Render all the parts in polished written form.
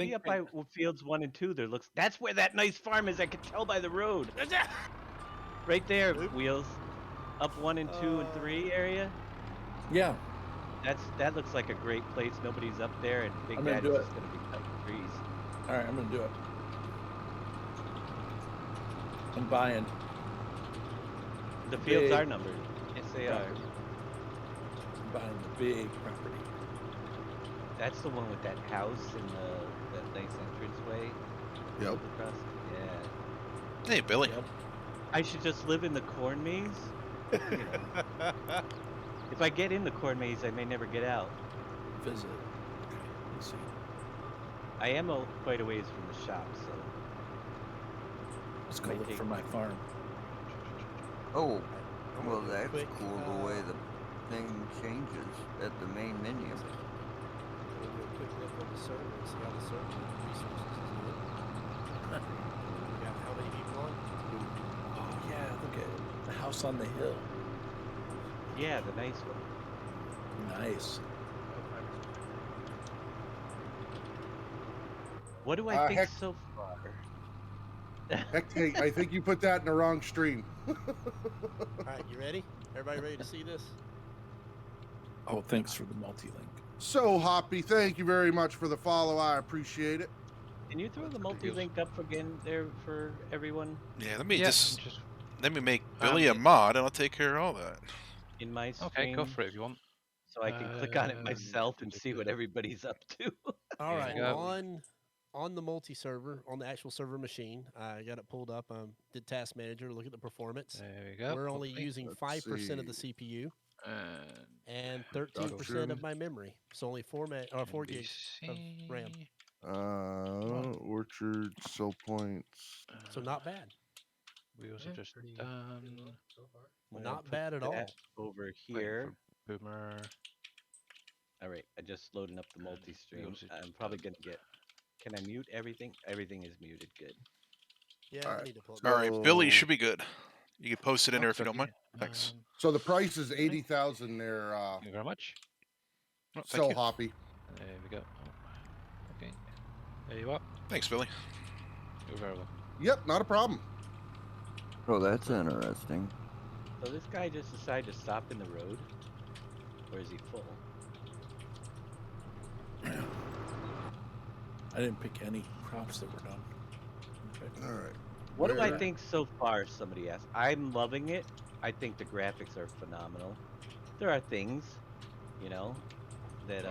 Maybe up by fields 1 and 2 there looks that's where that nice farm is, I could tell by the road. Right there, Wheels. Up 1 and 2 and 3 area. Yeah. That looks like a great place. Nobody's up there, and Big Daddy's just gonna be cutting trees. All right, I'm gonna do it. I'm buying. The fields are numbered. Yes, they are. I'm buying the big property. That's the one with that house and that nice entranceway. Yep. Across. Yeah. Hey, Billy. Yep. I should just live in the corn maze. You know. If I get in the corn maze, I may never get out. Visit. Okay, let's see. I am quite a ways from the shop, so. Let's go look for my farm. Oh, well, that's cool the way the thing changes at the main menu. We'll do a quick look on the server and see how the server resources is doing. We got how many people on? Oh yeah, look at the house on the hill. Yeah, the nice one. Nice. What do I think so far? Heck, I think you put that in the wrong stream. All right, you ready? Everybody ready to see this? Oh, thanks for the multi-link. So, Hoppy, thank you very much for the follow. I appreciate it. Can you throw the multi-link up again there for everyone? Yeah, let me let me make Billy a mod, and I'll take care of all that. In my stream. Okay, go for it if you want. So I can click on it myself and see what everybody's up to. All right, on the multi-server, on the actual server machine, I got it pulled up. Did task manager, look at the performance. There we go. We're only using 5% of the CPU and 13% of my memory. So only 4 gigs of RAM. Orchard, sell points. So not bad. We also just done. Not bad at all. Over here. Boomer. All right, I just loading up the multi-stream. I'm probably gonna get. Can I mute everything? Everything is muted. Good. Yeah, I need to pull it. All right, Billy should be good. You can post it in there if you don't mind. Thanks. So the price is 80,000 there. Thank you very much. Oh, so Hoppy. There we go. Okay. There you are. Thanks, Billy. You're very welcome. Yep, not a problem. Oh, that's interesting. So this guy just decided to stop in the road, or is he full? I didn't pick any crops that were done. Okay. All right. What do I think so far? Somebody asked. I'm loving it. I think the graphics are phenomenal. There are things, you know, that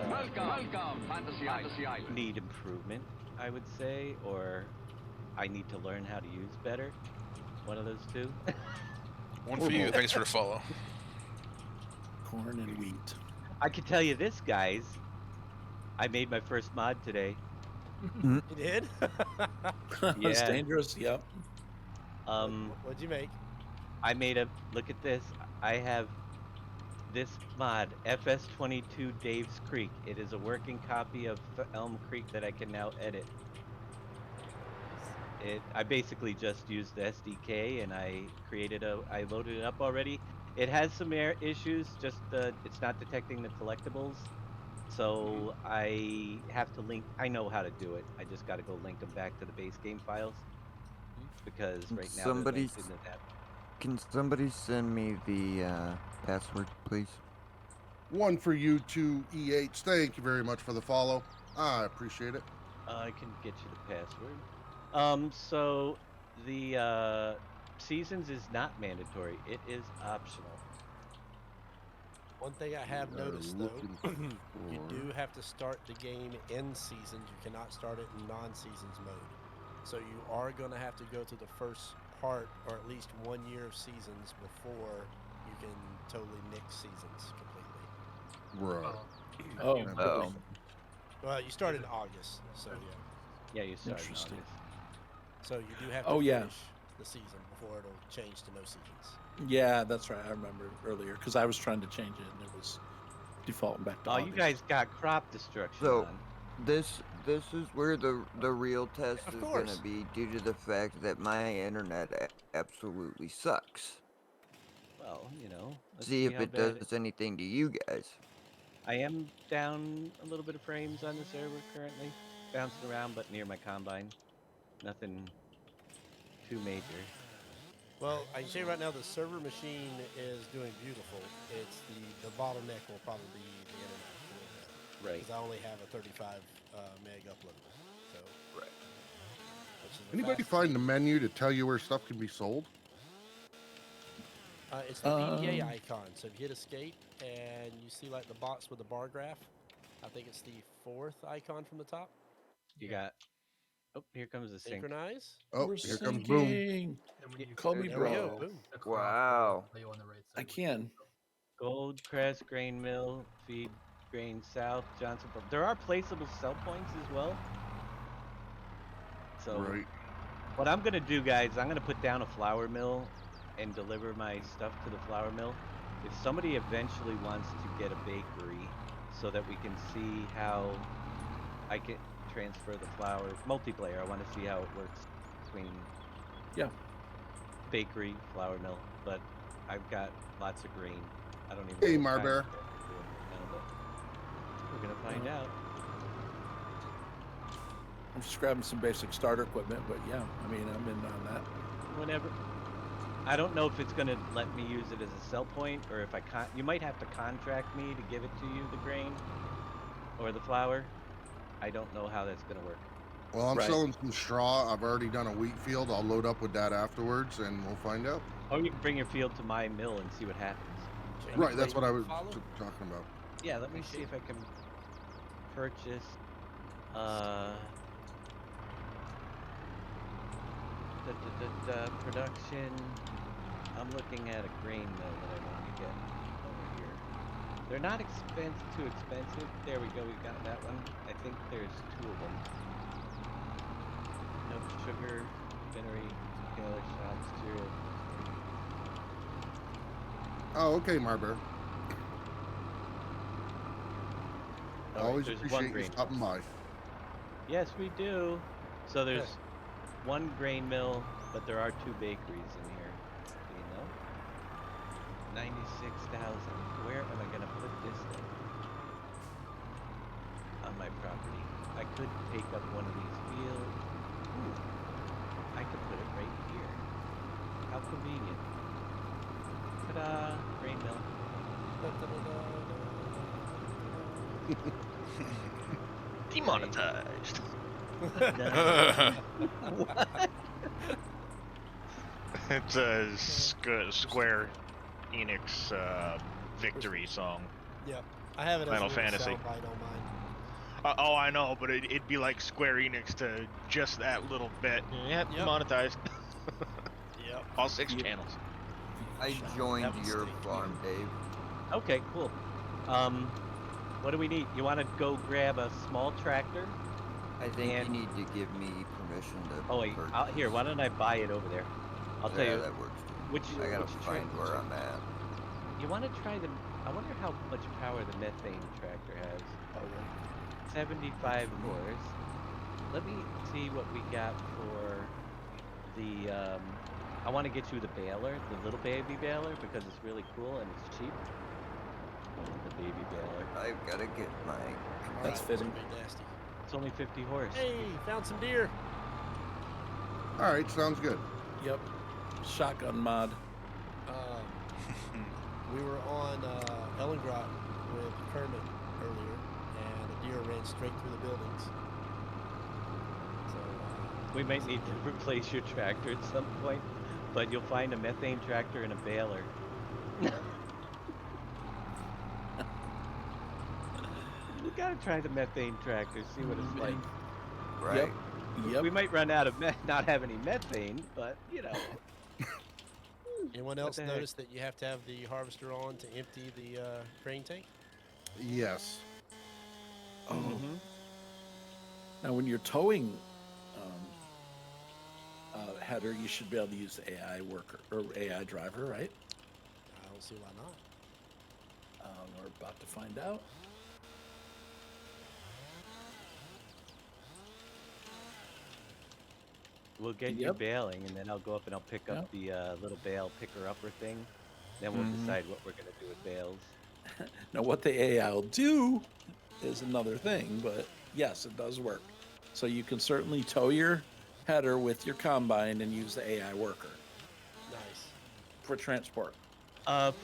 need improvement, I would say, or I need to learn how to use better. One of those two. One for you. Thanks for the follow. Corn and wheat. I can tell you this, guys. I made my first mod today. You did? It's dangerous. Yep. What'd you make? I made a look at this. I have this mod, FS22 Dave's Creek. It is a working copy of Elm Creek that I can now edit. I basically just used the SDK and I loaded it up already. It has some issues, just it's not detecting the collectibles. So I have to link, I know how to do it. I just got to go link them back to the base game files. Because right now Can somebody send me the password, please? One for you, 2EH. Thank you very much for the follow. I appreciate it. I can get you the password. So the seasons is not mandatory. It is optional. One thing I have noticed, though, you do have to start the game in seasons. You cannot start it in non-seasons mode. So you are going to have to go to the first part, or at least 1 year of seasons before you can totally mix seasons completely. Right. Oh. Well, you start in August, so yeah. Yeah, you start in August. So you do have to finish the season before it'll change to no seasons. Yeah, that's right. I remember earlier because I was trying to change it and it was defaulting back to August. You guys got crop destruction. So this is where the real test is going to be, due to the fact that my internet absolutely sucks. Well, you know. See if it does anything to you guys. I am down a little bit of frames on the server currently. bouncing around, but near my combine. Nothing too major. Well, I can say right now the server machine is doing beautiful. It's the bottleneck will probably be the internet a little bit. Right. Because I only have a 35 meg upload. So, Right. which is the Anybody fastest find the speed. menu to tell you where stuff can be sold? It's the PDA icon. So if you hit escape and you see like the box with the bar graph, I think it's the 4th icon from the top. You got. Oh, here comes the sync. Synchronize. Oh, We're here comes boom. sinking. And when you Call me There we go. bro. Boom. Wow. Are you on the right side? I can. Goldcrest Grain Mill, feed grain south, Johnson. There are placeable sell points as well. So Right. what I'm gonna do, guys, I'm gonna put down a flour mill and deliver my stuff to the flour mill. If somebody eventually wants to get a bakery, so that we can see how I can transfer the flour multiplayer. I want to see how it works between bakery, flour mill. But I've got lots of grain. I don't even. Hey, know what kind Marbear. of grain I'm doing right now, but we're gonna find out. I'm just grabbing some basic starter equipment, but yeah, I mean, I'm in on that. Whenever. I don't know if it's gonna let me use it as a sell point, or if I you might have to contract me to give it to you, the grain or the flour. I don't know how that's gonna work. Well, I'm Right. selling some straw. I've already done a wheat field. I'll load up with that afterwards, and we'll find out. Or you can bring your field to my mill and see what happens. Can you Right, that's bring what I was follow? talking about. Yeah, let me see if I can purchase. Production. I'm looking at a grain mill that I want to get over here. They're not too expensive. There we go. We got that one. I think there's 2 of them. No sugar, spinnery, tailor shops, cereal. Oh, okay, Marbear. All right, Always there's one appreciate you grain stopping by. Yes, we do. So there's 1 grain mill, but there are 2 bakeries in here. Do you know? 96,000. Where am I gonna put this thing? On my property. I could take up one of these fields. Ooh, I could put it right here. How convenient. Ta-da! Grain mill. Demonetized. What? It's a Square Enix victory song. Yep. I have it as Final a little Fantasy. soundbite on mine. Oh, I know, but it'd be like Square Enix to just that little bit. Yep, Yep. demonetized. Yep. All 6 Yep. channels. I joined That was your stinky. farm, Dave. Okay, cool. What do we need? You want to go grab a small tractor? I think And- you need to give me permission to Oh wait, purchase. here. Why don't I buy it over there? I'll tell Yeah, you. that works too. Which I gotta which find where I'm at. You want to try the? I wonder how much power the methane tractor has. Oh, yeah. 75 horse. Let me see what we got for the. I want to get you the baler, the little baby baler, because it's really cool and it's cheap. The baby baler. I've gotta get my. That's Alright, fitting. so big nasty. It's only 50 horse. Hey, found some deer. All right, sounds good. Yep. Shotgun mod. We were on Ellengrot with Kermit earlier, and a deer ran straight through the buildings. So, We might need to replace your tractor at some point, but you'll find a methane tractor and a baler. You gotta try the methane tractor, see what it's like. Right. Yep. We might run out of not have any methane, but you know. anyone What else the heck? notice that you have to have the harvester on to empty the grain tank? Yes. Oh. Mhm. Now, when you're towing header, you should be able to use the AI worker or AI driver, right? I don't see why not. We're about to find out. We'll get you Yep. bailing, and then I'll go up and I'll pick up the little bale picker-upper thing. Then we'll Mhm. decide what we're gonna do with bales. Now, what the AI will do is another thing, but yes, it does work. So you can certainly tow your header with your combine and use the AI worker Nice. for transport.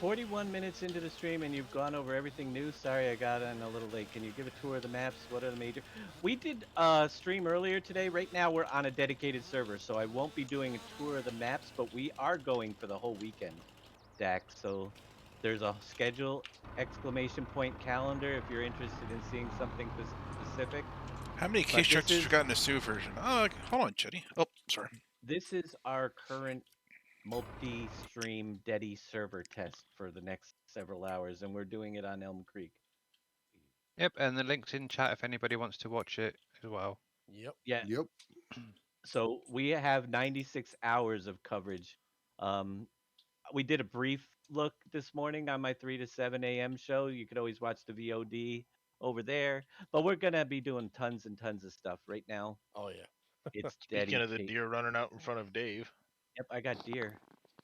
41 minutes into the stream and you've gone over everything new. Sorry, I got on a little late. Can you give a tour of the maps? What are the major? We did stream earlier today. Right now we're on a dedicated server, so I won't be doing a tour of the maps, but we are going for the whole weekend, Dax. So there's a schedule exclamation point calendar if you're interested in seeing something specific. How many But case this structures is you got in the Sioux version? Oh, hold on, Chetty. Oh, sorry. this is our current multi-stream Dedi server test for the next several hours, and we're doing it on Elm Creek. Yep, and the link's in chat if anybody wants to watch it as well. Yep. Yeah. Yep. So we have 96 hours of coverage. We did a brief look this morning on my 3 to 7 a.m. show. You could always watch the VOD over there, but we're gonna be doing tons and tons of stuff right now. Oh yeah. It's Speaking of the dedicated. deer running out in front of Dave. Yep, I got deer.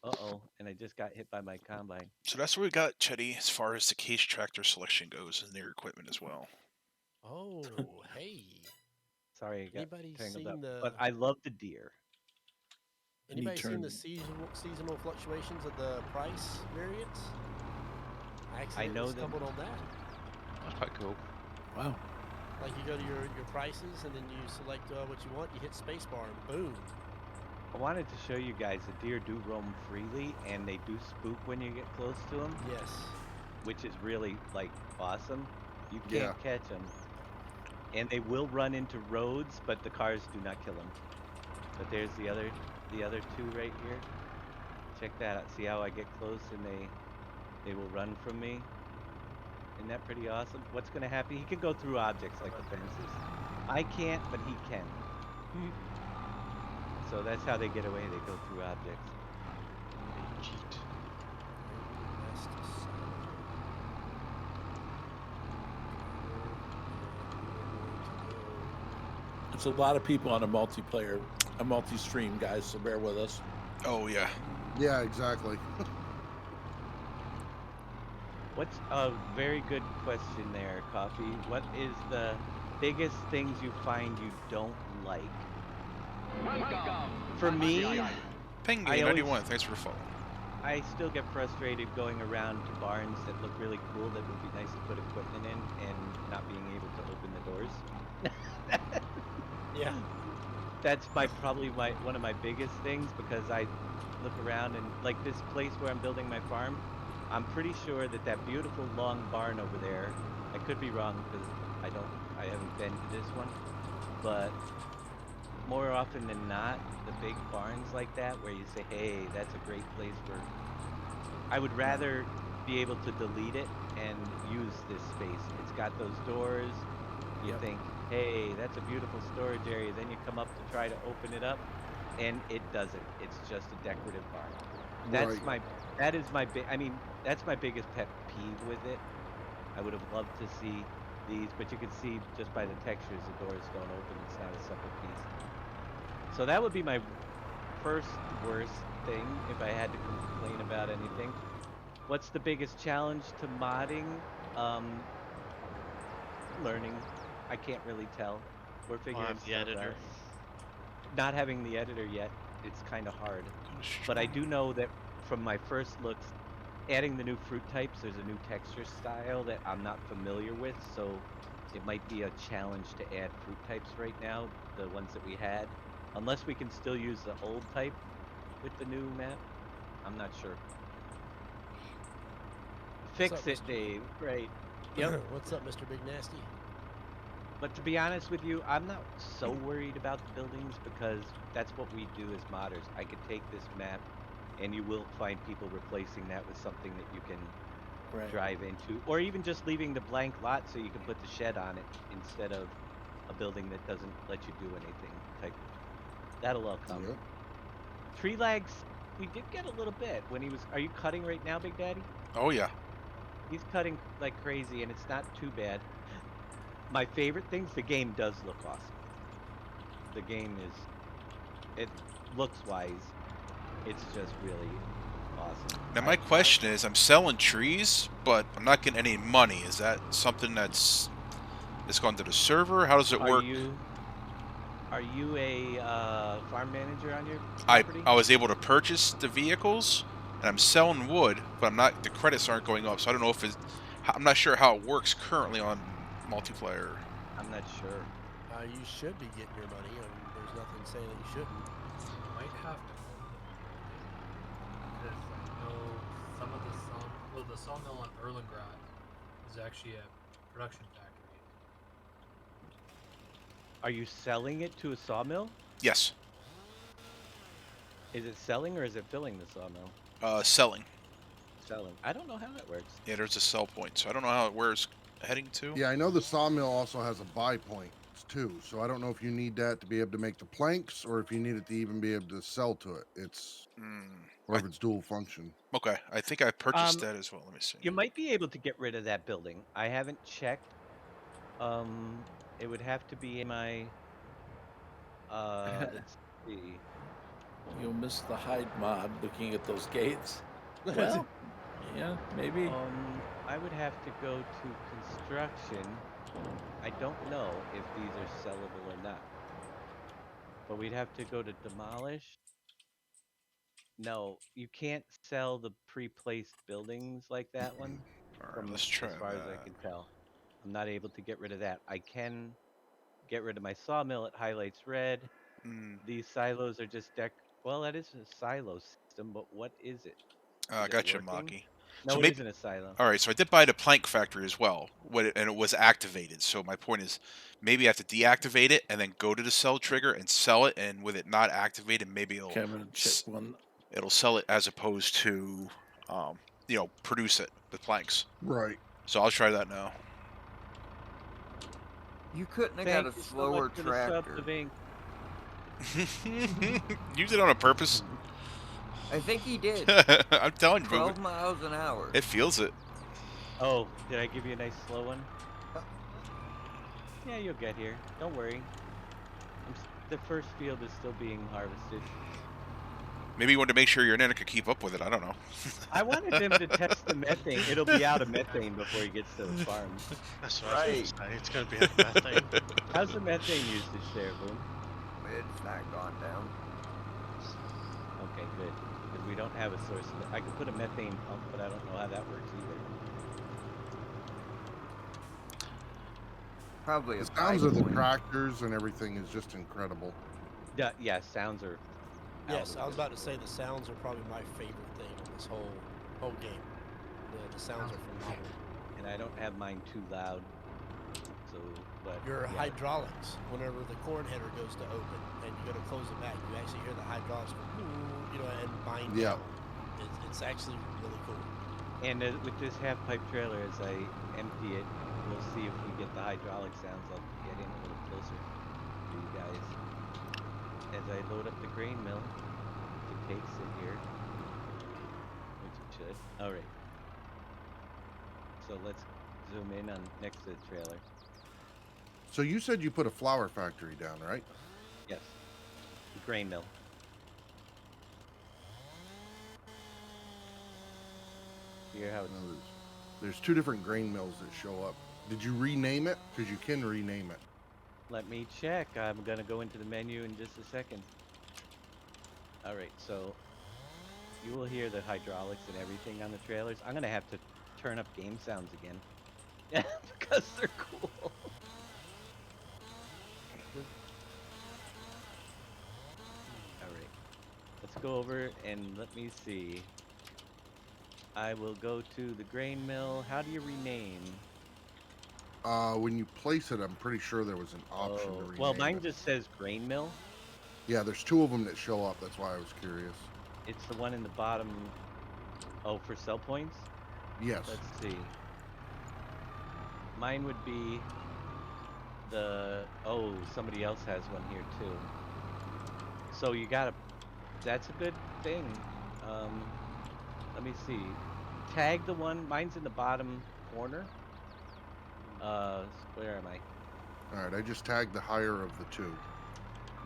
Uh-oh, and I just got hit by my combine. So that's what we got, Chetty, as far as the case tractor selection goes and their equipment as well. Oh, hey. Sorry, I got Anybody tangled seen up. the? But I love the deer. Anybody seen the turn- seasonal fluctuations of the price variance? I accidentally know that- stumbled on that. That's quite cool. Wow. Like you go to your prices and then you select what you want. You hit spacebar and boom. I wanted to show you guys the deer do roam freely, and they do spook when you get close to them, Yes. which is really like awesome. You can't Yeah. catch them, and they will run into roads, but the cars do not kill them. But there's the other two right here. Check that out. See how I get close and they will run from me. Isn't that pretty awesome? What's gonna happen? He can go through objects like the fences. I can't, but he can. So that's how they get away. They go through objects. They cheat. It's a lot of people on a multiplayer, a multi-stream, guys. So bear with us. Oh, yeah. Yeah, exactly. What's a very good question there, Coffee? What is the biggest things you find you don't like? For me, Penguin I always- 91, thanks for following. I still get frustrated going around to barns that look really cool that would be nice to put equipment in and not being able to open the doors. Yeah. That's probably one of my biggest things, because I look around and like this place where I'm building my farm, I'm pretty sure that beautiful long barn over there, I could be wrong because I haven't been to this one, but more often than not, the big barns like that where you say, hey, that's a great place for, I would rather be able to delete it and use this space. It's got those doors. You Yep. think, hey, that's a beautiful storage area. Then you come up to try to open it up, and it doesn't. It's just a decorative barn. That's Right. that's my biggest pet peeve with it. I would have loved to see these, but you can see just by the textures, the doors don't open. It's not a separate piece. So that would be my first worst thing if I had to complain about anything. What's the biggest challenge to modding? Learning. I can't really tell. We're figuring have the stuff editor. out. Not having the editor yet, it's kind of hard. But I do know that from my first looks, adding the new fruit types, there's a new texture style that I'm not familiar with, so it might be a challenge to add fruit types right now, the ones that we had. Unless we can still use the old type with the new map. I'm not sure. Fix up, it, Mr. Dave. Right. Yep. What's up, Mr. Big Nasty? But to be honest with you, I'm not so worried about the buildings because that's what we do as modders. I could take this map and you will find people replacing that with something that you can Right. drive into, or even just leaving the blank lot so you can put the shed on it instead of a building that doesn't let you do anything type. That'll all come. Yep. Tree lags, we did get a little bit when he was, are you cutting right now, Big Daddy? Oh, yeah. He's cutting like crazy and it's not too bad. My favorite things, the game does look awesome. The game it looks wise. It's just really awesome. Now, my question is, I'm selling trees, but I'm not getting any money. Is that something that's gone to the server? How does it Are work? you Are you a farm manager on your I property? was able to purchase the vehicles, and I'm selling wood, but I'm not. The credits aren't going up, so I don't know if it's. I'm not sure how it works currently on multiplayer. I'm not sure. You should be getting your money, and there's nothing saying that you shouldn't. Might have to because I know some of the sawmill on Erlengrad is actually a production factory. Are you selling it to a sawmill? Yes. Is it selling or is it filling the sawmill? Selling. Selling. I don't know how that works. Yeah, there's a sell point, so I don't know where it's heading to. Yeah, I know the sawmill also has a buy point too, so I don't know if you need that to be able to make the planks or if you need it to even be able to sell to it. Or if it's dual function. Okay, I think I purchased that as well. Let me see. You might be able to get rid of that building. I haven't checked. It would have to be in my. Let's see. You'll miss the hide mod looking at those gates. Well, yeah, maybe. I would have to go to construction. I don't know if these are sellable or not. But we'd have to go to demolish. No, you can't sell the pre-placed buildings like that one. All right, let's try as far as I that. can tell. I'm not able to get rid of that. I can get rid of my sawmill. It highlights red. These silos are just well, that is a silo system, but what is it? I Is got it you, working? Maki. No, So it maybe, isn't a silo. All right, so I did buy the plank factory as well, and it was activated. So my point is, maybe I have to deactivate it and then go to the sell trigger and sell it. And with it not activated, maybe it'll sell it as opposed to, produce it the planks. Right. So I'll try that now. You couldn't have got a slower tractor. You did it on purpose. I think he did. I'm telling you, 12 miles an hour. It feels it. Oh, did I give you a nice slow one? Yeah, you'll get here. Don't worry. The first field is still being harvested. Maybe you wanted to make sure your internet could keep up with it. I don't know. I wanted them to test the methane. It'll be out of methane before he gets to the farm. That's what I was gonna say. It's gonna be out of methane. How's the methane usage there, Boom? It's not gone down. Okay, good. Because we don't have a source of it. I could put a methane pump, but I don't know how that works either. Probably the sounds of the tractors and everything is just incredible. Yeah, sounds are. Yes, I was about to say the sounds are probably my favorite thing in this whole game. The sounds are phenomenal. And I don't have mine too loud. So, but your hydraulics, whenever the corn header goes to open and you go to close it back, you actually hear the hydraulics go, and bind down. It's actually really cool. And with this half pipe trailer, as I empty it, we'll see if we get the hydraulic sounds. I'll get in a little closer to you guys. As I load up the grain mill, it takes it here, which it should. All right. So let's zoom in on next to the trailer. So you said you put a flour factory down, right? Yes. The grain mill. Here how it's... There's two different grain mills that show up. Did you rename it? Because you can rename it. Let me check. I'm going to go into the menu in just a second. All right, so you will hear the hydraulics and everything on the trailers. I'm going to have to turn up game sounds again because they're cool. All right, let's go over and let me see. I will go to the grain mill. How do you rename? When you place it, I'm pretty sure there was an option to rename well, mine it. just says grain mill. Yeah, there's two of them that show up. That's why I was curious. It's the one in the bottom. Oh, for sell points? Yes. Let's see. Mine would be the... Oh, somebody else has one here too. So you gotta... That's a good thing. Let me see. Tag the one. Mine's in the bottom corner. Where am I? All right, I just tagged the higher of the two.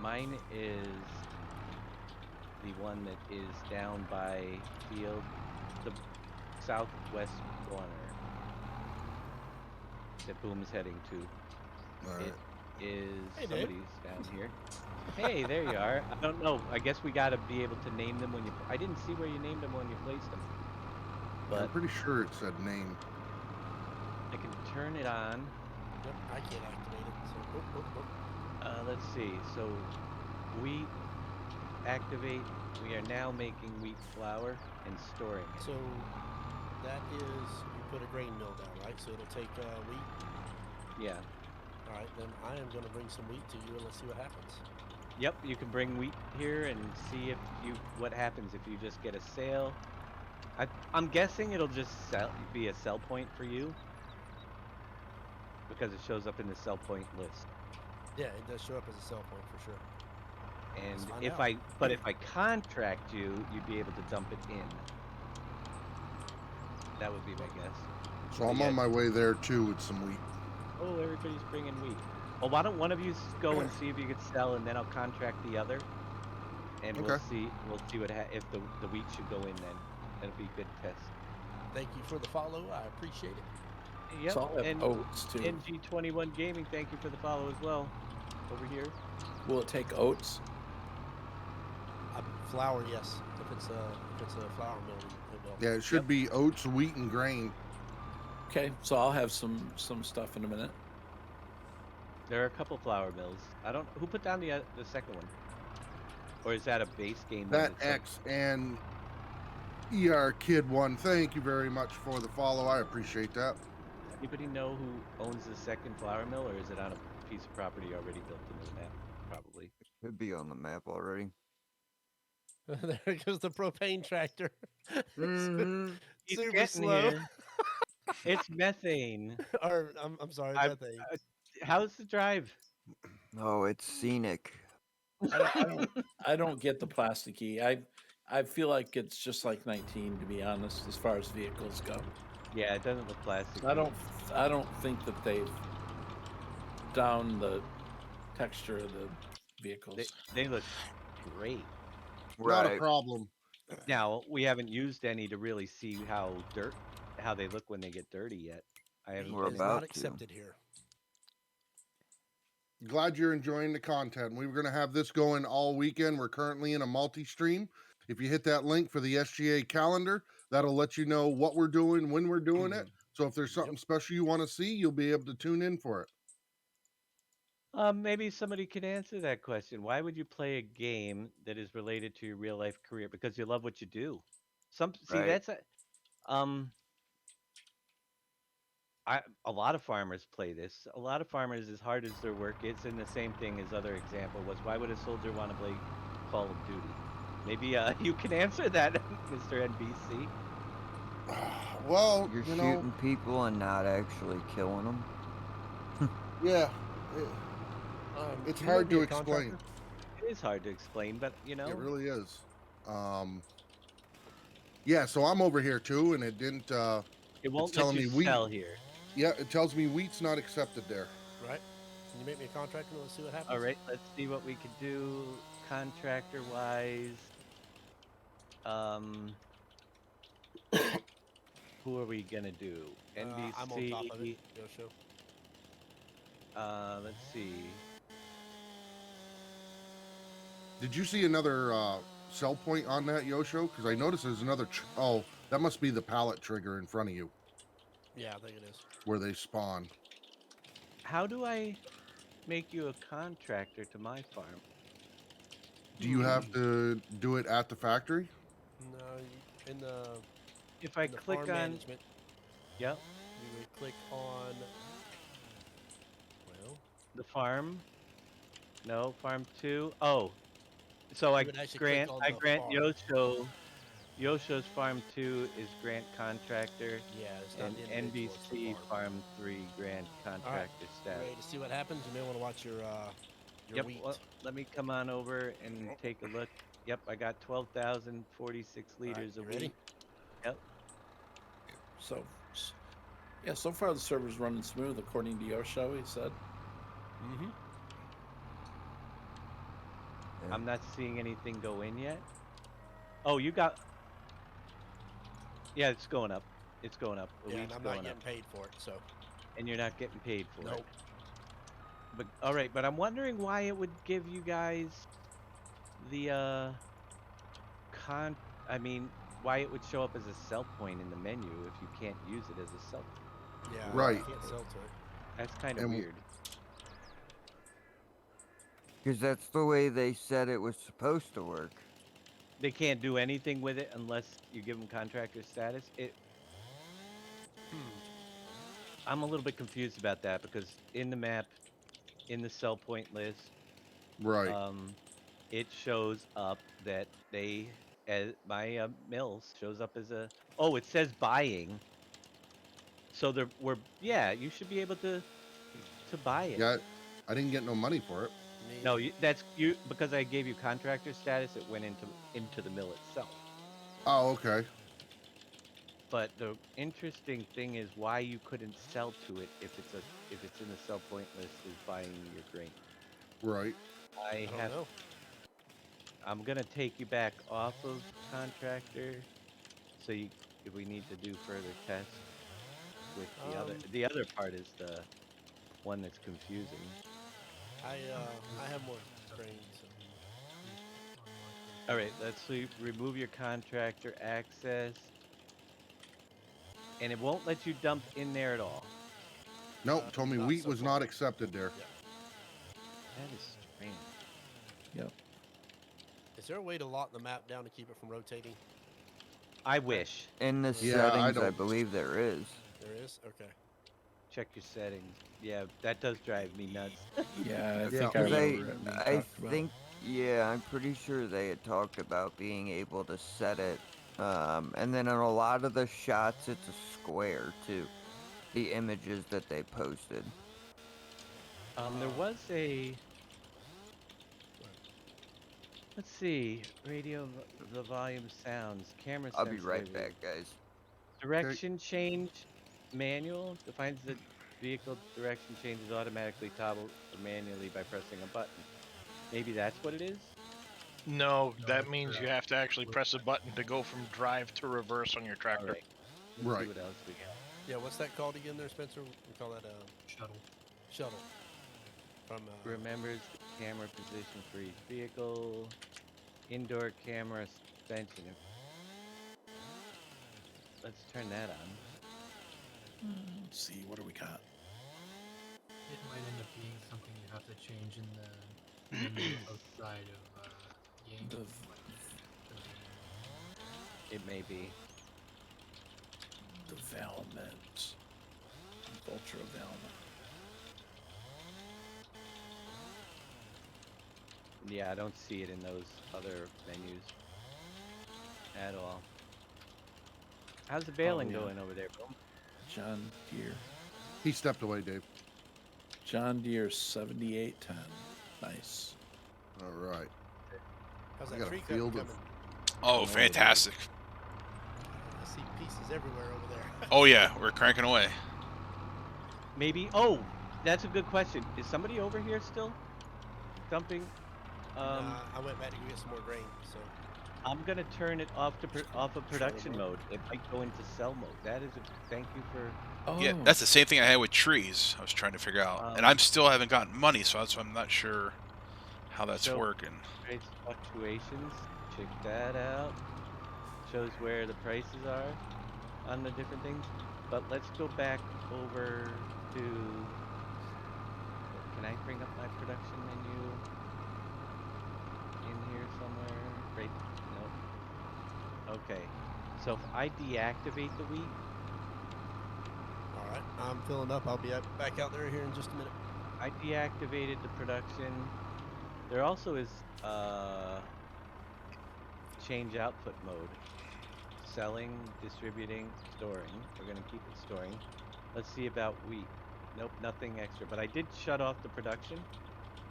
Mine is the one that is down by field, the southwest corner that Boom is heading to. All right. It is... Hey, somebody's down here. Hey, there you are. I don't know. I guess we got to be able to name them when you. I didn't see where you named them when you placed them. I'm But pretty sure it said name. I can turn it on. Yep, I can't activate it. So, let's see. So wheat activate. We are now making wheat flour and storing it. So that is, you put a grain mill down, right? So it'll take wheat. Yeah. All right, then I am going to bring some wheat to you, and let's see what happens. Yep, you can bring wheat here and see if what happens if you just get a sale. I'm guessing it'll just be a sell point for you because it shows up in the sell point list. Yeah, it does show up as a sell point for sure. And if I contract you, you'd be able to dump it in. That would be my guess. So I'm on my way there too with some wheat. Oh, everybody's bringing wheat. Well, why don't one of you go and see if you could sell, and then I'll contract the other, and we'll see what if the wheat should go in. Then that'll be a good test. Thank you for the follow. I appreciate it. Yep, So I'll have oats too. NG21 Gaming, thank you for the follow as well. Over here. Will it take oats? Flour, yes. If it's a flour mill, it will. Yeah, it should be oats, wheat, and grain. Okay, so I'll have some stuff in a minute. There are a couple flour mills. I don't. Who put down the second one? Or is that a base game? That X and ER Kid 1. Thank you very much for the follow. I appreciate that. Anybody know who owns the second flour mill, or is it on a piece of property already built into the map? Probably. Could be on the map already. There goes the propane tractor. He's Super getting slow. here. It's methane. Or I'm sorry, methane. How's the drive? Oh, it's scenic. I don't get the plasticky. I feel like it's just like 19, to be honest, as far as vehicles go. Yeah, it doesn't look plastic. I don't think that they've down the texture of the vehicles. They look great. Not a problem. Now we haven't used any to really see how they look when they get dirty yet. I haven't. We're about not accepted here. Glad you're enjoying the content. We were going to have this going all weekend. We're currently in a multi-stream. If you hit that link for the SGA calendar, that'll let you know what we're doing, when we're doing it. So if there's something special you want to see, you'll be able to tune in for it. Maybe somebody could answer that question. Why would you play a game that is related to your real life career? Because you love what you do. That's a lot of farmers play this. A lot of farmers, as hard as their work is, and the same thing as other example was, why would a soldier want to play Call of Duty? Maybe you can answer that, Mr. NBC. Well, you're shooting people and not actually killing them. Yeah. It's hard to explain. It is hard to explain, but you know. It really is. Yeah, so I'm over here too, and it didn't. It won't let you sell here. Yeah, it tells me wheat's not accepted there. Right. Can you make me a contractor? Let's see what happens. All right, let's see what we can do contractor-wise. Who are we gonna do? NBC. I'm on top of it. Yosho. Let's see. Did you see another sell point on that, Yosho? Because I noticed there's another. Oh, that must be the pallet trigger in front of you. Yeah, I think it is. Where they spawn. How do I make you a contractor to my farm? Do you have to do it at the factory? No, in the. If I click on management. Yep. You would click on. Well. The farm. No, farm 2. Oh. So I grant Yosho's farm 2 is grant contractor. Yeah, it's not and NBC farm 3 grant contractor status. Ready to see what happens? You may want to watch your wheat. Well, let me come on over and take a look. Yep, I got 12,046 liters of wheat. Yep. So, yeah, so far the server's running smooth, according to Yosho, he said. Mm-hmm. I'm not seeing anything go in yet. Oh, you got... Yeah, it's going up. It's going up. Yeah, and I'm not getting paid for it, so... And you're not getting paid for it. But all right, but I'm wondering why it would give you guys the I mean, why it would show up as a sell point in the menu if you can't use it as a sell point. Yeah, Right. you can't sell to it. That's kind of And weird. Because that's the way they said it was supposed to work. They can't do anything with it unless you give them contractor status. I'm a little bit confused about that because in the map, in the sell point list, Right. it shows up that they, as my mills shows up as a. Oh, it says buying. So yeah, you should be able to buy it. Yeah, I didn't get no money for it. No, that's you because I gave you contractor status. It went into the mill itself. Oh, okay. But the interesting thing is why you couldn't sell to it if it's in the sell point list is buying your grain. Right. I don't know. I'm gonna take you back off of contractor, so if we need to do further tests with the other part is the one that's confusing. I have more grain. So. All right, let's remove your contractor access, and it won't let you dump in there at all. Nope, told me wheat was not accepted there. Yeah. That is strange. Yep. Is there a way to lock the map down to keep it from rotating? I wish. In the Yeah, settings, I believe there is. There is? Okay. Check your settings. Yeah, that does drive me nuts. Yeah, I think I Because remember it being I talked about. think, yeah, I'm pretty sure they had talked about being able to set it. And then in a lot of the shots, it's a square too. The images that they posted. There was a. Let's see. Radio, the volume sounds. Camera. I'll be right sensitivity. back, guys. Direction change manual defines the vehicle direction changes automatically toggle manually by pressing a button. Maybe that's what it is? No, that means you have to actually press a button to go from drive to reverse on your tractor. Right. Let's Right. see what else we got. Yeah, what's that called again there, Spencer? We call that Shuttle. shuttle. From Remembers the camera position for each vehicle. Indoor camera suspension. Let's turn that on. Let's see, what do we got? It might end up being something you have to change in the menu outside of game. It may be. Development. Ultra development. Yeah, I don't see it in those other menus at all. How's the baling going over there, bro? John Deere. He stepped away, Dave. John Deere 7810. Nice. All right. how's I that got a tree cutting field coming? of- Oh, fantastic. I see pieces everywhere over there. Oh yeah, we're cranking away. Maybe. Oh, that's a good question. Is somebody over here still dumping? I went back to go get some more grain, so. I'm gonna turn it off of production mode. It might go into sell mode. That is a thank you for. Oh, Yeah, that's the same thing I had with trees. I was trying to figure out, and I'm still haven't gotten money, so that's why I'm not sure how that's working. Price fluctuations. Check that out. Shows where the prices are on the different things. But let's go back over to. Can I bring up my production menu in here somewhere? Right. Nope. Okay. So if I deactivate the wheat. All right, I'm filling up. I'll be back out there here in just a minute. I deactivated the production. There also is change output mode. Selling, distributing, storing. We're going to keep it storing. Let's see about wheat. Nope, nothing extra. But I did shut off the production.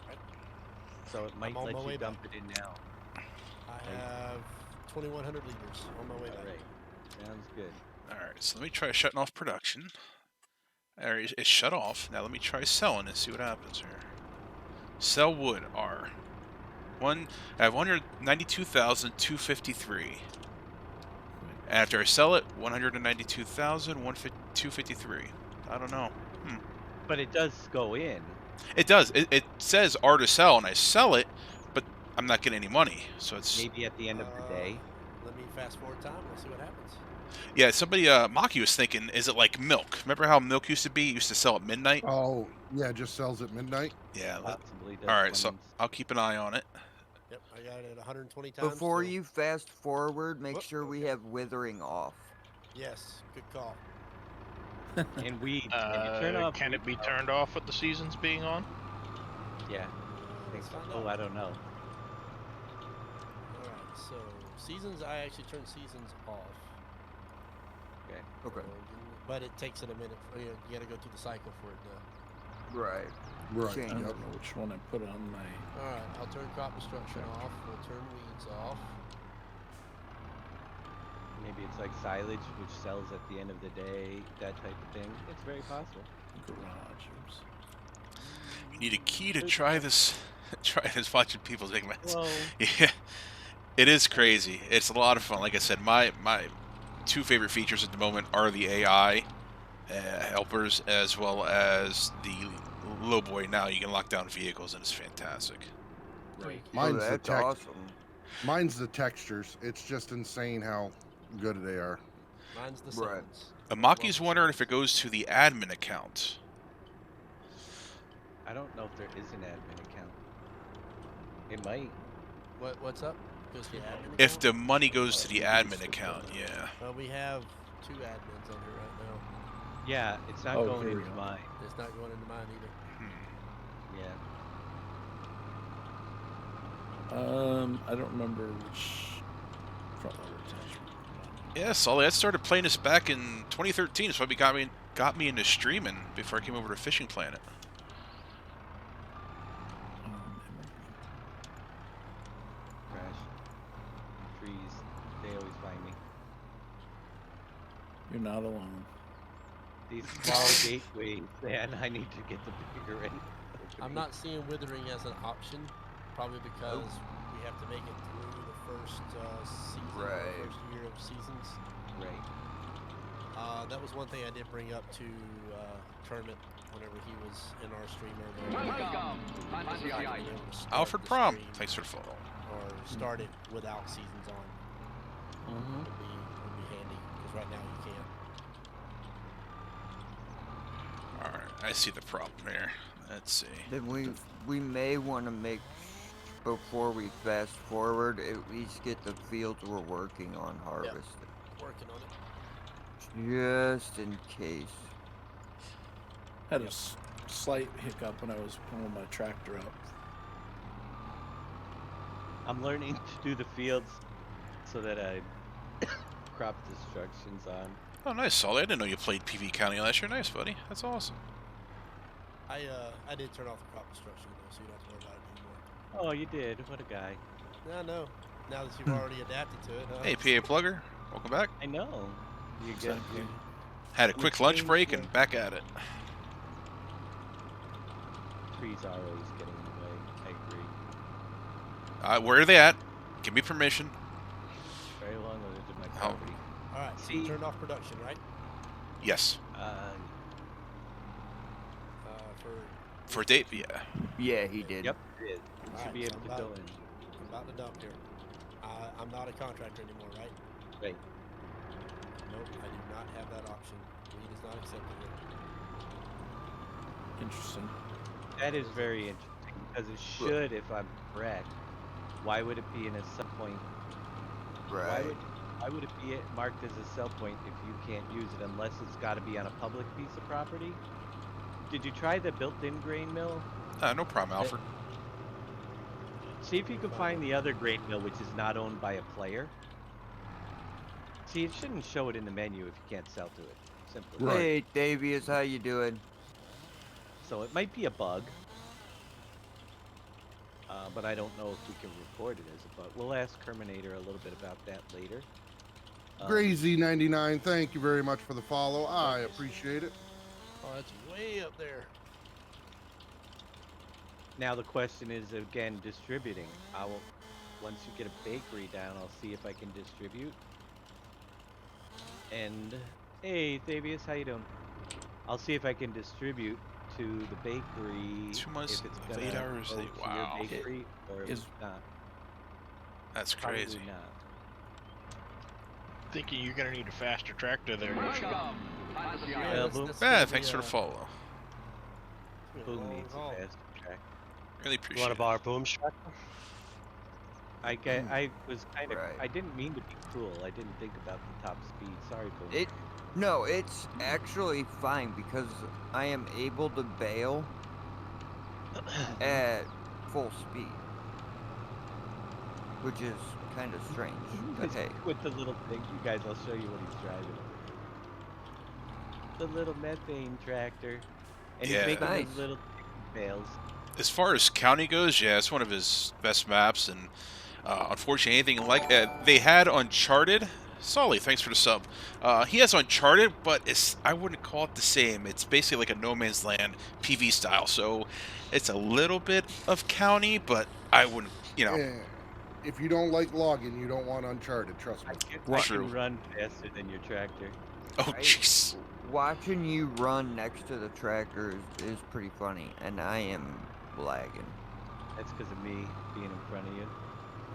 Right. So it might on let my you way dump it in now. I have 2,100 liters on my way back. Alright, sounds good. Alright, so let me try shutting off production. Alright, it's shut off. Now let me try selling and see what happens here. Sell wood, R. I have 192,253. After I sell it, 192,253. I don't know. But it does go in. It does. It says R to sell, and I sell it, but I'm not getting any money. So it's Maybe at the end of the day. Let me fast forward time. We'll see what happens. yeah. Somebody Maki was thinking, is it like milk? Remember how milk used to be? It used to sell at midnight. Oh yeah, it just sells at midnight. Yeah. Possibly. All right. So I'll keep an eye on it. Yep, I got it at 120 times. Before you fast forward, make sure we have withering off. Yes, good call. And weeds. Turn off Can it weeds be off. turned off with the seasons being on? Yeah. I think so. Oh, I don't know. All right, so seasons. I actually turn seasons off. Okay. Okay. But it takes it a minute. You got to go through the cycle for it to. Right. Right. I don't know which one I put on my. All right, I'll turn crop destruction off. We'll turn weeds off. Maybe it's like silage, which sells at the end of the day, that type of thing. It's very possible. Garage. Oops. You need a key to try this. Try this watching people's big mess. Whoa. Yeah, it is crazy. It's a lot of fun. Like I said, my two favorite features at the moment are the AI helpers, as well as the low boy. Now you can lock down vehicles, and it's fantastic. Right. Mine's the that's awesome. Mine's the textures. It's just insane how good they are. Mine's the Right. sounds. Amaki's wondering if it goes to the admin account. I don't know if there is an admin account. It might. What's up? Goes to the admin If account? the money goes to the admin account, yeah. Well, we have 2 admins on here right now. Yeah, it's not Oh, going here we into go. mine. It's not going into mine either. Yeah. I don't remember which front loader attachment. Yes, Ollie, I started playing this back in 2013. So it got me into streaming before I came over to Fishing Planet. Crash. Trees. They always find me. You're not alone. These small gateways, man, I need to get the bigger end. I'm not seeing withering as an option, probably because we have to make it through the first season, Right. the first year of seasons. Right. That was one thing I did bring up to Kermit whenever he was in our stream earlier. Alfred Prom, thanks for the follow. Or start it without seasons on. Mm-hmm. Would be handy, because right now you can't. Alright, I see the problem here. Let's see. Then we may want to make before we fast forward at least get the fields we're working on harvested. Working on it. Just in case. Had a slight hiccup when I was pulling my tractor up. I'm learning to do the fields so that I crop destructions on. Oh, nice, Solly. I didn't know you played PV County last year. Nice, buddy. That's awesome. I did turn off the crop destruction though, so you don't have to worry about it anymore. Oh, you did. What a guy. No. Now that you've already adapted to it. Hey, PA Plugger. Welcome back. I know. You get Exactly. Had a quick lunch break and back at it. trees are always getting in the way. I agree. Where are they at? Give me permission. Very long way to my Oh. property. Alright, so you See- turned off production, right? Yes. For For date, yeah. Yeah, he did. Yep, it is. You should Alright, be so able to I'm go about- in. I'm about to dump here. I'm not a contractor anymore, right? Right. Nope, I do not have that option. Weed is not accepted here. Interesting. That is very interesting because it should, if I'm correct. Why would it be in a sell point? Right. Why would it be marked as a sell point if you can't use it unless it's got to be on a public piece of property? Did you try the built-in grain mill? No problem, Alfred. See if you can find the other grain mill which is not owned by a player. See, it shouldn't show it in the menu if you can't sell to it. Simply. Right. Hey, Davius, how you doing? So it might be a bug. But I don't know if we can record it as a bug. We'll ask Kerminator a little bit about that later. Grazy99, thank you very much for the follow. I appreciate it. Oh, that's way up there. Now the question is again distributing. I will, once you get a bakery down, I'll see if I can distribute. And hey, Thavius, how you doing? I'll see if I can distribute to the bakery 2 months if it's of gonna 8 hours. go to your Wow. bakery or if Is- it's not. That's Probably crazy. not. Thinking you're gonna need a faster tractor there, Yoshi. Well, Boom, Thanks for the follow. Boom needs a faster track. Really You appreciate want to it. borrow Boom's tractor? I was kind of. Right. I didn't mean to be cruel. I didn't think about the top speed. Sorry, Boom. No, it's actually fine because I am able to bail at full speed, which is kind of strange. But hey, With the little thing, you guys, I'll show you what he's driving. The little methane tractor, and Yeah. he's making Nice. those little bales. As far as county goes, yeah, it's one of his best maps, and unfortunately, anything like they had Uncharted. Solly, thanks for the sub. He has Uncharted, but I wouldn't call it the same. It's basically like a No Man's Land PV style, so it's a little bit of county, but I wouldn't, If you don't like logging, you don't want Uncharted. Trust me. I True. can run faster than your tractor. Oh, jeez. watching you run next to the tracker is pretty funny, and I am lagging. That's because of me being in front of you.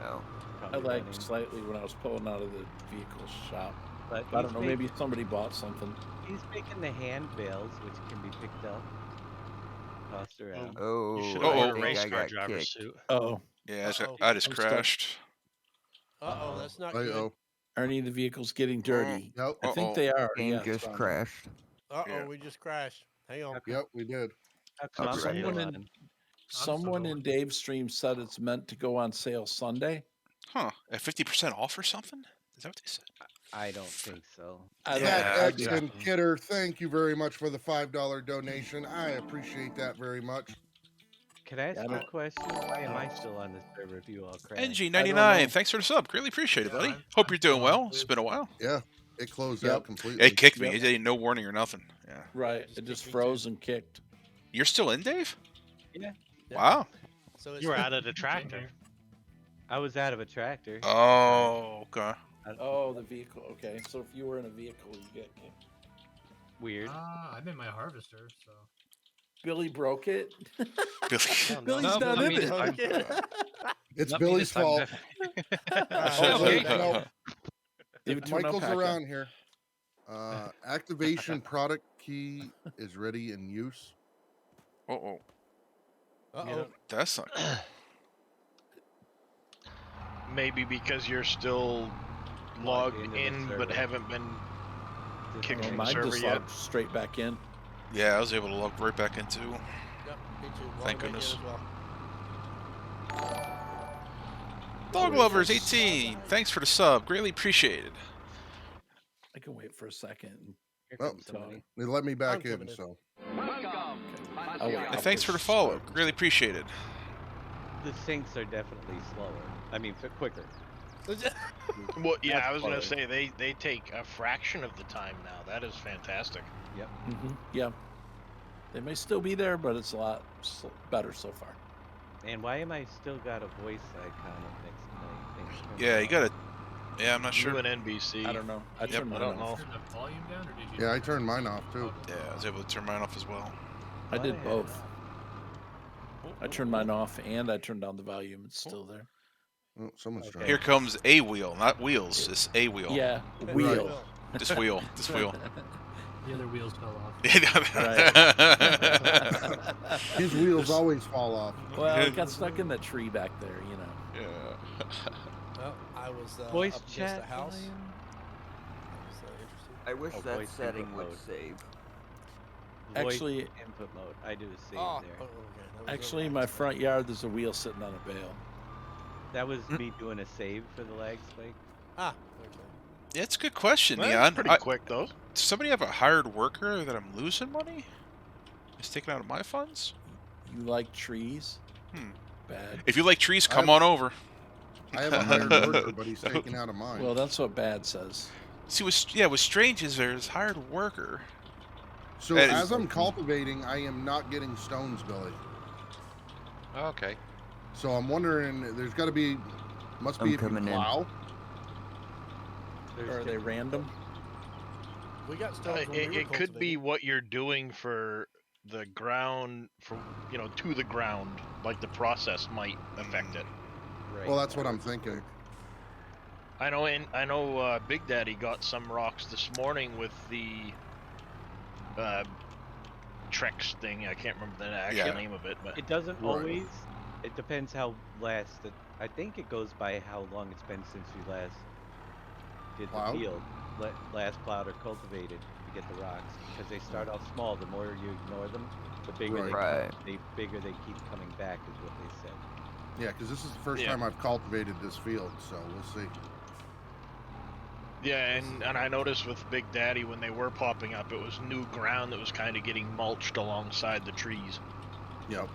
Oh. I Probably lagged running. slightly when I was pulling out of the vehicle shop. But I he's don't know, maybe somebody bought something. He's making the hand bales, which can be picked up, tossed around. Oh, You should Uh-oh. have worn a I race think I car got driver's kicked. suit. Oh, Yeah, Uh-oh. I just I'm stuck. crashed. Uh-oh, that's not good. Uh-oh. Ernie, the vehicle's getting dirty. Yep. I think Uh-oh. they are. Game Yeah, just fine. crashed. Uh-oh, Yeah. we just crashed. Hang on. Yep, we did. How come I'm Alright. still Someone in on? someone in Dave's stream said it's meant to go on sale Sunday. Huh? At 50% off or something? Is that what they said? I don't think so. I don't Cat know. X and Kidder, thank you very much for the $5 donation. I appreciate that very much. Can I ask I you a don't- question? Why am I still on this server if you all crashed? NG99, thanks for the sub. Greatly appreciate it, buddy. I'm- Hope I'm you're doing still on well. too. It's been a while. Yeah, it closed Yep. out completely. It kicked me. Yep. It didn't no warning or nothing. Yeah. Right. It just froze and kicked. You're still in, Dave? Yeah. Wow. So it's You were out of the tractor. I was out of a tractor. Oh, okay. Oh, the vehicle. Okay. So if you were in a vehicle, you get kicked. Weird. I'm in my harvester, so. Billy broke it. Billy. Billy's No, not not in me it. this time. It's Not me Billy's this time, fault. definitely. No, David, turn Michael's alpaca. around here. Activation product key is ready in use. Uh-oh. Uh-oh. That's not cool. Maybe because you're still Logged logged into the in but server. haven't been kicked Well, from the mine server just yet. logged straight back in. Yeah, I was able to log right back into. Yep, me too. Thank Log back in goodness. as well. Dog Lovers 18, thanks for the sub. Greatly appreciated. I can wait for a second. Here Oh, comes somebody. They let me back I'm in, coming in. so. I'll wait. And I'll thanks push for the start. follow. Greatly appreciated. The syncs are definitely slower. I mean, quicker. Well, yeah, Much I was gonna slower. say they take a fraction of the time now. That is fantastic. Yeah. They may still be there, but it's a lot better so far. And why am I still got a voice icon up next to my thing? Yeah, you gotta. Yeah, I'm not You sure. and NBC. I don't know. I Yep, turned I mine don't off. know. Turn the volume down, or did you? Yeah, I turned mine off too. Yeah, I was able to turn mine off as well. I did yeah. both. I turned mine off and I turned down the volume. It's still there. Oh, someone's Okay. trying. Here comes a wheel, not wheels. It's a wheel. Yeah, Right. wheel. This wheel. This wheel. The other wheels fell off. His wheels always fall off. Well, it got stuck in the tree back there, you know. Yeah. Well, I was Voice up against chat the house. volume. So interesting. I wish Oh, that voice setting input would mode. save. Voice Actually- input mode. I do a save Oh, there. okay. That was Actually, over. my front yard, there's a wheel sitting on a bale. That was me doing a save for the lag spike. Ah, okay. Yeah, it's a good question, Well, Neon. that's pretty quick though. Does somebody have a hired worker that I'm losing money? It's taken out of my funds? You like trees? Hmm. Bad. If you like trees, come on over. I have a hired worker, but he's taken out of mine. Well, that's what bad says. See, what's strange is there's hired worker. So that is- as I'm cultivating, I am not getting stones, Billy. Okay. So I'm wondering, there's got to be, must be I'm if you coming in. plow. There's Or are they different- random? We got stones when we were It could be cultivating. what you're doing for the ground from to the ground, like the process might affect it. Right. Well, that's what I'm thinking. I know. Big Daddy got some rocks this morning with the Trex thing. I can't remember the actual name of it, but It doesn't Right. always. It depends how I think it goes by how long it's been since you last did the Plowed? field, last plowed or cultivated to get the rocks, because they start off small. The more you ignore them, the bigger Right. they keep coming back, is what they said. Yeah, because this is the first Yeah. time I've cultivated this field, so we'll see. yeah, and I noticed with Big Daddy when they were popping up, it was new ground that was kind of getting mulched alongside the trees. Yep.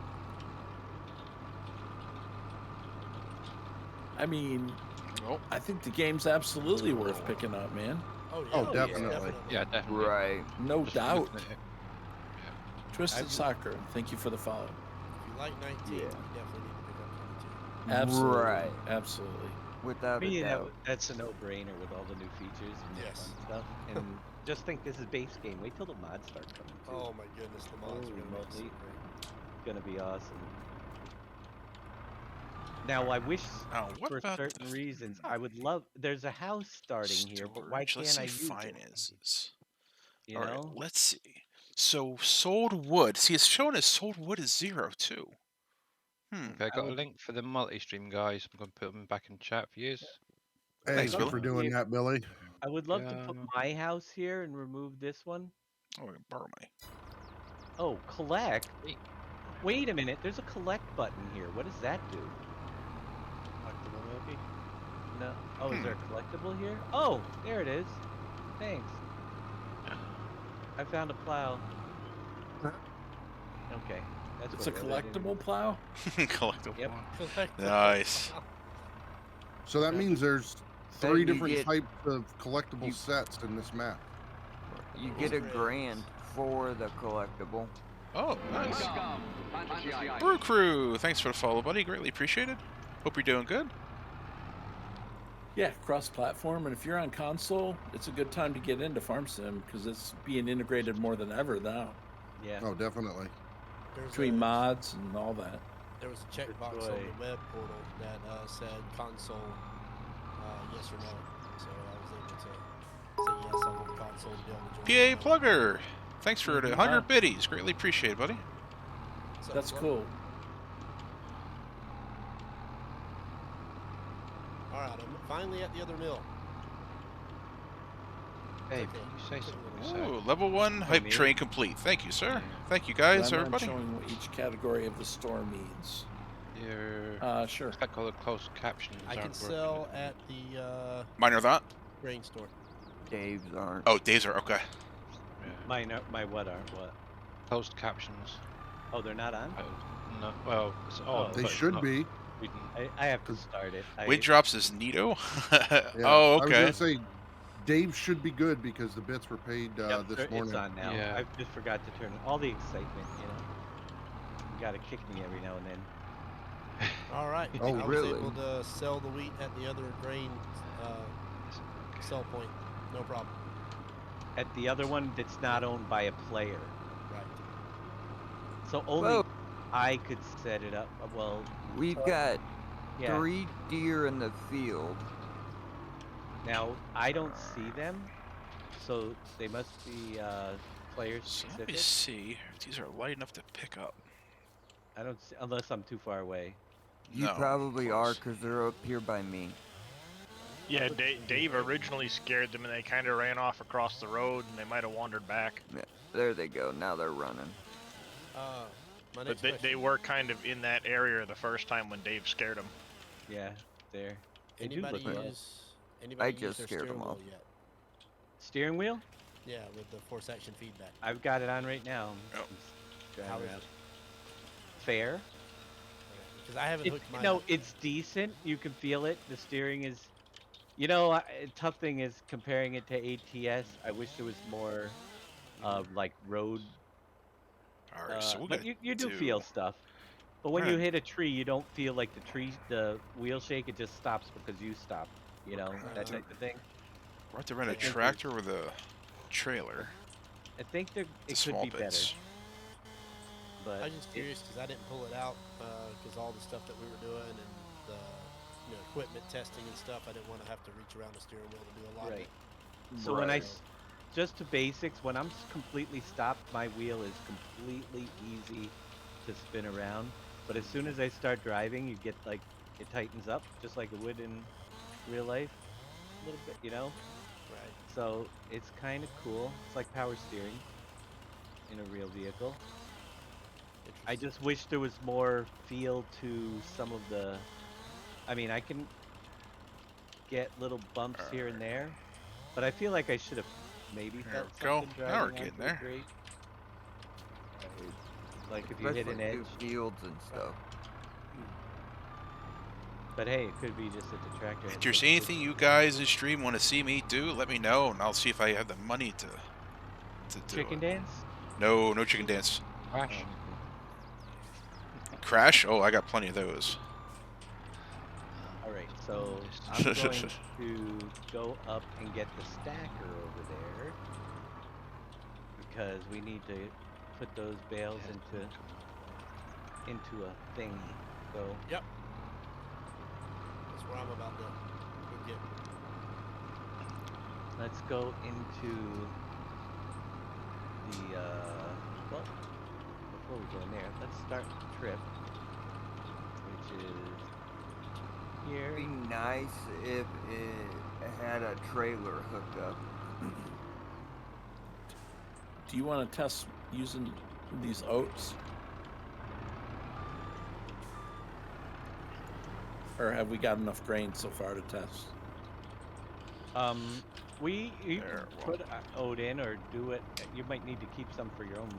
I mean, Oh, I think the game's absolutely worth picking up, man. Oh yeah. Oh, yes, definitely. Yeah, definitely. Right. No Just doubt. looking at it. Twisted Soccer, thank you for the follow. If you like 19, Yeah. you definitely need to pick up 22. Absolutely. Right. Absolutely. Without a Me, doubt. that's a no-brainer with all the new features and the Yes. fun stuff. And just think, this is base game. Wait till the mods start coming too. Oh my goodness, the mods are Holy going to make it so moly. great. It's gonna be awesome. Now, I wish now what for about certain the reasons, I would love. There's a house starting here, but why storage? Let's can't I see use it? finances. You All right, know? let's see. So sold wood. See, it's showing as sold wood is 0 too. Okay, I got a link for the multi-stream guys. I'm going to put them back in chat for you. Hey, Thanks, good Billy. for doing that, Billy. I would love to put my house here and remove this one. Oh, we can borrow money. Oh, collect. Wait a minute. There's a collect button here. What does that do? Collectible maybe? No. Oh, is there a collectible here? Oh, there it is. Thanks. I found a plow. Okay. That's It's a what it was. I didn't- collectible plow? Collectible. Yep. Collectible. Nice. So that means there's Then 3 you different get- types of collectible you- sets in this map. You get a grand for the collectible. Oh, nice. Brew Crew, thanks for the follow, buddy. Greatly appreciated. Hope you're doing good. Yeah, cross-platform, and if you're on console, it's a good time to get into Farm Sim because it's being integrated more than ever now Yeah. Oh, definitely. There's between a- mods and all that. There was a checkbox on Joy. the web portal that said console, yes or no. So I was able to say yes on the console to be able to join. PA Plugger, thanks for the 100 biddies. Greatly appreciated, buddy. So That's what- cool. All right, I'm finally at the other mill. Hey, Okay. can you say something? a sec? Ooh, level 1 hype me. train complete. Thank you, sir. Thank you, guys, I'm everybody. showing what each category of the store means. Sure. It's like all the closed captions. I can aren't working sell the at the Mine are that. grain store. Dave's aren't. Oh, days are okay. Yeah. My what aren't what? Closed captions. Oh, they're not on? No, well, it's on. They but it's should not be. reading. I have to start it. Wind drops is neato. Yeah. Oh, I was okay. gonna say Dave should be good because the bits were paid Yep, this morning. It's on now. Yeah. I just forgot to turn it. All the excitement, you know. You gotta kick me every now and then. All right. Oh, I was really? able to sell the wheat at the other grain sell point. No problem. At the other one that's not owned by a player. Right. So only Whoa. I could set it up. Well, We've got yeah. 3 deer in the field. Now I don't see them, so they must be player So let me specific. see if these are light enough to pick up. I don't see, unless I'm too far away. You No, probably are close. because they're up here by me. Yeah, Dave originally scared them and they kind of ran off across the road and they might have wandered back. Yeah, there they go. Now they're running. My But next they question. were kind of in that area the first time when Dave scared them. Yeah, there. They do Anybody look rough. use anybody use just their scared 'em steering wheel off. yet? Steering wheel? Yeah, with the force action feedback. I've got it on right now. Oh. Driving How is around. it? Fair. Because I haven't hooked mine. No, up. it's decent. You can feel it. The steering is, you know, tough thing is comparing it to ATS. I wish there was more, like road. All right, so we're But gonna you do feel stuff. But when you hit a tree, you don't feel like the wheel shake. It just stops because you stop. You know, that type of thing. We're have to rent a I think tractor with a trailer. I think it The could small be bits. better. But I was just curious because I didn't pull it out because all the stuff that we were doing and the equipment testing and stuff, I didn't want to have to reach around the steering wheel to do a lot of right. it. So when just to basics, when I'm completely stopped, my wheel is completely easy to spin around. But as soon as I start driving, you get like it tightens up just like it would in real life, a little bit, Right. So it's kind of cool. It's like power steering in a real vehicle. I just wish there was more feel to some of the. I mean, I can get little bumps here and there, but I feel like I should have maybe There felt we go. something Now we're driving getting onto the there. grade. Like if you hit Especially an edge. through fields and stuff. But hey, it could be just that the tractor. If there's anything you guys in stream want to see me do, let me know, and I'll see if I have the money to do Chicken it. dance? No, no chicken dance. Crash. Crash? Oh, I got plenty of those. All right, so I'm going to go up and get the stacker over there because we need to put those bales into a thing. So yep, that's where I'm about to go get. Let's go into the well, before we go in there, let's start the trip, which is here. It'd be nice if it had a trailer hooked up. Do you want to test using these oats? Or have we got enough grain so far to test? You can put oat in or do it. You might need to keep some for your own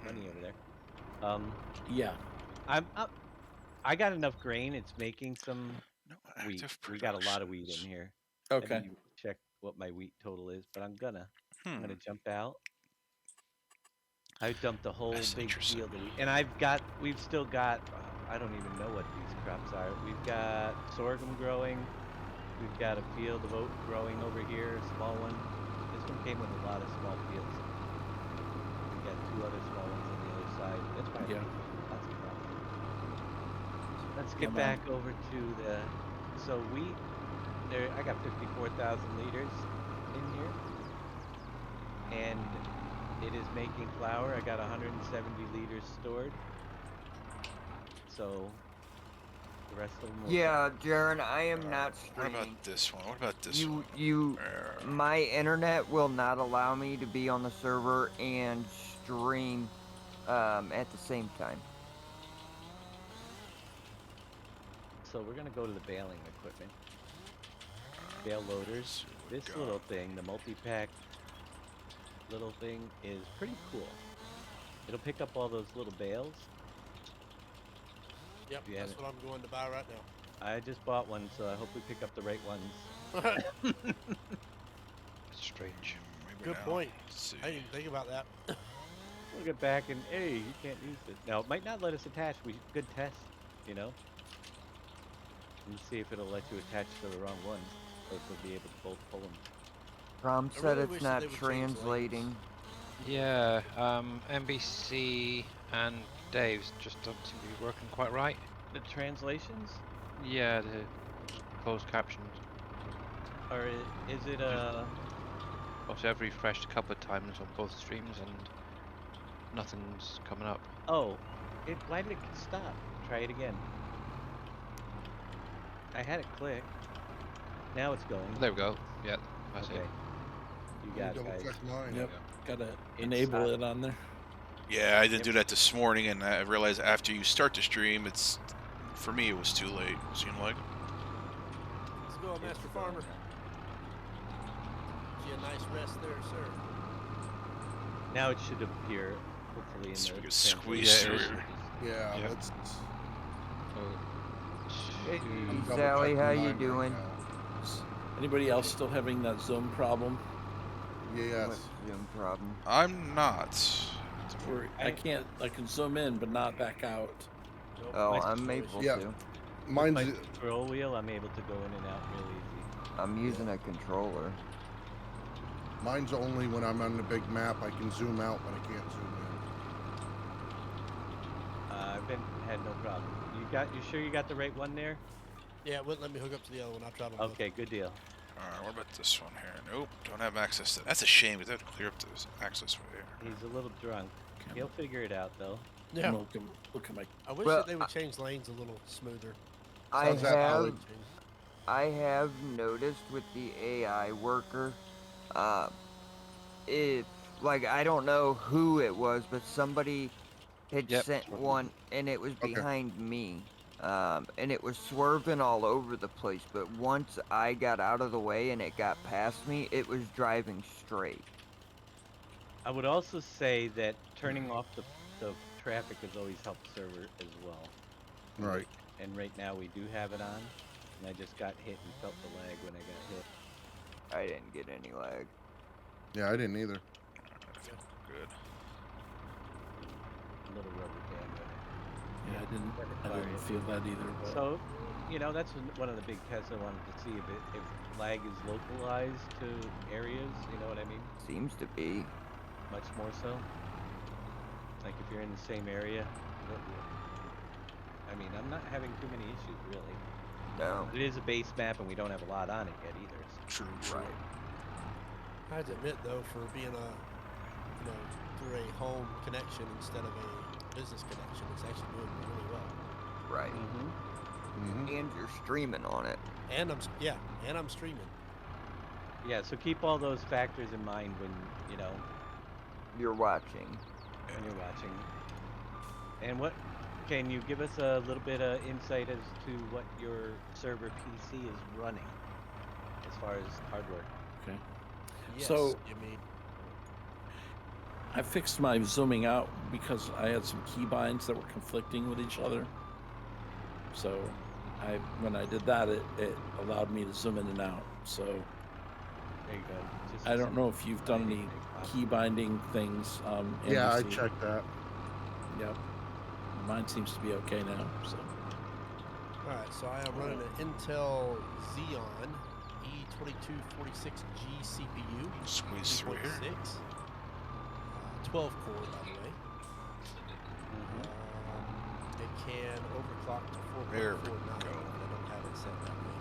money over there. Yeah. I got enough grain. It's making some wheat. We got a lot of wheat in here. Okay. I need to check what my wheat total is, but I'm gonna jump out. I dumped a whole big field of wheat, and we've still got. I don't even know what these crops are. We've got sorghum growing. We've got a field of oat growing over here, a small one. This one came with a lot of small fields. We got 2 other small ones on the other side. That's fine. Yeah. Lots of crops. Let's get back over to the. So wheat. There, I got 54,000 liters in here, and it is making flour. I got 170 liters stored. So the rest of them. Yeah, Jaren, I am not streaming. What about this one? What about this one? My internet will not allow me to be on the server and stream at the same time. So we're gonna go to the baling equipment. Bale loaders. This little thing, the multi-pack little thing, is pretty cool. It'll pick up all those little bales. Yep, that's what I'm going to buy right now. I just bought one, so I hope we pick up the right ones. Strange. Good point. I didn't even think about that. We'll get back and hey, you can't use this. Now it might not let us attach. Good test, Let's see if it'll let you attach to the wrong one, so we'll be able to both pull them. Rom said it's not translating. Yeah, NBC and Dave's just don't seem to be working quite right. The translations? Yeah, the closed captions. Or is it Obviously, I've refreshed a couple of times on both streams and nothing's coming up. Oh, why did it stop? Try it again. I had it click. Now it's going. There we go. Yeah, that's it. You got it, guys. Yep. Gotta enable it on there. Yeah, I didn't do that this morning, and I realized after you start the stream, for me, it was too late, it seemed like. Let's go, Master Farmer. Get a nice rest there, sir. Now it should appear, hopefully, in so the we can squeeze through. Yeah, yep. let's. Hey, Sally, how you doing? Anybody else still having that Zoom problem? Yes. What Zoom problem? I'm not. I can zoom in, but not back out. Oh, I'm able to. Mine's my control wheel. I'm able to go in and out real easy. I'm using a controller. Mine's only when I'm on the big map. I can zoom out, but I can't zoom had no problem. You sure you got the right one there? Yeah, it wouldn't let me hook up to the other one. I tried them both. Okay, good deal. Alright, what about this one here? Nope, don't have access to. That's a shame, because that would clear up this access right here. He's a little drunk. He'll figure it out, though. Yeah. Look at my. I wish that they would change lanes a little smoother. I have noticed with the AI worker, if like I don't know who it was, but somebody had sent one, and it was behind me, and it was swerving all over the place. But once I got out of the way and it got past me, it was driving straight. I would also say that turning off the traffic has always helped the server as well. Right. And right now we do have it on, and I just got hit and felt the lag when I got hit. I didn't get any lag. Yeah, I didn't either. Good. A little rubber band with it. Yeah, I didn't feel that either. But... So, that's one of the big tests I wanted to see if lag is localized to areas. You know what I mean? Seems to be. Much more so. Like if you're in the same area. I mean, I'm not having too many issues really. No. It is a base map, and we don't have a lot on it yet either. So. True. Right. I have to admit, though, for being through a home connection instead of a business connection, it's actually doing really well. Right. And you're streaming on it. And I'm streaming. Yeah, so keep all those factors in mind when you're watching. When you're watching. And can you give us a little bit of insight as to what your server PC is running as far as hardware? Okay. Yes, so you mean I fixed my zooming out because I had some keybinds that were conflicting with each other. So when I did that, it allowed me to zoom in and out. So there you go. I don't know if you've done any key binding things. Yeah, I checked that. Yep. Mine seems to be okay now. So. All right, so I am running an Intel Xeon E2246G CPU. Squeeze through here. 12 core, by the way. It can overclock to 4.49. I don't have it set that way.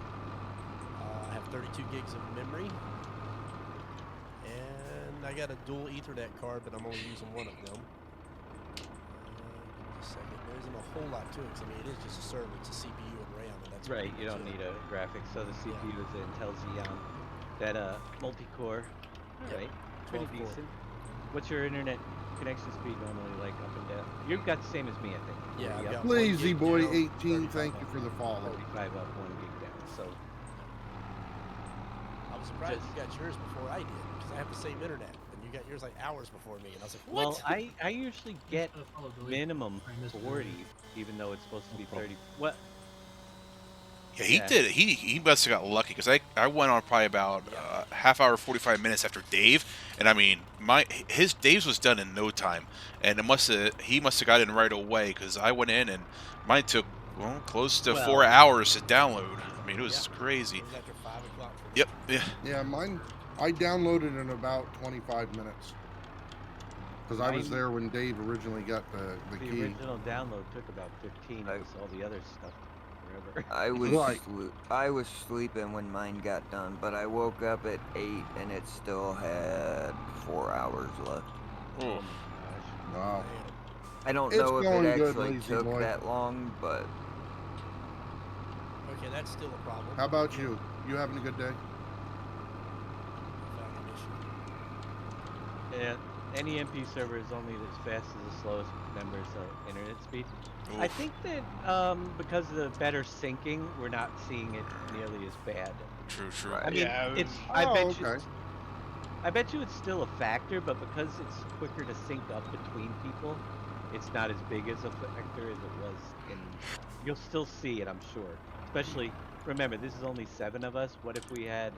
I have 32 gigs of memory. And I got a dual Ethernet card, but I'm only using one of them. Just a second. There isn't a whole lot to it, because it is just a server. It's a CPU and RAM, and that's right. You don't need a graphics. So the CPU is the Intel Xeon, that multi-core. All right, pretty decent. What's your internet connection speed normally like up and down? You've got the same as me, I think. Yeah. Lazy Boy 18, thank you for the follow. 35 up, 1 gig down. So I was surprised you got yours before I did, because I have the same internet, and you got yours like hours before me, and I was like, what? Well, I usually get minimum 40, even though it's supposed to be 30. What? Yeah, he did it. He must have got lucky, because I went on probably about half hour, 45 minutes after Dave, and I mean Dave's was done in no time, and he must have got in right away, because I went in and mine took close to 4 hours to download. I mean, it was crazy. It was after 5 o'clock for me. Yep. Yeah. Yeah, mine. I downloaded in about 25 minutes. Because I was there when Dave originally got the key. The original download took about 15. All the other stuff. I was sleeping when mine got done, but I woke up at 8 and it still had 4 hours left. Oh. Wow. I don't know if it actually took that long, but okay, that's still a problem. How about you? You having a good day? Yeah, any MP server is only as fast as the slowest member's internet speed. Oof. I think that because of the better syncing, we're not seeing it nearly as bad. True. I mean, it's. I bet you it's still a factor, but because it's quicker to sync up between people, it's not as big as a factor as it was. You'll still see it, I'm sure. Especially, remember, this is only 7 of us. What if we had?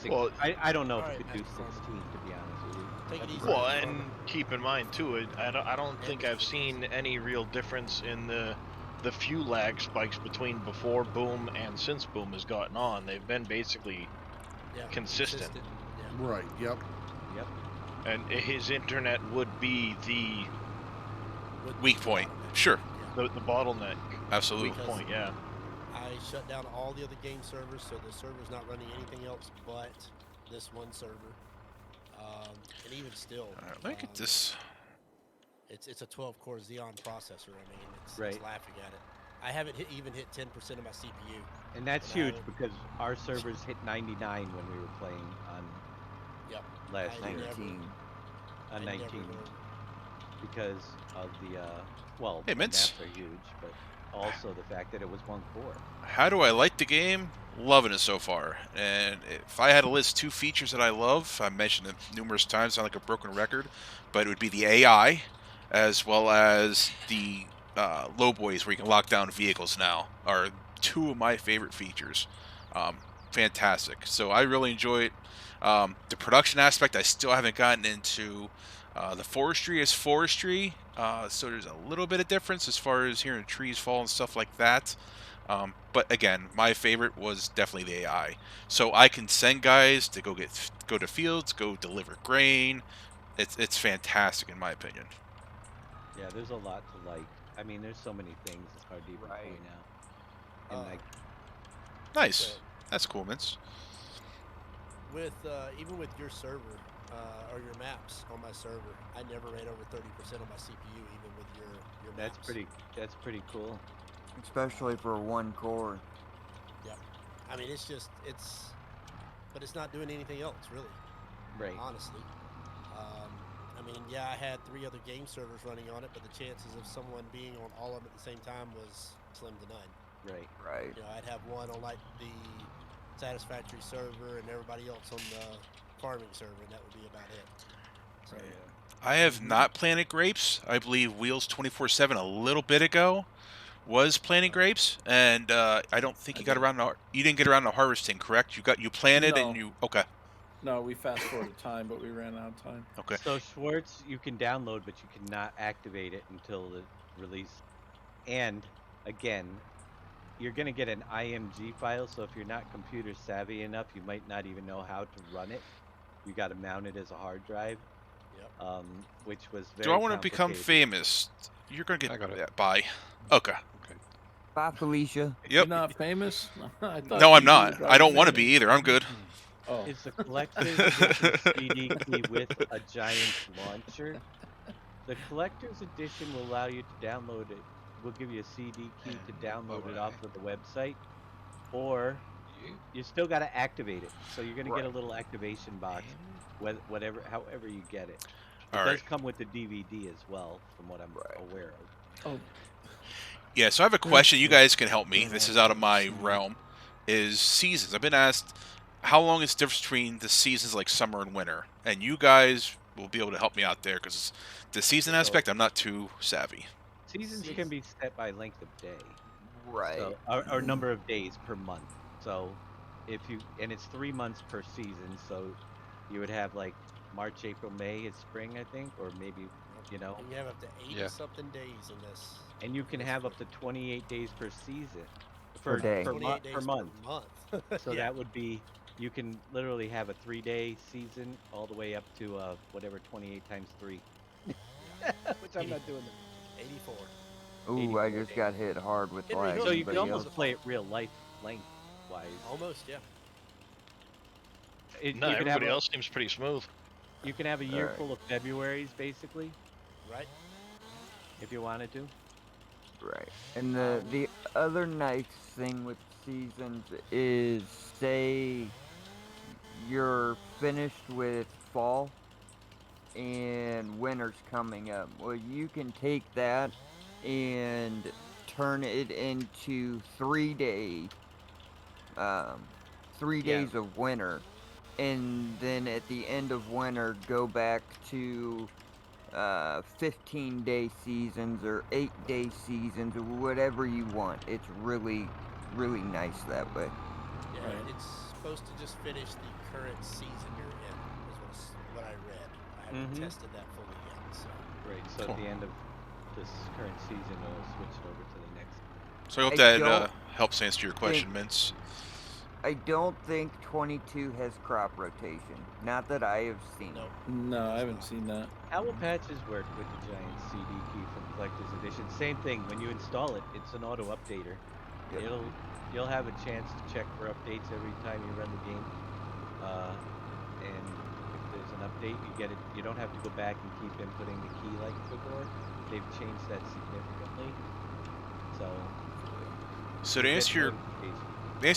Well, I don't know if we could do 16, to be honest with you. Take it easy. Well, and keep in mind too, I don't think I've seen any real difference in the few lag spikes between before Boom and since Boom has gotten on. They've been basically consistent. Yeah. Right. Yep. Yep. And his internet would be the weak point. Sure. The bottleneck. Absolutely. Weak point. Yeah. I shut down all the other game servers, so the server's not running anything else but this one server. And even still, All right, let me get this. It's a 12-core Xeon processor. I mean, it's laughing at it. I haven't even hit 10% of my CPU. And that's huge because our servers hit 99 when we were playing on last year. 19. On 19. Because of the, well, hey, the Mints. maps are huge, but also the fact that it was 1 core. How do I like the game? Loving it so far. And if I had to list 2 features that I love, I mentioned them numerous times, sound like a broken record, but it would be the AI as well as the low boys where you can lock down vehicles now are 2 of my favorite features. Fantastic. So I really enjoy it. The production aspect, I still haven't gotten into. The forestry is forestry, so there's a little bit of difference as far as hearing trees fall and stuff like that. But again, my favorite was definitely the AI. So I can send guys to go to fields, go deliver grain. It's fantastic in my opinion. Yeah, there's a lot to like. I mean, there's so many things it's hard to even point out. And nice. That's cool, Vince. With even with your server or your maps on my server, I never ran over 30% on my CPU, even with your maps. That's pretty cool. Especially for 1 core. Yep. I mean, but it's not doing anything else really. Right. Honestly. I mean, yeah, I had 3 other game servers running on it, but the chances of someone being on all of them at the same time was slim to none. Right. You know, I'd have one on like the Satisfactory server and everybody else on the farming server, and that would be about it. So, I have not planted grapes. I believe Wheels 24/7 a little bit ago was planting grapes, and I don't think you didn't get around to harvesting, correct? You planted and you okay. No, we fast forwarded time, but we ran out of time. Okay. So Schwartz, you can download, but you cannot activate it until the release. And again, you're going to get an IMG file, so if you're not computer savvy enough, you might not even know how to run it. You got to mount it as a hard drive. Yep. Which was very Do I want to become famous? You're going to get that. Bye. Okay. Bye, Felicia. Yep. You're not famous? No, I'm not. I don't want to be either. I'm good. Oh. It's a collector's edition CD key with a giant launcher. The collector's edition will allow you to download it. We'll give you a CD key to download it off of the website, or you still got to activate it. So you're going to get a little activation box, however you get it. It does come with the DVD as well, from what I'm aware of. Oh. Yeah, so I have a question. You guys can help me. This is out of my realm. Is seasons. I've been asked, how long is the difference between the seasons like summer and winter? And you guys will be able to help me out there, because the season aspect, I'm not too savvy. Seasons can be set by length of day. Right. So, or number of days per month. So and it's 3 months per season, so you would have like March, April, May is spring, I think, or maybe, you know. And you have up to 80-something days in this. And you can have up to 28 days per season. Per day. Per month. So Yeah. that would be, you can literally have a 3-day season all the way up to whatever 28 times 3. Which I'm not doing. 84. Ooh, 84 I just got hit hard with lag. So you can almost play it real life length-wise. Almost, yeah. No, everybody else seems pretty smooth. You can have a year full of Februarys, basically. Right. If you wanted to. Right. And the other nice thing with seasons is, say you're finished with fall and winter's coming up. Well, you can take that and turn it into 3 days of winter, and then at the end of winter go back to 15-day seasons or 8-day seasons or whatever you want. It's really, really nice that way. Yeah, it's supposed to just finish the current season you're in, is what I read. I haven't tested that fully yet. So. Right, so at the end of this current season, it'll switch over to the next. So I hope that helps answer your question, Mince. I don't think 22 has crop rotation. Not that I have seen. Nope. No, I haven't seen that. How will patches work with the giant CD key from Collector's Edition? Same thing. When you install it, it's an auto updater. Yep. You'll have a chance to check for updates every time you run the game. And if there's an update, you get it. You don't have to go back and keep inputting the key like before. They've changed that significantly. So to answer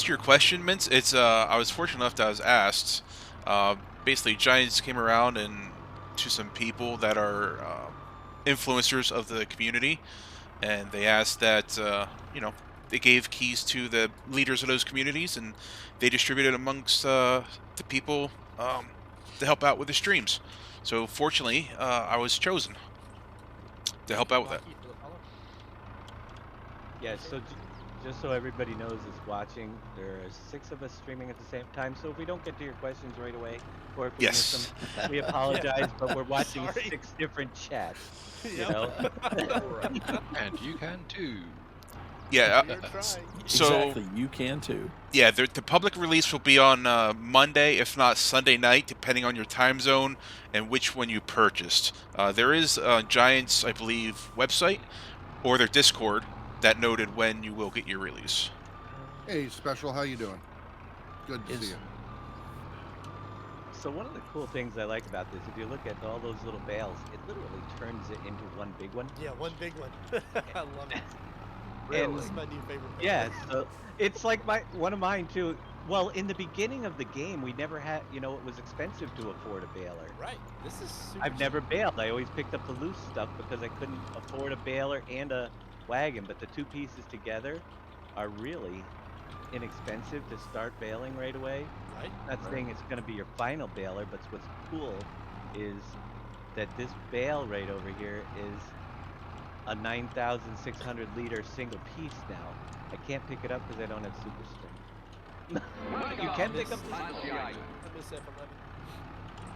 your question, Mince, it's I was fortunate enough that I was asked. Basically, Giants came around and to some people that are influencers of the community, and they asked that they gave keys to the leaders of those communities, and they distributed amongst the people to help out with the streams. So fortunately, I was chosen to help out with that. Yeah, so just so everybody knows is watching, there are 6 of us streaming at the same time, so if we don't get to your questions right away, or if we miss them, we apologize, but we're watching 6 different chats, you know? And you can too. Yeah, so exactly, you can too. Yeah, the public release will be on Monday, if not Sunday night, depending on your time zone and which one you purchased. There is a Giants, I believe, website or their Discord that noted when you will get your release. Hey, Special, how you doing? Good to see you. So one of the cool things I like about this, if you look at all those little bales, it literally turns it into one big one. Yeah, one big one. I love it. And this is my new favorite thing. Yeah, so it's like one of mine too. Well, in the beginning of the game, we never had, it was expensive to afford a baler. Right. This is super I've never baled. I always picked up the loose stuff because I couldn't afford a baler and a wagon, but the 2 pieces together are really inexpensive to start baling right away. Right. Not saying it's going to be your final baler, but what's cool is that this bale right over here is a 9,600 liter single piece now. I can't pick it up because I don't have super string. You can pick up the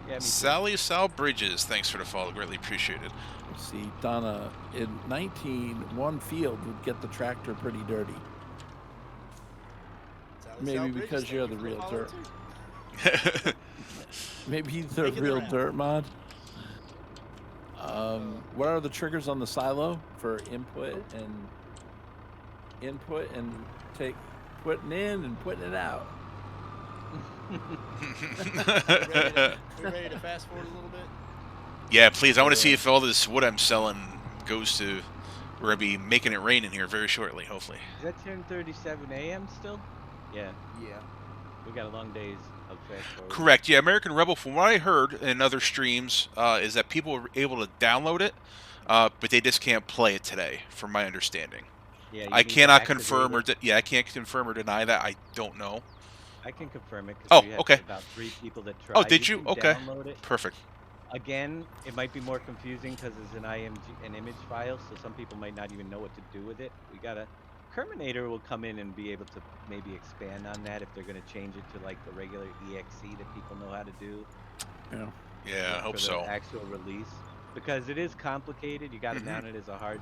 Yeah, Sal Bridges, thanks for the follow, greatly appreciated. See, Donna, in 1 field would get the tractor pretty dirty. Maybe because you're the real dirt. Maybe the real dirt mod. What are the triggers on the silo for input and putting in and putting it out? We ready to fast forward a little bit? Yeah, please. I want to see if all this wood I'm selling goes to. We're gonna be making it rain in here very shortly, hopefully. Is that 10:37 a.m. still? Yeah. Yeah. We got a long days of fast forward. Correct. Yeah, American Rebel. From what I heard in other streams, is that people are able to download it, but they just can't play it today, from my understanding. Yeah. I cannot confirm I can't confirm or deny that. I don't know. I can confirm it because we had okay. about 3 people that tried. Oh, did you? Okay. Download it. Perfect. Again, it might be more confusing because it's an image file, so some people might not even know what to do with it. We got a Kerminator will come in and be able to maybe expand on that if they're going to change it to like the regular EXE that people know how to do. Yeah. Yeah, I hope so. Actual release, because it is complicated. You got to mount it as a hard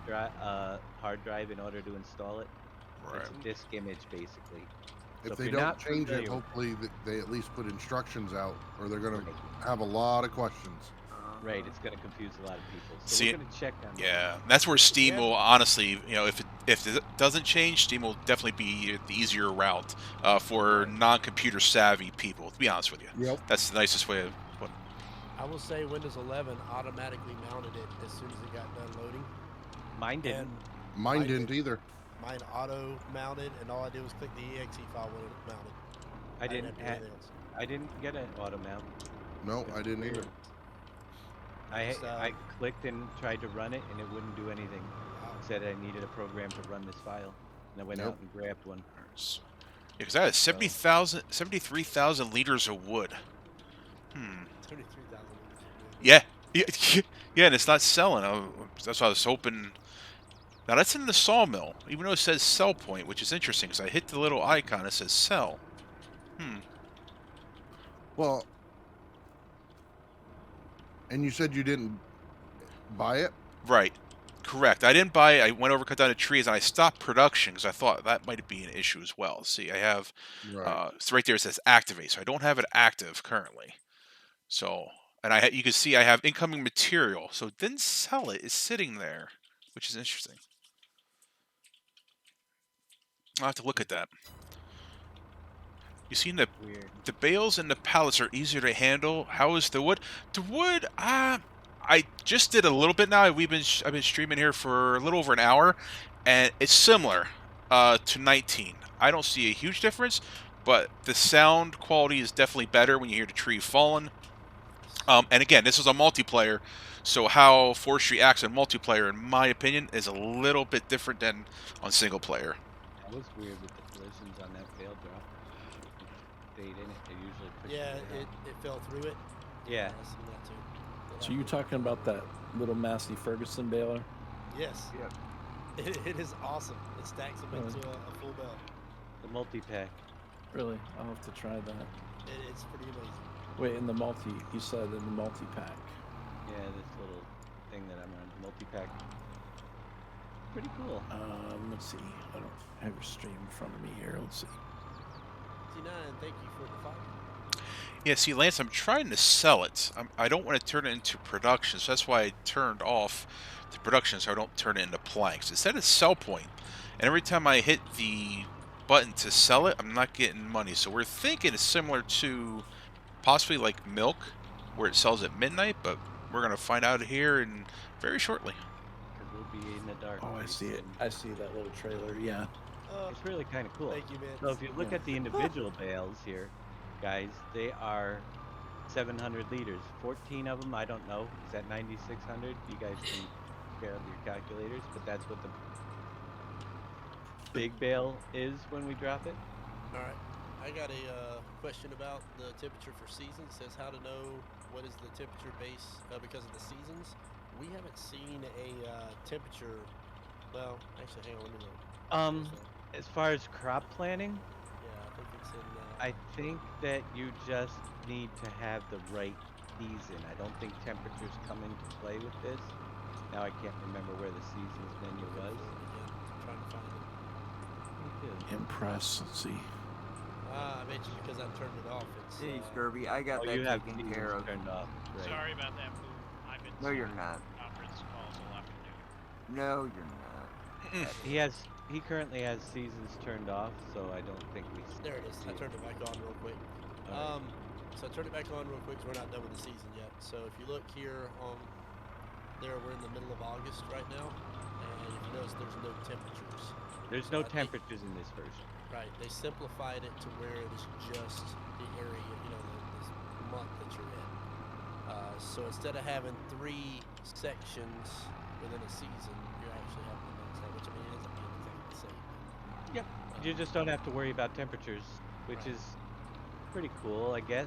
drive in order to install it. Right. It's a disk image basically. If they don't change it, hopefully they at least put instructions out, or they're going to have a lot of questions. Right, it's going to confuse a lot of people. So we're going to check on that. Yeah, that's where Steam will honestly, if it doesn't change, Steam will definitely be the easier route for non-computer savvy people. To be honest with you, that's the nicest way of putting it. I will say Windows 11 automatically mounted it as soon as it got done loading. Mine didn't. Mine didn't either. Mine auto mounted, and all I did was click the EXE file when it mounted. I didn't get an auto mount. No, I didn't either. I clicked and tried to run it, and it wouldn't do anything. It said I needed a program to run this file, and I went out and grabbed one. Yeah, because that is 73,000 liters of wood. 73,000 liters. Yeah, yeah, and it's not selling. That's what I was hoping. Now that's in the sawmill, even though it says sell point, which is interesting because I hit the little icon that says sell. Well, and you said you didn't buy it? Right. Correct. I didn't buy. I went over, cut down the trees, and I stopped production because I thought that might be an issue as well. See, I have. So right there it says activate, so I don't have it active currently. So, and you can see I have incoming material, so it didn't sell it. It's sitting there, which is interesting. I'll have to look at that. You see, the bales and the pallets are easier to handle. How is the wood? The wood, I just did a little bit now. I've been streaming here for a little over an hour, and it's similar to 19. I don't see a huge difference, but the sound quality is definitely better when you hear the tree falling. And again, this is a multiplayer, so how Forestry acts in multiplayer, in my opinion, is a little bit different than on single player. That was weird with the collisions on that failed drop. It stayed in it. It usually pushed it fell through it. Yeah. I've seen that too. So you're talking about that little Massey Ferguson baler? Yes. Yeah. It is awesome. It stacks them into a full bale. The multi-pack. Really? I'll have to try that. It's pretty amazing. Wait, you said in the multi-pack. Yeah, this little thing that I'm on, multi-pack. Pretty cool. Let's see. I don't have your stream in front of me here. Let's see. T9, thank you for the follow. Yeah, see, Lance, I'm trying to sell it. I don't want to turn it into production, so that's why I turned off the production so I don't turn it into planks. It said it's sell point, and every time I hit the button to sell it, I'm not getting money. So we're thinking it's similar to possibly like milk, where it sells at midnight, but we're going to find out here in very shortly. Because we'll be in the dark. Oh, I see it. I see that little trailer, yeah. It's really kind of cool. Thank you, man. So if you look at the individual bales here, guys, they are 700 liters. 14 of them, I don't know. Is that 9,600? You guys can compare with your calculators, but that's what the big bale is when we drop it. All right. I got a question about the temperature for seasons. It says how to know what is the temperature base because of the seasons. We haven't seen a temperature. Well, actually, hang on, let me look. As far as crop planning, yeah, I think it's in. I think that you just need to have the right season. I don't think temperatures come into play with this. Now I can't remember where the seasons menu was. I'm trying to find it. Impress. Let's see. I bet you because I turned it off. It's. Hey, Scurvy, I got that taken care of. Turned off. Right. Sorry about that, Boo. I've been no, you're not. Conference calls all afternoon. No, you're not. He currently has seasons turned off, so I don't think we. There it is. I turned it back on real quick. So I turned it back on real quick because we're not done with the season yet. So if you look here on there, we're in the middle of August right now, and if you notice, there's no temperatures. There's no temperatures in this version. Right. They simplified it to where it is just the area, this month that you're in. So instead of having 3 sections within a season, you're actually having the months, which I mean, it ends up being exactly the same. Yep. You just don't have to worry about temperatures, which is pretty cool, I guess.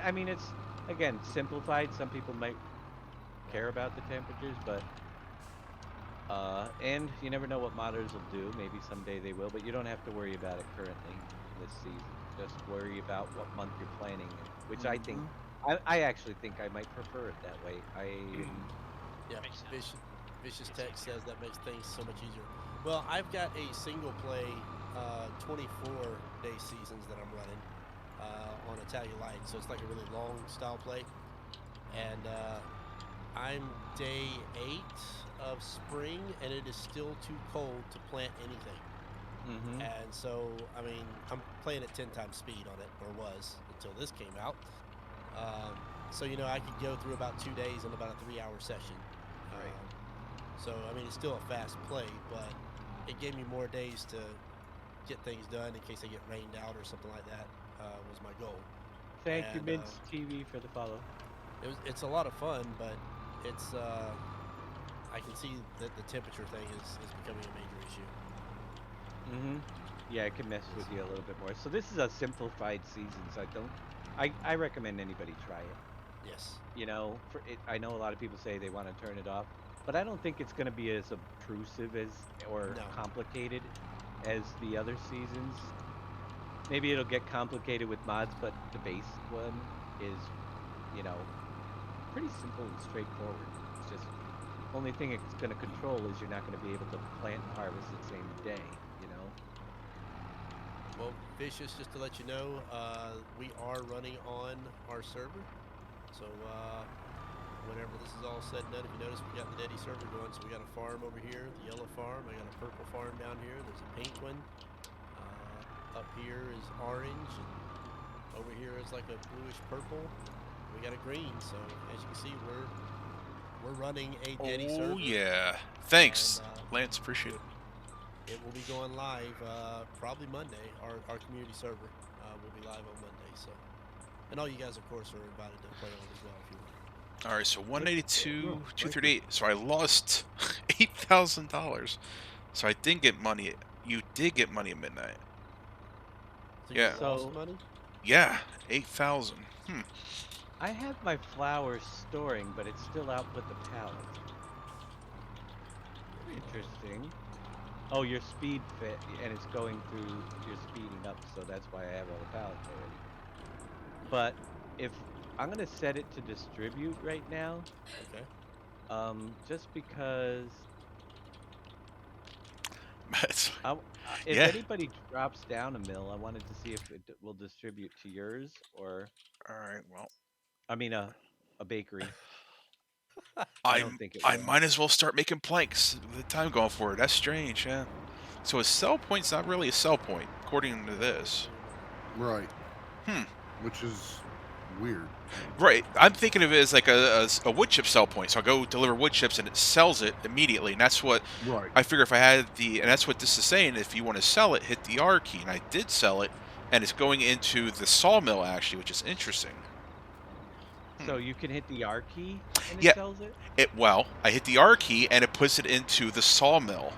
I mean, it's, again, simplified. Some people might care about the temperatures, but and you never know what modders will do. Maybe someday they will, but you don't have to worry about it currently this season. Just worry about what month you're planning, which I think, I actually think I might prefer it that way. Yeah, Vicious Text says that makes things so much easier. Well, I've got a single play 24-day seasons that I'm running on Italian Light, so it's like a really long style play. And I'm day 8 of spring, and it is still too cold to plant anything. And so, I mean, I'm playing at 10 times speed on it, or was, until this came out. So, I could go through about 2 days in about a 3-hour session. So, I mean, it's still a fast play, but it gave me more days to get things done in case I get rained out or something like that, was my goal. Thank you, Mints TV, for the follow. It's a lot of fun, but it's, I can see that the temperature thing is becoming a major issue. Yeah, it can mess with you a little bit more. So this is a simplified seasons. I recommend anybody try it. Yes. I know a lot of people say they want to turn it off, but I don't think it's going to be as obtrusive or complicated as the other seasons. Maybe it'll get complicated with mods, but the base one is, pretty simple and straightforward. It's just only thing it's going to control is you're not going to be able to plant and harvest the same day, you know? Well, Vicious, just to let you know, we are running on our server. So whenever this is all said and done, if you notice, we got the Daddy server going. So we got a farm over here, the yellow farm. I got a purple farm down here. There's a pink one. Up here is orange, and over here is like a bluish purple. We got a green. So as you can see, we're running a Daddy server. Oh yeah, thanks, Lance. Appreciate it. It will be going live probably Monday. Our community server will be live on Monday. So, and all you guys, of course, are invited to play on as well if you want. All right, so 182, 238. So I lost $8,000. So I didn't get money. You did get money at midnight. So yeah. You lost money? Yeah, 8,000. I have my flowers storing, but it's still out with the pallet. Interesting. Oh, your speed fit, and it's going through, you're speeding up, so that's why I have all the pallets already. But if I'm gonna set it to distribute right now, okay. Just because if yeah. anybody drops down a mill, I wanted to see if it will distribute to yours or. All right, well, I mean a bakery. I don't think it I will. might as well start making planks with the time going for it. That's strange, yeah. So a sell point's not really a sell point, according to this. Right. Which is weird. Right. I'm thinking of it as like a wood chip sell point. So I go deliver wood chips and it sells it immediately. And that's what I figure if I had and that's what this is saying. If you want to sell it, hit the R key. And I did sell it. And it's going into the sawmill actually, which is interesting. So you can hit the R key and it sells it? Well, I hit the R key and it puts it into the sawmill.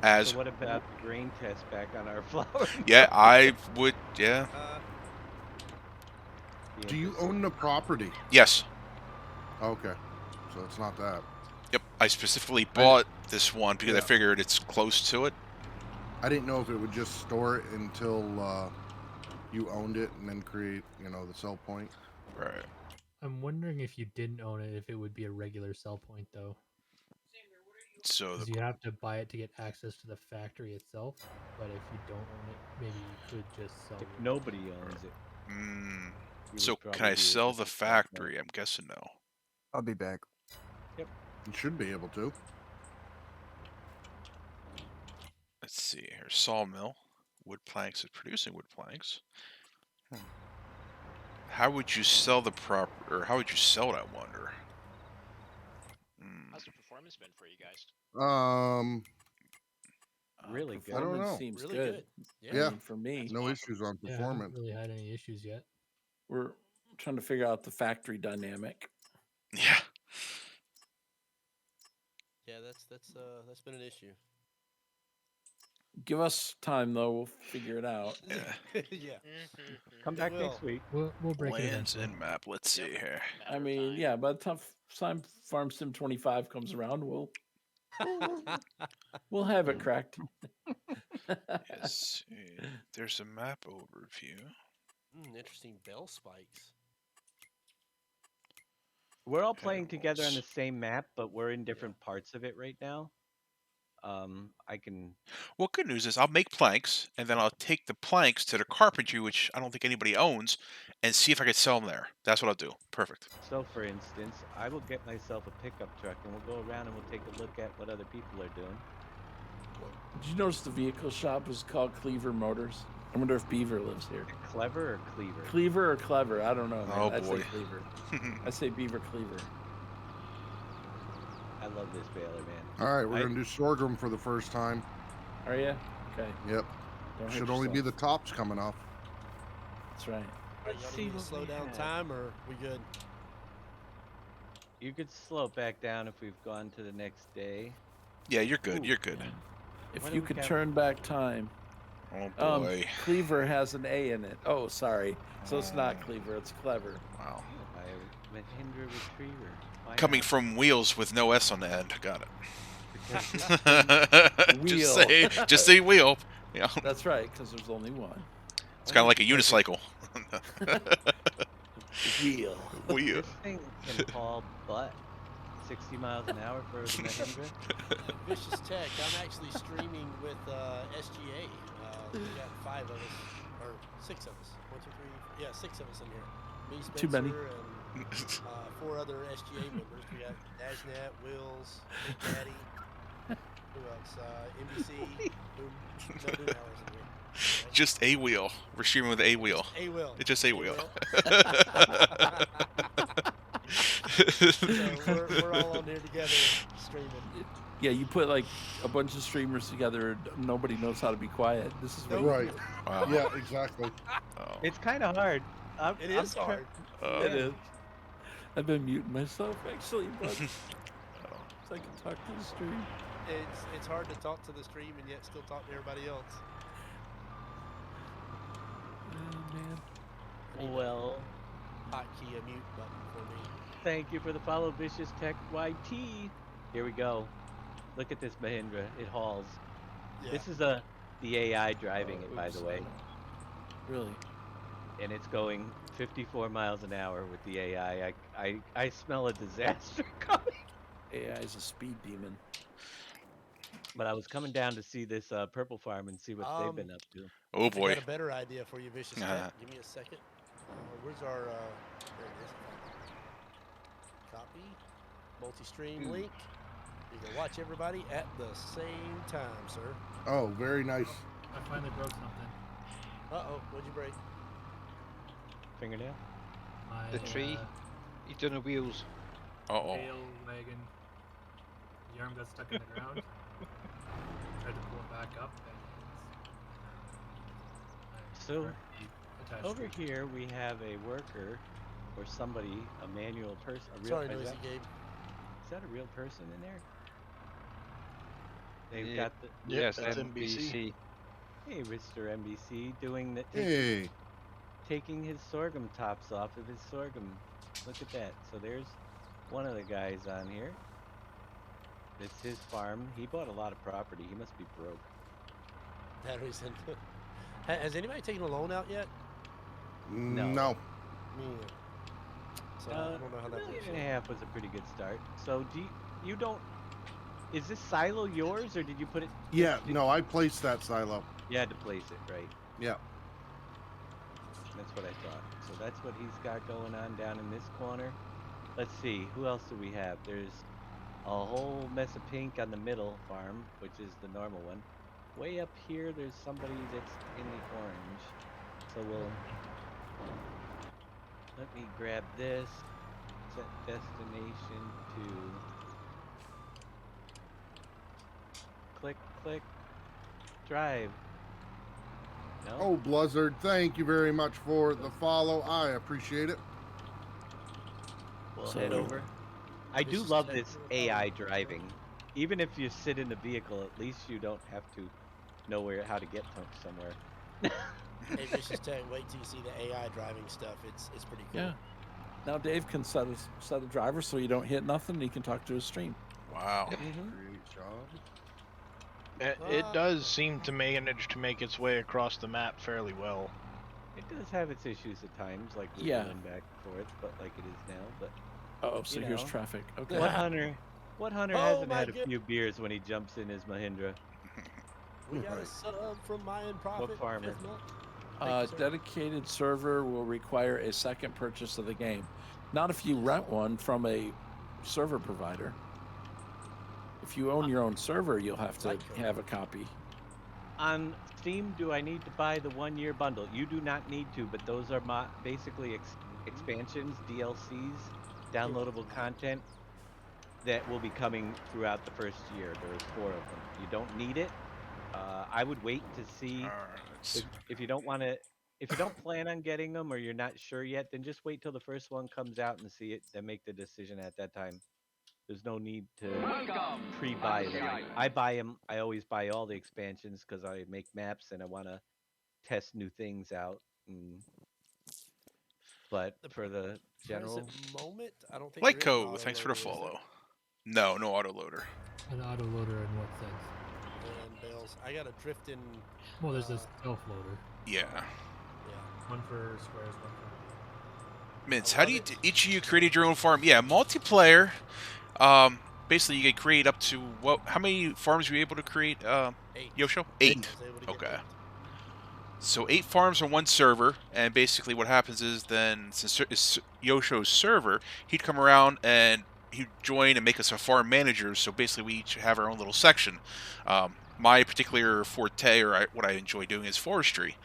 So what about the grain test back on our flour? Yeah, I would, yeah. Do you own the property? Yes. Okay. So it's not that. Yep. I specifically bought this one because I figured it's close to it. I didn't know if it would just store it until you owned it and then create, the sell point. Right. I'm wondering if you didn't own it, if it would be a regular sell point, though. So you have to buy it to get access to the factory itself, but if you don't own it, maybe you could just sell it. If nobody owns it. So can I sell the factory? I'm guessing no. I'll be back. Yep. You should be able to. Let's see here. Sawmill. Wood planks is producing wood planks. How would you sell the or how would you sell it, I wonder? How's the performance been for you guys? Really good. I don't know. Seems really good. Yeah. I mean, for me, no issues on Yeah, I haven't performance. really had any issues yet. We're trying to figure out the factory dynamic. Yeah. Yeah, that's been an issue. Give us time though; we'll figure it out. Yeah. Come back next week. We'll break it Lands eventually. and map. Let's see here. I mean, yeah, by the time Farm Sim 25 comes around, we'll have it cracked. Yes. There's a map overview. Interesting bell spikes. We're all playing together on the same map, but we're in different parts of it right now. I can. Well, good news is I'll make planks, and then I'll take the planks to the carpentry, which I don't think anybody owns, and see if I can sell them there. That's what I'll do. Perfect. So, for instance, I will get myself a pickup truck, and we'll go around and we'll take a look at what other people are doing. Did you notice the vehicle shop was called Cleaver Motors? I wonder if Beaver lives here. Clever or Cleaver? Cleaver or Clever? I don't know. Man. Oh, I'd boy. say Cleaver. I say Beaver Cleaver. I love this baler, man. All right, we're going to do sorghum for the first time. Are you? Okay. Yep. Should only be the tops coming off. That's right. Let's see what slow we down have. time, or we good? You could slow back down if we've gone to the next day. Yeah, you're good. You're good. If What you do we could got? turn back time. Oh boy. Cleaver has an A in it. Oh, sorry. So it's not Cleaver. It's Clever. Wow. By Mahindra Retriever. Why Coming not? from wheels with no S on the end. Got it. Wheel. Just say wheel. Yeah. That's right, because there's only one. It's kind of like a unicycle. Wheel. Wheel. This thing can haul butt. 60 miles an hour for the Mahindra. Vicious Tech. I'm actually streaming with SGA. We got 5 of us, or 6 of us. 1, 2, 3. Yeah, 6 of us in here. Me, Spencer, Too many. And 4 other SGA members. We got Dashnet, Wills, Big Daddy. Who else? NBC. Boom. No Boom Hours in here. Right? Just a wheel. We're streaming with a wheel. A wheel. It's just a wheel. So we're all on here together streaming. Yeah, you put like a bunch of streamers together. Nobody knows how to be quiet. This is Right. Wow. Yeah, exactly. Oh. It's kind of hard. It is hard. It is. I've been muting myself actually, but so I can talk to the stream. It's hard to talk to the stream and yet still talk to everybody else. Oh man. Well, Hotkey a mute button for me. thank you for the follow, Vicious Tech YT. Here we go. Look at this Mahindra. It hauls. Yeah. This is the AI driving it, by the way. Really? And it's going 54 miles an hour with the AI. I smell a disaster coming. AI is a speed demon. But I was coming down to see this purple farm and see what they've been up to. Oh I boy. got a better idea for you, Vicious Tech. Give me a second. Where's our? There it is. Copy. Multi-stream link. You can watch everybody at the same time, sir. Oh, very nice. I finally broke something. Uh-oh, what'd you break? Fingernail? My, The tree. He's done the wheels. Uh-oh. tail wagon. The arm got stuck in the ground. Tried to pull it back up. And So, attached over to it. here we have a worker or somebody, a manual person. Sorry, Noisy Gabe. Is that a real person in there? They've Yeah. got the. Yes, that's NBC. Hey, Mr. NBC, doing the. Hey. Taking his sorghum tops off of his sorghum. Look at that. So there's one of the guys on here. It's his farm. He bought a lot of property. He must be broke. That reason. Has anybody taken a loan out yet? No. No. Me neither. So I don't know how that $1.5 works. million was a pretty good start. So do you don't? Is this silo yours or did you put it? Yeah, no, I placed that silo. You had to place it, right? Yeah. That's what I thought. So that's what he's got going on down in this corner. Let's see, who else do we have? There's a whole mess of pink on the middle farm, which is the normal one. Way up here, there's somebody that's in the orange. So we'll... Let me grab this. Set destination to... Click, click. Drive. No? Oh, Blizzard, thank you very much for the follow. I appreciate it. We'll So- head over. I do Vicious love Tech this for AI driving. Even if you sit in the vehicle, at least you don't have to know how to get somewhere. Hey, Vicious Tech, wait till you see the AI driving stuff. It's pretty cool. Yeah. Now Dave can set a driver so you don't hit nothing. And he can talk to his stream. Wow. Great job. It does seem to manage to make its way across the map fairly well. It does have its issues at times, like Yeah. going back and forth, but like it is now. But Oh, so You here's know. traffic. Okay. what hunter Oh hasn't my had a God. few beers when he jumps in his Mahindra? We got a Right. sub from Mayan Prophet. farmer? 5th month. Thank you, sir. Dedicated server will require a second purchase of the game. Not if you rent one from a server provider. If you own your own server, you'll have to have a copy. On Steam, do I need to buy the 1-year bundle? You do not need to, but those are basically expansions, DLCs, downloadable content that will be coming throughout the first year. There's 4 of them. You don't need it. I would wait to see if you don't want to. If you don't plan on getting them or you're not sure yet, then just wait till the first one comes out and see it, then make the decision at that time. There's no need to pre-buy them. I buy them. I always buy all the expansions because I make maps and I want to test new things out. But for the general, Present moment, I don't think there is an Lyco, thanks for the autoloader, is there? follow. No, no autoloader. An autoloader in what sense? And Bales, I got a drifting. Well, there's this self-loader. Yeah. Yeah. One for squares, one for... Mints, how do you each of you created your own farm? Yeah, multiplayer. Basically, you can create up to what? How many farms were you able to create, 8. Yosho? I 8. was able to get Okay. 8. So 8 farms on one server, and basically what happens is then, since it's Yosho's server, he'd come around and he'd join and make us a farm manager. So basically we each have our own little section. My particular forte, or what I enjoy doing, is forestry.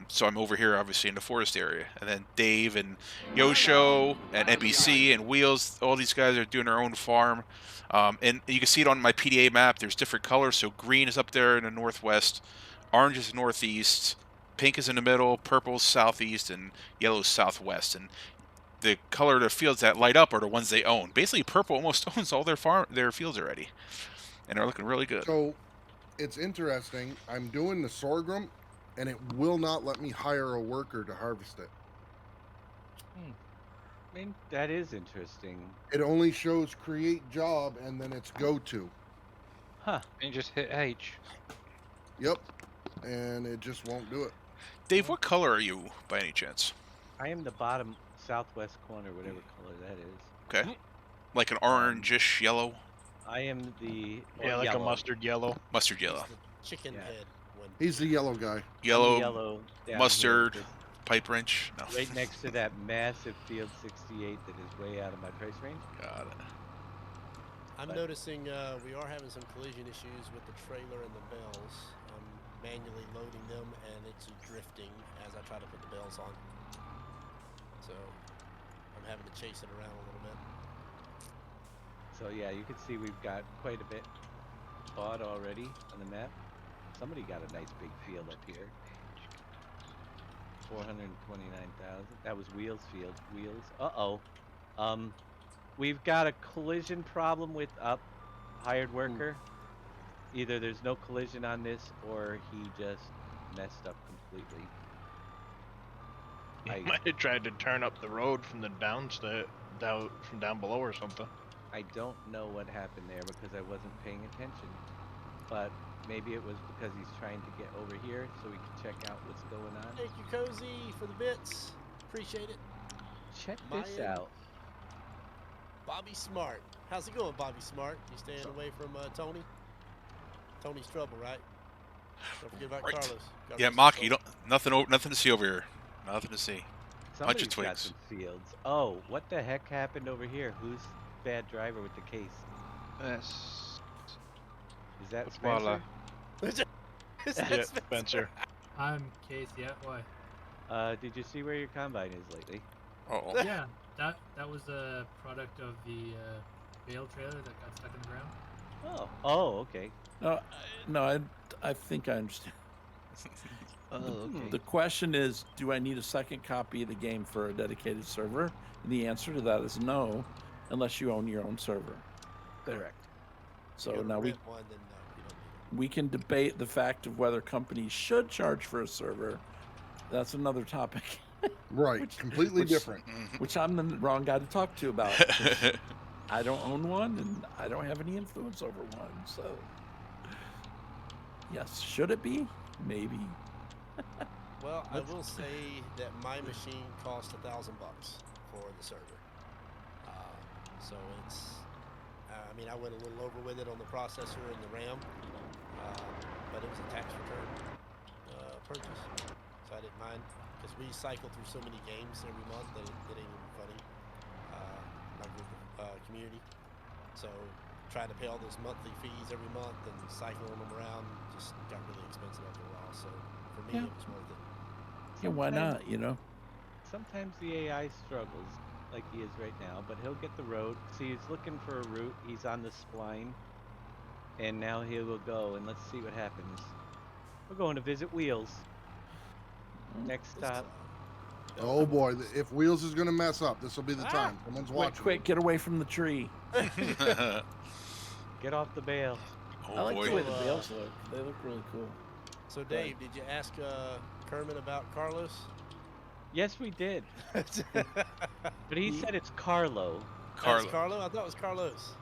So I'm over here, obviously, in the forest area. And then Dave and Yosho and NBC and Wheels, all these guys are doing their own farm. And you can see it on my PDA map. There's different colors. So green is up there in the northwest, orange is northeast, pink is in the middle, purple is southeast, and yellow is southwest. And the color of the fields that light up are the ones they own. Basically, purple almost owns all their fields already, and they're looking really good. So it's interesting. I'm doing the sorghum, and it will not let me hire a worker to harvest it. I mean, that is interesting. It only shows create job, and then it's go to. Huh. And you just hit H. Yep. And it just won't do it. Dave, what color are you, by any chance? I am the bottom southwest corner, whatever color that is. Okay. Like an orangish yellow? I am the like yellow. a mustard yellow. Mustard yellow. Chicken head one. He's the yellow guy. Yellow, down mustard, here, pipe wrench. No. right next to that massive Field 68 that is way out of my price range. Got it. I'm noticing we are having some collision issues with the trailer and the bells. I'm manually loading them, and it's drifting as I try to put the bells on. So I'm having to chase it around a little bit. So yeah, you can see we've got quite a bit bought already on the map. Somebody got a nice big field up here. 429,000. That was Wheels field. Wheels. Uh-oh. We've got a collision problem with hired worker. Either there's no collision on this, or he just messed up completely. I might have tried to turn up the road from the down below or something. I don't know what happened there because I wasn't paying attention, but maybe it was because he's trying to get over here so we can check out what's going on. Thank you, Cozy, for the bits. Appreciate it. Check this out. Bobby Smart. How's it going, Bobby Smart? You staying away from Tony? Tony's trouble, right? Don't forget about Carlos. Yeah, Mock, you don't nothing to see over here. Nothing to see. Bunch Somebody's of got twigs. some fields. Oh, what the heck happened over here? Who's bad driver with the case? Yes. Is that Koala. Spencer? Yeah, Spencer. I'm Case. Yeah. Why? Did you see where your combine is lately? Uh-oh. Yeah. That was a product of the bale trailer that got stuck in the ground. Oh, okay. No, I think I understand. Oh, okay. The question is, do I need a second copy of the game for a dedicated server? And the answer to that is no, unless you own your own server. Correct. So If you now rent one, then no, you don't need it. we can debate the fact of whether companies should charge for a server. That's another topic. Right. Completely different. Which I'm the wrong guy to talk to about. I don't own one, and I don't have any influence over one. So, yes, should it be? Maybe. Well, I will say that my machine cost $1,000 for the server. So it's, I mean, I went a little over with it on the processor and the RAM, but it was a tax return purchase, so I didn't mind, because we cycle through so many games every month that it ain't even funny. My group community, so trying to pay all those monthly fees every month and cycling them around just got really expensive after a while. So for me, it was worth it. Yeah, why not? You know. Sometimes the AI struggles, like he is right now, but he'll get the road. See, he's looking for a route. He's on the spline, and now he will go. And let's see what happens. We're going to visit Wheels. Next stop. Oh boy, if Wheels is gonna mess up, this will be the time. Someone's Quick, watching. quick, get away from the tree. Get off the bale. I like boy. the way the bales look. They look really cool. So Dave, did you ask Kermit about Carlos? Yes, we did. But he said it's Carlo. Carlo. I thought it was Carlos.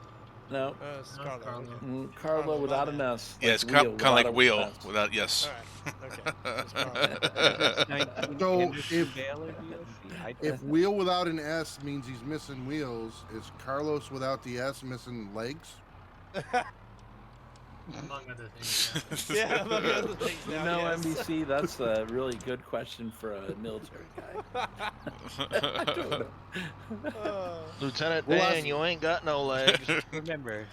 No. It's Carlo. Carlo. Okay. Carlo without an S. Yeah, like it's wheel, kind of like without wheel S. without yes. All right. Okay. It's Carlo. Is this 19 So Anderson Baylor DLC? if wheel without an S means he's missing wheels, is Carlos without the S missing legs? Among other things. Yeah, among other things. You Now, know, yes. NBC, that's a really good question for a military guy. I don't know. Lieutenant Well, Dan, you ain't got no legs. Remember,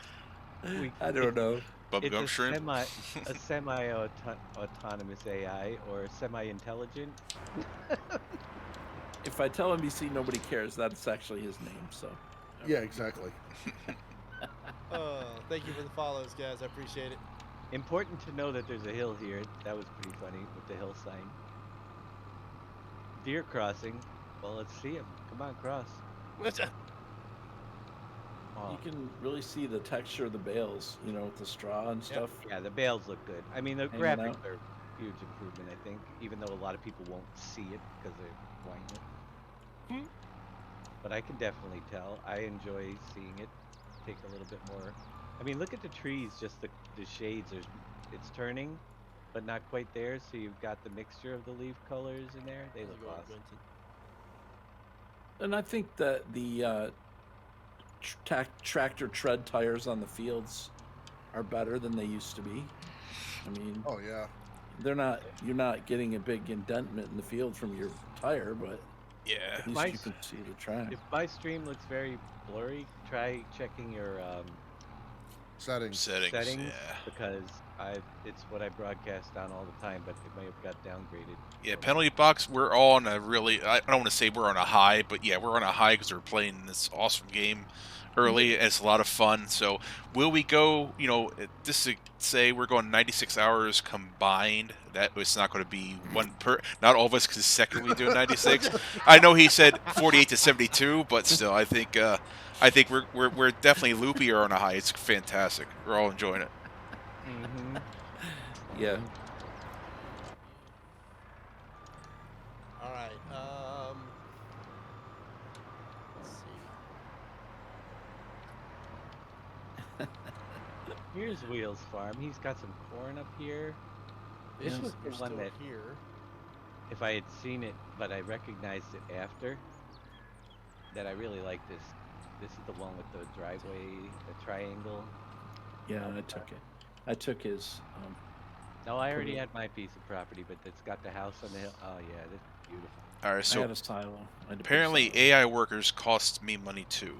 I don't know. it's Bubblegum shrimp. a semi-autonomous AI or semi-intelligent. If I tell NBC nobody cares, that's actually his name. So. Yeah, exactly. Thank you for the follows, guys. I appreciate it. Important to know that there's a hill here. That was pretty funny with the hill sign. Deer crossing. Well, let's see him. Come on, cross. You can really see the texture of the bales, you know, with the straw and stuff. Yeah, the bales look good. I mean, the Hanging graphics out. are huge improvement, I think, even though a lot of people won't see it because they're whining it. But I can definitely tell. I enjoy seeing it take a little bit more. I mean, look at the trees, just the shades. It's turning, but not quite there. So you've got the mixture of the leaf colors in there. They look awesome. And I think that the tractor tread tires on the fields are better than they used to be. I mean, oh yeah, you're not getting a big indentement in the field from your tire, but yeah, at least you can see the track. If my stream looks very blurry, try checking your settings, yeah. because because it's what I broadcast on all the time, but it may have got downgraded. Yeah, penalty box. We're all on a really. I don't want to say we're on a high, but yeah, we're on a high because we're playing this awesome game early. And it's a lot of fun. So will we go? You know, just to say we're going 96 hours combined. That it's not going to be one per. Not all of us consecutively doing 96. I know he said 48 to 72, but still, I think we're definitely loopy or on a high. It's fantastic. We're all enjoying it. Mm-hmm. Yeah. All right. Let's see. Here's Wheels Farm. He's got some corn up here. This was the one that here. If I had seen it, but I recognized it after, that I really like this. This is the one with the driveway, the triangle. Yeah, I took it. I took his. No, I already had my piece of property, but it's got the house on the hill. Oh yeah, this is beautiful. All right, so I had a silo. apparently AI workers cost me money too.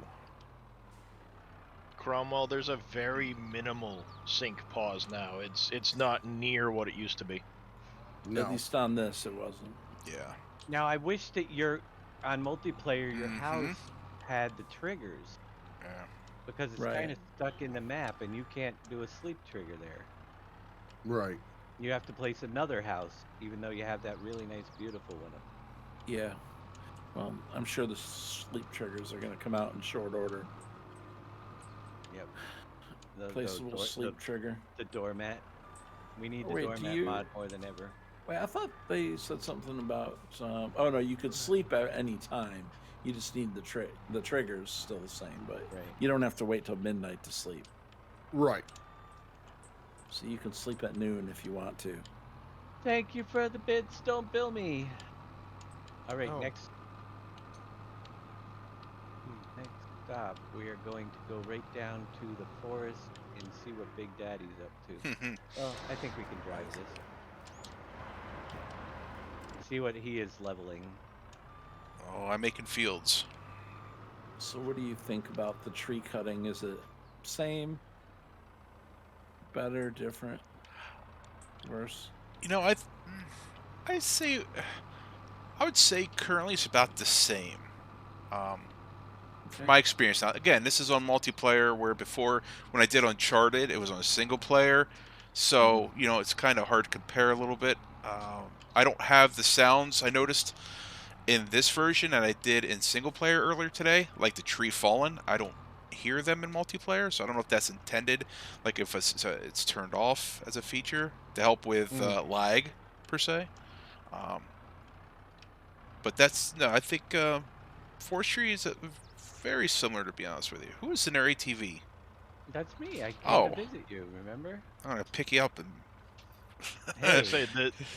Cromwell, there's a very minimal sync pause now. It's not near what it used to be. No. At least on this, it wasn't. Yeah. Now I wish that on multiplayer your house had the triggers. Yeah. Because it's kind of stuck in the map, and you can't do a sleep trigger there. Right. You have to place another house, even though you have that really nice, beautiful one. Yeah. Well, I'm sure the sleep triggers are going to come out in short order. Yep. Placeable sleep trigger. The doormat. We need the doormat mod more than ever. Wait, I thought they said something about. Oh no, you could sleep at any time. You just need the triggers still the same, but you don't have to wait till midnight to sleep. Right. So you can sleep at noon if you want to. Thank you for the bits. Don't bill me. All right, next stop. We are going to go right down to the forest and see what Big Daddy's up to. Well, I think we can drive this. See what he is leveling. Oh, I'm making fields. So what do you think about the tree cutting? Is it same? Better, different, worse? You know, I would say currently it's about the same. From my experience. Now, again, this is on multiplayer, where before, when I did Uncharted, it was on a single player. So, you know, it's kind of hard to compare a little bit. I don't have the sounds I noticed in this version that I did in single player earlier today, like the tree falling. I don't hear them in multiplayer, so I don't know if that's intended, like if it's turned off as a feature to help with lag, per se. But I think forestry is very similar, to be honest with you. Who is in our ATV? That's me. I came Oh. to visit you, remember? I'm gonna pick you up and. I say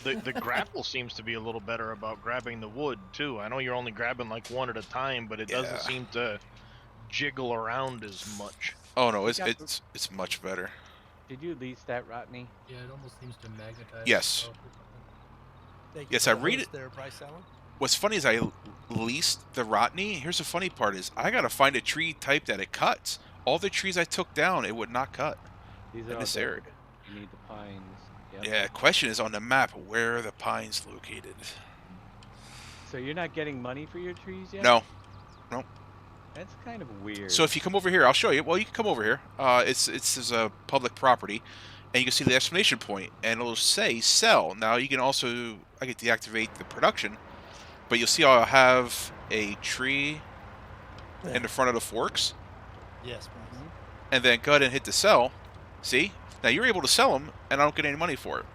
the grapple seems to be a little better about grabbing the wood too. I know you're only grabbing like one at a time, but it doesn't seem to jiggle around as much. Oh no, it's much better. Did you lease that, Rodney? Yeah, it almost seems to magnetize Yes. itself or something. Thank you Yes, for I the read host it. there, Bryce Allen. What's funny is I leased the Rodney. Here's the funny part is I gotta find a tree type that it cuts. All the trees I took down, it would not cut These in are all this dead. area. You need the pines. Yep. Yeah, question is on the map, where are the pines located? So you're not getting money for your trees yet? No. That's kind of weird. So if you come over here, I'll show you. Well, you can come over here. It's a public property, and you can see the exclamation point, and it'll say sell. Now you can also I can deactivate the production, but you'll see I'll have a tree in the front of the forks. Yes, Bryce. And then go ahead and hit the sell. See? Now you're able to sell them, and I don't get any money for it.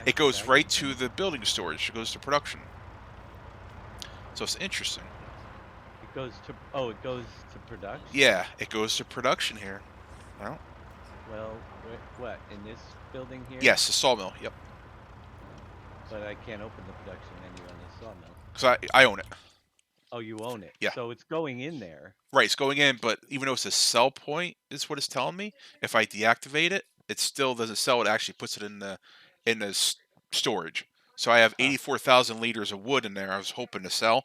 It goes right to the building storage. It goes to production. So it's interesting. It goes to it goes to production. Yeah, it goes to production here. Well, what in this building here? yes, the sawmill. Yep. But I can't open the production menu on the sawmill. Because I own it. Oh, you own it. Yeah. So it's going in there. Right, it's going in, but even though it's a sell point, is what it's telling me. If I deactivate it, it still doesn't sell. It actually puts it in the storage. So I have 84,000 liters of wood in there. I was hoping to sell,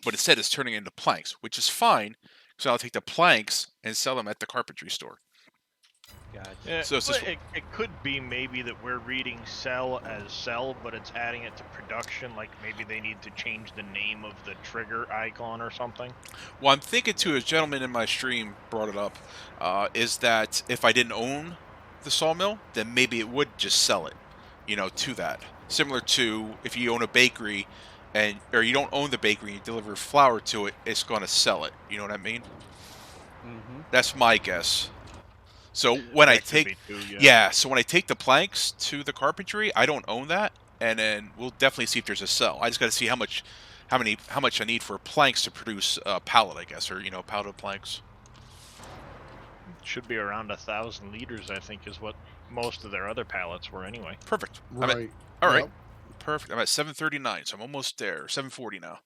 but instead it's turning into planks, which is fine. So I'll take the planks and sell them at the carpentry store. Gotcha. Yeah, So it's just, it could be maybe that we're reading sell as sell, but it's adding it to production. Like maybe they need to change the name of the trigger icon or something. well, I'm thinking too, a gentleman in my stream brought it up, is that if I didn't own the sawmill, then maybe it would just sell it, to that. Similar to if you own a bakery, or you don't own the bakery, you deliver flour to it, it's going to sell it. You know what I mean? Mm-hmm. That's my guess. So when I take, so when I take the planks to the carpentry, I don't own that, and then we'll definitely see if there's a sell. I just got to see how much I need for planks to produce a pallet, I guess, or pallet planks. Should be around 1,000 liters, I think, is what most of their other pallets were anyway. Perfect. Right. All right. Perfect. I'm at 739, so I'm almost there. 740 now.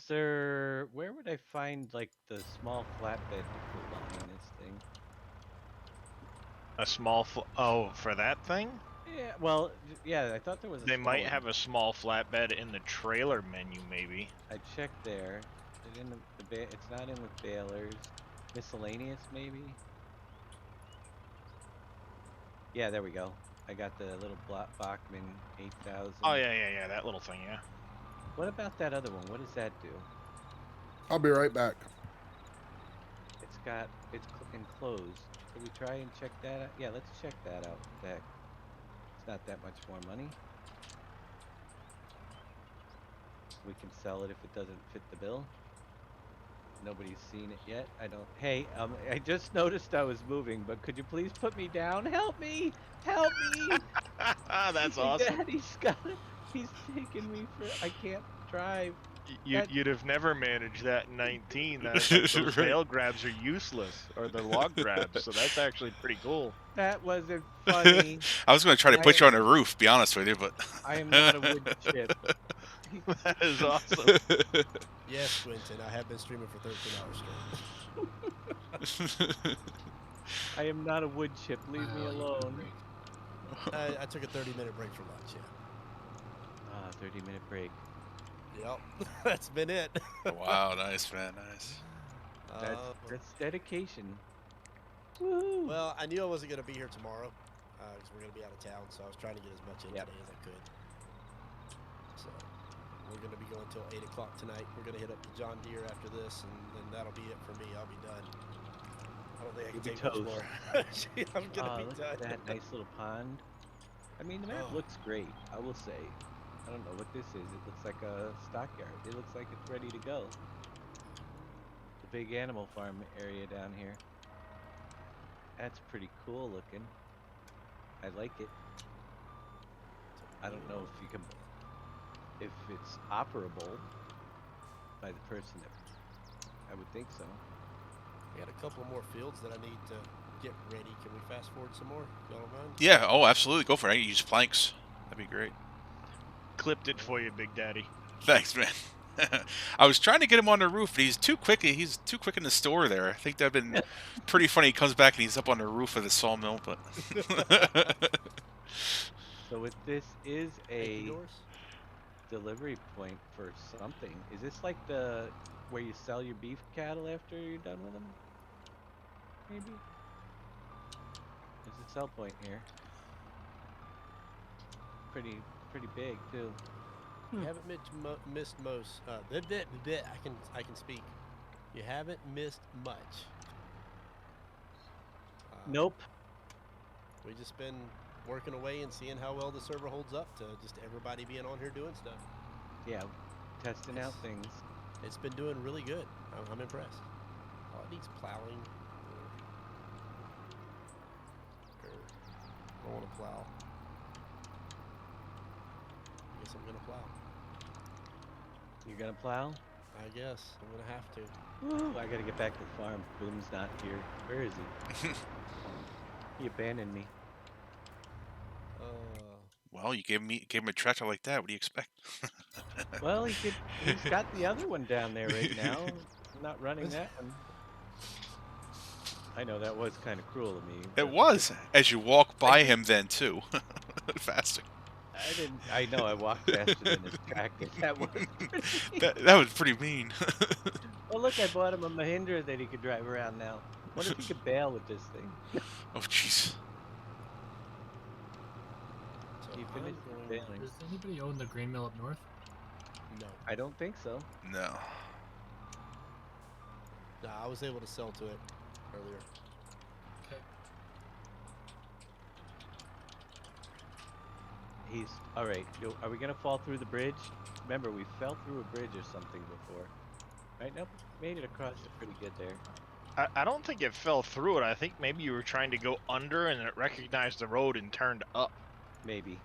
Where would I find like the small flatbed to put behind this thing? A small for that thing? Yeah, well, yeah, I thought there was a They might one. have a small flatbed in the trailer menu, maybe. I checked there. It's not in with balers. Miscellaneous, maybe? Yeah, there we go. I got the little Bachman 8000. Oh, yeah, that little thing, yeah. What about that other one? What does that do? I'll be right back. It's enclosed. Can we try and check that out? Yeah, let's check that out. It's not that much more money. We can sell it if it doesn't fit the bill. Nobody's seen it yet. Hey, I just noticed I was moving, but could you please put me down? Help me! Help me! That's awesome. He's taking me I can't drive. You'd have never managed that in 19. Those rail grabs are useless, or the log grabs, so that's actually pretty cool. That wasn't funny. I was going to try to put you on the roof, be honest with you, but... I am not a wood chip. That is awesome. Yes, Quentin, I have been streaming for 13 hours straight. I am not a wood chip. Leave me alone. I took a 30-minute break for lunch, yeah. 30-minute break. Yep, that's been it. Wow, nice, man, nice. That's dedication. Woo! Well, I knew I wasn't going to be here tomorrow because we're going to be out of town, so I was trying to get as much in today as I could. So we're going to be going till 8 o'clock tonight. We're going to hit up the John Deere after this, and then that'll be it for me. I'll be done. I don't think I can take much more. I'm going to be look done. at that nice little pond. I mean, the map looks great, I will say. I don't know what this is. It looks like a stockyard. It looks like it's ready to go. The big animal farm area down here. That's pretty cool looking. I like it. I don't know if it's operable by the person that I would think so. I got a couple more fields that I need to get ready. Can we fast forward some more? Y'all don't mind? Yeah. Oh, absolutely. Go for it. I can use planks. That'd be great. Clipped it for you, Big Daddy. Thanks, man. I was trying to get him on the roof, but he's too quick. He's too quick in the store there. I think that'd been pretty funny. He comes back and he's up on the roof of the sawmill, but. So if this is a delivery point for something, is this like the where you sell your beef cattle after you're done with them? Maybe. There's a sell point here. Pretty big too. You haven't missed most. I can speak. You haven't missed much. Nope. We just been working away and seeing how well the server holds up to just everybody being on here doing stuff. Yeah, testing out things. It's been doing really good. I'm impressed. Oh, it needs plowing. I want to plow. I guess I'm gonna plow. You're gonna plow? I guess I'm gonna have to. Woo, I gotta get back to the farm. Boom's not here. Where is he? He abandoned me. Well, you gave him a tractor like that. What do you expect? Well, he's got the other one down there right now. I'm not running that one. I know that was kind of cruel of me. It was, as you walk by him then too, faster. I know I walked faster than his tractor. That was that was pretty mean. Well, look, I bought him a Mahindra that he could drive around now. What if he could bail with this thing? Oh, jeez. He finished bailing. Does anybody own the grain mill up north? No. I don't think so. No. Nah, I was able to sell to it earlier. Okay. He's all right. Are we gonna fall through the bridge? Remember, we fell through a bridge or something before. Right? Nope. Made it across it pretty good there. I don't think it fell through it. I think maybe you were trying to go under and it recognized the road and turned up. Maybe.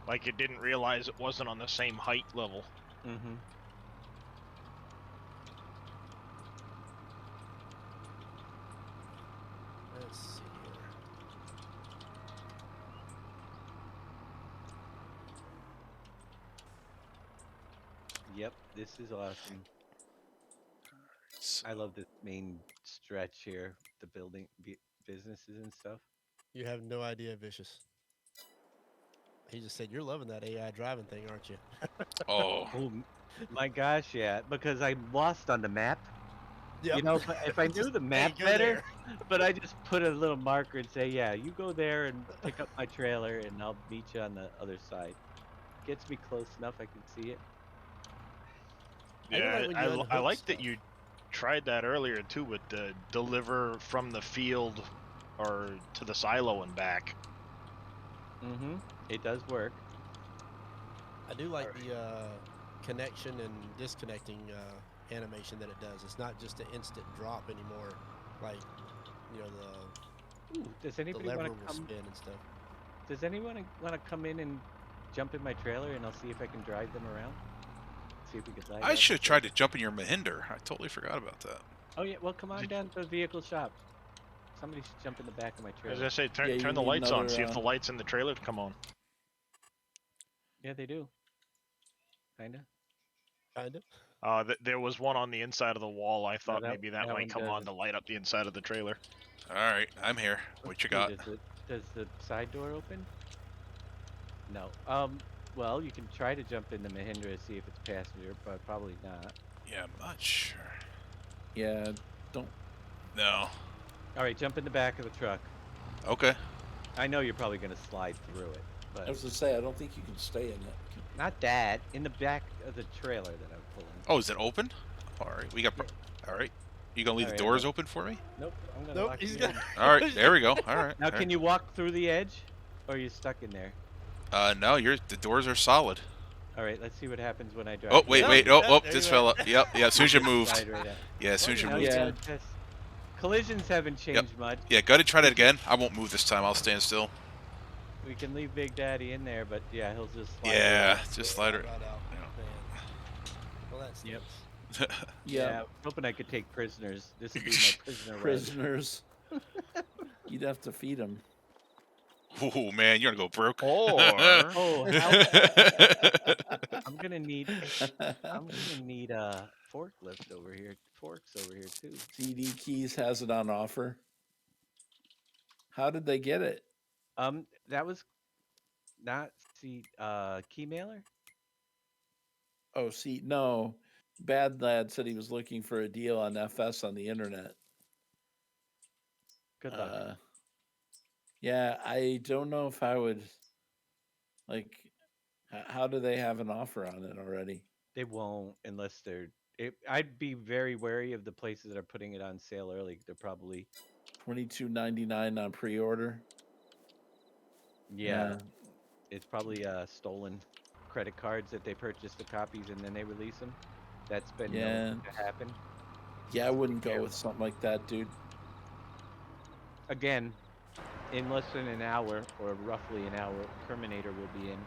Like it didn't realize it wasn't on the same height level. Mm-hmm. Let's see here. Yep, this is awesome. I love this main stretch here, the building businesses and stuff. You have no idea, Vicious. He just said, you're loving that AI driving thing, aren't you? Oh. Oh my gosh, yeah, because I'm lost on the map. Yep. You know, if I knew the map better, but I just put a little marker and say, yeah, you go there and pick up my trailer and I'll meet you on the other side. Gets me close enough I can see it. Yeah, I like that you tried that earlier too with the deliver from the field or to the silo and back. Mm-hmm. It does work. I do like the connection and disconnecting animation that it does. It's not just an instant drop anymore, like Does anybody the lever want to will come? spin and stuff. Does anyone want to come in and jump in my trailer and I'll see if I can drive them around? See if we can light I up. should have tried to jump in your Mahindra. I totally forgot about that. Oh yeah, well come on down to the vehicle shop. Somebody should jump in the back of my trailer. As I say, turn the lights on. See if the lights in the trailer come on. Yeah, they do. Kinda. There was one on the inside of the wall. I thought maybe that might come on to light up the inside of the trailer. All right, I'm here. What you got? Does the side door open? No. Well, you can try to jump in the Mahindra to see if it's passenger, but probably not. Yeah, I'm not sure. Yeah, don't. No. All right, jump in the back of the truck. Okay. I know you're probably gonna slide through it, but I was gonna say I don't think you can stay in it. not that. In the back of the trailer that I'm pulling. Oh, is it open? All right, we got. All right, you gonna leave the doors open for me? Nope. I'm gonna lock you in. All right, there we go. All right. Now, can you walk through the edge, or are you stuck in there? No, the doors are solid. All right, let's see what happens when I drive. Oh, wait. Oh, this fella. Yep, yeah, as soon as you moved. Slide right out. Yeah, as soon as you Now moved. you gotta test. Collisions haven't changed much. Yeah, go ahead and try that again. I won't move this time. I'll stand still. We can leave Big Daddy in there, but yeah, he'll just slide Yeah, right out. just slide it. Right out. Man. Well, that's Yep. Yeah, I was hoping I could take prisoners. This would be my prisoner run. Prisoners. You'd have to feed them. Oh man, you're gonna go broke. Or I'm gonna need a forklift over here, forks over here too. CD Keys has it on offer. How did they get it? That was not key mailer. Oh, see, no. Bad Lad said he was looking for a deal on FS on the internet. Good luck. Yeah, I don't know if I would. Like, how do they have an offer on it already? They won't unless they're. I'd be very wary of the places that are putting it on sale early. They're probably $22.99 on pre-order. Yeah, it's probably stolen credit cards that they purchase the copies and then they release them. That's been known to happen. Yeah, I wouldn't go with something like that, dude. Again, in less than an hour, or roughly an hour, Terminator will be in.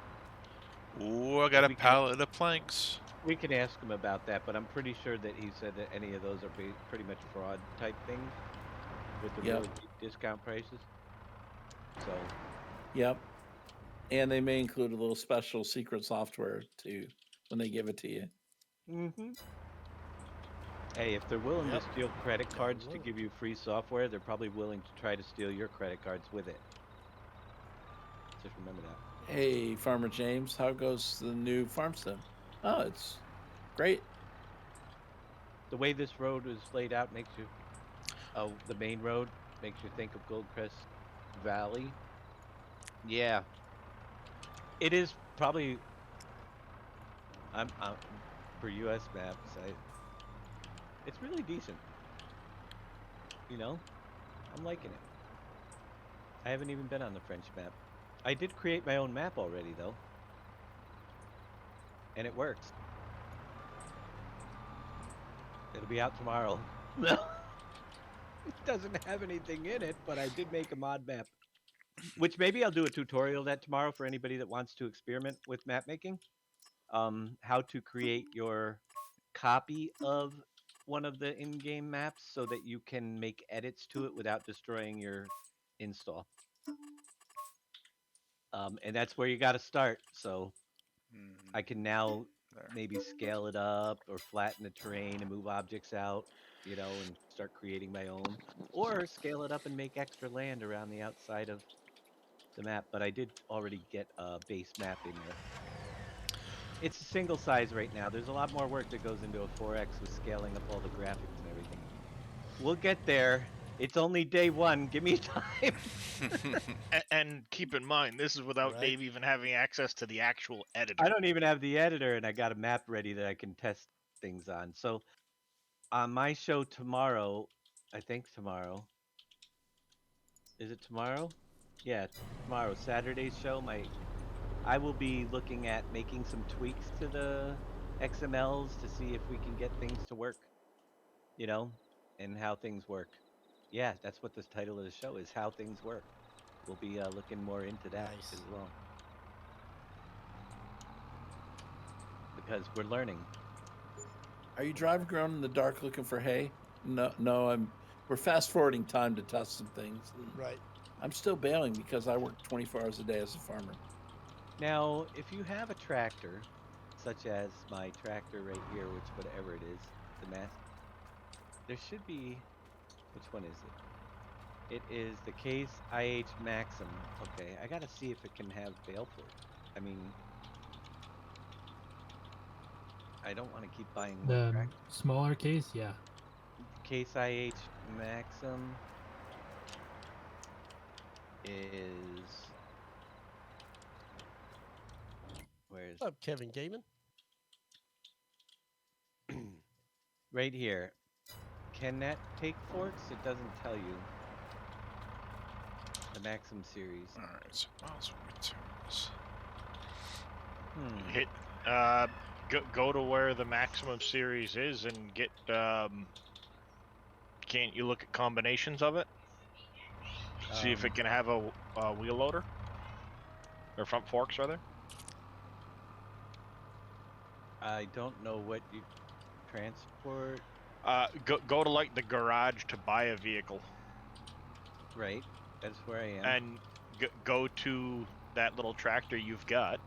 Ooh, I got a pallet of planks. We can ask him about that, but I'm pretty sure that he said that any of those are pretty much fraud type things with the really deep discount prices. So. Yep. And they may include a little special secret software too when they give it to you. Mm-hmm. Hey, if they're willing to steal credit cards to give you free software, they're probably willing to try to steal your credit cards with it. Just remember that. Hey, Farmer James, how goes the new farm sim? Oh, it's great. The way this road is laid out makes you, the main road makes you think of Goldcrest Valley. Yeah. It is probably, I'm for US maps, it's really decent. You know, I'm liking it. I haven't even been on the French map. I did create my own map already, though. And it works. It'll be out tomorrow. No. It doesn't have anything in it, but I did make a mod map. Which maybe I'll do a tutorial that tomorrow for anybody that wants to experiment with map making. How to create your copy of one of the in-game maps so that you can make edits to it without destroying your install. And that's where you got to start. So I can now maybe scale it up or flatten the terrain and move objects out, you know, and start creating my own, or scale it up and make extra land around the outside of the map. But I did already get a base map in there. It's a single size right now. There's a lot more work that goes into a 4X with scaling up all the graphics and everything. We'll get there. It's only day one. Give me time. and keep in mind, this is without Dave even having access to the actual editor. I don't even have the editor, and I got a map ready that I can test things on. So on my show tomorrow, I think tomorrow. Is it tomorrow? Yeah, tomorrow, Saturday's show. I will be looking at making some tweaks to the XMLs to see if we can get things to work, you know, and how things work. Yeah, that's what the title of the show is, How Things Work. We'll be looking more into that as well. Because we're learning. Are you driving around in the dark looking for hay? No, we're fast forwarding time to test some things. Right. I'm still bailing because I work 24 hours a day as a farmer. Now, if you have a tractor, such as my tractor right here, which whatever it is, the mass, there should be, which one is it? It is the Case IH Maxim. Okay, I gotta see if it can have bale for it. I mean, I don't want to keep buying more the tractors. Smaller case, yeah. Case IH Maxim is, where's What's up, Kevin Gaiman? right here. Can that take forks? It doesn't tell you. The Maxim series. All right, so miles returns. Hit, go to where the Maximum series is and get. Can't you look at combinations of it? See if it can have a wheel loader or front forks, rather. I don't know what you transport. Go to like the garage to buy a vehicle. Right, that's where I am. And go to that little tractor you've got.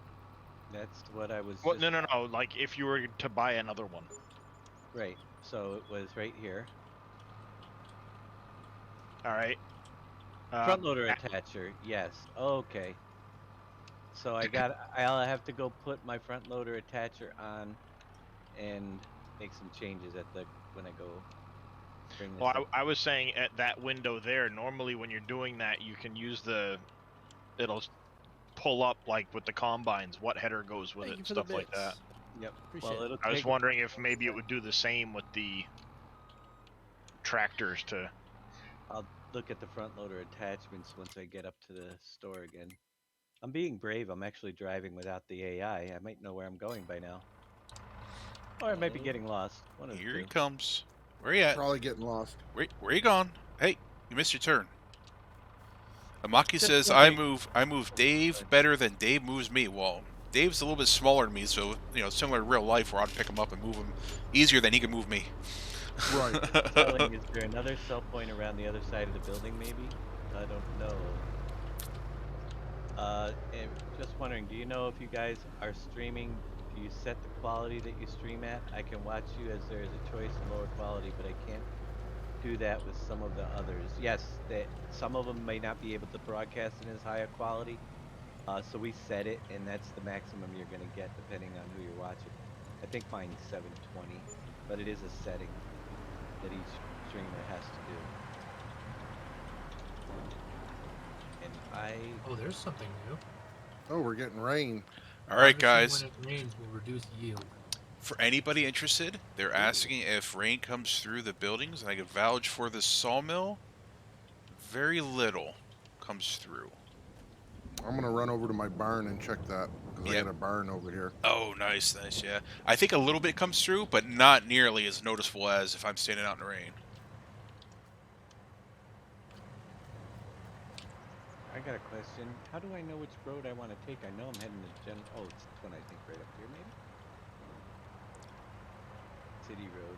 That's what I was. Well, no. Like if you were to buy another one. Right. So it was right here. All right. Front loader attacher. Yes. Okay. So I'll have to go put my front loader attacher on, and make some changes when I go. Bring this Well, I was saying at that window there. Normally, when you're doing that, you can use it'll pull up like with the combines what header goes with it and stuff like that. Yep. Appreciate it. I was wondering if maybe it would do the same with the tractors to. I'll look at the front loader attachments once I get up to the store again. I'm being brave. I'm actually driving without the AI. I might know where I'm going by now. Or I might be getting lost. One of the Here two. he comes. Where you at? Probably getting lost. Where you gone? Hey, you missed your turn. Amaki Just says I move Dave better than Dave moves me. Well, Dave's a little bit smaller than me, so similar to real life where I'd pick him up and move him easier than he can move me. Right. Selling, is there another sell point around the other side of the building maybe? I don't know. And just wondering, do you know if you guys are streaming, do you set the quality that you stream at? I can watch you as there is a choice of lower quality, but I can't do that with some of the others. Yes, some of them may not be able to broadcast in as high a quality, so we set it, and that's the maximum you're going to get depending on who you're watching. I think mine's 720, but it is a setting that each streamer has to do. And Oh, there's something new. Oh, we're getting rain. All right, guys. When it rains, will reduce yield. For anybody interested, they're asking if rain comes through the buildings, and I could vouch for the sawmill. Very little comes through. I'm gonna run over to my barn and check that because I got a barn over here. Oh, nice, yeah. I think a little bit comes through, but not nearly as noticeable as if I'm standing out in the rain. I got a question. How do I know which road I want to take? I know I'm heading to Oh, it's this one, I think, right up here, maybe? City road.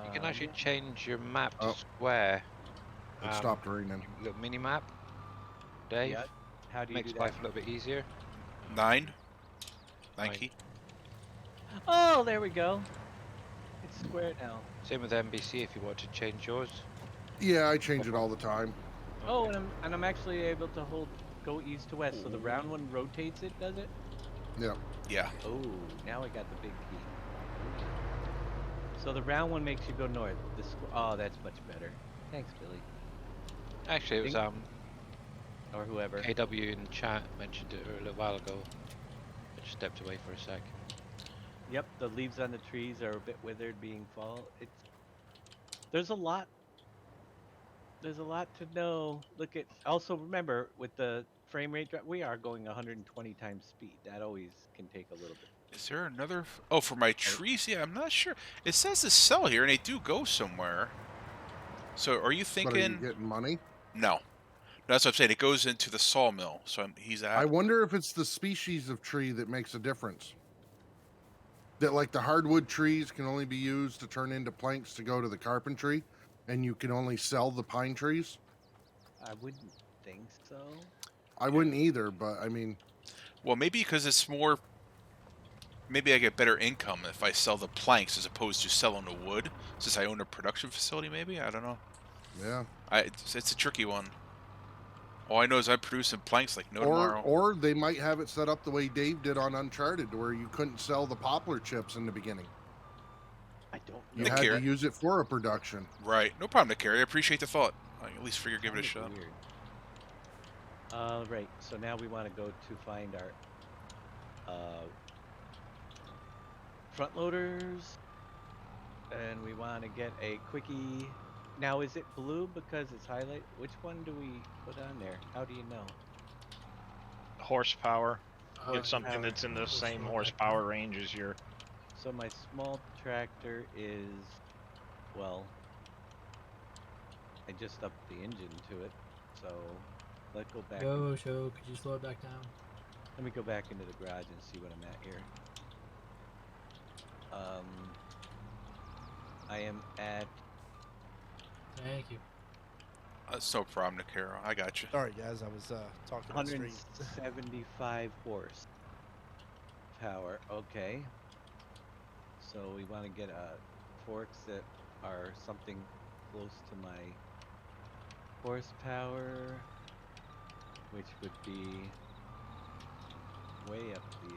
You can actually change your map to square. It stopped raining. Little mini map. Dave. Yeah. How do you Makes do that? life a little bit easier. 9 key. Oh, there we go. It's square now. Same with NBC if you want to change yours. Yeah, I change it all the time. Oh, and I'm actually able to go east to west. So the round one rotates it, does it? Yeah. Yeah. Oh, now I got the big key. So the round one makes you go north. Oh, that's much better. Thanks, Billy. Actually, it was or whoever. KW in chat mentioned it a little while ago. I just stepped away for a sec. Yep, the leaves on the trees are a bit withered, being fall. There's a lot. There's a lot to know. Also remember with the frame rate drop, we are going 120 times speed. That always can take a little bit. Is there another? Oh, for my trees? Yeah, I'm not sure. It says to sell here, and they do go somewhere. So, are you thinking? But are you getting money? No, that's what I'm saying. It goes into the sawmill. So I wonder if it's the species of tree that makes a difference. That like the hardwood trees can only be used to turn into planks to go to the carpentry, and you can only sell the pine trees. I wouldn't think so. I wouldn't either, but I mean, well, maybe because it's more. Maybe I get better income if I sell the planks as opposed to selling the wood, since I own a production facility. Maybe, I don't know. Yeah. It's a tricky one. All I know is I'm producing planks like no tomorrow. Or they might have it set up the way Dave did on Uncharted, where you couldn't sell the poplar chips in the beginning. I don't know. You had to use it for a production. Right. No problem, Nick Carey. I appreciate the thought. I at least figure give it a shot. Weird. Right. So now we want to go to find our front loaders, and we want to get a quickie. Now, is it blue because it's highlight? Which one do we put on there? How do you know? Horsepower. Get something that's in the same horsepower range as your. So my small tractor is, well, I just upped the engine to it. So let's go back. Could you slow it back down? Let me go back into the garage and see what I'm at here. I am at. Thank you. That's no problem, Nikaro. I got you. Sorry, guys. I was talking on stream. 175 horse power. Okay. So we want to get forks that are something close to my horsepower, which would be way up the.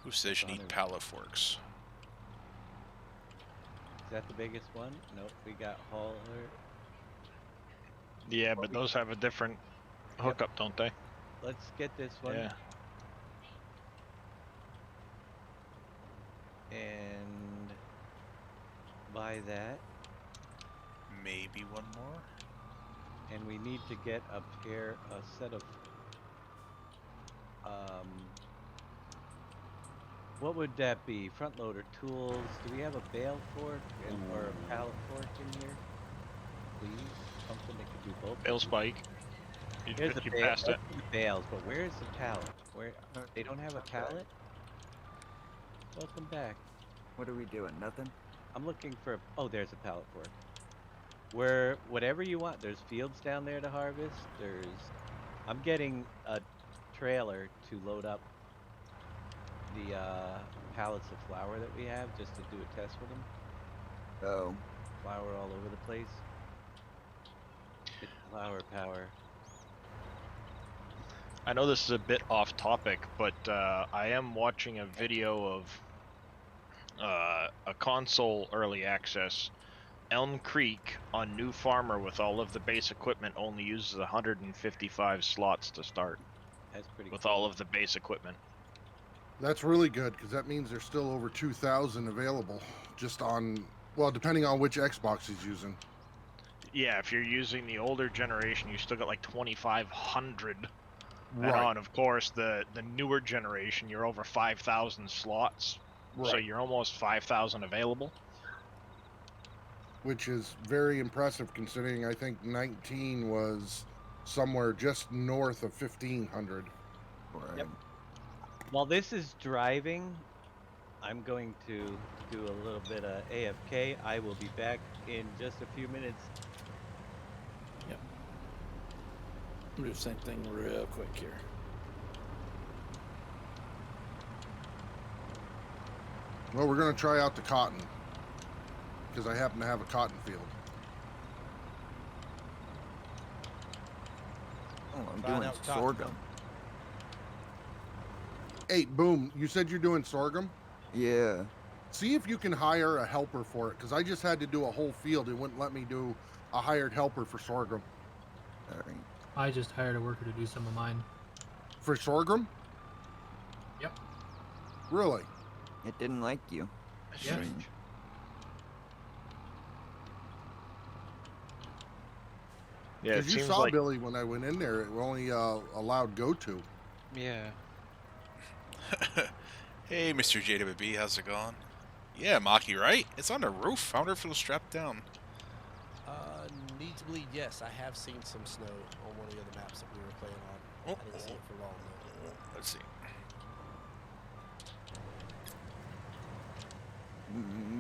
Who says you need pallet forks? Is that the biggest one? Nope, we got hauler. Yeah, but those have a different hookup, don't they? Let's get this one. Yeah. And buy that. Maybe one more. And we need to get a set of what would that be? Front loader tools. Do we have a bale fork or a pallet fork in here? Please, something that could do both. Bale spike. Here's the passed it. Bales, but where's the pallet? Where they don't have a pallet? Welcome back. What are we doing? Nothing? I'm looking for. Oh, there's a pallet fork. Whatever you want. There's fields down there to harvest. I'm getting a trailer to load up the pallets of flour that we have, just to do a test with them. Oh. Flour all over the place. It's flour power. I know this is a bit off topic, but I am watching a video of a console early access. Elm Creek on New Farmer with all of the base equipment only uses 155 slots to start. That's pretty with cool. all of the base equipment. That's really good, because that means there's still over 2,000 available, just on, well, depending on which Xbox he's using. Yeah, if you're using the older generation, you still got like 2,500. Right. And on, of course, the newer generation, you're over 5,000 slots. Right. So you're almost 5,000 available. Which is very impressive, considering I think 19 was somewhere just north of 1,500. Right. Yep. While this is driving, I'm going to do a little bit of AFK. I will be back in just a few minutes. Yep. I'll do the same thing real quick here. Well, we're going to try out the cotton, because I happen to have a cotton field. Oh, I'm Find doing out cotton. sorghum. Hey, Boom, you said you're doing sorghum? Yeah. See if you can hire a helper for it, because I just had to do a whole field. It wouldn't let me do a hired helper for sorghum. All right. I just hired a worker to do some of mine. For sorghum? Yep. Really? It didn't like you. Yeah. Yeah, it Because you seems saw like Billy when I went in there. It only allowed go to. Yeah. Hey, Mr. JWB, how's it going? Yeah, Maki, right? It's on the roof. I wonder if it'll strap down. Need to believe, yes. I have seen some snow on one of the other maps that we were playing on. I didn't see it for long, though. Let's see.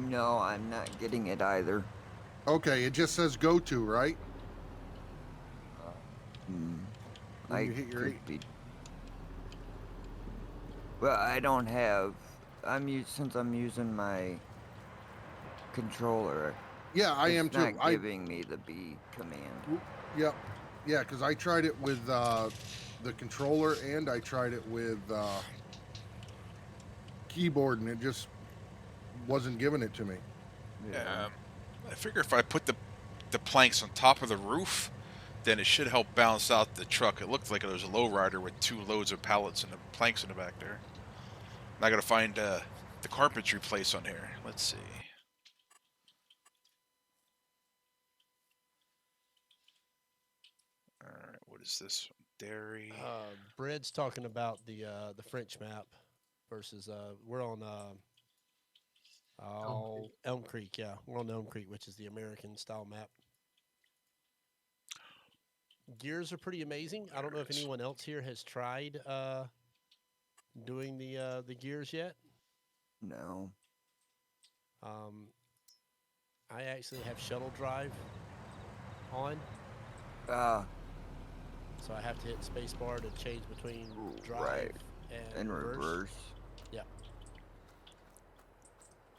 No, I'm not getting it either. Okay, it just says go to, right? When you hit your could be. Well, I don't have. Since I'm using my controller. Yeah, I am too. It's not giving me the B command. Yep. Yeah, because I tried it with the controller and I tried it with keyboard, and it just wasn't giving it to me. Yeah. I figure if I put the planks on top of the roof, then it should help balance out the truck. It looked like it was a lowrider with 2 loads of pallets and the planks in the back there. And I gotta find the carpentry place on here. Let's see. Alright, what is this? Dairy. Bread's talking about the French map versus we're on Elm Creek. Yeah, we're on Elm Creek, which is the American style map. Gears are pretty amazing. I don't know if anyone else here has tried doing the gears yet. No. I actually have shuttle drive on. So I have to hit spacebar to change between drive and reverse. Yeah.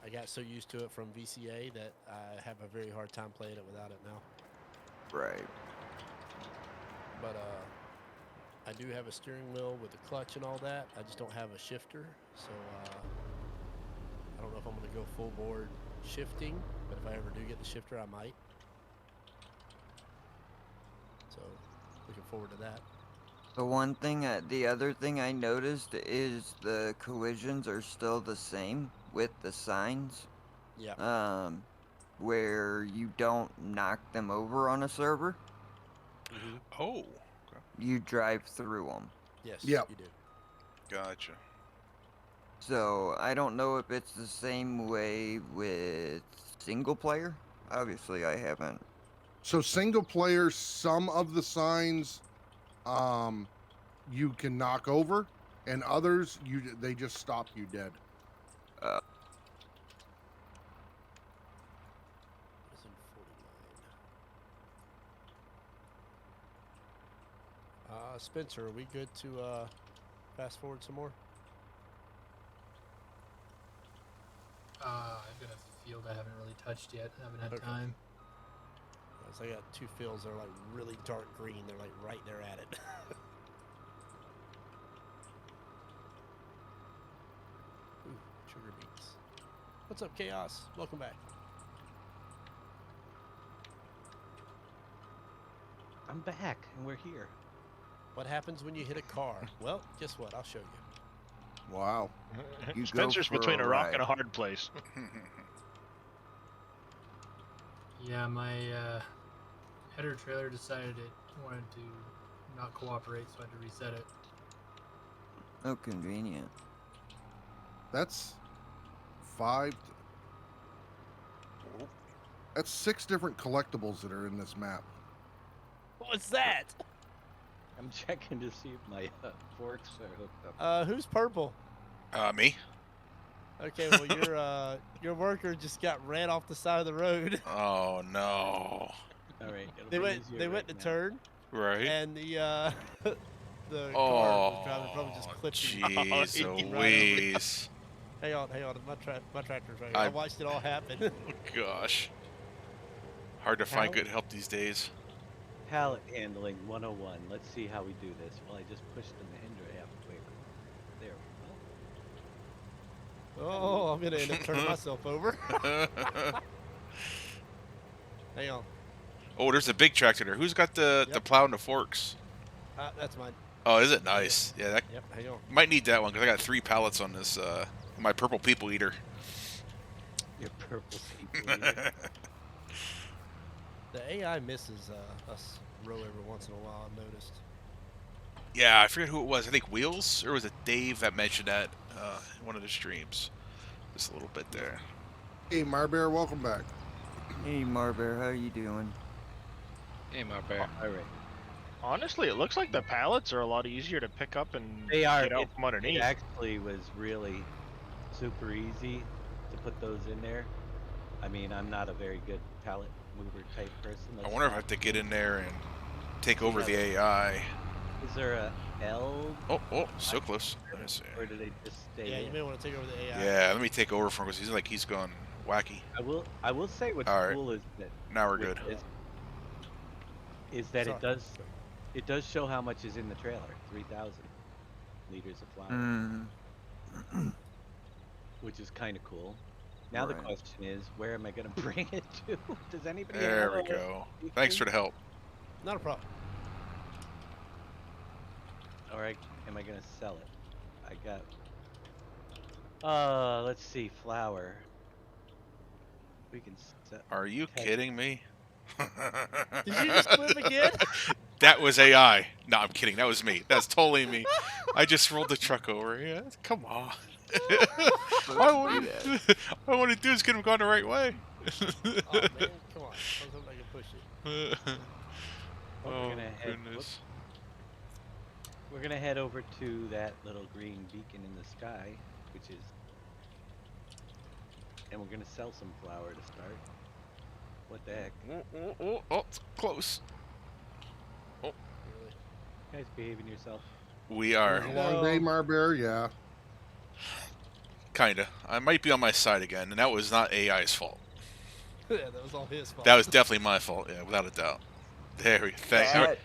I got so used to it from VCA that I have a very hard time playing it without it now. Right. But I do have a steering wheel with a clutch and all that. I just don't have a shifter, so I don't know if I'm going to go full board shifting, but if I ever do get the shifter, I might. So looking forward to that. The other thing I noticed is the collisions are still the same with the signs. Yeah. Where you don't knock them over on a server. Oh. Okay. You drive through them. Yes. Yep. You do. Gotcha. So I don't know if it's the same way with single player. Obviously, I haven't. So single player, some of the signs, you can knock over, and others they just stop you dead. Spencer, are we good to fast forward some more? I've got a field I haven't really touched yet. I haven't had time. So I got 2 fields that are like really dark green. They're like right there at it. Ooh, sugar beets. What's up, Chaos? Welcome back. I'm back, and we're here. What happens when you hit a car? Well, guess what? I'll show you. Wow. Spencer's between a rock and a hard place. Yeah, my header trailer decided it wanted to not cooperate, so I had to reset it. Oh, convenient. That's 6 different collectibles that are in this map. What's that? I'm checking to see if my forks are hooked up. Who's purple? Me. Okay, well your worker just got ran off the side of the road. Oh no. All right. They went to turn. Right. And the car was driving, probably just clipped him. Jeez Louise. Hang on, my tractor's right here. I watched it all happen. Oh gosh. Hard to find good help these days. Pallet handling 101. Let's see how we do this. Well, I just pushed the Mahindra halfway. There we go. Oh, I'm gonna end up turning myself over. Hang on. Oh, there's a big tractor there. Who's got the plow and the forks? That's mine. Oh, is it? Nice. Yeah, that hang on. Might need that one because I got 3 pallets on this my purple people eater. Your purple people eater. The AI misses us row every once in a while, I've noticed. Yeah, I forget who it was. I think Wheels, or was it Dave that mentioned that in one of the streams? Just a little bit there. Hey, Marbear, welcome back. Hey, Marbear, how you doing? Hey, Marbear. All right. Honestly, it looks like the pallets are a lot easier to pick up and They are. get out from underneath. It actually was really super easy to put those in there. I mean, I'm not a very good pallet mover type person. I wonder if I have to get in there and take over the AI. Is there a L? Oh, so close. Let me see. Or do they just stay? Yeah, you may want to take over the AI. Yeah, let me take over from him because he's gone wacky. I will say what's cool is that now we're good. Is that it does show how much is in the trailer. 3,000 liters of flour. Which is kind of cool. Now the question is, where am I going to bring it to? Does anybody? There we go. Thanks for the help. Not a problem. All right, am I going to sell it? I got. Let's see, flour. We can sell. Are you kidding me? Did you just flip again? That was AI. No, I'm kidding. That was me. That's totally me. I just rolled the truck over. Yeah, come on. All I want to do is get him going the right way. Oh man, come on. I hope I can push it. Oh, goodness. We're gonna head over to that little green beacon in the sky, which is And we're gonna sell some flour to start. What the heck? Oh, it's close. Oh. Really? You guys behaving yourself? We It are. was a long day, Marbear. Yeah. Kinda. I might be on my side again, and that was not AI's fault. Yeah, that was all his fault. That was definitely my fault. Yeah, without a doubt. There we go.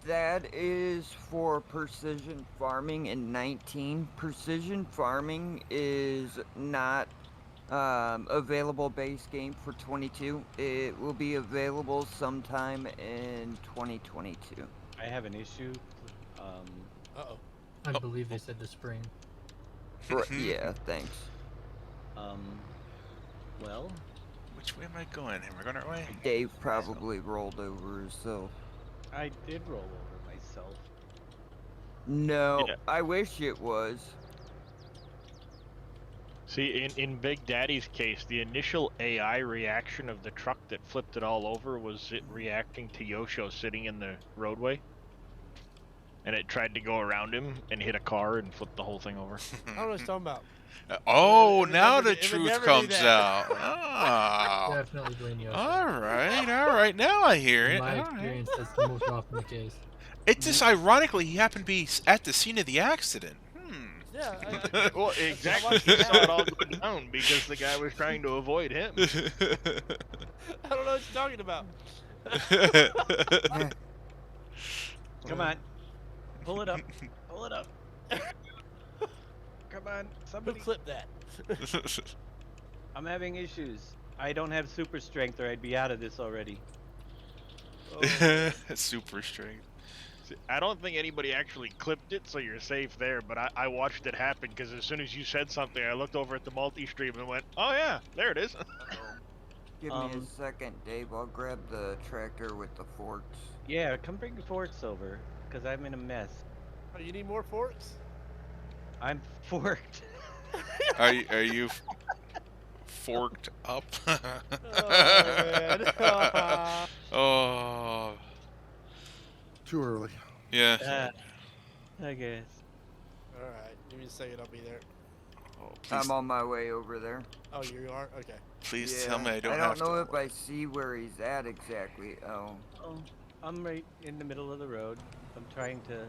That is for precision farming in 19. Precision farming is not available base game for 22. It will be available sometime in 2022. I have an issue. Uh-oh. I believe they said the spring. Yeah, thanks. Well, which way am I going? Am I going our way? Dave probably rolled over himself. I did roll over myself. No, yeah. I wish it was. See, in Big Daddy's case, the initial AI reaction of the truck that flipped it all over was it reacting to Yosho sitting in the roadway. And it tried to go around him and hit a car and flip the whole thing over. I don't know what he's talking about. Now the truth comes out. Oh. Definitely blame Yosho. All right. Now I hear it. In my experience, that's the most often the case. It just ironically, he happened to be at the scene of the accident. Yeah. Well, exactly. He saw it all go down because the guy was trying to avoid him. I don't know what you're talking about. Come on. Pull it up. Pull it up. Come on. Somebody clip that. I'm having issues. I don't have super strength or I'd be out of this already. Oh. Super strength. I don't think anybody actually clipped it, so you're safe there, but I watched it happen because as soon as you said something, I looked over at the multi-stream and went, oh yeah, there it is. Give me a second, Dave. I'll grab the tractor with the forks. Yeah, come bring the forks over, because I'm in a mess. Oh, you need more forks? I'm forked. Are you forked up? Oh, man. Oh. Too early. Yeah. I guess. Alright, give me a second, I'll be there. Oh, I'm on my way over there. Oh, you are? Okay. Please tell me I don't have to. I don't know if I see where he's at exactly. Oh, I'm right in the middle of the road. I'm trying to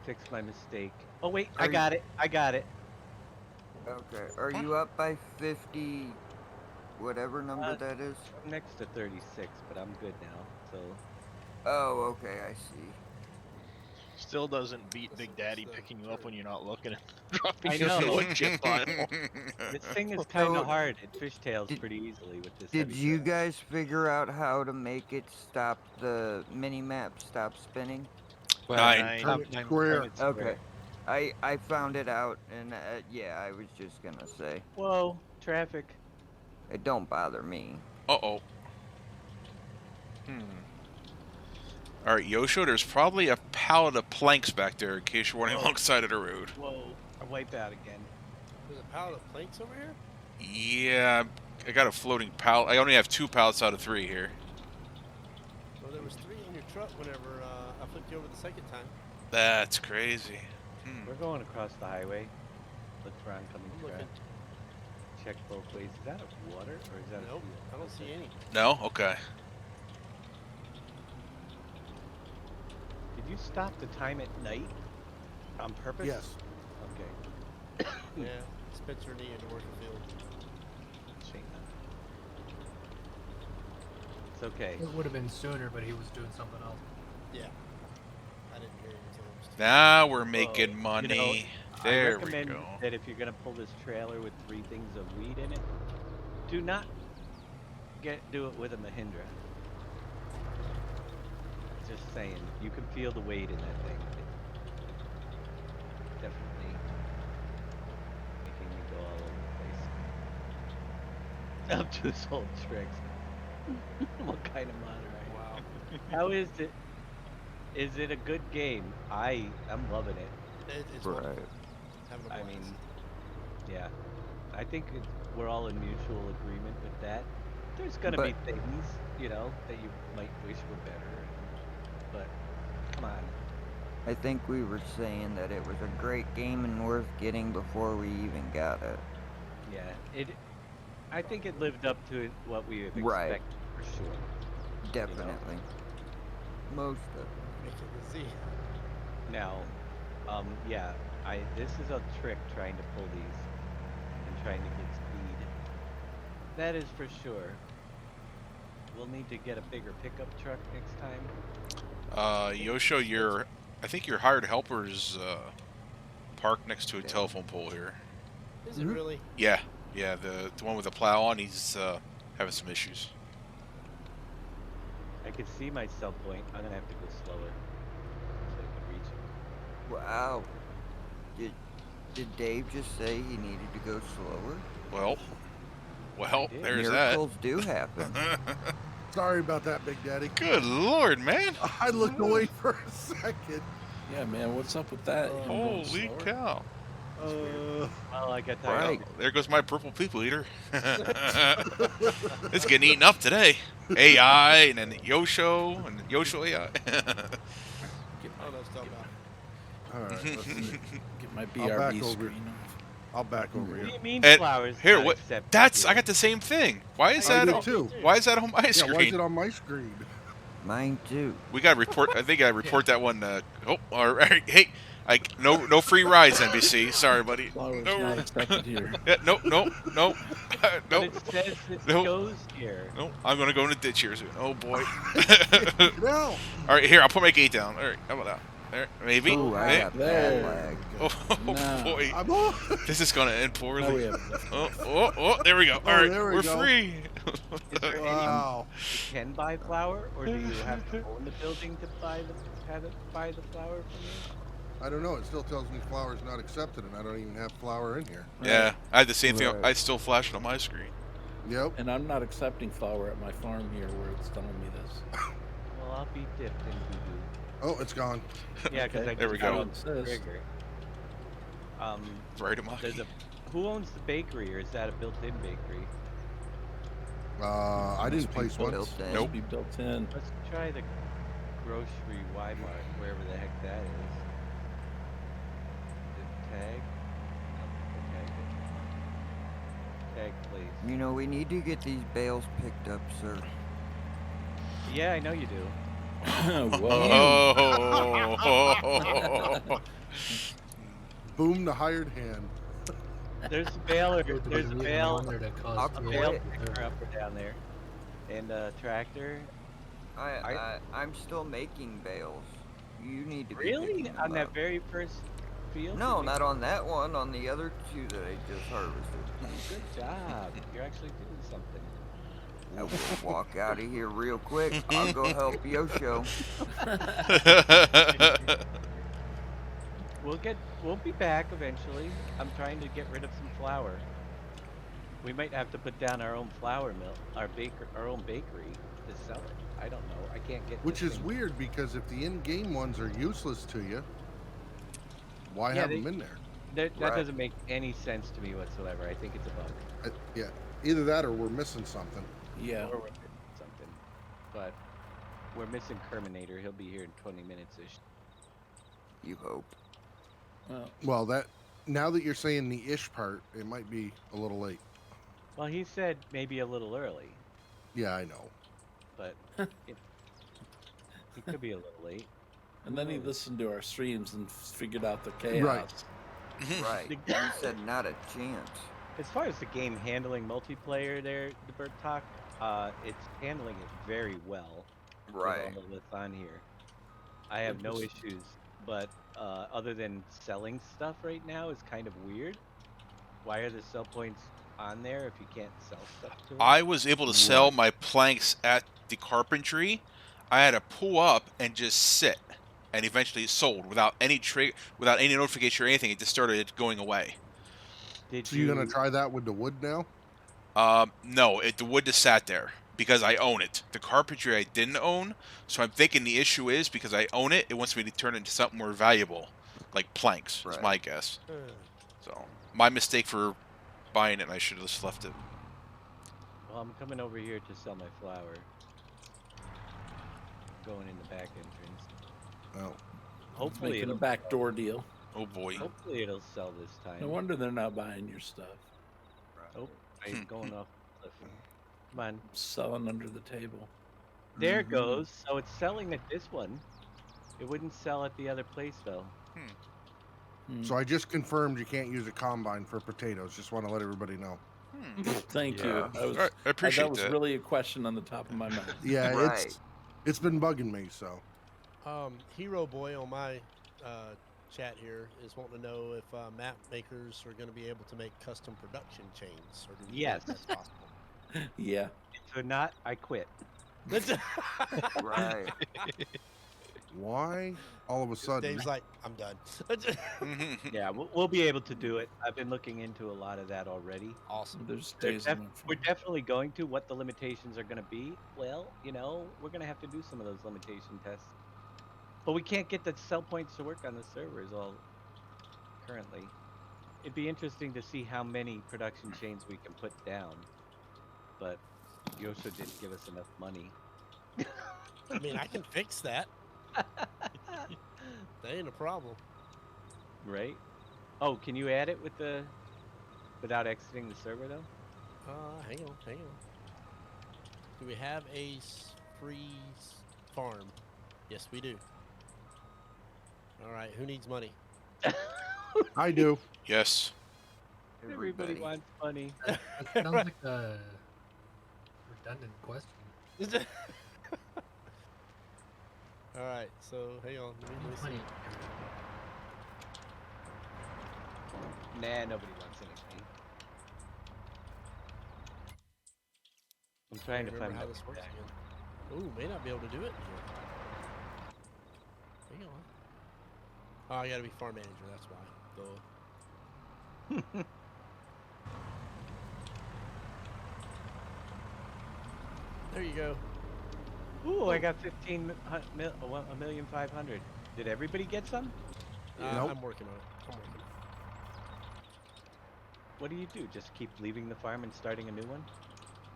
fix my mistake. Oh wait, I got it. Okay. Are you up by 50, whatever number that is? I'm next to 36, but I'm good now, so. Oh, okay, I see. Still doesn't beat Big Daddy picking you up when you're not looking and dropping I you know. in the wood chip pile. This thing is kind of hard. It fishtails pretty easily with this. Did you guys figure out how to make it stop the mini-map stop spinning? Well, 9. Square. Okay. I found it out, and yeah, I was just gonna say. Whoa, traffic. It don't bother me. Uh-oh. Alright, Yosho, there's probably a pallet of planks back there in case you're running alongside of the road. Whoa, I wipe out again. There's a pallet of planks over here? Yeah, I got a floating pallet. I only have 2 pallets out of 3 here. Well, there was 3 in your truck whenever I flipped you over the second time. That's crazy. We're going across the highway. Look for oncoming traffic. Check both ways. Is that a water or is that Nope, a I don't see any. No? Okay. Did you stop to time at night on purpose? Yes. Okay. Yeah, Spencer needed to work the field. It's okay. It would have been sooner, but he was doing something else. Yeah. I didn't hear him until it was Now we're making money. You know, there I recommend we go. that if you're gonna pull this trailer with 3 things of weed in it, do not do it with a Mahindra. Just saying, you can feel the weight in that thing. It's definitely making me go all over the place. Up to this old tricks. What kind of mod are you? Wow. How is it? Is it a good game? I'm loving it. It's Right. wonderful. Having a I blast. mean, yeah. I think we're all in mutual agreement with that. There's gonna be things, you know, that you might wish were better. But come on. I think we were saying that it was a great game and worth getting before we even got it. Yeah, I think it lived up to what we have Right. expected for sure. Definitely. Most of it. Make it a Z. Now, yeah, this is a trick trying to pull these and trying to get speed. That is for sure. We'll need to get a bigger pickup truck next time. Yosho, I think your hired helper's parked next to a telephone pole here. Is it really? Yeah, the one with the plow on, he's having some issues. I can see my sell point. I'm gonna have to go slower so I can reach it. Wow. Did Dave just say he needed to go slower? Well, there's Miracles do happen. Sorry about that, Big Daddy. Good Lord, man. I looked away for a second. Yeah, man, what's up with that? Holy cow. Well, I got that. Right. There goes my purple people eater. It's getting eaten up today. AI and then Yosho and Yosho AI. All right, let's see. Get my I'll back BRB over. screen. I'll back over What here. do you mean And flowers? here, not what? accepted That's here? I got the same thing. Why is I that? did too. Why is that on my Yeah, screen? why is it on my screen? Mine too. We got to report. I think I report that one. Oh, all right. Hey, no free rides, NBC. Sorry, buddy. Flowers No, not accepted here. yeah, no. But it says it goes here. No, I'm gonna go in the ditch here soon. Oh boy. No. All right, here I'll put my gate down. All right, how about that? There, maybe. Ooh, I Hey. got bad There. lag. Oh No. boy, I'm on. this is gonna end Now poorly. we have Oh, there we go. All right, there we we're go. free. Is there Wow. you can buy flour, or do you have to own the building to buy the flour from you? I don't know. It still tells me flour's not accepted, and I don't even have flour in here. Yeah, I had the same thing. Right. I still flash it on my screen. Yep. And I'm not accepting flour at my farm here where it's telling me this. Well, I'll be dipped in doo-doo. Oh, it's gone. Yeah, because Okay. I There we just go. found the trigger. Right at my. Who owns the bakery, or is that a built-in bakery? I didn't place one. built in. Nope. Be built in. Let's try the grocery Y-Mart, wherever the heck that is. The tag? No, the tag please. You know, we need to get these bales picked up, sir. Yeah, I know you do. Whoa. Oh. Boom, the hired hand. There's a baler. Do There's a we bale. want there to cause I'll A quit. bale picker up or down there, and a tractor. I'm still making bales. You need to be Really? picking them On that up. very first field? No, not on that one. On the other two that I just harvested. Good job. You're actually doing something. I will walk out of here real quick. I'll go help Yosho. We'll be back eventually. I'm trying to get rid of some flour. We might have to put down our own flour mill, our own bakery to sell it. I don't know. I can't get. Which this is thing- weird because if the in-game ones are useless to you, why Yeah, have they- them in there? That Right. doesn't make any sense to me whatsoever. I think it's a bug. Yeah, either that or we're missing something. Yeah. Or we're missing something. But we're missing Kerminator. He'll be here in 20 minutes ish. You hope. Well, Well, that now that you're saying the ish part, it might be a little late. Well, he said maybe a little early, Yeah, I know. but it could be a little late. and then he listened to our streams and figured out the chaos. Right. Right. You said not a chance. As far as the game handling multiplayer there, the Burt Talk, it's handling it very well. with Right. all of that's on here. I have no issues, but other than selling stuff right now is kind of weird. Why are the sell points on there if you can't sell stuff to them? I was able to sell my planks at the carpentry. I had to pull up and just sit, and eventually it sold without any without any notification or anything. It just started going away. Did So you're gonna try that with the wood now? No, the wood just sat there because I own it. The carpentry I didn't own, so I'm thinking the issue is because I own it, it wants me to turn it into something more valuable, like planks. Is Right. my guess. So my mistake for buying it, and I should have just left it. Well, I'm coming over here to sell my flour. Going in the back entrance. Oh. Hopefully Making a it'll backdoor deal. Oh boy. Hopefully it'll sell this time. No wonder they're not buying your stuff. Oh, I'm going off the cliff. Come on. Selling under the table. There it goes. So it's selling at this one. It wouldn't sell at the other place, though. So I just confirmed you can't use a combine for potatoes. Just want to let everybody know. Thank you. I appreciate that. Was really a question on the top of my mind. Yeah, it's been bugging me. So, Hero Boy on my chat here is wanting to know if map makers are going to be able to make custom production chains, or do you think that's possible? Yeah. If not, I quit. Right. Why all of a sudden? Dave's like, I'm done. Yeah, we'll be able to do it. I've been looking into a lot of that already. Awesome. There's days we're definitely going to. What the limitations are going to be? Well, we're going to have to do some of those limitation tests. But we can't get the cell points to work on the servers all currently. It'd be interesting to see how many production chains we can put down. But Yosha didn't give us enough money. I mean, I can fix that. That ain't a problem. Right? Oh, can you add it without exiting the server though? Hang on. Do we have a free farm? Yes, we do. All right, who needs money? I do. Yes. Everybody wants money. That sounds like a redundant question. All right, so hang on. Let me see. Nah, nobody wants anything. I'm trying to find how this works again. Ooh, may not be able to do it here. Hang on. Oh, I gotta be farm manager, that's why. There you go. Ooh, I got 1,500,000. Did everybody get some? Nope. I'm working on it. What do you do? Just keep leaving the farm and starting a new one?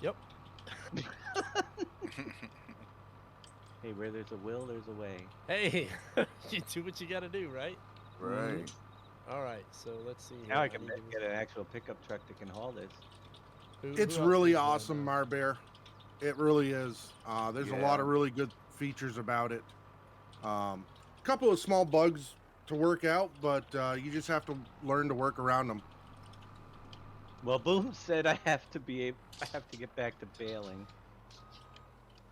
Yep. Hey, where there's a will, there's a way. Hey, you do what you gotta do, right? Right. All right, so let's see. Now I can get an actual pickup truck that can haul this. It's really awesome, Marbear. It really is. There's a lot of really good features about it. Couple of small bugs to work out, but you just have to learn to work around them. Well, Boom said I have to get back to baling.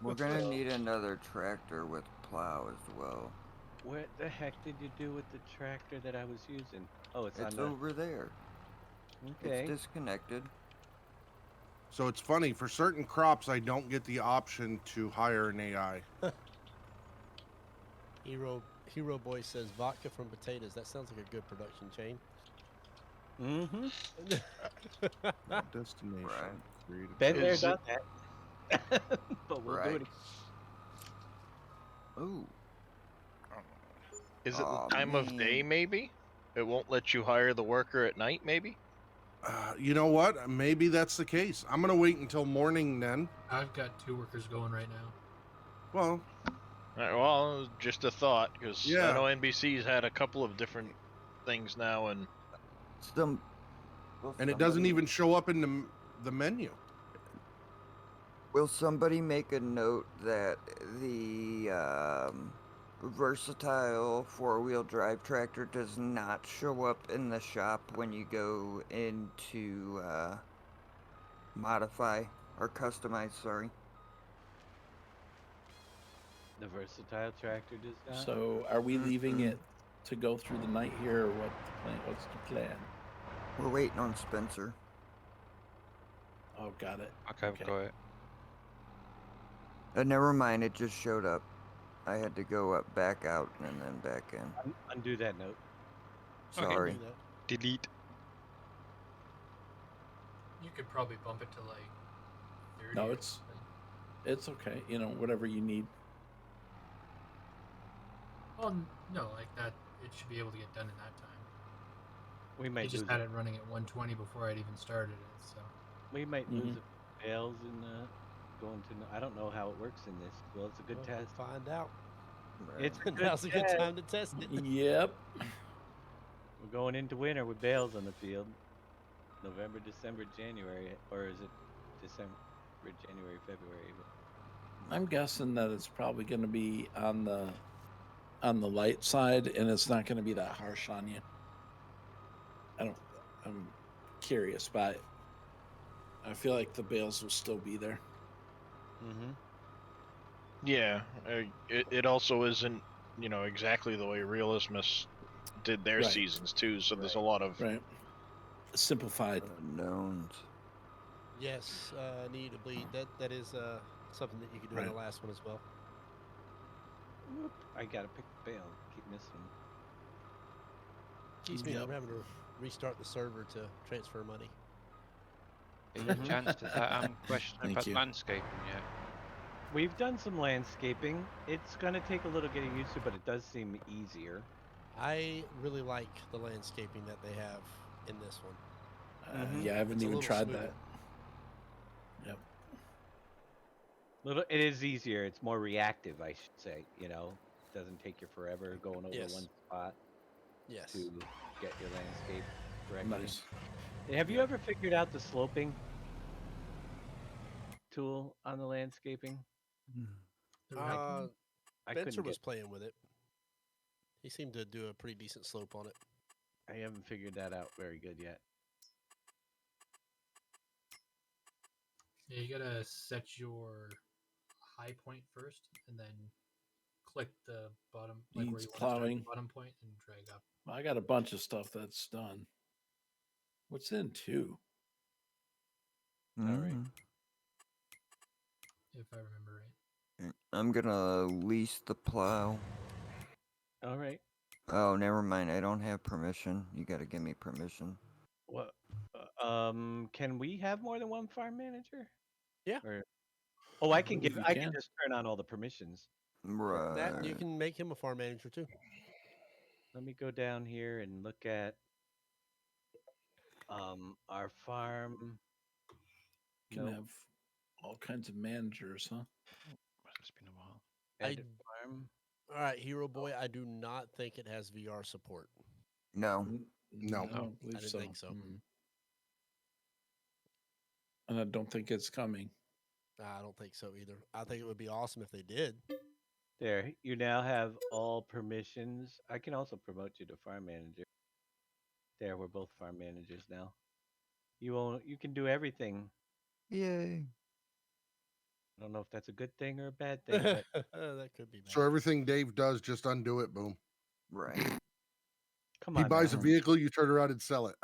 We're gonna need another tractor with plow as well. What the heck did you do with the tractor that I was using? Oh, it's over there. Okay. It's disconnected. So it's funny, for certain crops, I don't get the option to hire an AI. Hero Boy says vodka from potatoes. That sounds like a good production chain. Destination. Right. Been there, done that. But we'll do it. Ooh. Is it the time of day, maybe? It won't let you hire the worker at night, maybe? You know what? Maybe that's the case. I'm going to wait until morning then. I've got 2 workers going right now. Well... Well, just a thought, because I know NBC's had a couple of different things now, and... And it doesn't even show up in the menu. Will somebody make a note that the versatile 4-wheel drive tractor does not show up in the shop when you go into modify or customize, sorry. The versatile tractor does not? So are we leaving it to go through the night here, or what's the plan? We're waiting on Spencer. Oh, got it. Okay, got it. Never mind, it just showed up. I had to go back out and then back in. Undo that note. Sorry. Okay. Delete. You could probably bump it to like 30. No, it's okay. Whatever you need. Well, no, like that. It should be able to get done in that time. We might I just had it running at 120 before I'd even started it, so. We might lose the bales in going to. I don't know how it works in this. Well, it's a good test. Find out. It's Now's a good time to test it. Yep. We're going into winter with bales on the field. November, December, January, or is it December, January, February? I'm guessing that it's probably going to be on the light side, and it's not going to be that harsh on you. I'm curious, but I feel like the bales will still be there. Mm-hmm. Yeah, it also isn't, exactly the way Realismus did their Right. seasons too. So there's a lot of simplified unknowns. Yes, Need to Bleed. That is something that you could do in the last one as well. Whoop, I gotta pick the bale. Keep missing. Keeps me from having to restart the server to transfer money. Any chance to that question about landscaping yet? We've done some landscaping. It's gonna take a little getting used to, but it does seem easier. I really like the landscaping that they have in this one. Yeah, I haven't even tried that. Yep. It is easier. It's more reactive, I should say. It doesn't take you forever going over one spot. Yes. To get your landscape correctly. Nice. Have you ever figured out the sloping tool on the landscaping? Spencer was playing with it. He seemed to do a pretty decent slope on it. I haven't figured that out very good yet. Yeah, you gotta set your high point first, and then click the bottom, like where you want to start the bottom point, and drag up. I got a bunch of stuff that's done. What's in 2? All right. If I remember right. I'm gonna lease the plow. All right. Oh, never mind. I don't have permission. You gotta give me permission. What? Can we have more than one farm manager? Yeah. I can just turn on all the permissions. Right. That you can make him a farm manager too. Let me go down here and look at our farm. You can have all kinds of managers, huh? It's been a while. Edit farm. All right, Hero Boy. I do not think it has VR support. No. No. I don't believe I didn't think so. And I don't think it's coming. I don't think so either. I think it would be awesome if they did. There, you now have all permissions. I can also promote you to farm manager. There, we're both farm managers now. You can do everything. Yay. I don't know if that's a good thing or a bad thing, but that could be bad. So everything Dave does, just undo it. Boom. Right. Come on. He buys a vehicle, you turn around and sell it.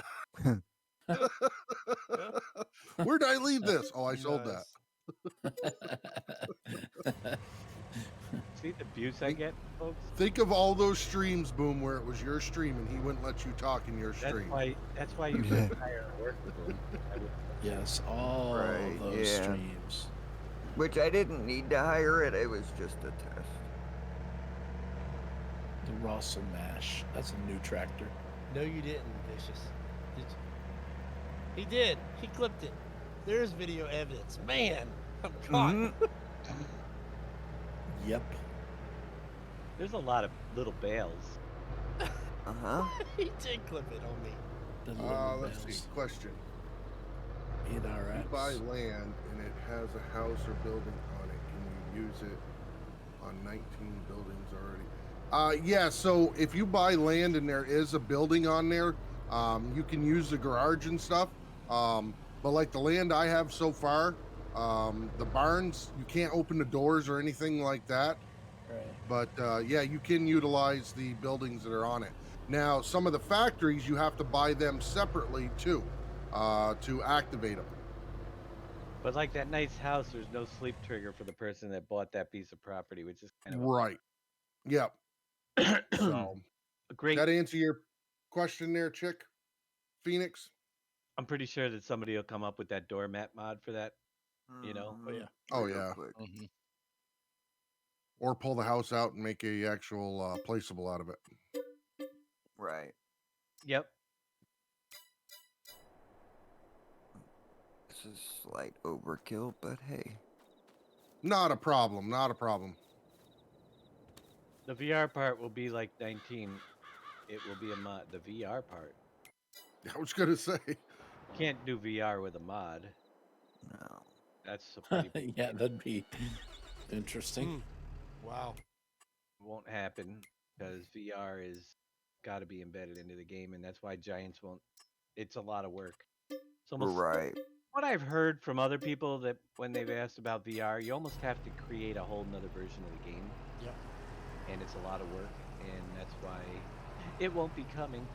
Where did I leave this? Oh, I sold that. See the abuse I get, folks? Think of all those streams, Boom, where it was your stream and he wouldn't let you talk in your stream. That's why you should hire a worker, Boom. Yes, all those streams. Which I didn't need to hire it. It was just a test. The Russell Mash. That's a new tractor. No, you didn't, Vicious. Did you? He did. He clipped it. There's video evidence. Man, I'm caught. Yep. There's a lot of little bales. He did clip it on me. Let's see. Question. 8RX. You buy land and it has a house or building on it. Can you use it on 19 buildings already? Yeah, so if you buy land and there is a building on there, you can use the garage and stuff. But like the land I have so far, the barns, you can't open the doors or anything like that. Right. But yeah, you can utilize the buildings that are on it. Now, some of the factories, you have to buy them separately too, to activate them. But like that nice house, there's no sleep trigger for the person that bought that piece of property, which is kind of right. Yep. So, great. That answer your question there, Chick? Phoenix? I'm pretty sure that somebody will come up with that doormat mod for that. Oh yeah. Oh yeah. Or pull the house out and make a actual placeable out of it. Right. Yep. This is slight overkill, but hey. Not a problem. Not a problem. The VR part will be like 19. It will be a mod. The VR part. I was gonna say. Can't do VR with a mod. No. That's a pretty big Yeah, that'd be interesting. Wow. Won't happen because VR is got to be embedded into the game, and that's why Giants won't. It's a lot of work. It's almost Right. what I've heard from other people that when they've asked about VR, you almost have to create a whole nother version of the game. Yep. And it's a lot of work, and that's why it won't be coming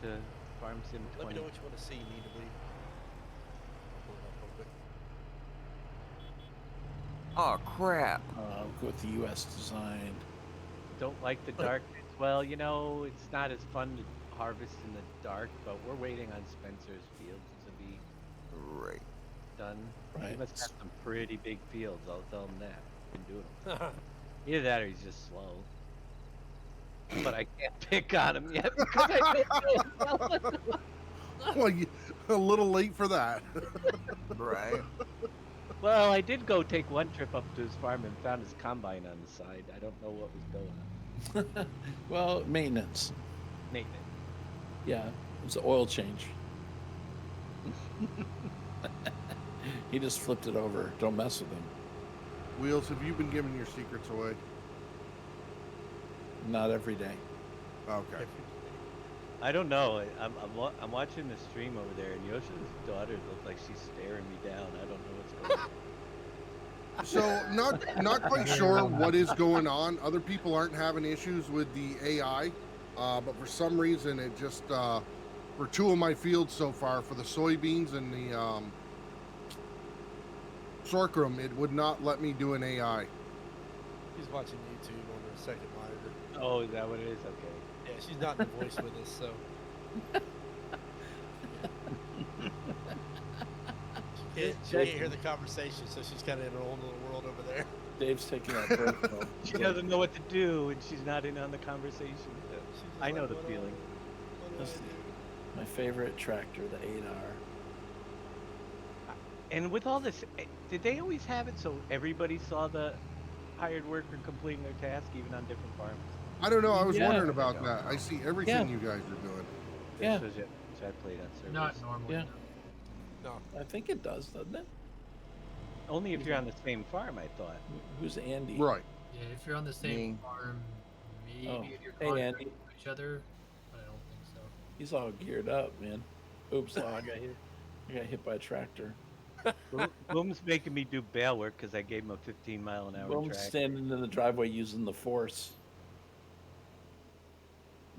to Farm Sim 20. Let me know what you want to see, need to believe. I'll pull it up real quick. Oh crap. Go with the U.S. design. Don't like the darkness. Well, you know, it's not as fun to harvest in the dark, but we're waiting on Spencer's fields to be Right. done. Right. He must have some pretty big fields. I'll tell him that. Been doing them. Either that or he's just slow. But I can't pick on him yet because I don't know. Well, a little late for that. Right. Well, I did go take one trip up to his farm and found his combine on the side. I don't know what was going on. Well, maintenance. Maintenance. Yeah, it's an oil change. He just flipped it over. Don't mess with him. Wheels, have you been giving your secrets away? Not every day. Okay. I don't know. I'm watching the stream over there, and Yosha's daughter looks like she's staring me down. I don't know what's going on. So not quite sure what is going on. Other people aren't having issues with the AI, but for some reason it just for two of my fields so far, for the soybeans and the sorghum, it would not let me do an AI. She's watching YouTube on her second monitor. Oh, is that what it is? Okay. Yeah, she's not in the voice with us, so. She can't hear the conversation, so she's kind of in her own little world over there. Dave's taking that personal. She doesn't know what to do, and she's not in on the conversation. I know the feeling. My favorite tractor, the 8R. And with all this, did they always have it so everybody saw the hired worker completing their task, even on different farms? I don't know. I was Yeah. wondering about that. I see everything you guys are doing. Yeah. Which I played on servers. Not normally. Yeah. No. I think it does, doesn't it? Only if you're on the same farm, I thought. Who's Andy? Right. Yeah, if you're on the same Me. farm, maybe Oh. if you're Hey, contracted Andy. to each other, but I don't think so. He's all geared up, man. Oops, I got hit by a tractor. Boom's making me do bale work because I gave him a 15-mile-an-hour Boom's track. standing in the driveway using the force.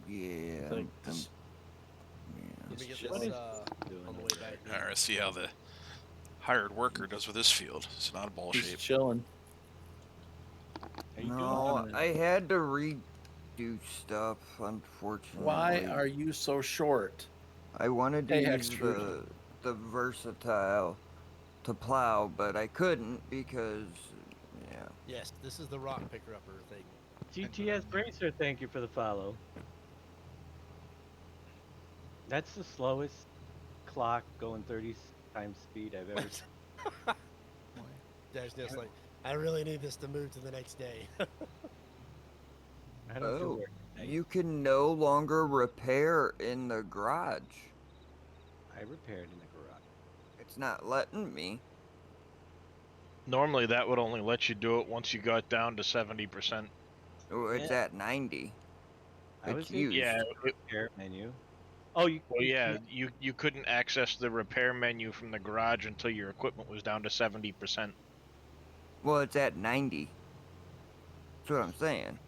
Yeah. Like, I'm- Let me he's get chilling. this on the way back. All right, see how the hired worker does with this field. It's not a ball He's shape. chilling. How you No, doing? I had to redo stuff, unfortunately. Why are you so short? I wanted to Hey, use extrusion. the versatile to plow, but I couldn't because, yeah. Yes, this is the rock picker upper thing. GTS Bracer, thank you for the follow. That's the slowest clock going 30 times speed I've ever seen. Dash just like, I really need this to move to the next day. I don't do Oh, work at night. you can no longer repair in the garage. I repaired in the garage. It's not letting me. Normally, that would only let you do it once you got down to 70%. Oh, it's at 90. I was It's used. Yeah. repair menu. Oh, Well, yeah, you couldn't access the repair menu from the garage until your equipment was down to 70%. Well, it's at 90. That's what I'm saying.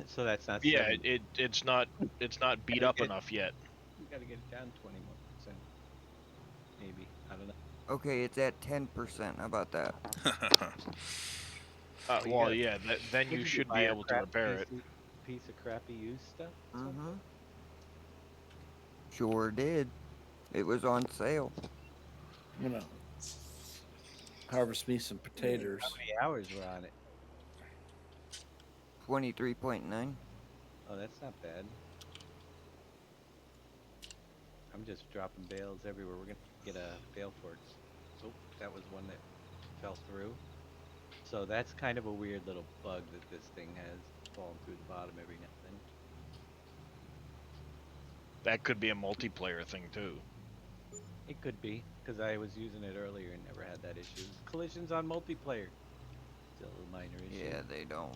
So that's not. Yeah, 70. it's not beat up enough yet. You gotta get it down 21%. Maybe. I don't know. Okay, it's at 10%. How about that? You Well, gotta- yeah, then What you did should buy be a able to crap repair it. Piece of crappy used stuff. Mm-hmm. Sure did. It was on sale. I'm gonna harvest me some potatoes. How many hours were on it? 23.9. Oh, that's not bad. I'm just dropping bales everywhere. We're gonna get a bale forks. Oh, that was one that fell through. So that's kind of a weird little bug that this thing has, falling through the bottom every now and then. That could be a multiplayer thing too. It could be because I was using it earlier and never had that issue. Collisions on multiplayer, still a minor issue. Yeah, they don't.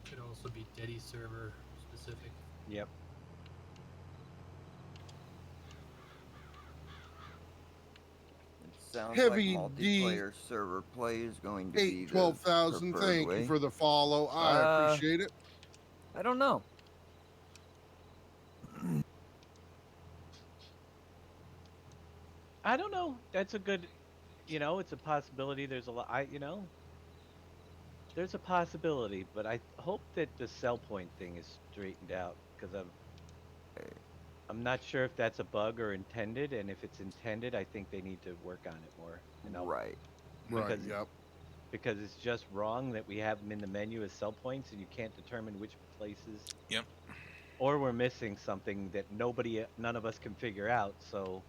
Could also be Diddy server specific. Yep. It sounds Heavy like D. multiplayer server play is going to be the 12,000. preferred Thank way. you for the follow. I appreciate it. I don't know. I don't know. That's a good, it's a possibility. There's a lot. There's a possibility, but I hope that the sell point thing is straightened out because I'm not sure if that's a bug or intended, and if it's intended, I think they need to work on it more. Right. Right. Yep. Because it's just wrong that we have them in the menu as sell points, and you can't determine which places. Yep. Or we're missing something that none of us can figure out. So.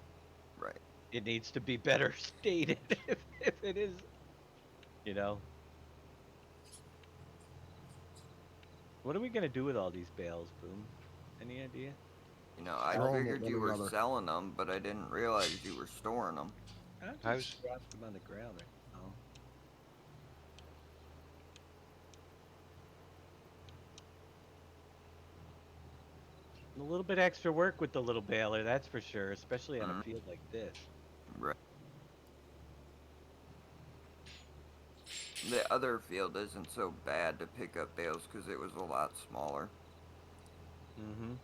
Right. It needs to be better stated if it is, What are we gonna do with all these bales, Boom? Any idea? I figured you were selling them, but I didn't realize you were storing them. I just dropped them on the ground right now. A little bit extra work with the little baler, that's for sure, especially on a field like this. Right. The other field isn't so bad to pick up bales because it was a lot smaller. Mm-hmm.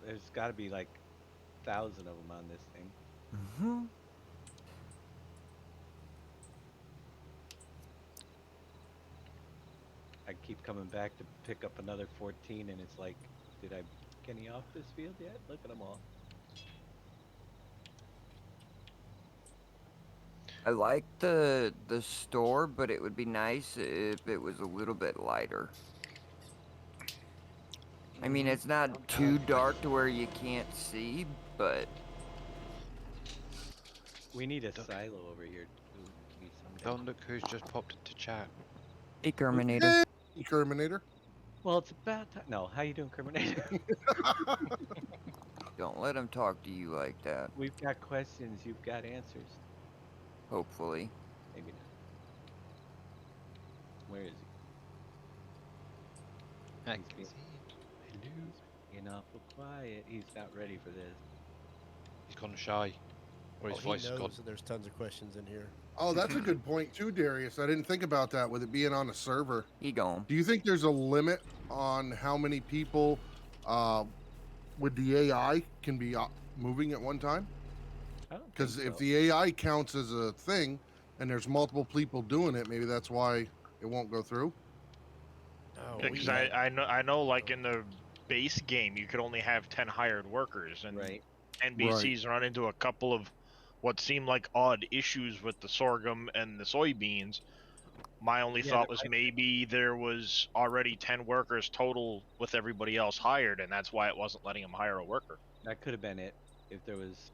There's got to be like 1,000 of them on this thing. Mm-hmm. I keep coming back to pick up another 14, and it's like, did I pick any off this field yet? Look at them all. I like the store, but it would be nice if it was a little bit lighter. I mean, it's not too dark to where you can't see, but... We need a silo over here. Don't look who's just popped into chat. Hey, Terminator. Hey, Terminator. Well, it's about time. No, how you doing, Terminator? Don't let him talk to you like that. We've got questions. You've got answers. Hopefully. Maybe not. Where is he? He's being awful quiet. He's not ready for this. He's gone shy. Or his voice he has knows gone. that there's tons of questions in here. Oh, that's a good point too, Darius. I didn't think about that with it being on a server. He gone. Do you think there's a limit on how many people with the AI can be moving at one time? Because if the AI counts as a thing and there's multiple people doing it, maybe that's why it won't go through. Because I know like in the base game you could only have 10 hired workers, and NBCs run into a couple of what seemed like odd issues with the sorghum and the soybeans. My only thought was maybe there was already 10 workers total with everybody else hired, and that's why it wasn't letting them hire a worker. That could have been it. If there was,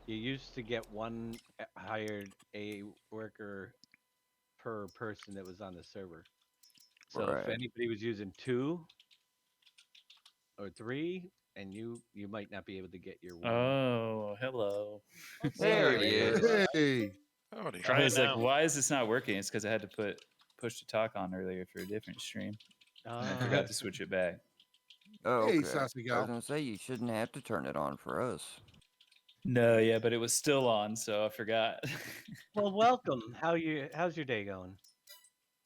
you used to get one hired a worker per person that was on the server. So if anybody was using 2 or 3, and you might not be able to get your one. Oh, hello. There he is. Hey. Howdy. I was like, why is this not working? It's because I had to put push to talk on earlier for a different stream. And I forgot to switch it back. Oh, okay. Hey, sassy gal. I was gonna say you shouldn't have to turn it on for us. No, yeah, but it was still on, so I forgot. Well, welcome. How's your day going?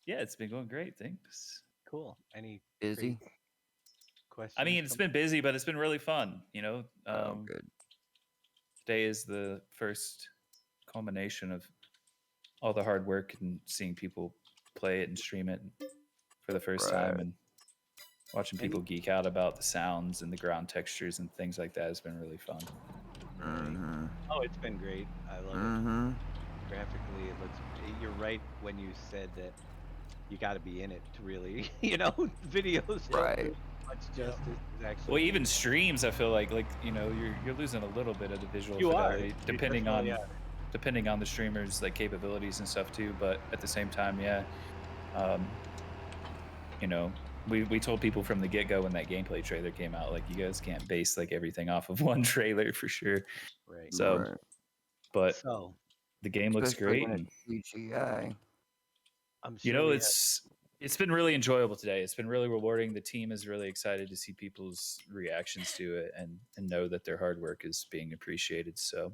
Yeah, it's been going great. Thanks. Cool. Any busy questions? I mean, it's been busy, but it's been really fun. Good. Today is the first culmination of all the hard work and seeing people play it and stream it for the first time, and watching people geek out about the sounds and the ground textures and things like that has been really fun. Mm-hmm. Oh, it's been great. I love it. Graphically, it looks. You're right when you said that you got to be in it to really, videos. Right. Much justice is actually. Well, even streams, I feel like you're losing a little bit of the visual fidelity, depending on the streamer's capabilities and stuff too. But at the same time, we told people from the get-go when that gameplay trailer came out, like, you guys can't base like everything off of one trailer for sure. Right. So, Right. but So the game looks Especially great. when And, it's CGI. I'm you sure know, we it's been really enjoyable today. It's been really rewarding. The team is really excited to see people's reactions to it and know that their hard work is being appreciated. So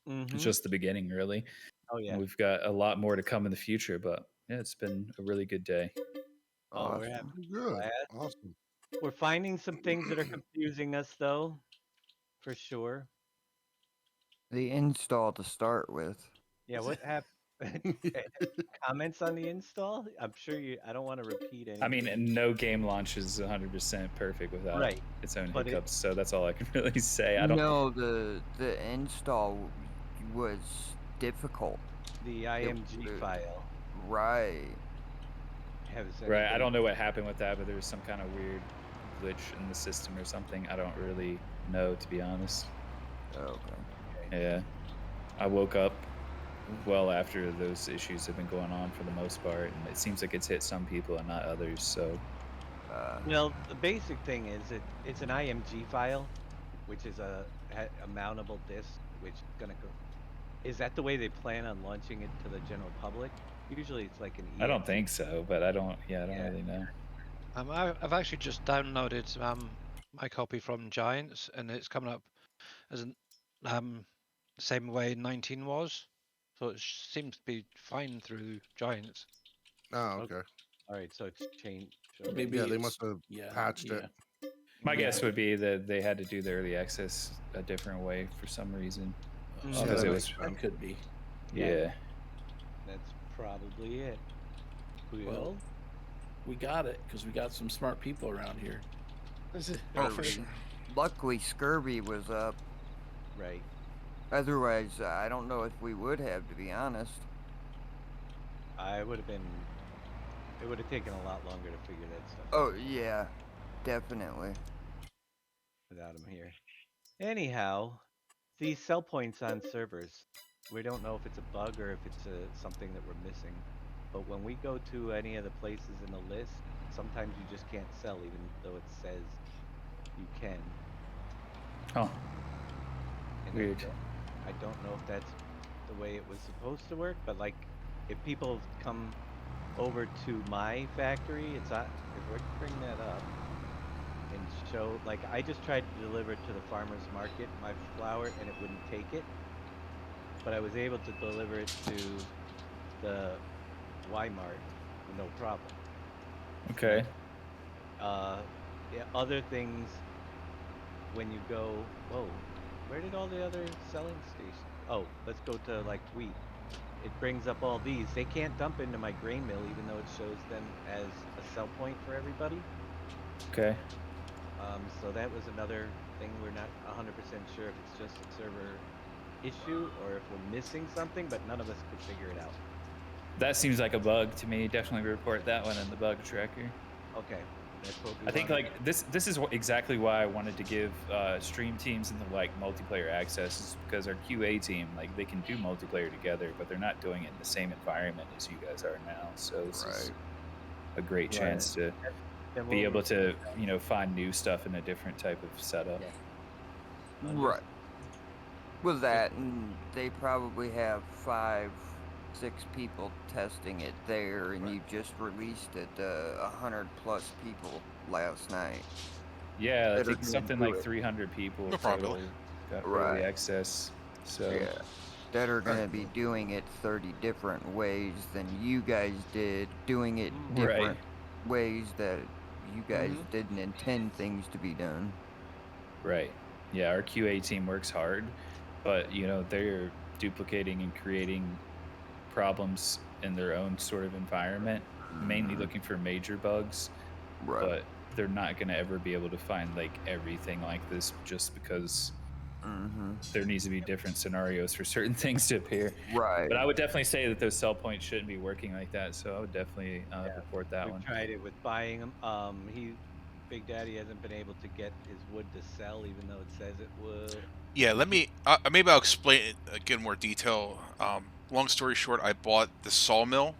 it's just the beginning, really. Oh yeah. And we've got a lot more to come in the future, but yeah, it's been a really good day. Oh, we're Awesome. having Good. blast. Awesome. We're finding some things that are confusing us, though, for sure. The install to start with. Yeah, what happened? Comments on the install? I'm sure you. I don't want to repeat anything. I mean, no game launch is 100% perfect without Right, its own but hiccups, so that's all I can really say. I don't. No, the install was difficult. The IMG file. Right. Right. I don't know what happened with that, but there was some kind of weird glitch in the system or something. I don't really know, to be honest. Okay. Yeah. I woke up well after those issues have been going on for the most part, and it seems like it's hit some people and not others. So, well, the basic thing is it's an IMG file, which is a mountable disk, which is gonna go. Is that the way they plan on launching it to the general public? Usually, it's like an. I don't think so, but I don't. Yeah, I don't really know. I've actually just downloaded my copy from Giants, and it's coming up as the same way 19 was, so it seems to be fine through Giants. Oh, okay. All right, so it's changed. Maybe they must have patched it. My guess would be that they had to do the early access a different way for some reason. Yeah, Because that it makes was sense. Could be. Yeah. That's probably it. Well, we got it because we got some smart people around here. Oh, for sure. Luckily, Scurvy was up. Right. Otherwise, I don't know if we would have, to be honest. I would have been. It would have taken a lot longer to figure that stuff. Oh yeah, definitely. Without him here. Anyhow, these sell points on servers, we don't know if it's a bug or if it's something that we're missing. But when we go to any of the places in the list, sometimes you just can't sell, even though it says you can. Oh. And Weird. I don't know if that's the way it was supposed to work, but like, if people come over to my factory, it's not. If we bring that up and show, like, I just tried to deliver to the farmer's market my flour and it wouldn't take it, but I was able to deliver it to the Y-Mart, no problem. Okay. Yeah, other things, when you go, whoa, where did all the other selling stations? Oh, let's go to like wheat. It brings up all these. They can't dump into my grain mill, even though it shows them as a sell point for everybody. Okay. So that was another thing. We're not 100% sure if it's just a server issue or if we're missing something, but none of us could figure it out. That seems like a bug to me. Definitely report that one in the bug tracker. Okay. That's what we I think wanted. like this is exactly why I wanted to give stream teams and the like multiplayer access, is because our QA team, like, they can do multiplayer together, but they're not doing it in the same environment as you guys are now. So this is a great chance to be able to, you know, find new stuff in a different type of setup. Right. With that, and they probably have 5-6 people testing it there, and you just released it 100+ people last night. Yeah, I that are think gonna something do like it. 300 people No total problem. got Right. early access. So Yeah, that are going to be doing it 30 different ways than you guys did, doing it different ways that you guys didn't intend things to be done. Right. Yeah, our QA team works hard, but, you know, they're duplicating and creating problems in their own sort of environment, mainly looking for major bugs. Right. But they're not going to ever be able to find like everything like this, just because there needs to be different scenarios for certain things to appear. Right. But I would definitely say that those sell points shouldn't be working like that. So I would definitely report that We've one. tried it with buying them. Big Daddy hasn't been able to get his wood to sell, even though it says it will. Yeah, let me. Maybe I'll explain it again in more detail. Long story short, I bought the sawmill,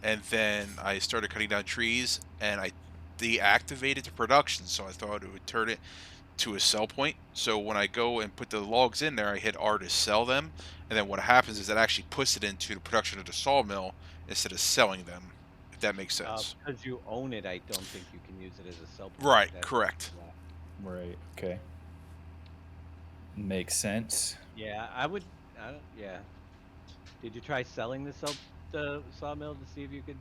and then I started cutting down trees, and deactivated the production, so I thought it would turn it to a sell point. So when I go and put the logs in there, I hit R to sell them, and then what happens is it actually puts it into the production of the sawmill instead of selling them, if that makes sense. Because you own it, I don't think you can use it as a sell point. Right, correct. Yeah. Right, okay. Makes sense. Yeah, yeah. Did you try selling the sawmill to see if you could?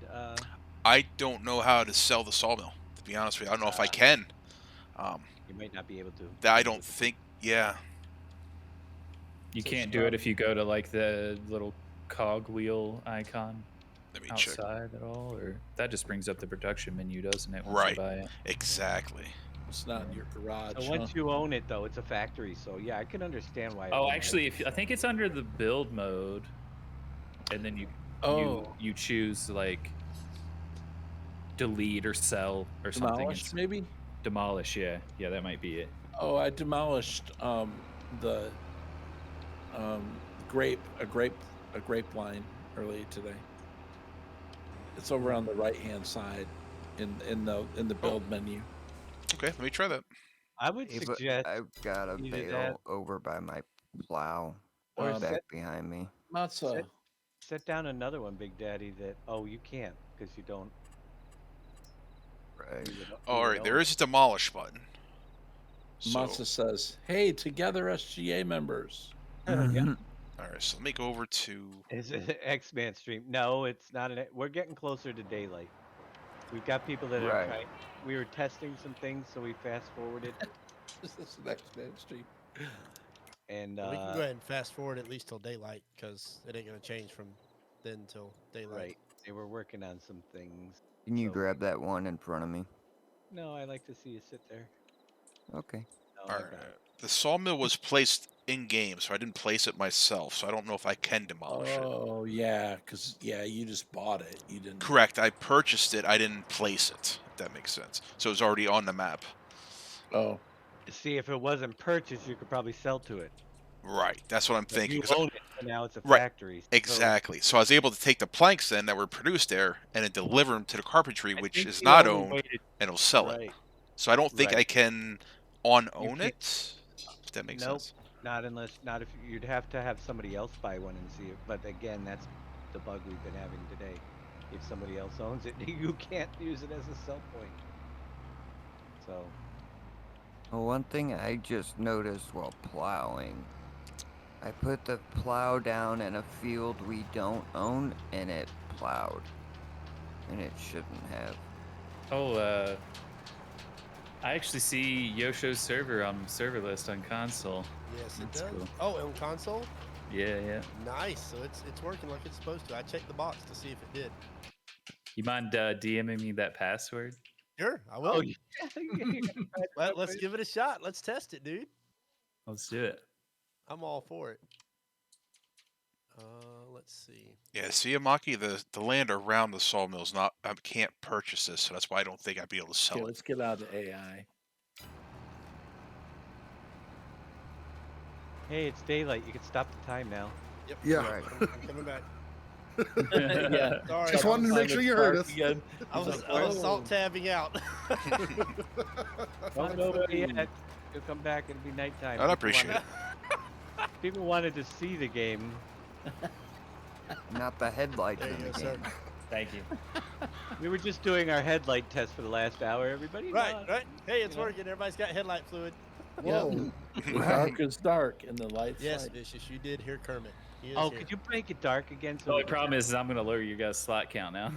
I don't know how to sell the sawmill, to be honest with you. I don't know if I can. You might not be able to. I don't think. Yeah. You can't do it if you go to like the little cog wheel icon outside at all, or that just brings up the production menu, doesn't it? Once you buy it? Exactly. It's not in your garage. So once you own it, though, it's a factory. So yeah, I can understand why. Oh, actually, I think it's under the build mode, and then you choose like delete or sell or something. Demolish, maybe? Demolish, yeah, that might be it. Oh, I demolished the grape line early today. It's over on the right hand side in the build menu. Okay, let me try that. I would suggest I've got a bale over by my plow or back behind me. Set down another one, Big Daddy. You can't because you don't. Right. All right, there is a demolish button. Matza says, "Hey, together SGA members." Yeah. All right, so let me go over to. Is it an X-Man stream? No, it's not. We're getting closer to daylight. We've got people that are trying. We were testing some things, so we fast forwarded. Is this an X-Man stream? And we can go ahead and fast forward at least till daylight, because it ain't gonna change from then till daylight. Right. They were working on some things. Can you grab that one in front of me? No, I like to see you sit there. Okay. No, All right. The sawmill was placed in game, so I didn't place it myself. So I don't know if I can demolish it. Oh yeah, because you just bought it. You didn't. Correct. I purchased it. I didn't place it. If that makes sense. So it was already on the map. Oh. See, if it wasn't purchased, you could probably sell to it. Right. That's what I'm thinking. You own it, and now it's a factory. Exactly. So I was able to take the planks then that were produced there and then deliver them to the carpentry, which is not owned, and it'll sell it. So I don't think I can own it. If that makes sense. Not if you'd have to have somebody else buy one and see it. But again, that's the bug we've been having today. If somebody else owns it, you can't use it as a sell point. So. Well, one thing I just noticed while plowing, I put the plow down in a field we don't own, and it plowed. And it shouldn't have. Oh, I actually see Yosho's server on server list on console. Yes, it That's does. cool. Oh, on console? Yeah. Nice. So it's working like it's supposed to. I checked the box to see if it did. You mind DMing me that password? Sure, I will. Let's give it a shot. Let's test it, dude. Let's do it. I'm all for it. Let's see. Yeah, see, Amaki, the land around the sawmill is not. I can't purchase this, so that's why I don't think I'd be able to sell it. Let's get out of AI. Hey, it's daylight. You can stop the time now. Yep. Yeah. Right. I'm coming back. Yeah. Sorry. Just wanted to make sure you heard us. Again. I was salt tabbing out. Don't go yet. You'll come back. It'll be nighttime. I'd appreciate it. People wanted to see the game. Not the headlights in the game. Thank you. We were just doing our headlight test for the last hour. Everybody. Right. Hey, it's working. Everybody's got headlight fluid. Whoa. Dark is dark, and the lights. Yes, Vicious, you did hear Kermit. Oh, could you make it dark again? The only problem is I'm going to lower your guys' slot count now.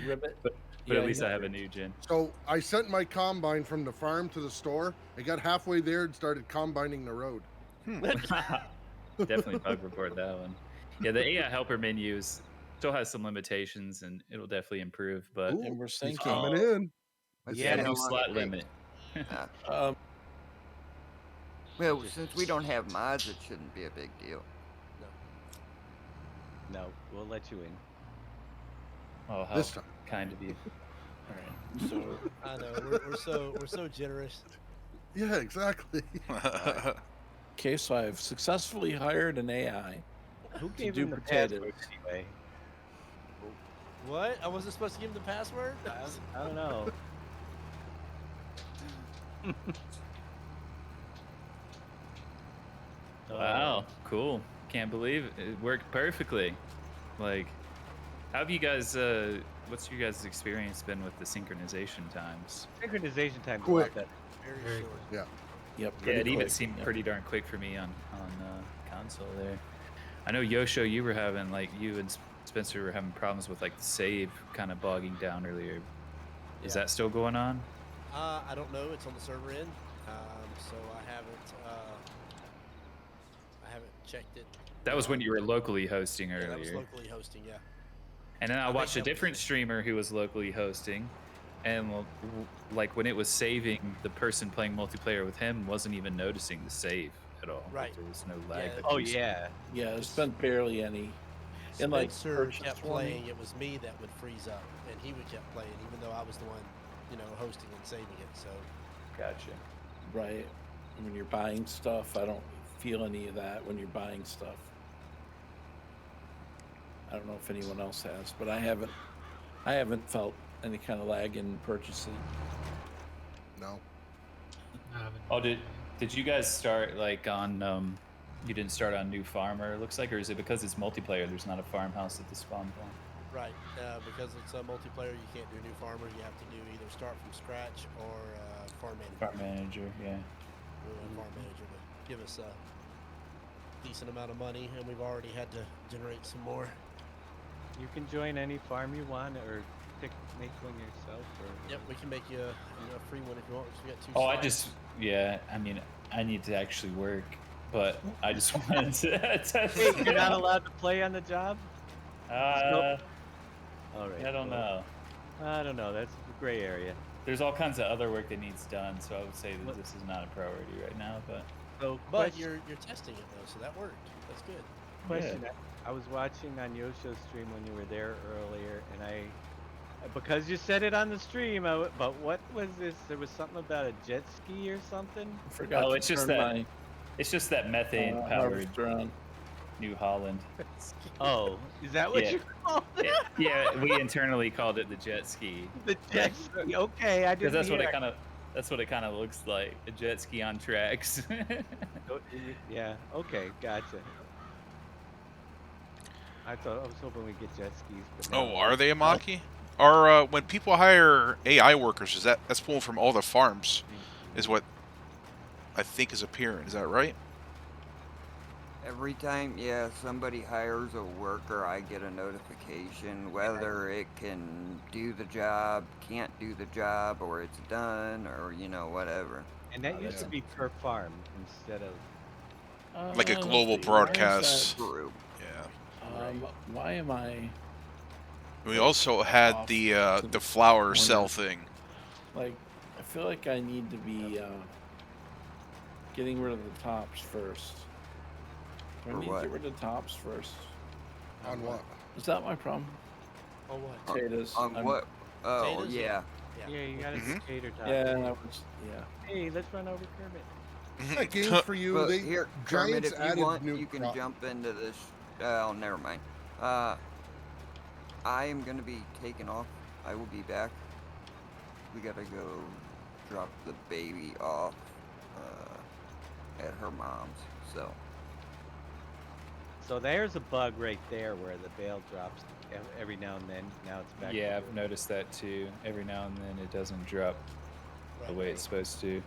Ribbit. But at least I have a new gen. So I sent my combine from the farm to the store. It got halfway there and started combining the road. Definitely bug report that one. Yeah, the AI helper menus still has some limitations, and it'll definitely improve. But Ooh, and we're he's coming in. Yeah, new slot limit. Well, since we don't have mods, it shouldn't be a big deal. No, we'll let you in. Oh, how This time. kind of you. All right. So I know we're so generous. Yeah, exactly. okay, so I've successfully hired an AI. Who gave do him the potatoes. password anyway? What? I wasn't supposed to give him the password? I don't know. Wow, cool. Can't believe it worked perfectly. Like, how have you guys, what's your guys' experience been with the synchronization times? Synchronization time Quick. Very short. Yeah. Yep. Yeah, it even quick. seemed pretty darn quick for me on console there. I know, Yosho, you were having, like, you and Spencer were having problems with, like, the save kind of bogging down earlier. Is that still going on? I don't know. It's on the server end, so I haven't checked it. That was when you were locally hosting earlier. Yeah, that was locally hosting, yeah. And then I watched a different streamer who was locally hosting, and like when it was saving, the person playing multiplayer with him wasn't even noticing the save at all. Right. Like, there was no lag. Yeah. Oh yeah. Yeah, there's been barely any. And like Spencer kept playing, it was me that would freeze up, and he would kept playing, even though I was the one, hosting and saving it. So. Gotcha. Right. When you're buying stuff, I don't feel any of that when you're buying stuff. I don't know if anyone else has, but I haven't felt any kind of lag in purchasing. No. Oh, did you guys start like on you didn't start on New Farmer, it looks like, or is it because it's multiplayer there's not a farmhouse at the spawn point? Right, because it's a multiplayer, you can't do New Farmer. You have to do either start from scratch or Farm Manager. Farm Manager, yeah. Farm Manager to give us a decent amount of money, and we've already had to generate some more. You can join any farm you want, or make one yourself. Or yep, we can make you a free one if you want. We got 2 slots. I mean, I need to actually work, but I just wanted to test. Wait, you're not allowed to play on the job? All right. I don't know. I don't know. That's a gray area. There's all kinds of other work that needs done, so I would say that this is not a priority right now. But you're testing it though, so that worked. That's good. Question: yeah. I was watching on Yosho's stream when you were there earlier, and because you said it on the stream, but what was this? There was something about a jet ski or something. I forgot. Oh, it's just that methane powered New Holland. Oh, is that what you called it? Yeah, we internally called it the jet ski. The jet ski. Okay, I didn't. That's what it kind of looks like, a jet ski on tracks. Yeah. Okay. Gotcha. I was hoping we'd get jet skis. But no. Are they a Maki? Are when people hire AI workers, that's pulling from all the farms, is what I think is appearing. Is that right? Every time, somebody hires a worker, I get a notification whether it can do the job, can't do the job, or it's done, or whatever. And that used to be per farm instead of like a global broadcast. Yeah. Why am I? We also had the flower cell thing. Like, I feel like I need to be getting rid of the tops first. Do I need to get rid of tops first? On what? Is that my problem? On what? Potatoes. On what? Oh, potatoes? yeah. Yeah, you got a potato top. Yeah, Hey, let's run over Kermit. That game's for you. Well, They here, Giants Kermit, if added you want, new you can jump into this. Oh, never mind. I am gonna be taking off. I will be back. We gotta go drop the baby off at her mom's. So there's a bug right there where the bale drops every now and then. Now it's back. Yeah, I've noticed that too. Every now and then it doesn't drop the way it's supposed to.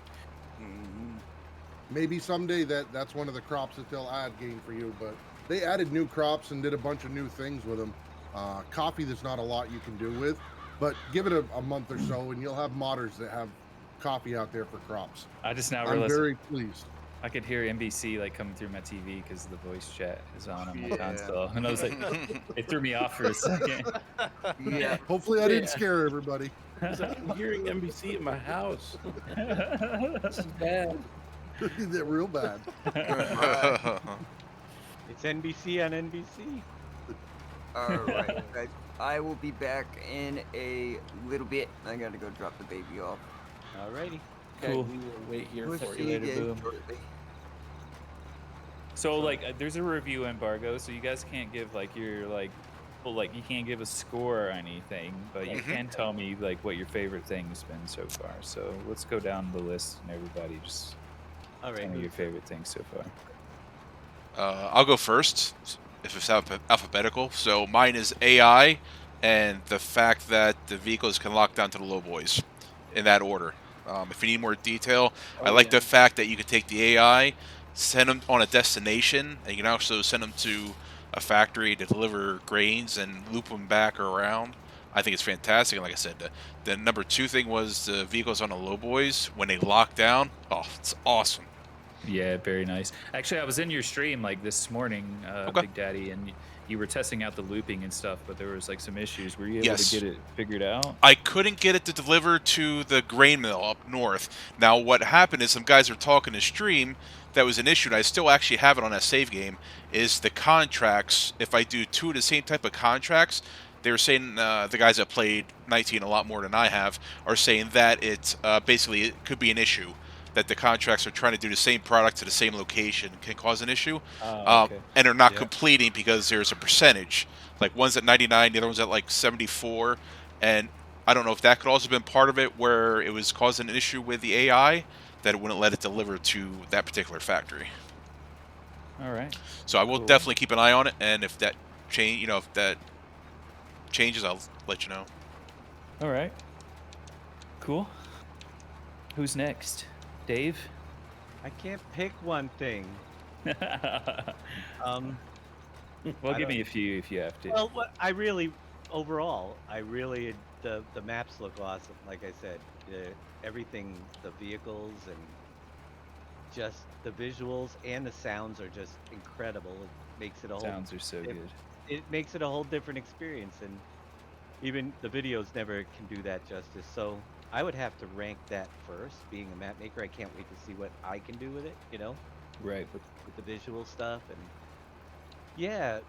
Maybe someday that's one of the crops that they'll add game for you, but they added new crops and did a bunch of new things with them. Coffee, there's not a lot you can do with, but give it a month or so and you'll have modders that have coffee out there for crops. I just now realized I'm very pleased. I could hear NBC like coming through my TV because the voice chat is on my console, and I was like, it threw me off for a second. Yeah. Hopefully, I didn't scare everybody. I'm hearing NBC in my house. This is bad. They're real bad. It's NBC on NBC. Alright, guys. I will be back in a little bit. I gotta go drop the baby off. Alrighty. Cool. We will wait here We'll for see you later, again Boom. shortly. So like, there's a review embargo, so you guys can't give like your like like you can't give a score or anything, but you can tell me like what your favorite thing has been so far. So let's go down the list and everybody just All right, tell me your favorite thing so far. I'll go first if it's alphabetical. So mine is AI and the fact that the vehicles can lock down to the low boys in that order. If you need more detail, I like the fact that you can take the AI, send them on a destination, and you can also send them to a factory to deliver grains and loop them back around. I think it's fantastic. And like I said, the number 2 thing was the vehicles on the low boys when they lock down. Oh, it's awesome. Yeah, very nice. Actually, I was in your stream like this morning, Big Daddy, and you were testing out the looping and stuff, but there was like some issues. Were you able to get it figured out? I couldn't get it to deliver to the grain mill up north. Now, what happened is some guys were talking to stream. That was an issue, and I still actually have it on that save game, is the contracts. If I do 2 of the same type of contracts, they were saying, the guys that played 19 a lot more than I have, are saying that it basically it could be an issue. That the contracts are trying to do the same product to the same location can cause an issue. Okay. And they're not completing because there's a percentage. Like one's at 99, the other one's at like 74. And I don't know if that could also have been part of it where it was causing an issue with the AI that it wouldn't let it deliver to that particular factory. All right. So I will definitely keep an eye on it, and if that if that changes, I'll let you know. All right. Cool. Who's next? Dave? I can't pick one thing. Well, give me a few if you have to. Well, overall, the maps look awesome. Like I said, everything, the vehicles and just the visuals and the sounds are just incredible. It makes it a sounds are so good. It makes it a whole different experience, and even the videos never can do that justice. So I would have to rank that first. Being a map maker, I can't wait to see what I can do with it. Right. With the visual stuff and yeah,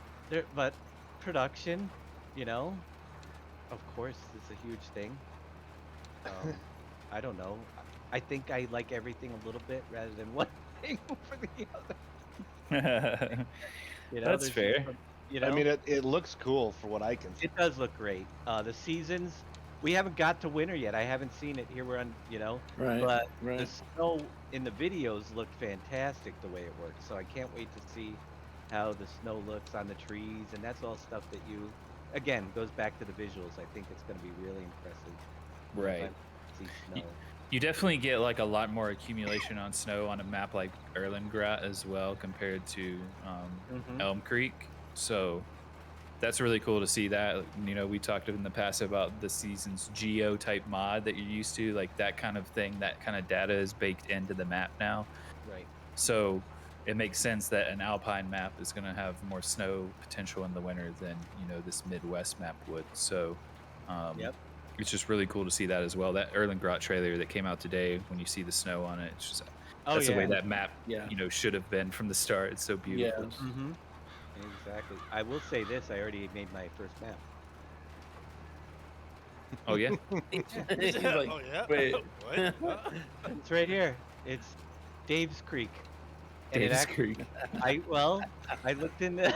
but production, of course, it's a huge thing. I don't know. I think I like everything a little bit rather than one thing over the other. That's fair. I mean, it looks cool for what I can see. It does look great. The seasons, we haven't got to winter yet. I haven't seen it. Here we're on, Right. But the snow in the videos looked fantastic the way it works. So I can't wait to see how the snow looks on the trees, and that's all stuff that again, goes back to the visuals. I think it's going to be really impressive. Right. See snow. You definitely get like a lot more accumulation on snow on a map like Erlengrad as well compared to Elm Creek. So that's really cool to see that. We talked in the past about the season's geo type mod that you're used to, like that kind of thing, that kind of data is baked into the map now. Right. So it makes sense that an alpine map is going to have more snow potential in the winter than this Midwest map would. So it's just really cool to see that as well. That Erlengrad trailer that came out today, when you see the snow on it, it's just that's the way that map should have been from the start. It's so beautiful. Yeah. Mm-hmm. Exactly. I will say this: I already made my first map. Oh yeah. Like, oh yeah. Wait. What? It's right here. It's Dave's Creek. Dave's Creek. I looked in the.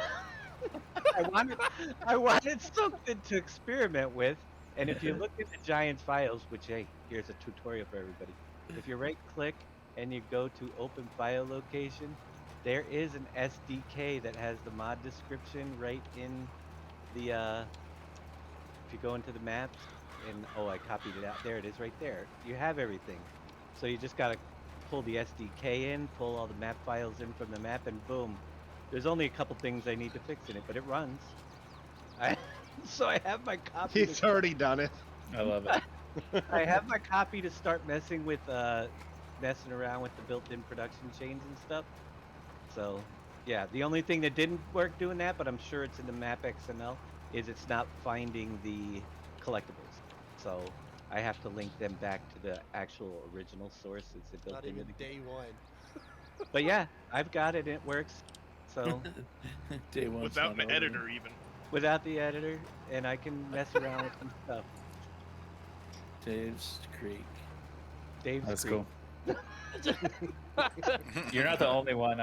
I wanted something to experiment with, and if you look at the Giants files, which here's a tutorial for everybody. If you right click and you go to open file location, there is an SDK that has the mod description right in the. If you go into the maps, and I copied it out. There it is, right there. You have everything, so you just gotta pull the SDK in, pull all the map files in from the map, and boom. There's only a couple things I need to fix in it, but it runs. So I have my copy. He's already done it. I love it. I have my copy to start messing around with the built-in production chains and stuff. So, yeah, the only thing that didn't work doing that, but I'm sure it's in the map XML, is it's not finding the collectibles. So I have to link them back to the actual original source. It's built Not into even the day one. But yeah, I've got it. It works. So Day one. Without an editor, even. Without the editor, and I can mess around with some stuff. Dave's Creek. That's Creek. cool. You're not the only one.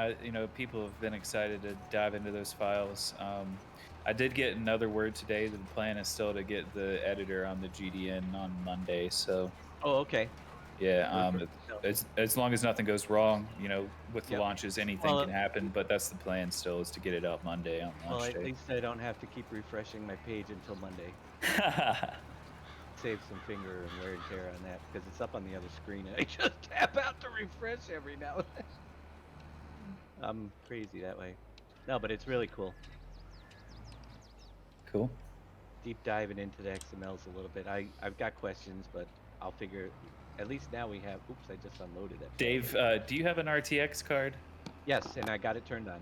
People have been excited to dive into those files. I did get another word today that the plan is still to get the editor on the GDN on Monday. So. Oh, okay. Yeah, as long as nothing goes wrong, with the Yep. launches, anything can happen. But that's the plan still, is to get it out Monday on launch Well, day. at least I don't have to keep refreshing my page until Monday. Save some finger and wear and tear on that because it's up on the other screen and I just tap out to refresh every now and then. I'm crazy that way. No, but it's really cool. Cool. Deep diving into the XMLs a little bit. I've got questions, but I'll figure. At least now we have. Oops, I just unloaded it. Dave, do you have an RTX card? Yes, and I got it turned on.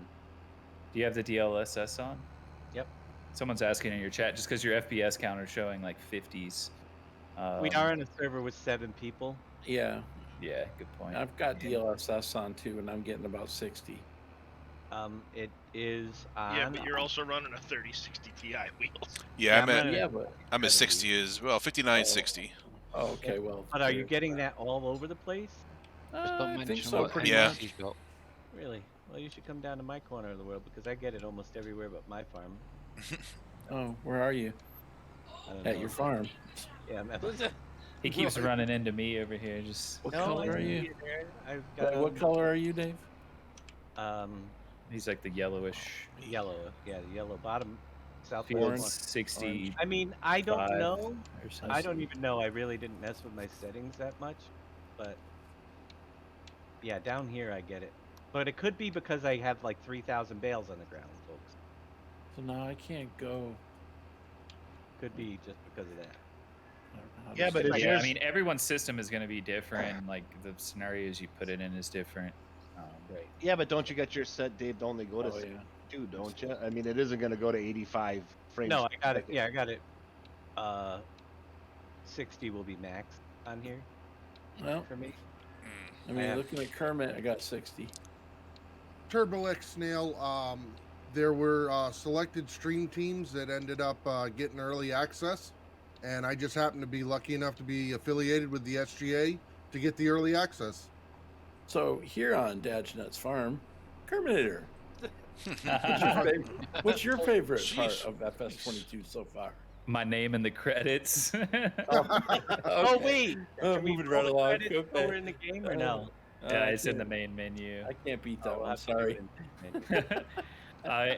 Do you have the DLSS on? Yep. Someone's asking in your chat, just because your FPS counter is showing like 50s. We are on a server with 7 people. Yeah. Yeah, good point. I've got DLSS on too, and I'm getting about 60. It is on. Yeah, but you're also running a 3060 Ti wheels. Yeah, I'm at 60 as well, 5960. Oh, okay, well. But are you getting that all over the place? I think so, pretty much. Really? Well, you should come down to my corner of the world because I get it almost everywhere but my farm. Oh, where are you? At your farm. Yeah, I'm at He keeps running into me over here. Just what color are you? I've got, what color are you, Dave? He's like the yellowish. Yellow, yeah, the yellow bottom. South Field 60. I mean, I don't know. I don't even know. I really didn't mess with my settings that much, but yeah, down here I get it. But it could be because I have like 3,000 bales on the ground, folks. So now I can't go. Could be just because of that. Yeah, but I mean, everyone's system is going to be different. Like the scenarios you put it in is different. Right. Yeah, but don't you get your set, Dave, to only go to 2, don't you? I mean, it isn't going to go to 85 frames. No, I got it. Yeah, I got it. 60 will be max on here. Well, for me. I mean, looking at Kermit, I got 60. Turbo X Snail, there were selected stream teams that ended up getting early access, and I just happened to be lucky enough to be affiliated with the SGA to get the early access. So here on Dadgenut's farm, Kerminator. What's your favorite part of FS22 so far? My name in the credits. Oh wait, moving right along. Okay. We're in the game or no? Yeah, it's in the main menu. I can't beat that one. Sorry.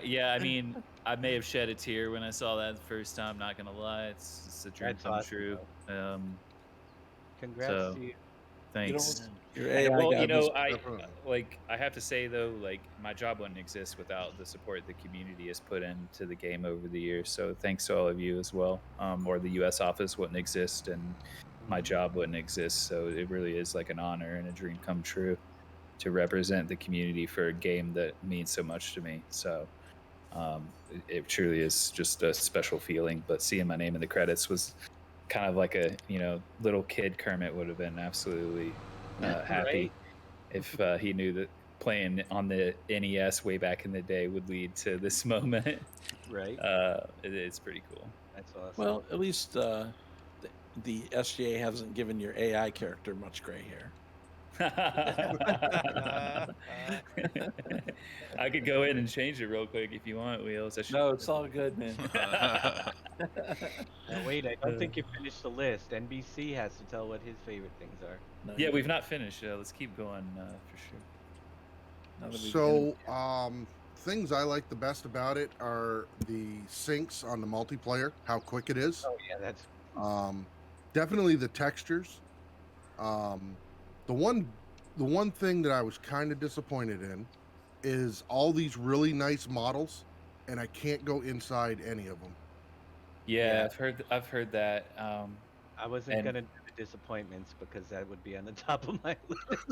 Yeah, I mean, I may have shed a tear when I saw that the first time. Not gonna lie, it's a dream come true. Congrats to you. Thanks. Well, I have to say though, like my job wouldn't exist without the support the community has put into the game over the years. So thanks to all of you as well. Or the U.S. office wouldn't exist, and my job wouldn't exist. So it really is like an honor and a dream come true to represent the community for a game that means so much to me. So it truly is just a special feeling. But seeing my name in the credits was kind of like a little kid Kermit would have been absolutely happy if he knew that playing on the NES way back in the day would lead to this moment. Right. It's pretty cool. That's awesome. Well, at least the SGA hasn't given your AI character much gray hair. I could go in and change it real quick if you want, Wheels. No, it's all good, man. Now, wait, I don't think you finished the list. NBC has to tell what his favorite things are. No, yeah, we've not finished. Let's keep going for sure. So, things I like the best about it are the syncs on the multiplayer, how quick it is. Oh yeah, that's definitely the textures. The one thing that I was kind of disappointed in is all these really nice models, and I can't go inside any of them. Yeah, I've heard that. I wasn't gonna do the disappointments because that would be on the top of my list.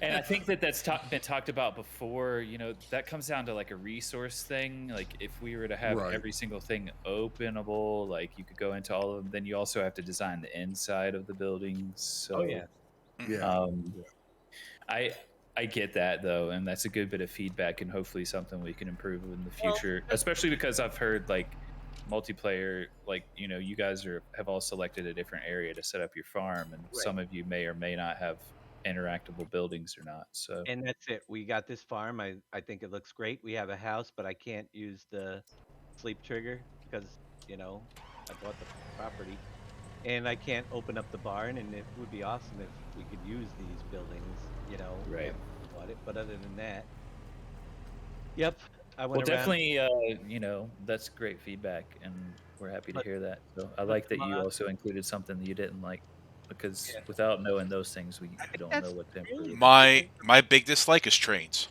And I think that's been talked about before. That comes down to like a resource thing. Like if we were to have every single thing openable, like you could go into all of them, then you also have to design the inside of the buildings. So I get that though, and that's a good bit of feedback, and hopefully something we can improve in the future. Especially because I've heard like multiplayer, like you guys have all selected a different area to set up your farm, and some of you may or may not have interactable buildings or not. So and that's it. We got this farm. I think it looks great. We have a house, but I can't use the sleep trigger because I bought the property, and I can't open up the barn. And it would be awesome if we could use these buildings, Right. after we bought it. But other than that, yep, I Well, went around. definitely, that's great feedback, and we're happy to But hear that. So I but like the that you mod, also included something that you didn't like, because yeah, without knowing those things, we I think don't know that's what to really improve. the My thing. my big dislike is trains.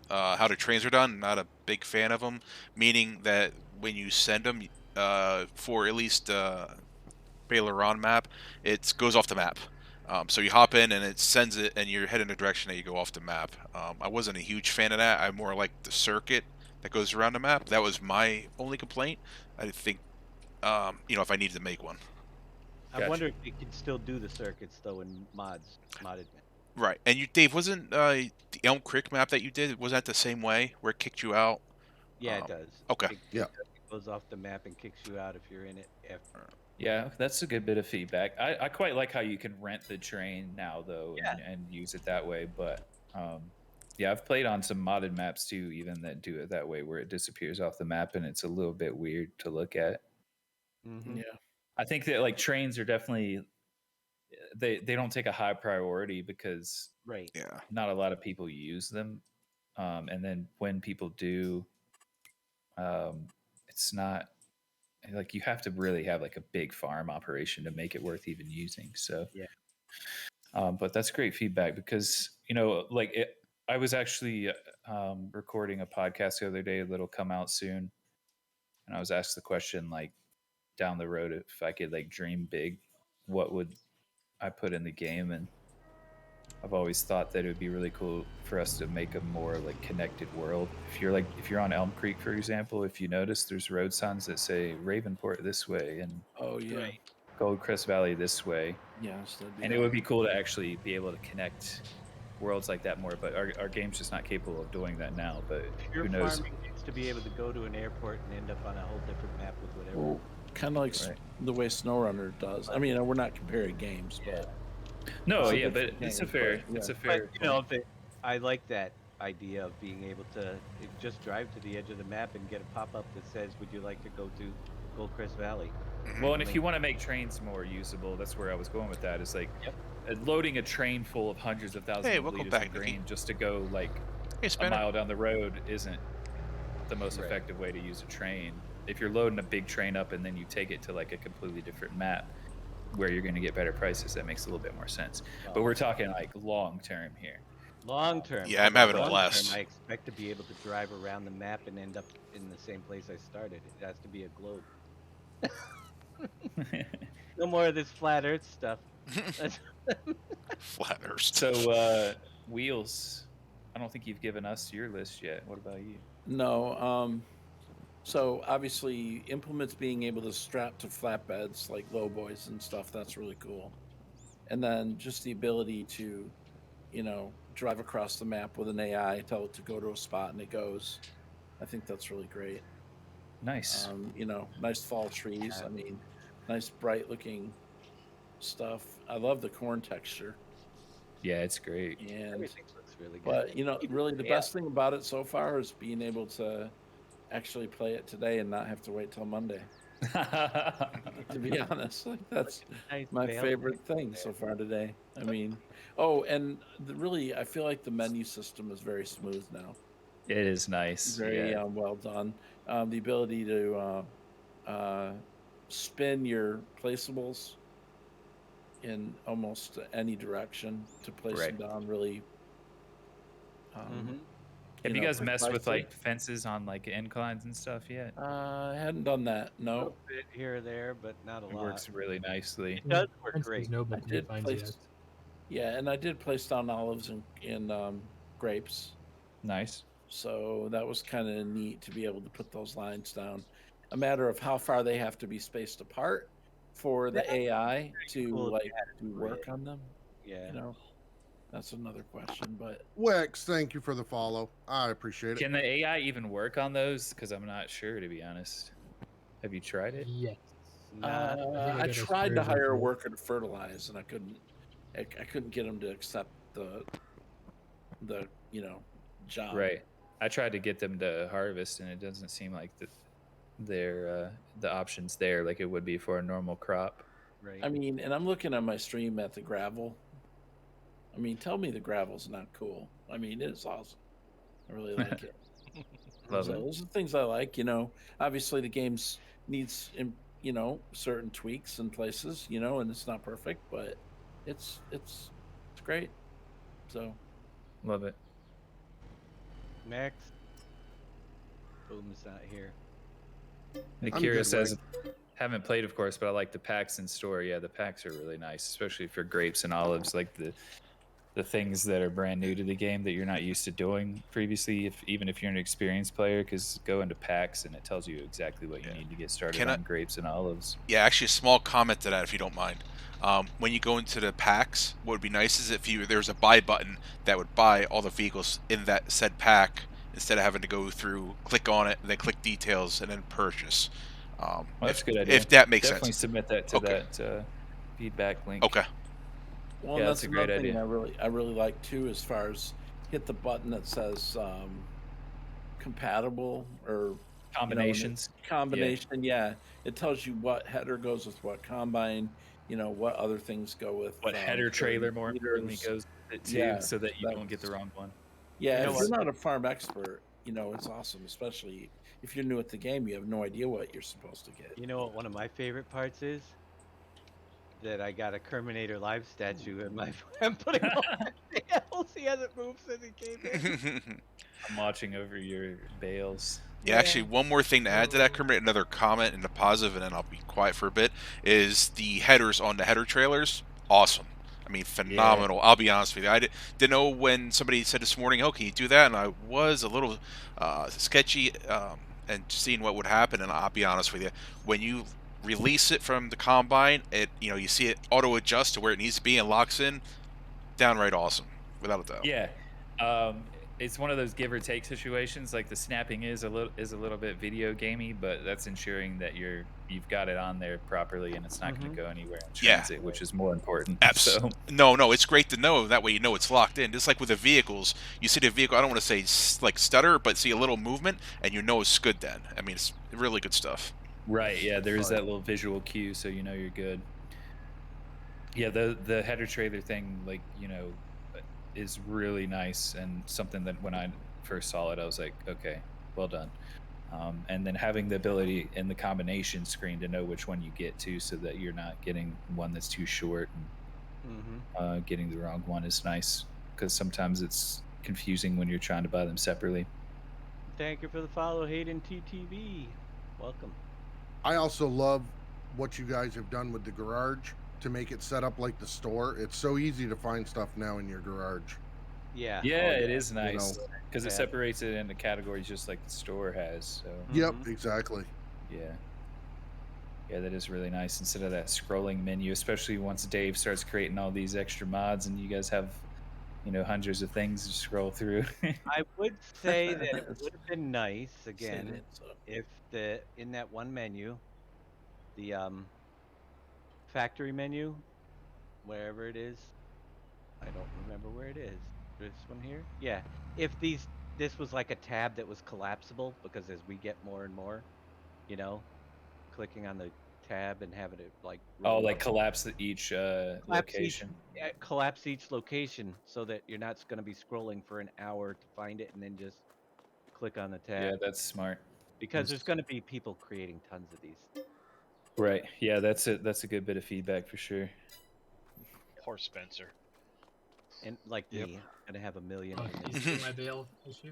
How the trains are done, not a big fan of them. Meaning that when you send them, for at least Baileron map, it goes off the map. So you hop in and it sends it, and you're heading in a direction that you go off the map. I wasn't a huge fan of that. I more like the circuit that goes around the map. That was my only complaint. I think, if I needed to make one. I Gotcha. wonder if they could still do the circuits though in modded map. Right. And you, Dave, wasn't the Elm Creek map that you did, was that the same way where it kicked you out? Yeah, it does. Okay. Yeah. It goes off the map and kicks you out if you're in it. Yeah, that's a good bit of feedback. I quite like how you can rent the train now, though, Yeah. and use it that way. But yeah, I've played on some modded maps too, even that do it that way, where it disappears off the map, and it's a little bit weird to look at. Mm-hmm. Yeah. I think that like trains are definitely they don't take a high priority because Right. Yeah. not a lot of people use them, and then when people do, it's not like you have to really have like a big farm operation to make it worth even using. So Yeah. but that's great feedback because I was actually recording a podcast the other day that'll come out soon, and I was asked the question like down the road, if I could like dream big, what would I put in the game? And I've always thought that it would be really cool for us to make a more like connected world. If you're on Elm Creek, for example, if you notice, there's road signs that say Ravenport this way and Oh yeah. Right. Goldcrest Valley this way. Yes, that'd be And it would be cool to actually be able to connect worlds like that more. But our game's just not capable of doing that now. But Pure who knows? farming needs to be able to go to an airport and end up on a whole different map with whatever. Well, kind of like Right. the way SnowRunner does. I mean, we're not comparing games, but No, it's a yeah, but different it's a game, fair, but, it's yeah. a fair. I like that idea of being able to just drive to the edge of the map and get a pop-up that says, "Would you like to go to Goldcrest Valley?" Well, and if you want to make trains more usable, that's where I was going with that. Is like loading a train full of hundreds of thousands of welcome liters back, of Nikki. grain just to go like Hey, a Spanner. mile down the road isn't the most Right. effective way to use a train. If you're loading a big train up and then you take it to like a completely different map where you're going to get better prices, that makes a little bit more sense. But we're talking like long term here. Long term. Yeah, I'm having a Long blast. term, I expect to be able to drive around the map and end up in the same place I started. It has to be a globe. No more of this flat Earth stuff. Flat Earth. So, Wheels, I don't think you've given us your list yet. What about you? No. So obviously, implements being able to strap to flatbeds like low boys and stuff, that's really cool. And then just the ability to, drive across the map with an AI, tell it to go to a spot and it goes. I think that's really great. Nice. Nice fall trees. I mean, nice bright looking stuff. I love the corn texture. Yeah, it's great. And Everything looks really good. but really the best thing about it so far is being able to actually play it today and not have to wait till Monday. To be honest, like that's my favorite thing so far today. I mean, and really, I feel like the menu system is very smooth now. It is nice. Very well done. The ability to spin your placeables in almost any direction to place them down really. Have you guys messed with like fences on like inclines and stuff yet? I hadn't done that. A No. little bit here or there, but not a lot. It works really nicely. It does work great. No I did place, and I did place down olives and grapes. Nice. So that was kind of neat to be able to put those lines down. A matter of how far they have to be spaced apart for the AI to cool do work on them. Yeah. That's another question, but Wex, thank you for the follow. I appreciate it. Can the AI even work on those? Because I'm not sure, to be honest. Have you tried it? Yes. I tried to hire a worker to fertilize, and I couldn't. I couldn't get them to accept the job. Right. I tried to get them to harvest, and it doesn't seem like the options there like it would be for a normal crop. Right. I mean, and I'm looking on my stream at the gravel. I mean, tell me the gravel's not cool. I mean, it's awesome. I really like it. Love So it. those are things I like. Obviously the game's needs certain tweaks in places. And it's not perfect, but it's great. So love it. Next. Boom's not here. Nikira says, haven't played, of course, but I like the packs in store. Yeah, the packs are really nice, especially for grapes and olives, like the things that are brand new to the game that you're not used to doing previously, even if you're an experienced player, because go into packs and it tells you exactly what you need to get started on grapes and olives. Yeah, actually, a small comment to that, if you don't mind. When you go into the packs, what would be nice is if there's a buy button that would buy all the vehicles in that said pack instead of having to go through, click on it, and then click details and then purchase. Well, that's a good idea. If that makes Definitely sense. submit that to that feedback link. Okay. Well, yeah, that's a great another idea. thing I really like too, as far as hit the button that says compatible or combinations. Combination, yeah. It tells you what header goes with what combine. What other things go with what header trailer more importantly goes with it too, so that you don't get the wrong one. Yeah, if you're not a farm expert, it's awesome, especially if you're new at the game. You have no idea what you're supposed to get. You know what one of my favorite parts is? That I got a Kerminator live statue in my. I'm putting all my bales. He hasn't moved since he came in. I'm watching over your bales. Yeah, actually, one more thing to add to that, Kermit, another comment in the positive, and then I'll be quiet for a bit, is the headers on the header trailers. Awesome. I mean, phenomenal. Yeah. I'll be honest with you. I didn't know when somebody said this morning, oh, can you do that? And I was a little sketchy and seeing what would happen, and I'll be honest with you. When you release it from the combine, you see it auto adjust to where it needs to be and locks in. Downright awesome, without a doubt. Yeah, it's one of those give or take situations. Like the snapping is a little bit video gamey, but that's ensuring that you've got it on there properly and it's not going to go anywhere in transit, which is more important. So no, it's great to know. That way you know it's locked in. Just like with the vehicles, you see the vehicle. I don't want to say like stutter, but see a little movement, and you know it's good. Then I mean, it's really good stuff. Right, yeah, there is that little visual cue, so you know you're good. Yeah, the header trailer thing, is really nice and something that when I first saw it, I was like, okay, well done. And then having the ability in the combination screen to know which one you get to, so that you're not getting one that's too short and getting the wrong one is nice, because sometimes it's confusing when you're trying to buy them separately. Thank you for the follow, Hayden TTV. Welcome. I also love what you guys have done with the garage to make it set up like the store. It's so easy to find stuff now in your garage. Yeah. Yeah, it is nice because it separates it into categories just like the store has. So. Yep, exactly. Yeah, that is really nice instead of that scrolling menu, especially once Dave starts creating all these extra mods and you guys have hundreds of things to scroll through. I would say that it would have been nice again if in that one menu, the factory menu, wherever it is, I don't remember where it is. This one here? Yeah. If this was like a tab that was collapsible, because as we get more and more, clicking on the tab and having it collapse each location. Collapse each location so that you're not going to be scrolling for an hour to find it and then just click on the tab. Yeah, that's smart. Because there's going to be people creating tons of these. Right. Yeah, that's a good bit of feedback for sure. Poor Spencer. And like me, I'm gonna have a million. You see my bail issue?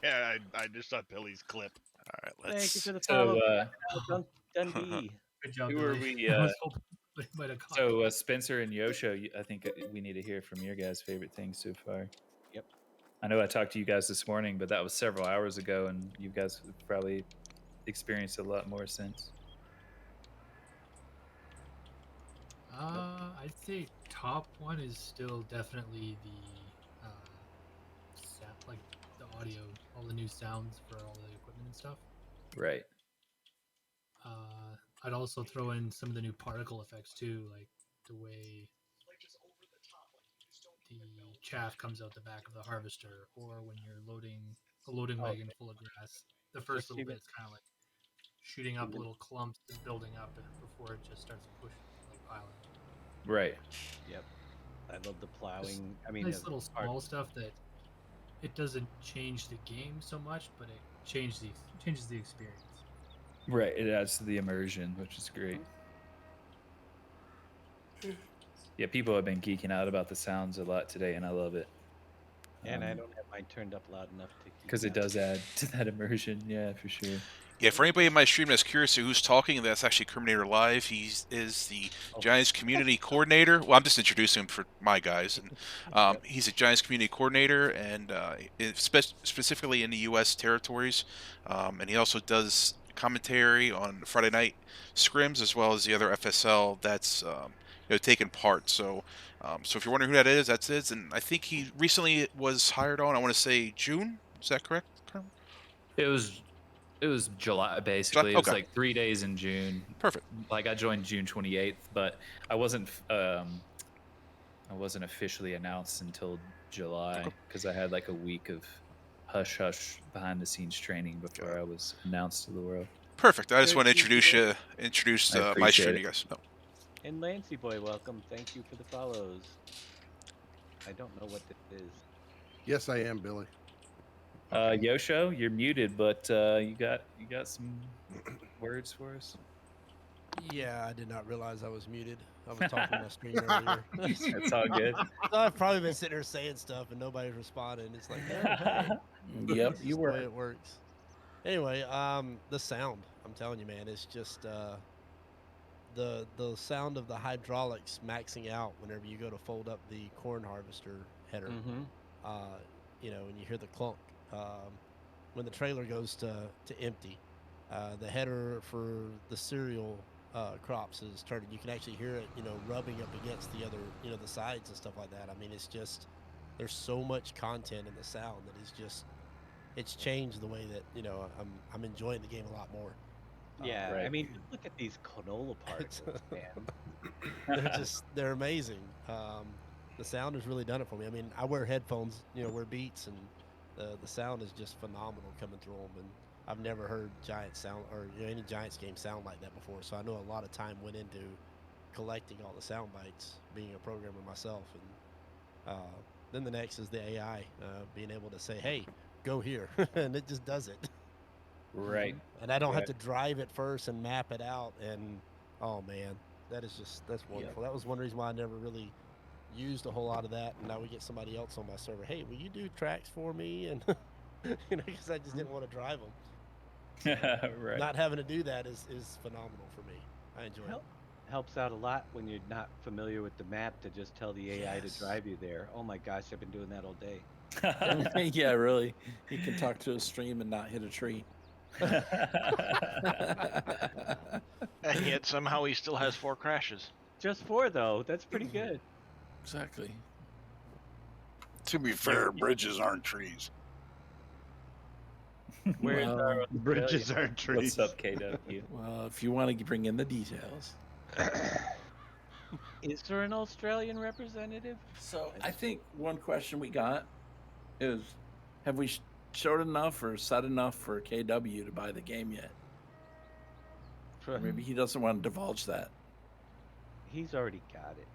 Yeah, I just saw Billy's clip. All right, let's. Thank you for the follow. Dundee. Good job, who Billy. are we? So Spencer and Yosho, I think we need to hear from your guys' favorite things so far. Yep. I know I talked to you guys this morning, but that was several hours ago, and you guys have probably experienced a lot more since. I'd say top one is still definitely the like the audio, all the new sounds for all the equipment and stuff. Right. I'd also throw in some of the new particle effects too, like the way the chaff comes out the back of the harvester, or when you're loading a loading wagon full of grass. The first little bit's kind of like shooting up little clumps and building up before it just starts pushing, like piling. Right. Yep. I love the plowing. I mean, nice little small stuff that it doesn't change the game so much, but it changes the experience. Right. It adds to the immersion, which is great. Yeah, people have been geeking out about the sounds a lot today, and I love it. And I don't have mine turned up loud enough to because it does add to that immersion. Yeah, for sure. Yeah, for anybody in my stream that's curious to who's talking, that's actually Terminator Live. He is the Giants community coordinator. Well, I'm just introducing him for my guys. And he's a Giants community coordinator, and specifically in the U.S. territories. And he also does commentary on Friday night scrims as well as the other FSL that's taking part. So, so if you're wondering who that is, that's it. And I think he recently was hired on. I want to say June. Is that correct? It was July, basically. It was like 3 days in June. Perfect. Like I joined June 28th, but I wasn't officially announced until July because I had like a week of hush hush behind the scenes training before I was announced to the world. Perfect. I just want to introduce my stream to you guys. No. And Lancy Boy, welcome. Thank you for the follows. I don't know what this is. Yes, I am, Billy. Yosho, you're muted, but you got some words for us? Yeah, I did not realize I was muted. I was talking to my stream earlier. That's all good. So I've probably been sitting there saying stuff and nobody's responding. It's like, oh, hey. Yep, you were. The way it works. Anyway, the sound. I'm telling you, man, it's just the sound of the hydraulics maxing out whenever you go to fold up the corn harvester header. And you hear the clunk. When the trailer goes to empty, the header for the cereal crops is turning. You can actually hear it, rubbing up against the other, the sides and stuff like that. I mean, it's just, there's so much content in the sound that is just, it's changed the way that, I'm enjoying the game a lot more. Yeah, right. I mean, look at these canola particles, man. They're amazing. The sound has really done it for me. I mean, I wear headphones, wear Beats, and the sound is just phenomenal coming through them. And I've never heard Giants sound or any Giants game sound like that before. So I know a lot of time went into collecting all the sound bites, being a programmer myself. And then the next is the AI, being able to say, "Hey, go here," and it just does it. Right. And I don't have to drive it first and map it out. And oh man, that's wonderful. That was one reason why I never really used a whole lot of that, and now we get somebody else on my server. Hey, will you do tracks for me? And because I just didn't want to drive them. Right. Not having to do that is phenomenal for me. I enjoy it. Helps out a lot when you're not familiar with the map to just tell the AI to drive you there. Oh my gosh, I've been doing that all day. Yeah, really. You can talk to a stream and not hit a tree. And yet somehow he still has 4 crashes. Just 4 though. That's pretty good. Exactly. To be fair, bridges aren't trees. Bridges aren't trees. What's up, KW? Well, if you want to bring in the details. Is there an Australian representative? So I think one question we got is, have we showed enough or said enough for KW to buy the game yet? Or maybe he doesn't want to divulge that. He's already got it.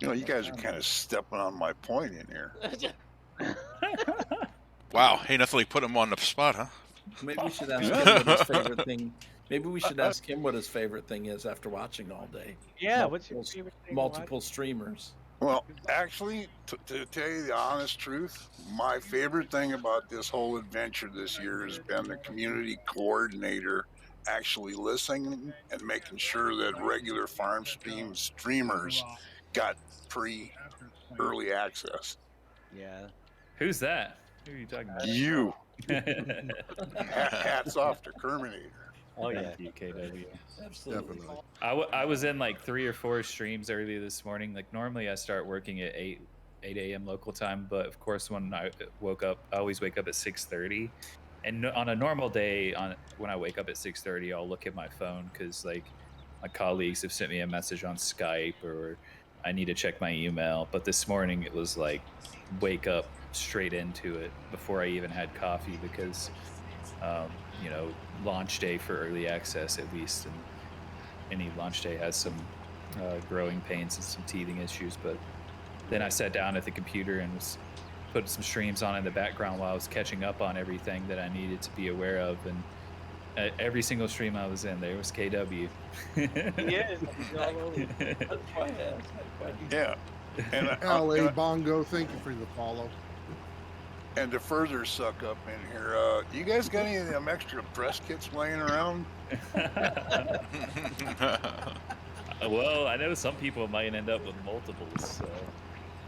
You guys are kind of stepping on my point in here. Wow, hey, nothing like put him on the spot, huh? Maybe we should ask him what his favorite thing. Maybe we should ask him what his favorite thing is after watching all day. Yeah, what's your favorite thing? Multiple streamers. Well, actually, to tell you the honest truth, my favorite thing about this whole adventure this year has been the community coordinator actually listening and making sure that regular farm stream streamers got early access. Yeah. Who's that? Who are you talking about? You. Hats off to Terminator. Oh yeah. Thank you, KW. Absolutely. I was in like 3 or 4 streams earlier this morning. Like normally I start working at 8 a.m. local time, but of course when I woke up, I always wake up at 6:30. And on a normal day, when I wake up at 6:30, I'll look at my phone because like my colleagues have sent me a message on Skype or I need to check my email. But this morning it was like wake up straight into it before I even had coffee because you know, launch day for early access at least, and any launch day has some growing pains and some teething issues. But then I sat down at the computer and was putting some streams on in the background while I was catching up on everything that I needed to be aware of. And every single stream I was in, there was KW. Yes, all over. That's why I asked. Yeah. And LA Bongo, thank you for the follow. And to further suck up in here, you guys got any of them extra press kits laying around? Well, I know some people might end up with multiples.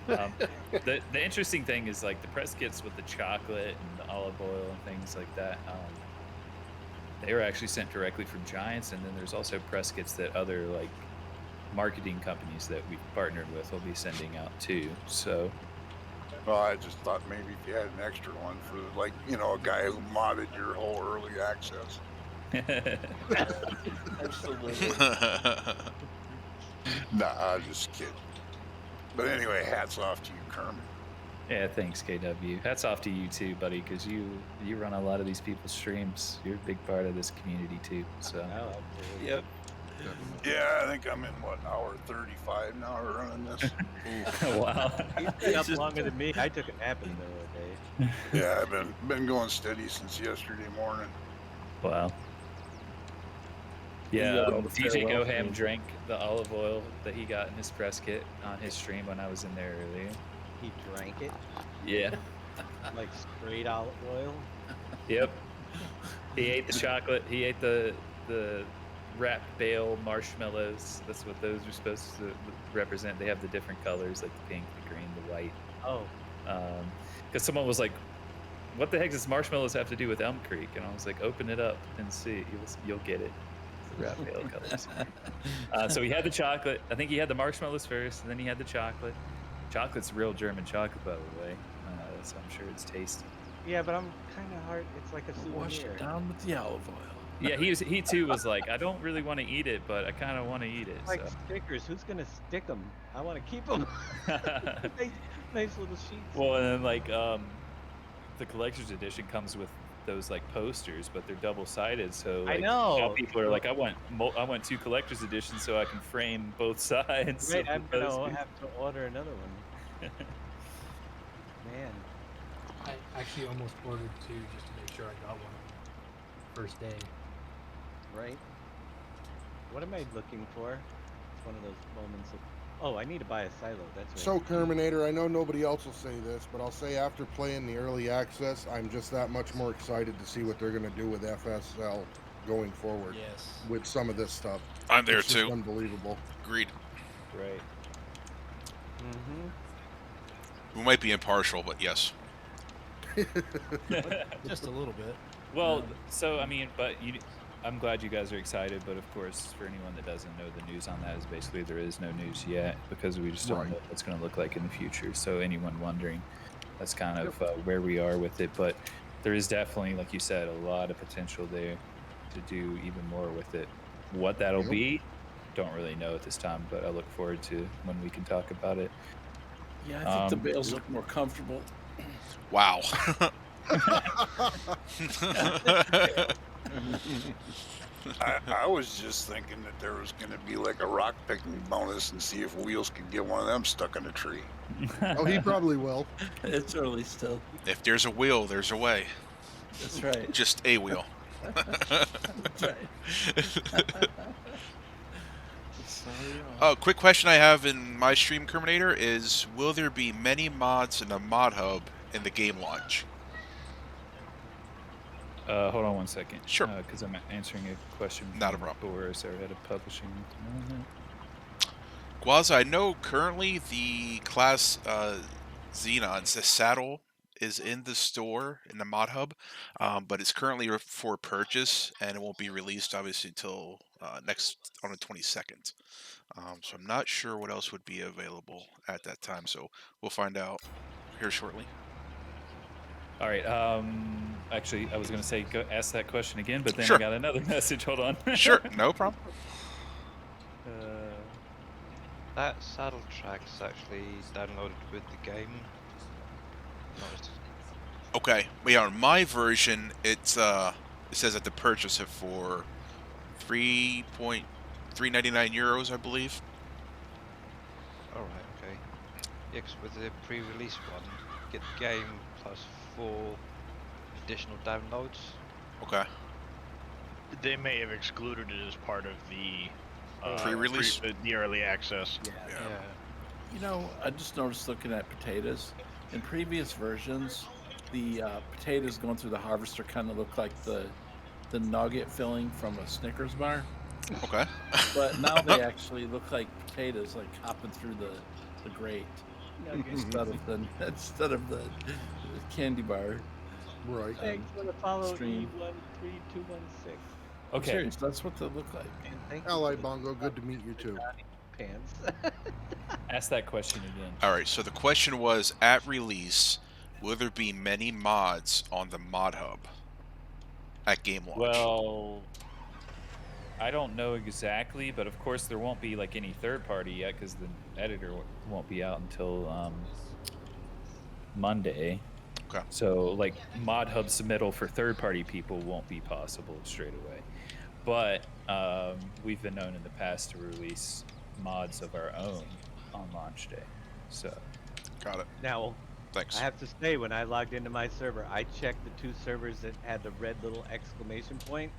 So. The interesting thing is like the press kits with the chocolate and the olive oil and things like that. They were actually sent directly from Giants, and then there's also press kits that other like marketing companies that we've partnered with will be sending out too. So. Well, I just thought maybe if you had an extra one for, like, you know, a guy who modded your whole early access. Absolutely. Nah, I was just kidding. But anyway, hats off to you, Kermit. Yeah, thanks, KW. Hats off to you too, buddy, because you run a lot of these people's streams. You're a big part of this community too. So. Yep. Yeah, I think I'm in hour 35 now running this. Wow. He's been up longer than me. I took a nap in the middle of the day. Yeah, I've been going steady since yesterday morning. Wow. Yeah, DJ Goham drank the olive oil that he got in his press kit on his stream when I was in there earlier. He drank it? Yeah. Like straight olive oil? Yep. He ate the chocolate. He ate the wrapped bale marshmallows. That's what those are supposed to represent. They have the different colors, like the pink, the green, the white. Oh. Because someone was like, what the heck does marshmallows have to do with Elm Creek? And I was like, open it up and see. You'll get it. The wrapped bale colors. So he had the chocolate. I think he had the marshmallows first, and then he had the chocolate. Chocolate's real German chocolate, by the way. So I'm sure it's tasty. Yeah, but I'm kind of hard. It's like a souvenir. Wash it down with the olive oil. Yeah, he too was like, I don't really want to eat it, but I kind of want to eat it. Like so. stickers, who's gonna stick them? I want to keep them. nice little sheets. Well, and then like the collector's edition comes with those like posters, but they're double-sided. So like, I know now people are like, I want 2 collector's editions so I can frame both sides. Right, I'm gonna have to order another one. Man, I actually almost ordered 2 just to make sure I got one first day. Right. What am I looking for? It's one of those moments of, oh, I need to buy a silo. That's right. So, Kerminator, I know nobody else will say this, but I'll say after playing the early access, I'm just that much more excited to see what they're going to do with FSL going forward. Yes. With some of this stuff. I'm there it's just too. Unbelievable. Agreed. Right. Mm-hmm. We might be impartial, but yes. Just a little bit. Well, so I mean, I'm glad you guys are excited, but of course, for anyone that doesn't know, the news on that is basically there is no news yet because we just don't know what it's going to look like in the future. So anyone wondering, that's kind of where we are with it. But there is definitely, like you said, a lot of potential there to do even more with it. What that'll be, don't really know at this time, but I look forward to when we can talk about it. Yeah, I think the bales look more comfortable. Wow. I was just thinking that there was going to be like a rock picking bonus and see if Wheels could get one of them stuck in a tree. Oh, he probably will. It's early still. If there's a wheel, there's a way. That's right. Just a wheel. That's right. Quick question I have in my stream, Kerminator, is will there be many mods in the mod hub in the game launch? Hold on one second. Sure. Because I'm answering a question Not a from problem. Boris, our head of publishing. Guaza, I know currently the class Xenons, the saddle, is in the store in the mod hub, but it's currently for purchase and it won't be released obviously until next on the 22nd. So I'm not sure what else would be available at that time. So we'll find out here shortly. All right. Actually, I was going to say go ask that question again, but then Sure. I got another message. Hold on. Sure, no problem. That saddle track's actually downloaded with the game. Okay, yeah, on my version, it's it says that to purchase it for 3.399 euros, I believe. All right, okay. Yeah, 'cause with the pre-release one, get the game plus 4 additional downloads. Okay. They may have excluded it as part of the pre-release, the early access. Yeah. You know, I just noticed looking at potatoes. In previous versions, the potatoes going through the harvester kind of look like the nugget filling from a Snickers bar. Okay. But now they actually look like potatoes, like hopping through the grate instead of the candy bar. Right. Thanks for the follow, stream. E13216. I'm serious, that's what they look like. And thank you Ally for the Bongo, good to meet you too. pants. Ask that question again. All right. So the question was, at release, will there be many mods on the mod hub at game launch? Well, I don't know exactly, but of course there won't be like any third party yet because the editor won't be out until Monday. Okay. So like mod hub submittal for third party people won't be possible straight away. But we've been known in the past to release mods of our own on launch day. So got it. Now, thanks. I have to say, when I logged into my server, I checked the 2 servers that had the red little exclamation point,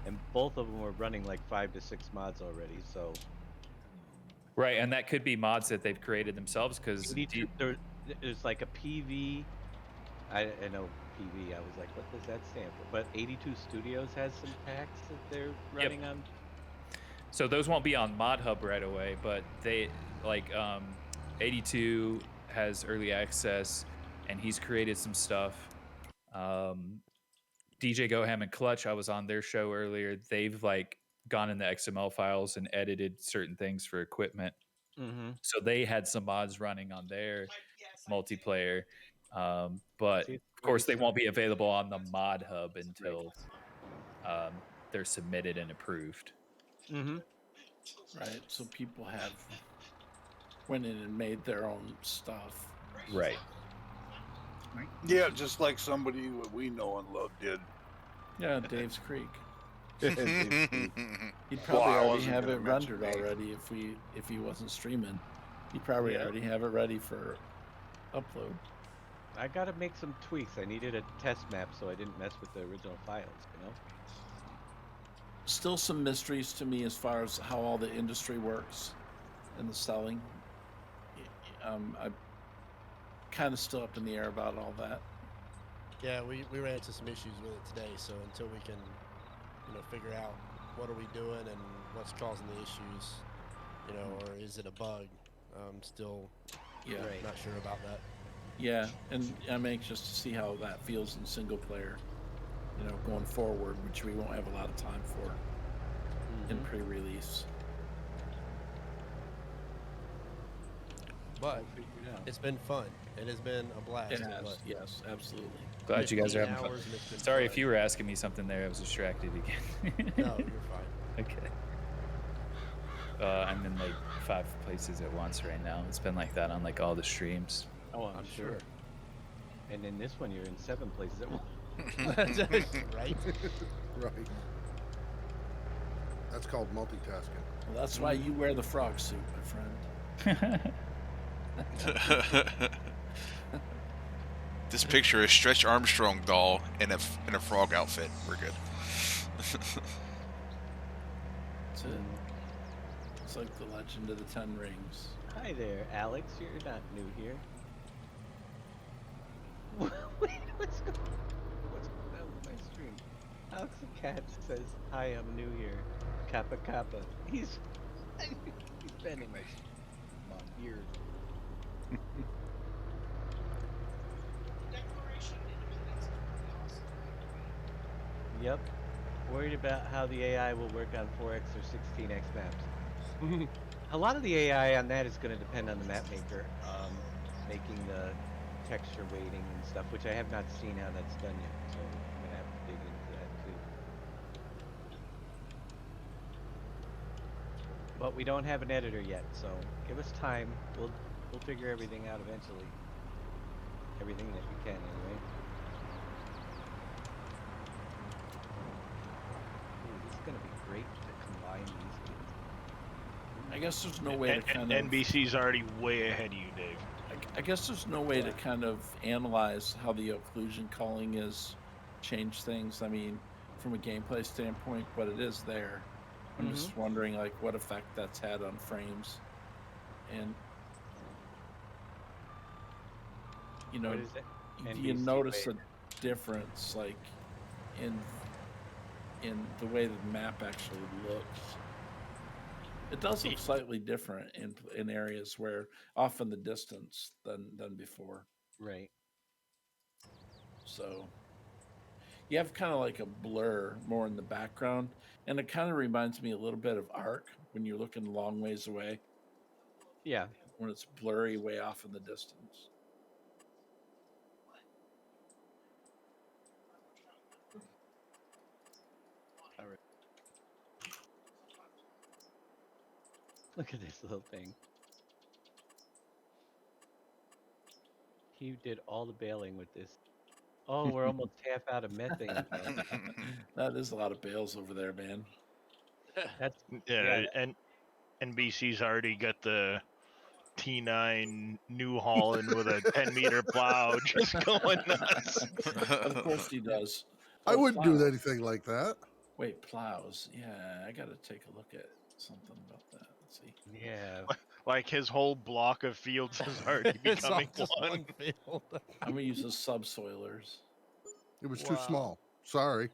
and both of them were running like 5 to 6 mods already. So right, and that could be mods that they've created themselves because there's like a PV. I know PV. I was like, what does that stand for? But 82 Studios has some packs that they're running on. So those won't be on Mod Hub right away, but they 82 has early access, and he's created some stuff. DJ Goham and Clutch, I was on their show earlier. They've like gone in the XML files and edited certain things for equipment. Mm-hmm. So they had some mods running on their multiplayer, but of course they won't be available on the Mod Hub until they're submitted and approved. Mm-hmm. Right, so people have went in and made their own stuff. Right. Yeah, just like somebody we know and love did. Yeah, Dave's Creek. Dave's He'd Well, probably I already wasn't have gonna it mention rendered Dave. already if he wasn't streaming. He'd probably already have it ready for upload. I gotta make some tweaks. I needed a test map so I didn't mess with the original files, you know? Still some mysteries to me as far as how all the industry works and the selling. I'm kind of still up in the air about all that. Yeah, we ran into some issues with it today, so until we can, figure out what are we doing and what's causing the issues, or is it a bug, I'm still not sure about that. Yeah, and I'm anxious to see how that feels in single player, going forward, which we won't have a lot of time for in pre-release. But it's been fun. It has been a blast. It has, yes, absolutely. Glad you guys are having fun. hours and it's been Sorry fun. if you were asking me something there. I was distracted again. No, you're fine. Okay. I'm in like 5 places at once right now. It's been like that on like all the streams. Oh, I'm sure. And in this one, you're in 7 places at once. Right? Right. That's called multitasking. Well, that's why you wear the frog suit, my friend. This picture is Stretch Armstrong doll in a frog outfit. We're good. That's it. It's like the Legend of the Ten Rings. Hi there, Alex. You're not new here. Wait, what's going on with my stream? Alex the Cat says, "Hi, I'm new here." Kappa Kappa. He's been in my years. Yep. Worried about how the AI will work on 4X or 16X maps. A lot of the AI on that is going to depend on the map maker, making the texture weighting and stuff, which I have not seen how that's done yet, so I'm going to have to dig into that too. But we don't have an editor yet, so give us time. We'll figure everything out eventually. Everything that we can, anyway. guess there's no way to kind of... NBC's already way ahead of you, Dave. I guess there's no way to kind of analyze how the occlusion culling is change things. I mean, from a gameplay standpoint, but it is there. I'm just wondering, like, what effect that's had on frames. And, you know, do you notice a difference, like, in the way the map actually looks? It does look slightly different in areas where off in the distance than before. Right. So you have kind of like a blur more in the background, and it kind of reminds me a little bit of Ark when you're looking long ways away. Yeah. When it's blurry way off in the distance. All right. Look at this little thing. He did all the bailing with this. Oh, we're almost half out of methane. That is a lot of bales over there, man. That's and NBC's already got the T9 New Holland with a 10-meter plow just going nuts. Of course he does. I wouldn't do anything like that. Wait, plows. Yeah, I got to take a look at something about that. Let's see. Yeah. Like his whole block of fields is already becoming one field. I'm going to use the subsoilers. It was too small. Sorry.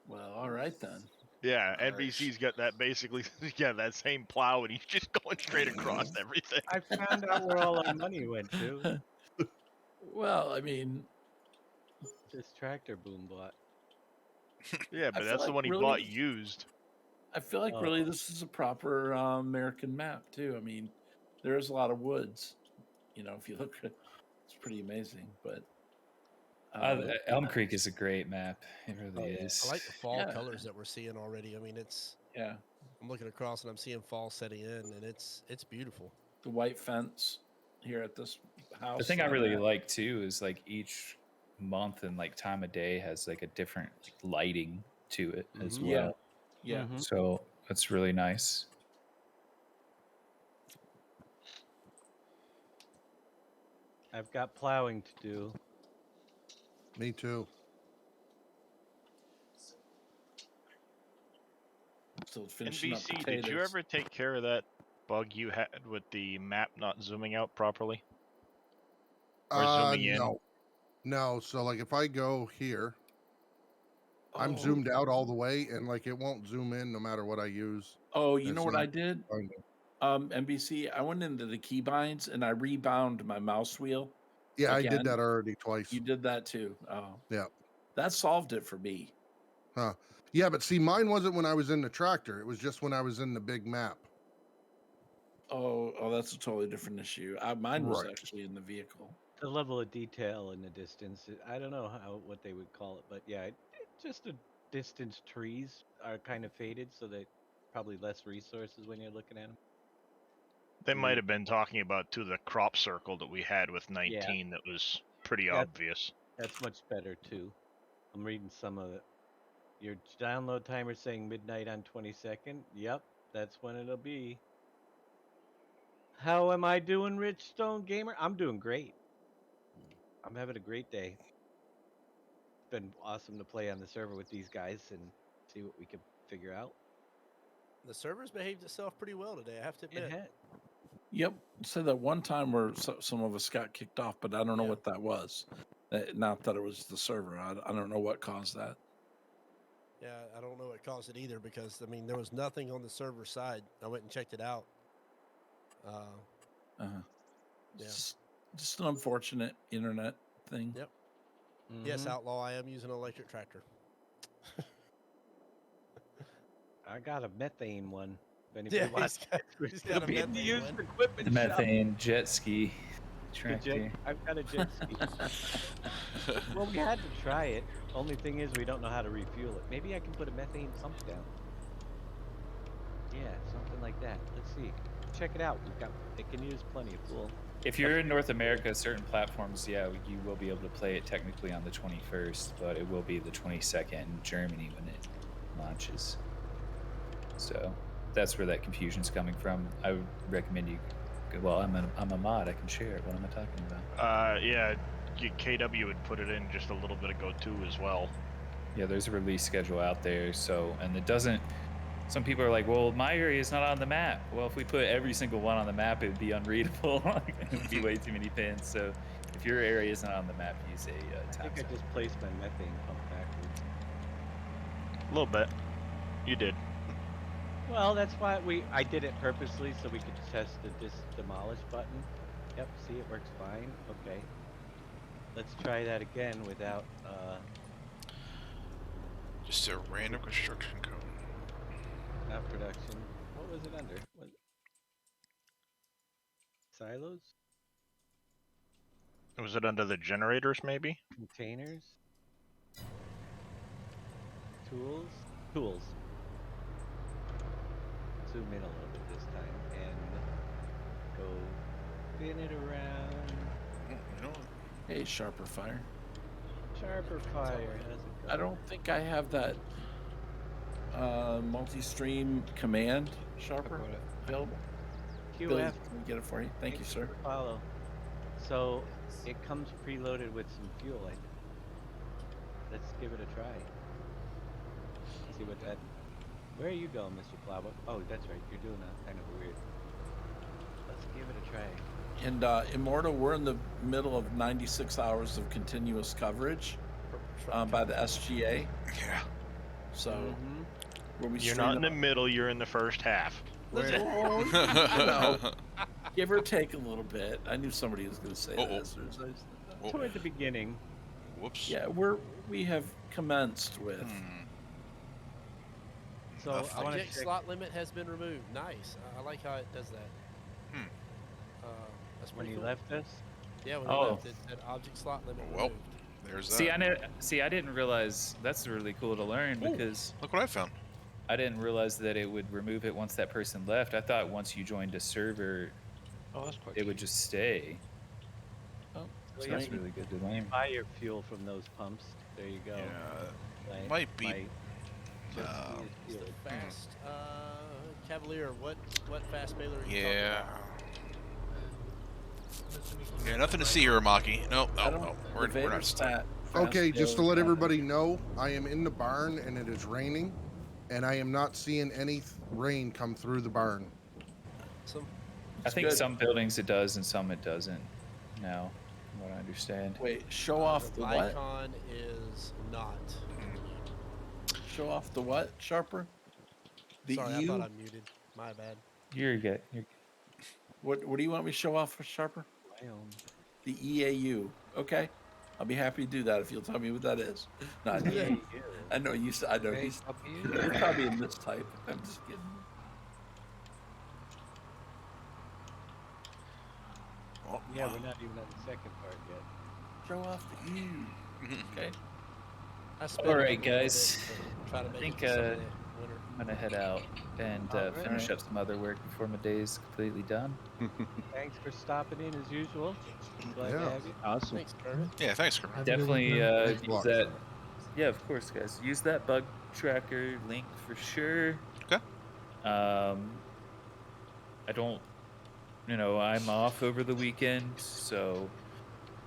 Well, all right then. Yeah, NBC's got that basically, that same plow, and he's just going straight across everything. I found out where all our money went to. Well, I mean... This tractor boom bought. Yeah, but that's like the one he bought used. I feel like really this is a proper American map, too. I mean, there's a lot of woods. You know, if you look at it, it's pretty amazing, but... Elm Creek is a great map. It really is. I like the fall colors that we're seeing already. I mean, it's I'm looking across and I'm seeing fall setting in, and it's beautiful. The white fence here at this house. The thing I really like too is like each month and like time of day has like a different lighting to it as well. Yeah. So that's really nice. I've got plowing to do. Me too. Still finishing up NBC, potatoes. did you ever take care of that bug you had with the map not zooming out properly? Or zooming in? No. So like if I go here, I'm zoomed out all the way, and like it won't zoom in no matter what I use. Oh, you know what I did? NBC, I went into the keybinds and I rebound my mouse wheel. Yeah, again. I did that already twice. You did that too. Oh. Yeah. That solved it for me. Huh. Yeah, but see, mine wasn't when I was in the tractor. It was just when I was in the big map. Oh, that's a totally different issue. Mine was actually in the vehicle. The level of detail in the distance, I don't know what they would call it, but yeah, just the distance trees are kind of faded, so they probably less resources when you're looking at them. They might have been talking about the crop circle that we had with 19 that was pretty obvious. That's much better too. I'm reading some of it. Your download timer saying midnight on 22nd. Yep, that's when it'll be. How am I doing, Rich Stone Gamer? I'm doing great. I'm having a great day. It's been awesome to play on the server with these guys and see what we can figure out. The server's behaved itself pretty well today, I have to admit. Yep. So that one time where some of us got kicked off, but I don't know what that was. Not that it was the server. I don't know what caused that. Yeah, I don't know what caused it either because, I mean, there was nothing on the server side. I went and checked it out. Yeah. Just an unfortunate internet thing. Yep. Yes, Outlaw, I am using an electric tractor. I got a methane one. Yeah, he's got a methane used equipment. The methane jet ski tractor. I've got a jet ski. Well, we had to try it. Only thing is, we don't know how to refuel it. Maybe I can put a methane pump down. Yeah, something like that. Let's see. Check it out. It can use plenty of fuel. If you're in North America, certain platforms, you will be able to play it technically on the 21st, but it will be the 22nd in Germany when it launches. So that's where that confusion's coming from. I would recommend you. Well, I'm a mod. I can share it. What am I talking about? Yeah, KW would put it in just a little bit ago too as well. Yeah, there's a release schedule out there. So, and it doesn't. Some people are like, well, my area is not on the map. Well, if we put every single one on the map, it would be unreadable. It would be way too many pins. So if your area is not on the map, use a I think I just placed my methane pump backwards. A little bit. You did. Well, that's why I did it purposely so we could test the demolish button. Yep, see, it works fine. Okay. Let's try that again without just a random construction code. Not production. What was it under? What? Silos? Was it under the generators, maybe? Containers? Tools? Tools. Zoom in a little bit this time and go spin it around. Hey, Sharper Fire. Sharper Fire. How's it going? I don't think I have that multi-stream command, Sharper, available. QF. Billy, can we get it for you? Thank you, sir. Follow. So it comes preloaded with some fuel. Let's give it a try. See what that. Where are you going, Mr. Plowboy? Oh, that's right. You're doing a kind of weird. Let's give it a try. And Immortal, we're in the middle of 96 hours of continuous coverage by the SGA. Yeah. So You're not in the middle. You're in the first half. Give or take a little bit. I knew somebody was going to say this. Toward the beginning. Whoops. Yeah, we have commenced with. So object slot limit has been removed. Nice. I like how it does that. That's when he cool. left us. Yeah, when he left, it said object slot limit removed. There's that. I didn't realize. That's really cool to learn because look what I found. I didn't realize that it would remove it once that person left. I thought once you joined a server, it would just stay. Oh, so that's really good to learn. Buy your fuel from those pumps. There you go. Yeah, might be. Fast Cavalier. What fast bailer are you talking about? Yeah, nothing to see here, Maki. No, we're not stuck. Okay, just to let everybody know, I am in the barn and it is raining, and I am not seeing any rain come through the barn. I think some buildings it does and some it doesn't. Now, from what I understand. Wait, show off the what? Icon is not. Show off the what, Sharper? The Sorry, EU? I thought I muted. My bad. You're good. What do you want me to show off for Sharper? The EAU. Okay. I'll be happy to do that if you'll tell me what that is. No, I know you. I know he's probably in this type. I'm just kidding. Oh, yeah, we're not even on the second part yet. Show off the EU. Okay. All right, guys. I think I'm gonna head out and finish up some other work before my day is completely done. Thanks for stopping in as usual. Glad to have you. Awesome. Thanks, Kermit. Yeah, thanks, Kermit. Definitely use that. Yeah, of course, guys. Use that bug tracker link for sure. Okay. I don't. I'm off over the weekend, so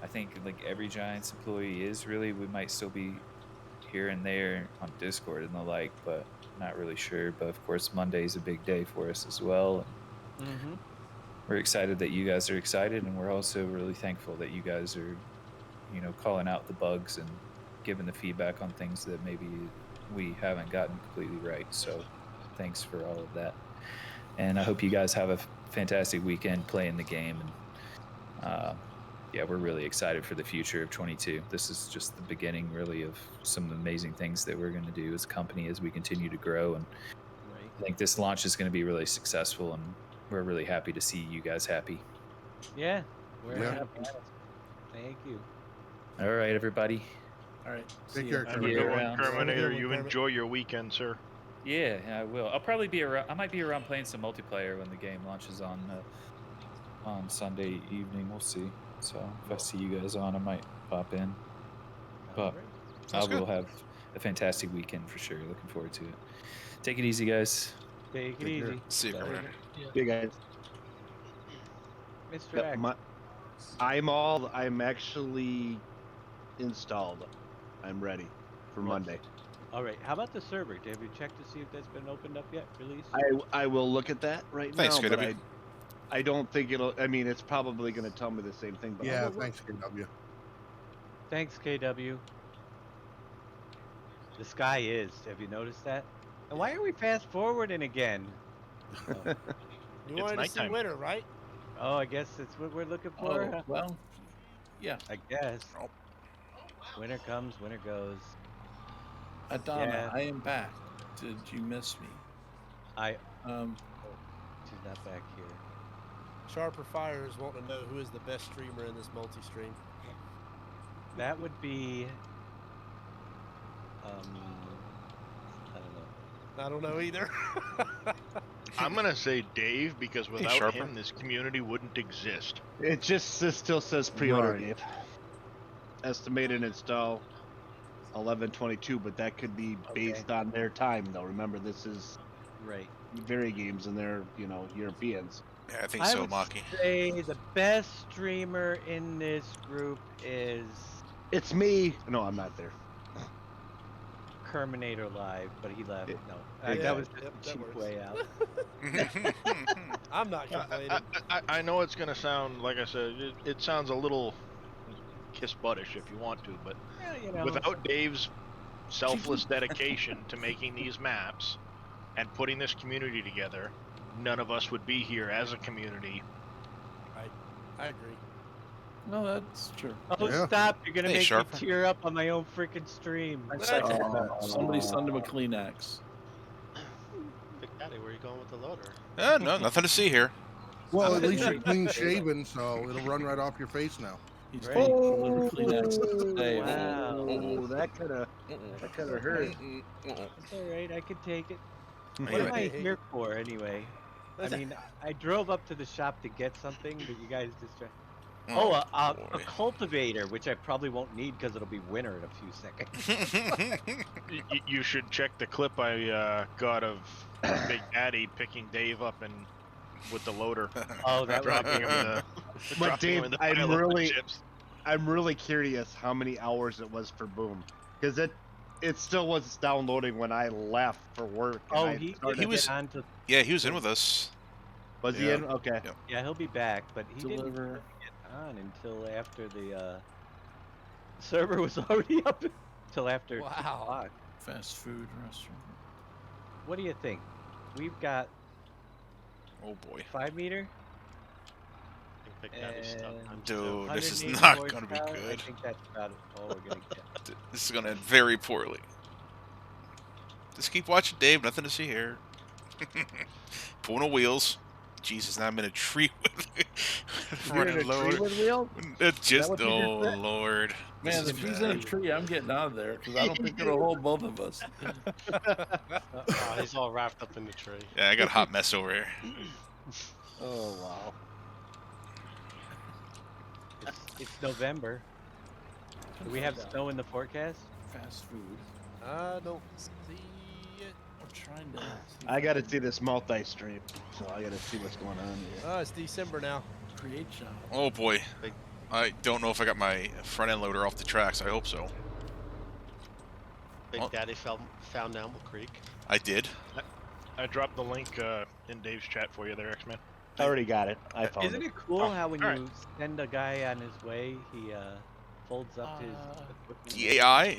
I think like every Giants employee is really. We might still be here and there on Discord and the like, but not really sure. But of course, Monday is a big day for us as well. We're excited that you guys are excited, and we're also really thankful that you guys are, calling out the bugs and giving the feedback on things that maybe we haven't gotten completely right. So thanks for all of that. And I hope you guys have a fantastic weekend playing the game. And yeah, we're really excited for the future of 22. This is just the beginning, really, of some amazing things that we're going to do as a company as we continue to grow. And I think this launch is going to be really successful, and we're really happy to see you guys happy. Yeah, we're happy. Thank you. All right, everybody. All right. Take care, Have a good one, Terminator. You enjoy your weekend, sir. Yeah, I will. I'll probably be around. I might be around playing some multiplayer when the game launches on Sunday evening. We'll see. So if I see you guys on, I might pop in. But I will have a fantastic weekend for sure. Looking forward to it. Take it easy, guys. Take it easy. See you, Governor. You guys. Mr. Yep, X. I'm actually installed. I'm ready for Monday. All right. How about the server? Have you checked to see if that's been opened up yet? Released? I will look at that right Thanks, now, but KW. I don't think it'll. I mean, it's probably going to tell me the same thing. But Yeah, thanks, KW. Thanks, KW. The sky is. Have you noticed that? And why are we fast forwarding again? Oh, You wanted to see winter, right? oh, I guess it's what we're looking for. Oh, huh? well, yeah. I guess. Winter comes, winter goes. Adana, Yeah. I am back. Did you miss me? She's not back here. Sharper Fire is wanting to know who is the best streamer in this multi-stream. That would be. I don't know. I don't know either. I'm gonna say Dave because without Sharper. him, this community wouldn't exist. it still says pre-order, Right. Dave. Estimated install 11/22, but that could be based on their time, though. Remember, this is Right. very games, and they're Europeans. Yeah, I think I so, would Maki. say the best streamer in this group is It's me. No, I'm not there. Terminator Live, but he left. No, Yeah, that was just yep, a that cheap works. way out. I'm not complaining. I know it's gonna sound like I said. It sounds a little kiss buttish if you want to, but Yeah, you know. without Dave's selfless dedication to making these maps and putting this community together, none of us would be here as a community. I agree. No, that's true. Oh, Yeah. stop! You're gonna Hey, make Sharper. me tear up on my own freaking stream. I second that. Somebody send him a Kleenex. Big Daddy, where are you going with the loader? No, nothing to see here. Well, at least you're clean shaven, so it'll run right off your face now. He's Right. going to deliver Kleenex today. Wow. Oh, that could have hurt. It's all right. I can take it. What Anyway. am I here for anyway? I mean, I drove up to the shop to get something, but you guys just. A boy. cultivator, which I probably won't need because it'll be winter in a few seconds. You should check the clip I got of Big Daddy picking Dave up and with the loader. Oh, that dropping him in the. But dropping him Dave, in the pile of chips. I'm really curious how many hours it was for Boom, because it still was downloading when I left for work. and he was on to. Yeah, he was in with us. Was he in? Okay. Yep. Yeah, he'll be back, but he didn't Deliver. get on until after the server was already up. Until after 6 Wow. o'clock. Fast food restaurant. What do you think? We've got Oh boy. 5 meter. Big Daddy's stuff. And Dude, this is 180 not going to be horsepower. I good. think that's about all we're gonna get. This is going to end very poorly. Just keep watching, Dave. Nothing to see here. Pulling the wheels. Jesus, now I'm in a tree with You're in running a low. tree with wheel? It just, what you just oh said? Lord. Man, This if is he's in a bad. tree, I'm getting out of there because I don't think it'll hold both of us. Oh, he's all wrapped up in the tree. Yeah, I got a hot mess over here. Oh wow. It's November. Do we have snow in the forecast? Fast food. I don't see it. I'm trying to. I got to see this multi-stream, so I got to see what's going on here. Oh, it's December now. Create job. Oh boy. I don't know if I got my front end loader off the tracks. I hope so. Big Oh. Daddy found Amble Creek. I did. I dropped the link in Dave's chat for you there, X-Man. I already got it. I found Isn't it. it cool Oh, how when all you send a guy on his way, he folds up his equipment? The AI?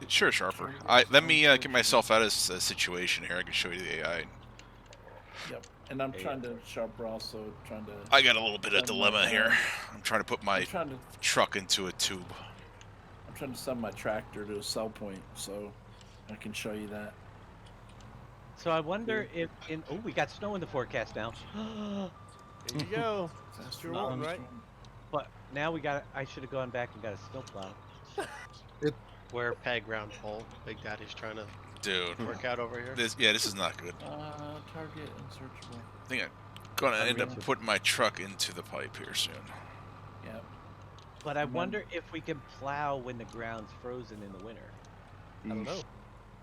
Sure, Sharper. Let me get myself out of this situation here. I can show you the AI. Yep. And I'm trying to Sharper also trying to. I got a little bit of dilemma here. I'm trying to put my I'm trying to. truck into a tube. I'm trying to send my tractor to a sell point, so I can show you that. So I wonder if we got snow in the forecast now. Here you go. Fast That's your food one, right? restaurant. But now I should have gone back and got a snowplow. Wear peg ground pole. Big Daddy's trying to Dude. work out over here. This is not good. Target unsearchable. I think I'm gonna end up putting my truck into the pipe here soon. Yep. But I wonder if we can plow when the ground's frozen in the winter. I don't know.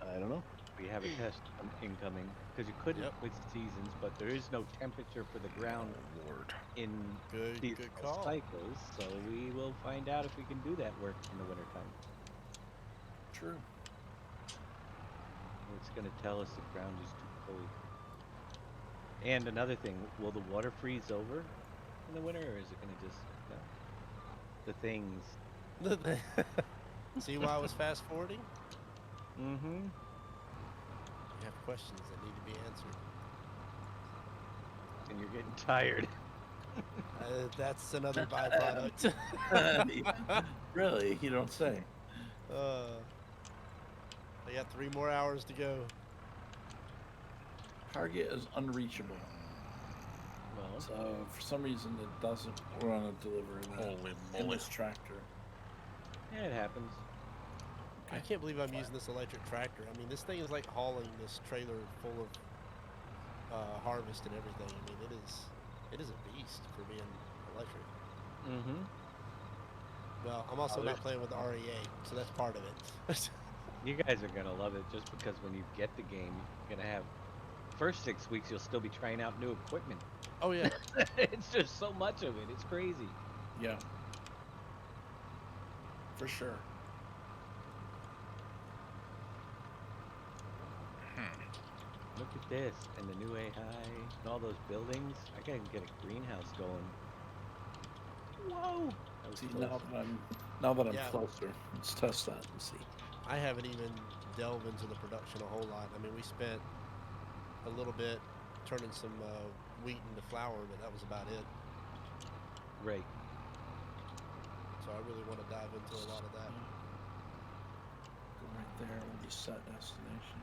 I don't know. we have a test incoming because you couldn't with seasons, but there is no temperature for the ground in seasonal call. cycles, so we will find out if we can do that work in the wintertime. True. It's going to tell us the ground is too cold. And another thing, will the water freeze over in the winter, or is it going to just, the things? See why I was fast forwarding? Mm-hmm. You have questions that need to be answered. And you're getting tired. That's another byproduct. Really? You don't say. I got 3 more hours to go. Target is unreachable. Well, so for some reason it doesn't want to deliver in this tractor. Yeah, it happens. I can't believe I'm using this electric tractor. I mean, this thing is like hauling this trailer full of harvest and everything. I mean, it is a beast for being electric. Mm-hmm. Well, I'm also not playing with the REA, so that's part of it. You guys are gonna love it just because when you get the game, you're gonna have first 6 weeks you'll still be trying out new equipment. Oh yeah. It's just so much of it. It's crazy. Yeah. For sure. Look at this, and the new AI, and all those buildings. I gotta get a greenhouse going. Whoa! See, now that I'm closer, let's test that and see. I haven't even delved into the production a whole lot. I mean, we spent a little bit turning some wheat into flour, but that was about it. Right. So I really want to dive into a lot of that. Go right there when you set destination.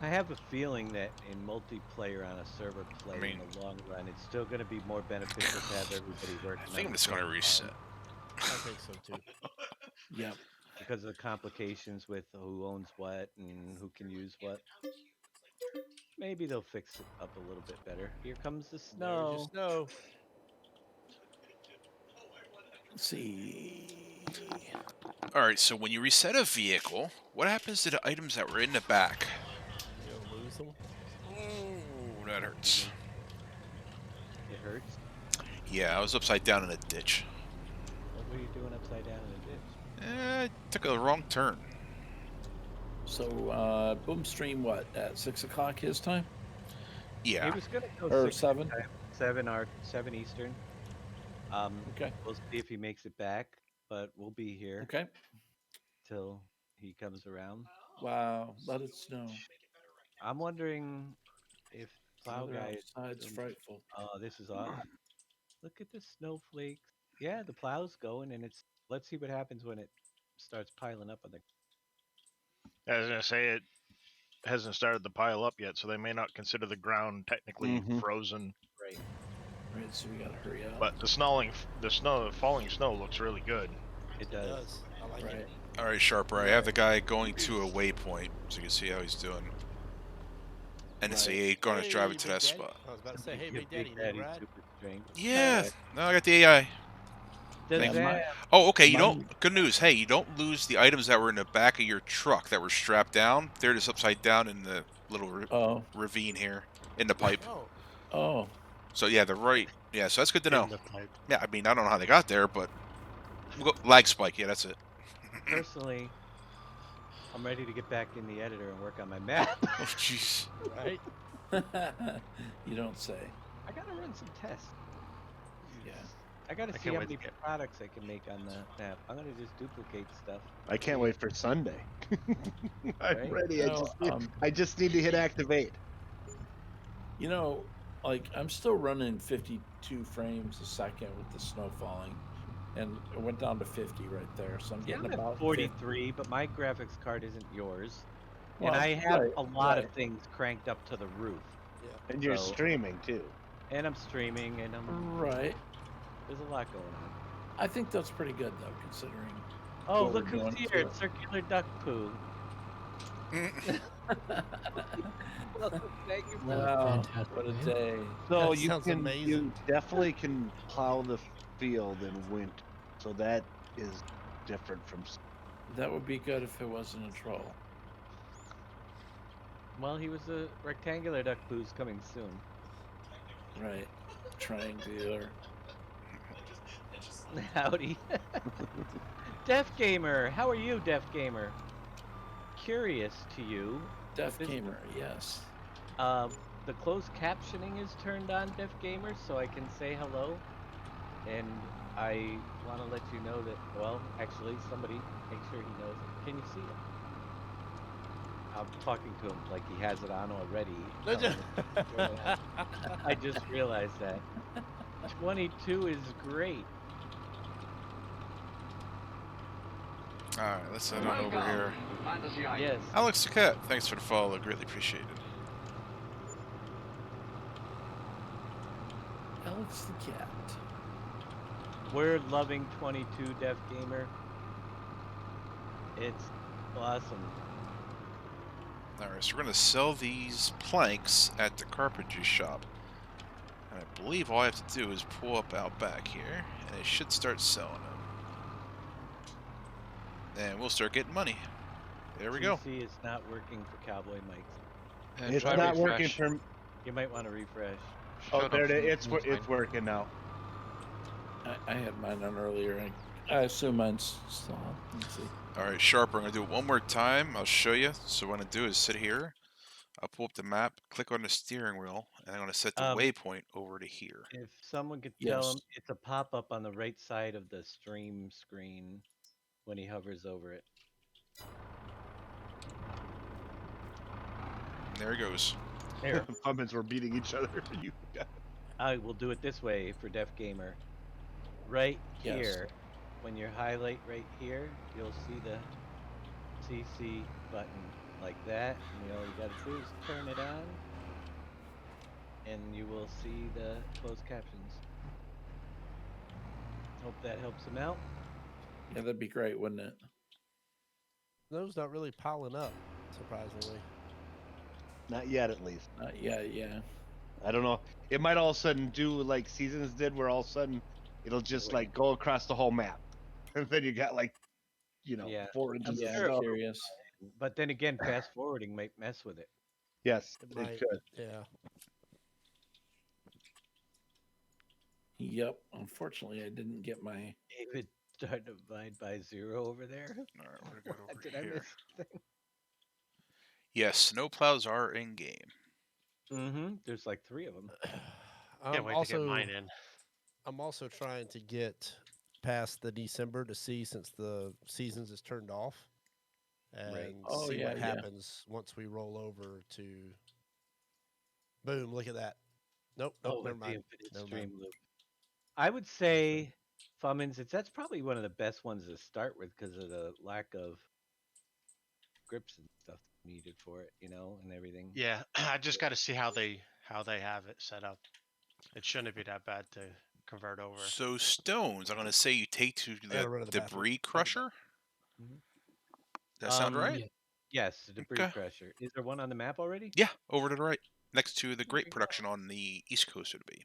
I have a feeling that in multiplayer on a server play in the long run, it's still going to be more beneficial to have everybody working. I think it's going to reset. I think so too. Yeah. Because of the complications with who owns what and who can use what. Maybe they'll fix it up a little bit better. Here comes the snow. There's your snow. Let's see. All right, so when you reset a vehicle, what happens to the items that were in the back? You'll lose them. Oh, that hurts. It hurts? Yeah, I was upside down in a ditch. What were you doing upside down in a ditch? I took a wrong turn. So, boom stream what, at 6 o'clock his time? Yeah. He was going to go or 7? 7 Eastern. Okay. We'll see if he makes it back, but we'll be here. Okay. Till he comes around. Wow, let it snow. I'm wondering if plow guy outside's frightful. Oh, this is off. Look at the snowflakes. Yeah, the plow's going, and it's. Let's see what happens when it starts piling up on the. I was gonna say it hasn't started to pile up yet, so they may not consider the ground technically frozen. Right. Right. So we gotta hurry up. But the falling snow looks really good. It does. I like it. All right, Sharper. I have the guy going to a waypoint, so you can see how he's doing. And it's a going to drive it to that spot. I was about to say, hey, Big Daddy, you ride? Yeah. No, I got the AI. Oh, okay. You don't. Good news. Hey, you don't lose the items that were in the back of your truck that were strapped down. They're just upside down in the little ravine here in the pipe. Oh. So yeah, they're right. Yeah, so that's good to know. Yeah, I mean, I don't know how they got there, but we'll go, lag spike. Yeah, that's it. Personally, I'm ready to get back in the editor and work on my map. Oh, jeez. Right? You don't say. I gotta run some tests. Yeah. I gotta see how many products I can make on the map. I'm gonna just duplicate stuff. I can't wait for Sunday. I'm Right? ready. I just need to hit activate. You know, like I'm still running 52 frames a second with the snow falling, and it went down to 50 right there. So I'm getting I'm about at 43, but my graphics card isn't yours, Well, and I have right, a lot right. of things cranked up to the roof. Yeah. And you're So- streaming too. And I'm streaming, and I'm Right. There's a lot going on. I think that's pretty good though, considering. Oh, what look we're who's doing here! to It's Circular Duck Poo. Thank you. Wow, what a day! So That you sounds can amazing. you definitely can plow the field in winter. So that is different from. That would be good if it wasn't a troll. Well, he was a rectangular duck boo's coming soon. Right. Triangular. Howdy. Deaf Gamer, how are you, Deaf Gamer? Curious to you. Deaf Gamer, yes. The closed captioning is turned on, Deaf Gamer, so I can say hello. And I want to let you know that, well, actually, somebody make sure he knows it. Can you see it? I'm talking to him like he has it on already. I just realized that. 22 is great. Alright, let's head on over here. Yes. Alex the Cat, thanks for the follow. Greatly appreciated. Alex the Cat. We're loving 22, Deaf Gamer. It's awesome. Alright, so we're going to sell these planks at the carpentry shop. And I believe all I have to do is pull up out back here, and it should start selling them. And we'll start getting money. There we go. TC is not working for Cowboy Mike. It's not working for. You might want to refresh. Oh, there it is. It's working now. I had mine on earlier. I assume mine's still on. Let's see. Alright, Sharper, I'm going to do it one more time. I'll show you. So what I'm going to do is sit here. I'll pull up the map, click on the steering wheel, and I'm going to set the waypoint over to here. If someone could tell him, it's a pop-up on the right side of the stream screen when he hovers over it. And there he goes. There. Pumpkins were beating each other. I will do it this way for Deaf Gamer. Right here, when you highlight right here, you'll see the CC button like that. And all you gotta do is turn it on, and you will see the closed captions. Hope that helps him out. Yeah, that'd be great, wouldn't it? Those not really piling up, surprisingly. Not yet, at least. Not yet, yeah. I don't know. It might all of a sudden do like Seasons did, where all of a sudden it'll just like go across the whole map, and then you got like, 4 inches of stuff. Curious. But then again, fast forwarding might mess with it. Yes, it might, could. Yeah. Yep. Unfortunately, I didn't get my. David starting to divide by 0 over there. All right, we're gonna go over Did here. I miss something? Yes, snowplows are in game. Mm-hmm. There's like 3 of them. Can't wait to get mine in. I'm also trying to get past the December to see, since the seasons is turned off, and see what happens once we roll over to. Boom! Look at that. Nope. Never mind. Stream loop. I would say, Fummins, that's probably one of the best ones to start with because of the lack of grips and stuff needed for it, and everything. Yeah, I just got to see how they have it set up. It shouldn't be that bad to convert over. So stones, I'm going to say you take to the debris crusher. Mm-hmm. Does that sound right? Yeah. Yes, the debris crusher. Is there one on the map already? Yeah, over to the right, next to the great production on the east coast would be.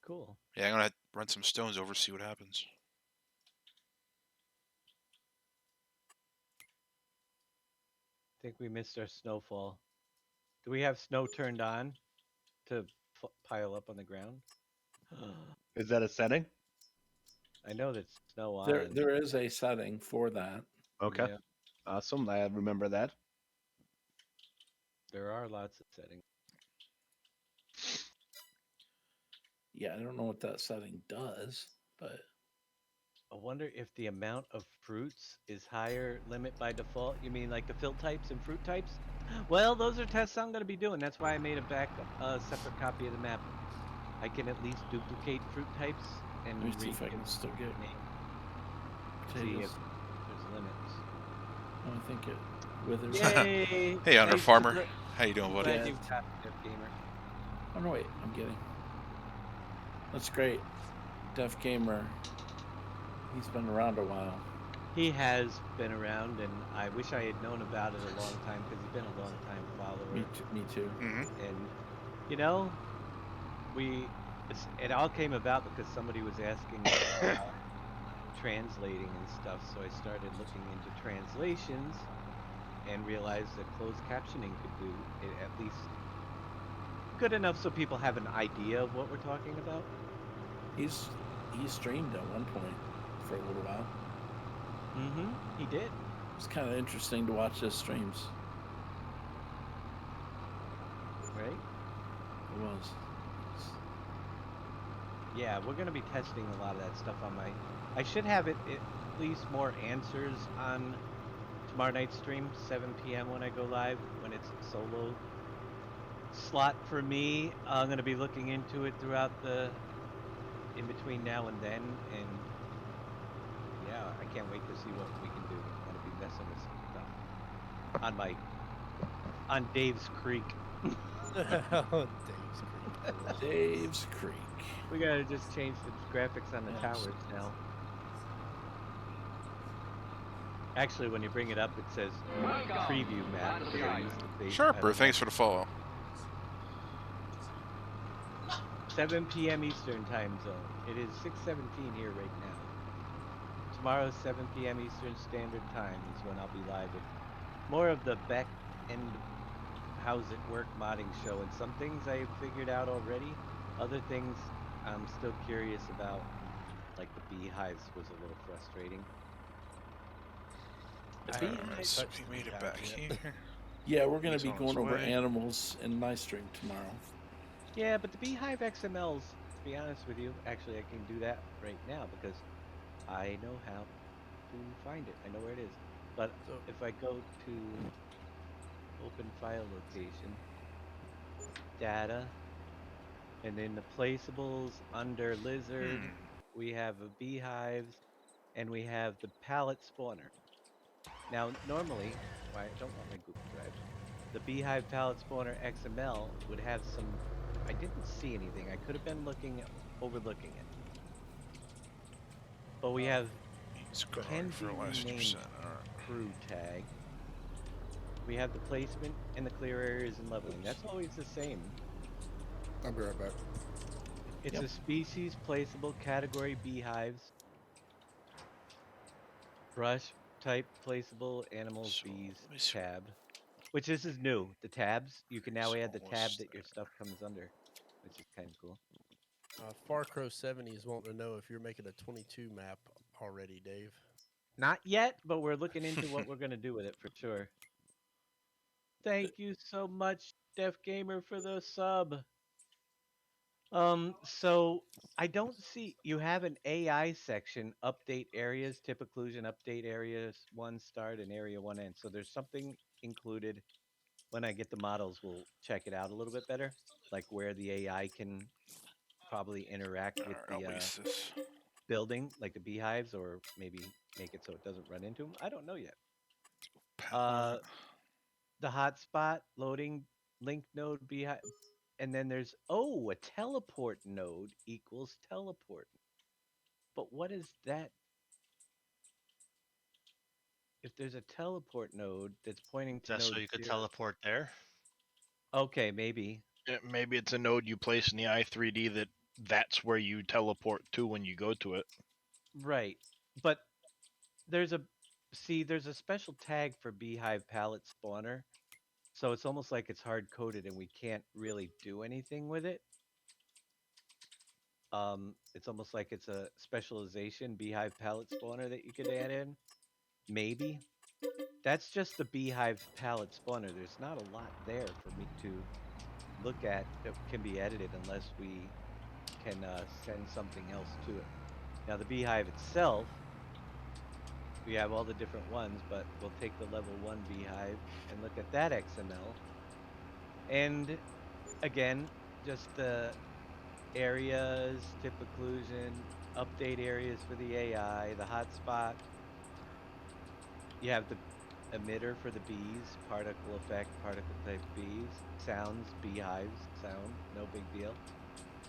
Cool. Yeah, I'm going to run some stones over, see what happens. I think we missed our snowfall. Do we have snow turned on to pile up on the ground? Is that a setting? I know that's snow on. There is a setting for that. Okay. Yeah. Awesome. I remember that. There are lots of settings. Yeah, I don't know what that setting does, but I wonder if the amount of fruits is higher limit by default. You mean like the fill types and fruit types? Well, those are tests I'm going to be doing. That's why I made a separate copy of the map. I can at least duplicate fruit types and let me see if I can still get see if there's limits. I think it withers. Yay! Hey, Hunter Farmer. How you doing, buddy? Glad you got it, gamer. Oh no, wait, I'm getting. That's great. Deaf Gamer. He's been around a while. He has been around, and I wish I had known about it a long time because he's been a long time follower. Me too. Mm-hmm. And it all came about because somebody was asking about translating and stuff. So I started looking into translations, and realized that closed captioning could do it at least good enough so people have an idea of what we're talking about. He streamed at one point for a little while. He did. It's kind of interesting to watch his streams. Right? It was. Yeah, we're going to be testing a lot of that stuff on my... I should have at least more answers on tomorrow night's stream, 7 p.m. when I go live, when it's a solo slot for me. I'm going to be looking into it throughout in between now and then, and yeah, I can't wait to see what we can do. I'm going to be messing with some stuff on Dave's Creek. Dave's Creek. We gotta just change the graphics on the towers now. Actually, when you bring it up, it says preview map. Sharper, thanks for the follow. 7 p.m. Eastern time zone. It is 6:17 here right now. Tomorrow, 7 p.m. Eastern Standard Time is when I'll be live with more of the back end how's it work modding show, and some things I have figured out already. Other things I'm still curious about, like the beehives was a little frustrating. The beehives. He made it back here. Yeah, we're going to be going over animals in my stream tomorrow. Yeah, but the beehive XMLs, to be honest with you, actually I can do that right now because I know how to find it. I know where it is. But if I go to open file location, data, and in the placeables under lizard, we have a beehives, and we have the pallet spawner. Now, normally, I don't want my Google Drive. The beehive pallet spawner XML would have some. I didn't see anything. I could have been overlooking it. But we have can be renamed crew tag. We have the placement and the clear areas and leveling. That's always the same. I'll be right back. It's a species placeable category beehives. Brush type placeable animals bees tab. Which this is new. The tabs. You can now add the tab that your stuff comes under, which is kind of cool. Far Crow 70 is wanting to know if you're making a 22 map already, Dave. Not yet, but we're looking into what we're going to do with it for sure. Thank you so much, Def Gamer, for the sub. So I don't see you have an AI section, update areas, tip occlusion, update areas, 1 start and area 1 end. So there's something included. When I get the models, we'll check it out a little bit better, like where the AI can probably interact with the building, like the beehives, or maybe make it so it doesn't run into them. I don't know yet. The hotspot loading link node beehive, and then there's a teleport node equals teleport. But what is that? If there's a teleport node that's pointing to That's node so you could 0. teleport there. Okay, maybe. Maybe it's a node you place in the i3D that's where you teleport to when you go to it. Right, but there's a special tag for beehive pallet spawner, so it's almost like it's hard coded and we can't really do anything with it. It's almost like it's a specialization beehive pallet spawner that you could add in. Maybe. That's just the beehive pallet spawner. There's not a lot there for me to look at that can be edited unless we can send something else to it. Now the beehive itself, we have all the different ones, but we'll take the level 1 beehive and look at that XML. And again, just the areas, tip occlusion, update areas for the AI, the hotspot. You have the emitter for the bees, particle effect, particle type bees, sounds, beehives, sound, no big deal.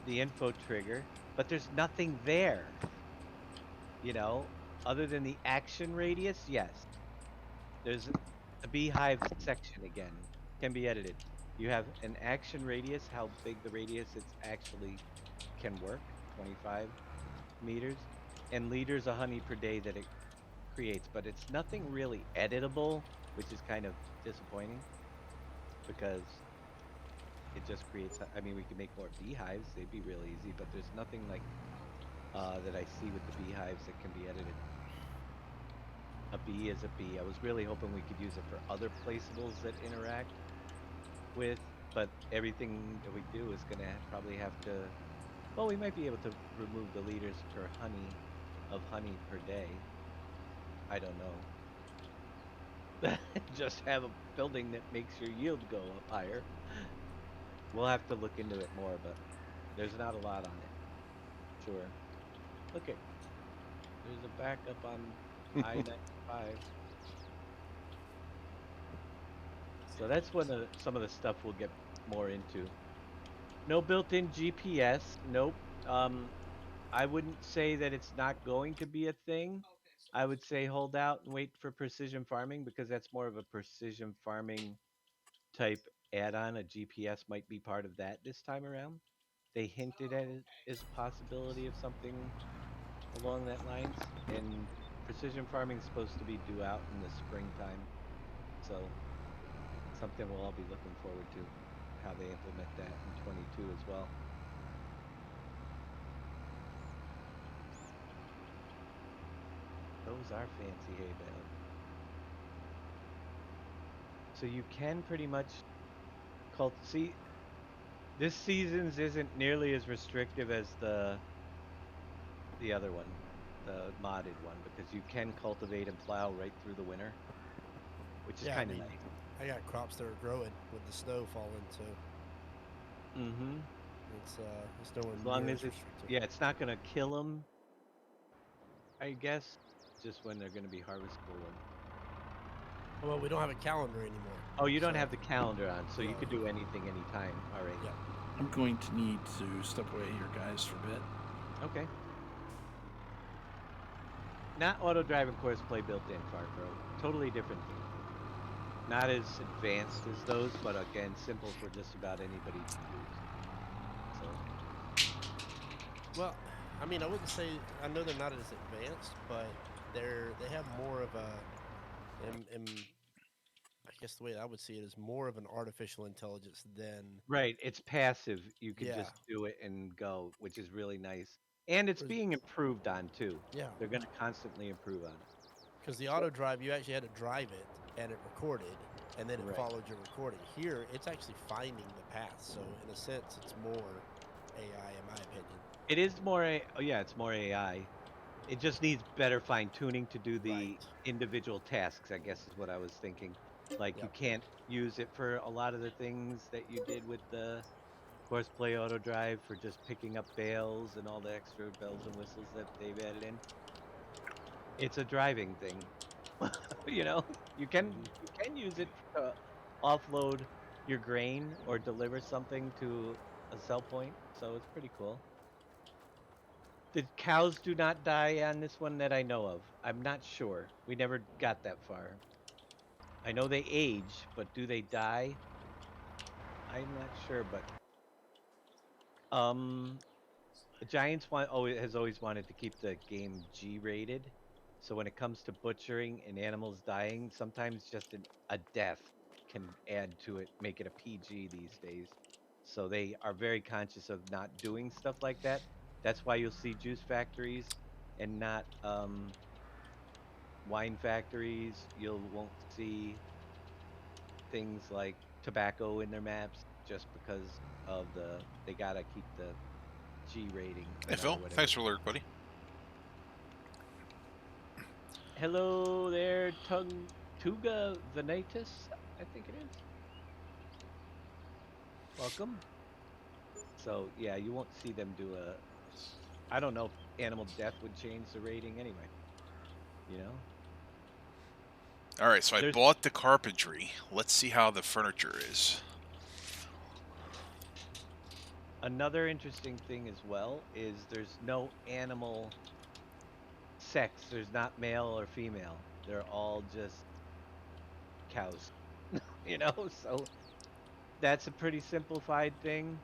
The info trigger, but there's nothing there. You know, other than the action radius, yes. There's a beehive section again, can be edited. You have an action radius, how big the radius it's actually can work, 25 meters, and liters of honey per day that it creates, but it's nothing really editable which is kind of disappointing because it just creates. I mean, we can make more beehives; they'd be real easy, but there's nothing like that I see with the beehives that can be edited. A bee is a bee. I was really hoping we could use it for other placeables that interact with, but everything that we do is going to probably have to. Well, we might be able to remove the liters per honey per day. I don't know. Just have a building that makes your yield go up higher. We'll have to look into it more, but there's not a lot on it. Sure. Look at there's a backup on I-95. So that's some of the stuff we'll get more into. No built-in GPS. Nope. I wouldn't say that it's not going to be a thing. I would say hold out and wait for precision farming because that's more of a precision farming type add-on. A GPS might be part of that this time around. They hinted at it as a possibility of something along that lines, and precision farming is supposed to be due out in the springtime. So something we'll all be looking forward to, how they implement that in 22 as well. Those are fancy hay bales. So you can pretty much see this season's isn't nearly as restrictive as the other one, the modded one, because you can cultivate and plow right through the winter, which is kind of nice. I got crops that are growing with the snow falling, so it's nowhere as long near as as restrictive. it's not gonna kill them, I guess. Just when they're gonna be harvestable. Well, we don't have a calendar anymore. Oh, you don't have the calendar on, so you could do anything anytime. All right. Yeah. I'm going to need to step away here, guys, for a bit. Okay. Not auto driving course play built in, Farcro. Totally different thing. Not as advanced as those, but again, simple for just about anybody to use. So. Well, I mean, I wouldn't say I know they're not as advanced, but they have more of a. I guess the way I would see it is more of an artificial intelligence than. Right, it's passive. You can just do it and go, which is really nice. And it's being improved on too. Yeah. They're going to constantly improve on it. Because the auto drive, you actually had to drive it and it recorded, and then it followed your recording. Here, it's actually finding the path. So in a sense, it's more AI, in my opinion. It is more it's more AI. It just needs better fine tuning to do the individual tasks, I guess is what I was thinking. Like you can't use it for a lot of the things that you did with the Courseplay Auto Drive for just picking up bales and all the extra bells and whistles that they've added in. It's a driving thing. You can use it to offload your grain or deliver something to a sell point, so it's pretty cool. The cows do not die on this one that I know of. I'm not sure. We never got that far. I know they age, but do they die? I'm not sure, but Giants has always wanted to keep the game G rated. So when it comes to butchering and animals dying, sometimes just a death can add to it, make it a PG these days. So they are very conscious of not doing stuff like that. That's why you'll see juice factories and not wine factories. You won't see things like tobacco in their maps just because of they gotta keep the G rating. Hey Phil, thanks for the alert, buddy. Hello there, Tuga Venatus, I think it is. Welcome. So yeah, you won't see them do I don't know if animal death would change the rating anyway. All right, so I bought the carpentry. Let's see how the furniture is. Another interesting thing as well is there's no animal sex. There's not male or female. They're all just cows. So that's a pretty simplified thing.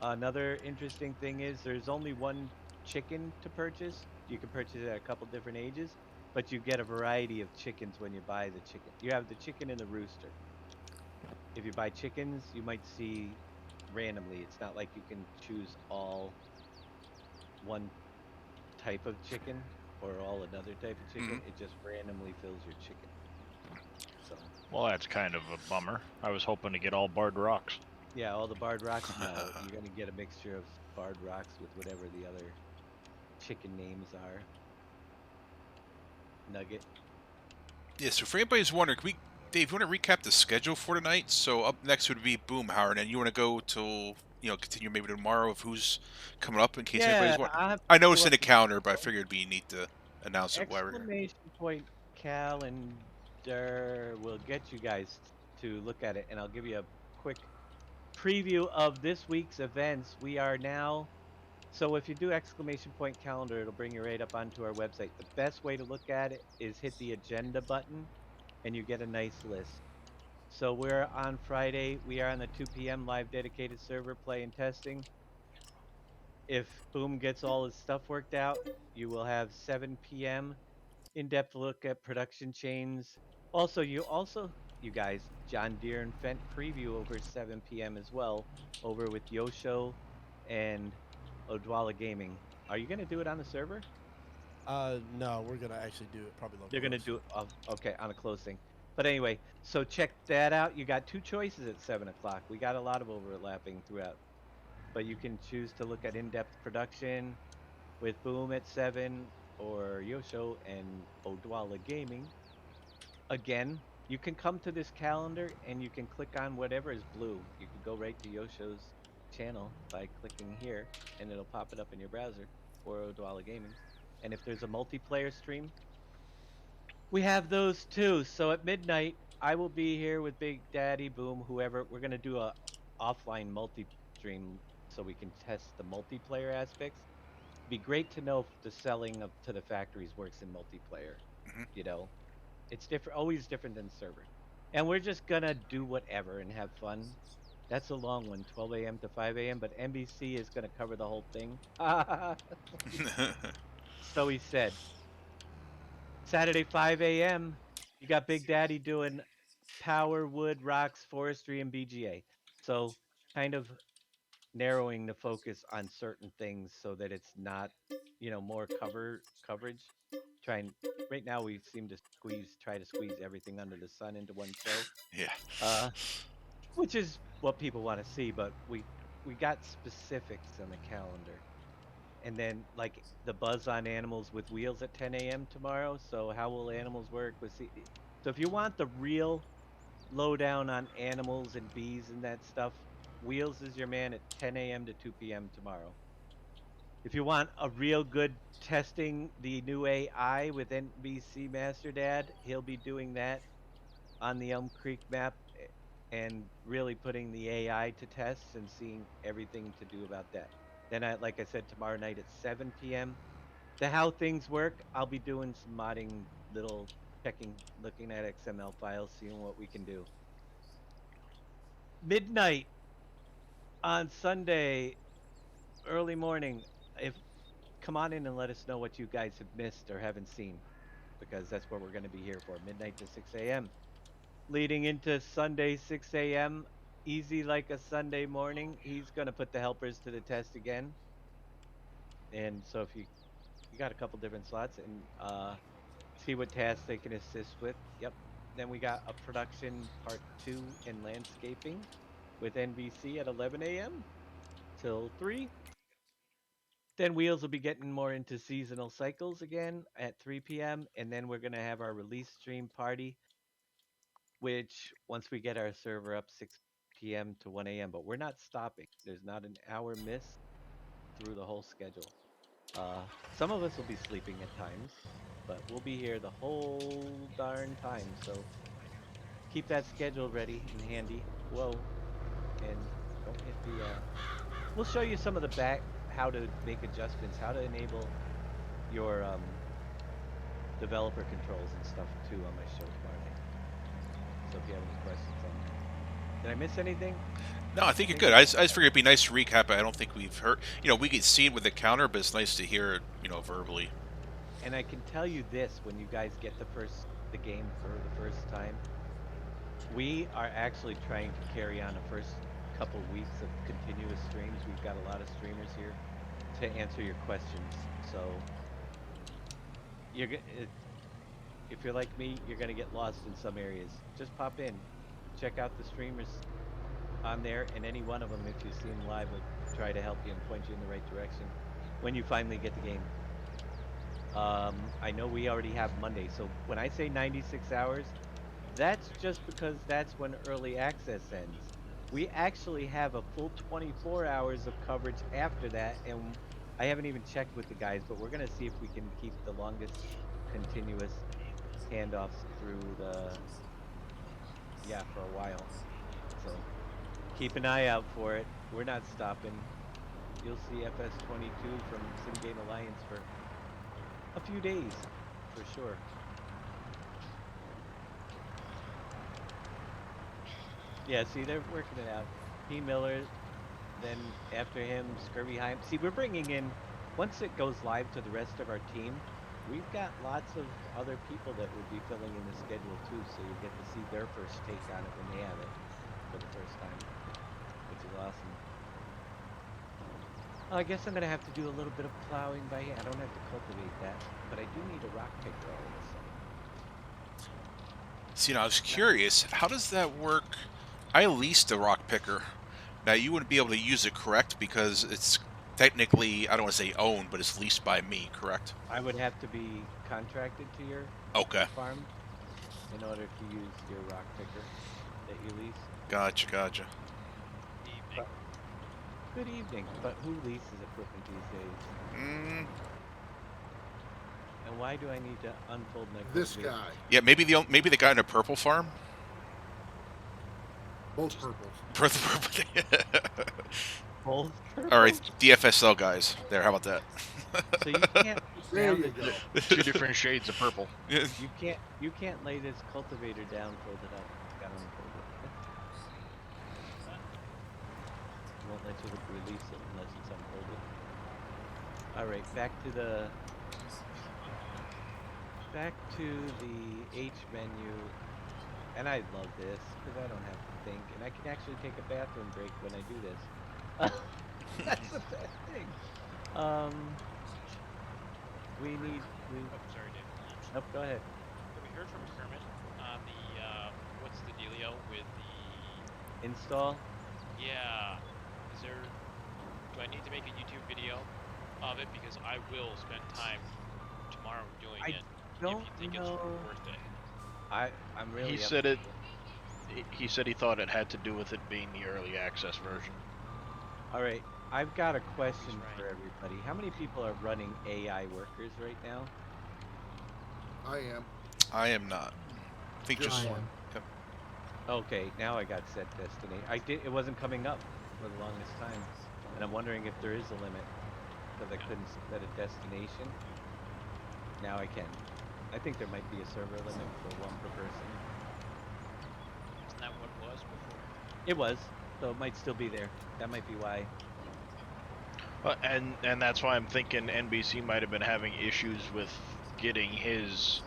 Another interesting thing is there's only one chicken to purchase. You can purchase it at a couple different ages. but you get a variety of chickens when you buy the chicken. You have the chicken and the rooster. If you buy chickens, you might see randomly. It's not like you can choose all one type of chicken or all another type of chicken. It just randomly fills your chicken. So. Well, that's kind of a bummer. I was hoping to get all barred rocks. Yeah, all the barred rocks. No, you're gonna get a mixture of barred rocks with whatever the other chicken names are. Nugget. Yeah. So for anybody's wondering, Dave, you want to recap the schedule for tonight? So up next would be Boom, Howard, and you want to go till continue maybe tomorrow of who's coming up in case anybody's wondering. I noticed in the calendar, but I figured it'd be neat to announce it while we're here. Exclamation point calendar will get you guys to look at it, and I'll give you a quick preview of this week's events. We are now, so if you do exclamation point calendar, it'll bring you right up onto our website. The best way to look at it is hit the agenda button, and you get a nice list. So we're on Friday. We are on the 2 p.m. live dedicated server play and testing. If Boom gets all his stuff worked out, you will have 7 p.m. in-depth look at production chains. Also, you guys, John Deere and Fent preview over 7 p.m. as well, over with Yosho and Odwalla Gaming. Are you going to do it on the server? No, we're gonna actually do it probably. They're gonna do it. Okay, on a close thing. But anyway, so check that out. You got 2 choices at 7 o'clock. We got a lot of overlapping throughout, but you can choose to look at in-depth production with Boom at 7 or Yosho and Odwalla Gaming. Again, you can come to this calendar and you can click on whatever is blue. You can go right to Yosho's channel by clicking here, and it'll pop it up in your browser, or Odwalla Gaming. And if there's a multiplayer stream, we have those too. So at midnight, I will be here with Big Daddy, Boom, whoever. We're gonna do a offline multi-stream so we can test the multiplayer aspects. It'd be great to know if the selling to the factories works in multiplayer. It's different, always different than server. And we're just gonna do whatever and have fun. That's a long one, 12 a.m. to 5 a.m. But NBC is gonna cover the whole thing. So he said. Saturday 5 a.m. You got Big Daddy doing power, wood, rocks, forestry, and BGA. So kind of narrowing the focus on certain things so that it's not, more coverage. Right now we seem to try to squeeze everything under the sun into one show. Yeah. Which is what people want to see, but we got specifics on the calendar. And then, like, the buzz on animals with wheels at 10 a.m. tomorrow. So how will animals work? So if you want the real lowdown on animals and bees and that stuff, Wheels is your man at 10 a.m. to 2 p.m. tomorrow. If you want a real good testing the new AI with NBC Master Dad, he'll be doing that on the Elm Creek map and really putting the AI to tests and seeing everything to do about that. Then, like I said, tomorrow night at 7 p.m. The How Things Work, I'll be doing some modding, looking at XML files, seeing what we can do. Midnight on Sunday, early morning. Come on in and let us know what you guys have missed or haven't seen, because that's what we're going to be here for, midnight to 6 a.m. Leading into Sunday, 6 a.m., easy like a Sunday morning. He's going to put the helpers to the test again. And so if you got a couple different slots and see what tasks they can assist with. Yep. Then we got a production part 2 in landscaping with NBC at 11 a.m. till 3. Then Wheels will be getting more into seasonal cycles again at 3 p.m. And then we're going to have our release stream party, which once we get our server up, 6 p.m. to 1 a.m. But we're not stopping. There's not an hour miss through the whole schedule. Some of us will be sleeping at times, but we'll be here the whole darn time. So keep that schedule ready and handy. Whoa. And don't hit the, we'll show you some of the how to make adjustments, how to enable your developer controls and stuff too on my show tomorrow night. So if you have any questions on that. Did I miss anything? No, I think you're good. I just figured it'd be nice to recap. I don't think we've heard. We could see it with the counter, but it's nice to hear it, verbally. And I can tell you this: when you guys get the game for the first time, we are actually trying to carry on a first couple weeks of continuous streams. We've got a lot of streamers here to answer your questions. So if you're like me, you're gonna get lost in some areas. Just pop in, check out the streamers on there, and any one of them, if you see them live, will try to help you and point you in the right direction when you finally get the game. I know we already have Monday, so when I say 96 hours, that's just because that's when early access ends. We actually have a full 24 hours of coverage after that, and I haven't even checked with the guys, but we're gonna see if we can keep the longest continuous handoffs through for a while. So keep an eye out for it. We're not stopping. You'll see FS22 from Sim Game Alliance for a few days, for sure. Yeah, see, they're working it out. P. Miller, then after him, Scurvy Heim. See, we're bringing in, once it goes live to the rest of our team, we've got lots of other people that will be filling in the schedule too, so you get to see their first take on it when they have it for the first time, which is awesome. I guess I'm going to have to do a little bit of plowing by hand. I don't have to cultivate that, but I do need a rock picker all of a sudden. See, now I was curious, how does that work? I leased a rock picker. Now, you wouldn't be able to use it, correct? Because it's technically, I don't want to say owned, but it's leased by me, correct? I would have to be contracted to your farm in order to use your rock picker that you lease. Gotcha. Evening. Good evening. But who leases equipment these days? And why do I need to unfold my This guy. Yeah, maybe the guy in a purple farm. Both purples. Both purple. Both purples? All right, DFSL guys. There, how about that? So you can't. There you go. Two different shades of purple. You can't lay this cultivator down, fold it up. You gotta unfold it. Won't let you release it unless it's unfolded. All right, back to the H menu. And I love this because I don't have to think, and I can actually take a bathroom break when I do this. That's the best thing. Sorry, Dave. Nope, go ahead. We heard from Kermit on the what's the dealio with the install? Yeah. Do I need to make a YouTube video of it, because I will spend time tomorrow doing it if you think it's worth it. I'm really. He said he thought it had to do with it being the early access version. All right, I've got a question for everybody. How many people are running AI workers right now? I am. I am not. I think just one. Yep. Okay, now I got set destiny. It wasn't coming up for the longest time, and I'm wondering if there is a limit because I couldn't set a destination. Now I can. I think there might be a server limit for one per person. Isn't that what it was before? It was, so it might still be there. That might be why. And that's why I'm thinking NBC might have been having issues with getting his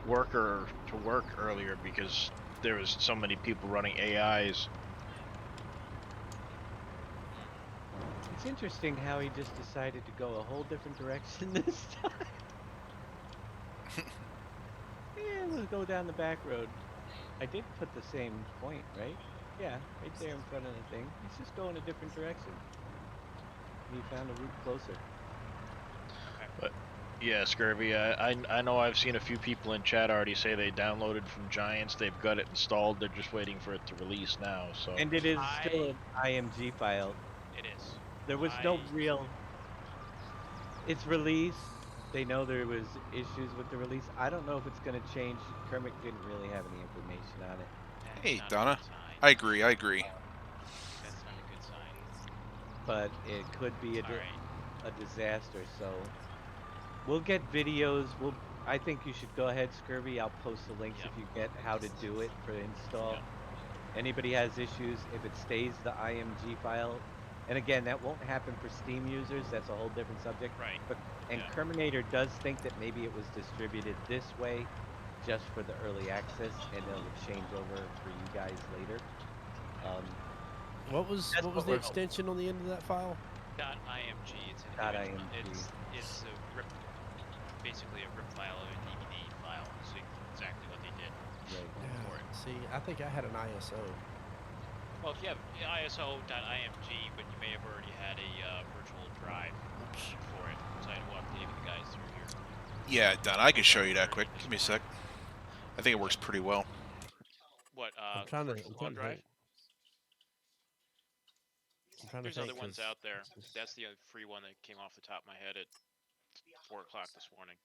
worker to work earlier because there was so many people running AIs. It's interesting how he just decided to go a whole different direction this time. Yeah, we'll go down the back road. I did put the same point, right? Yeah, right there in front of the thing. He's just going a different direction. He found a route closer. But yeah, Scurvy, I know I've seen a few people in chat already say they downloaded from Giants. They've got it installed. They're just waiting for it to release now. So. And it is still an IMG file. It is. There was no real. It's released. They know there was issues with the release. I don't know if it's going to change. Kermit didn't really have any information on it. Hey, Donna. I agree. That's not a good sign. But it could be a disaster. So we'll get videos. I think you should go ahead, Scurvy. I'll post the links if you get how to do it for install. Anybody has issues, if it stays the IMG file, And again, that won't happen for Steam users. That's a whole different subject. Right. But Kerminator does think that maybe it was distributed this way just for the early access, and it'll change over for you guys later. What was the extension on the end of that file? .img. It's an .img. It's a rip, basically a rip file of a DVD file. So exactly what they did for it. See, I think I had an ISO. Well, if you have ISO.img, but you may have already had a virtual drive for it, so I'd walk Dave and the guys through here. Yeah, Don, I can show you that quick. Give me a sec. I think it works pretty well. What? I'm trying to drive? There's think, other ones out there. That's the free one that came off the top of my head at 4 o'clock this morning.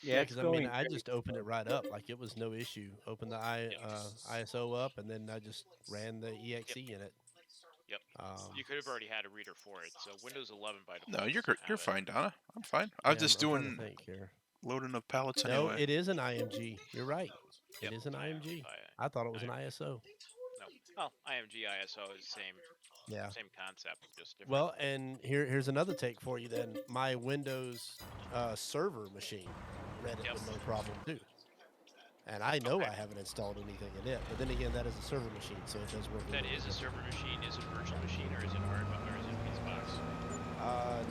Yeah, because I mean, I just opened it right up, like it was no issue. Opened the ISO up, and then I just ran the exe in it. Yep. You could have already had a reader for it. So Windows 11 by default. No, you're fine, Donna. I'm fine. I'm just doing loading of pallets anyway. No, it is an IMG. You're right. It is an IMG. I thought it was an ISO. No. Well, IMG ISO is the same. Yeah. Same concept, just different. Well, and here's another take for you then. My Windows server machine read it with no problem too. And I know I haven't installed anything in it, but then again, that is a server machine, so it does work. That is a server machine. Is it a virtual machine or is it hardware or is it a piece box?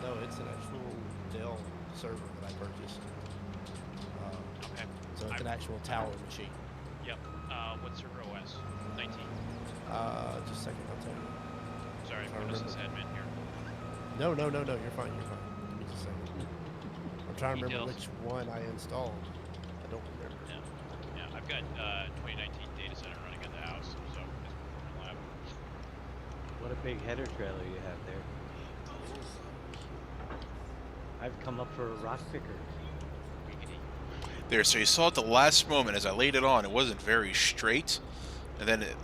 No, it's an actual Dell server that I purchased. Okay. So it's an actual tower machine. Yep. What server OS? 19. Just a second, I'll tell you. Sorry, I'm just admin here. No, you're fine, Give me just a second. I'm trying to remember which one I installed. I don't remember. Yeah, I've got 2019 data center running at the house, so it's lab. What a big header trailer you have there. I've come up for a rock picker. There, so you saw at the last moment as I laid it on, it wasn't very straight, and then it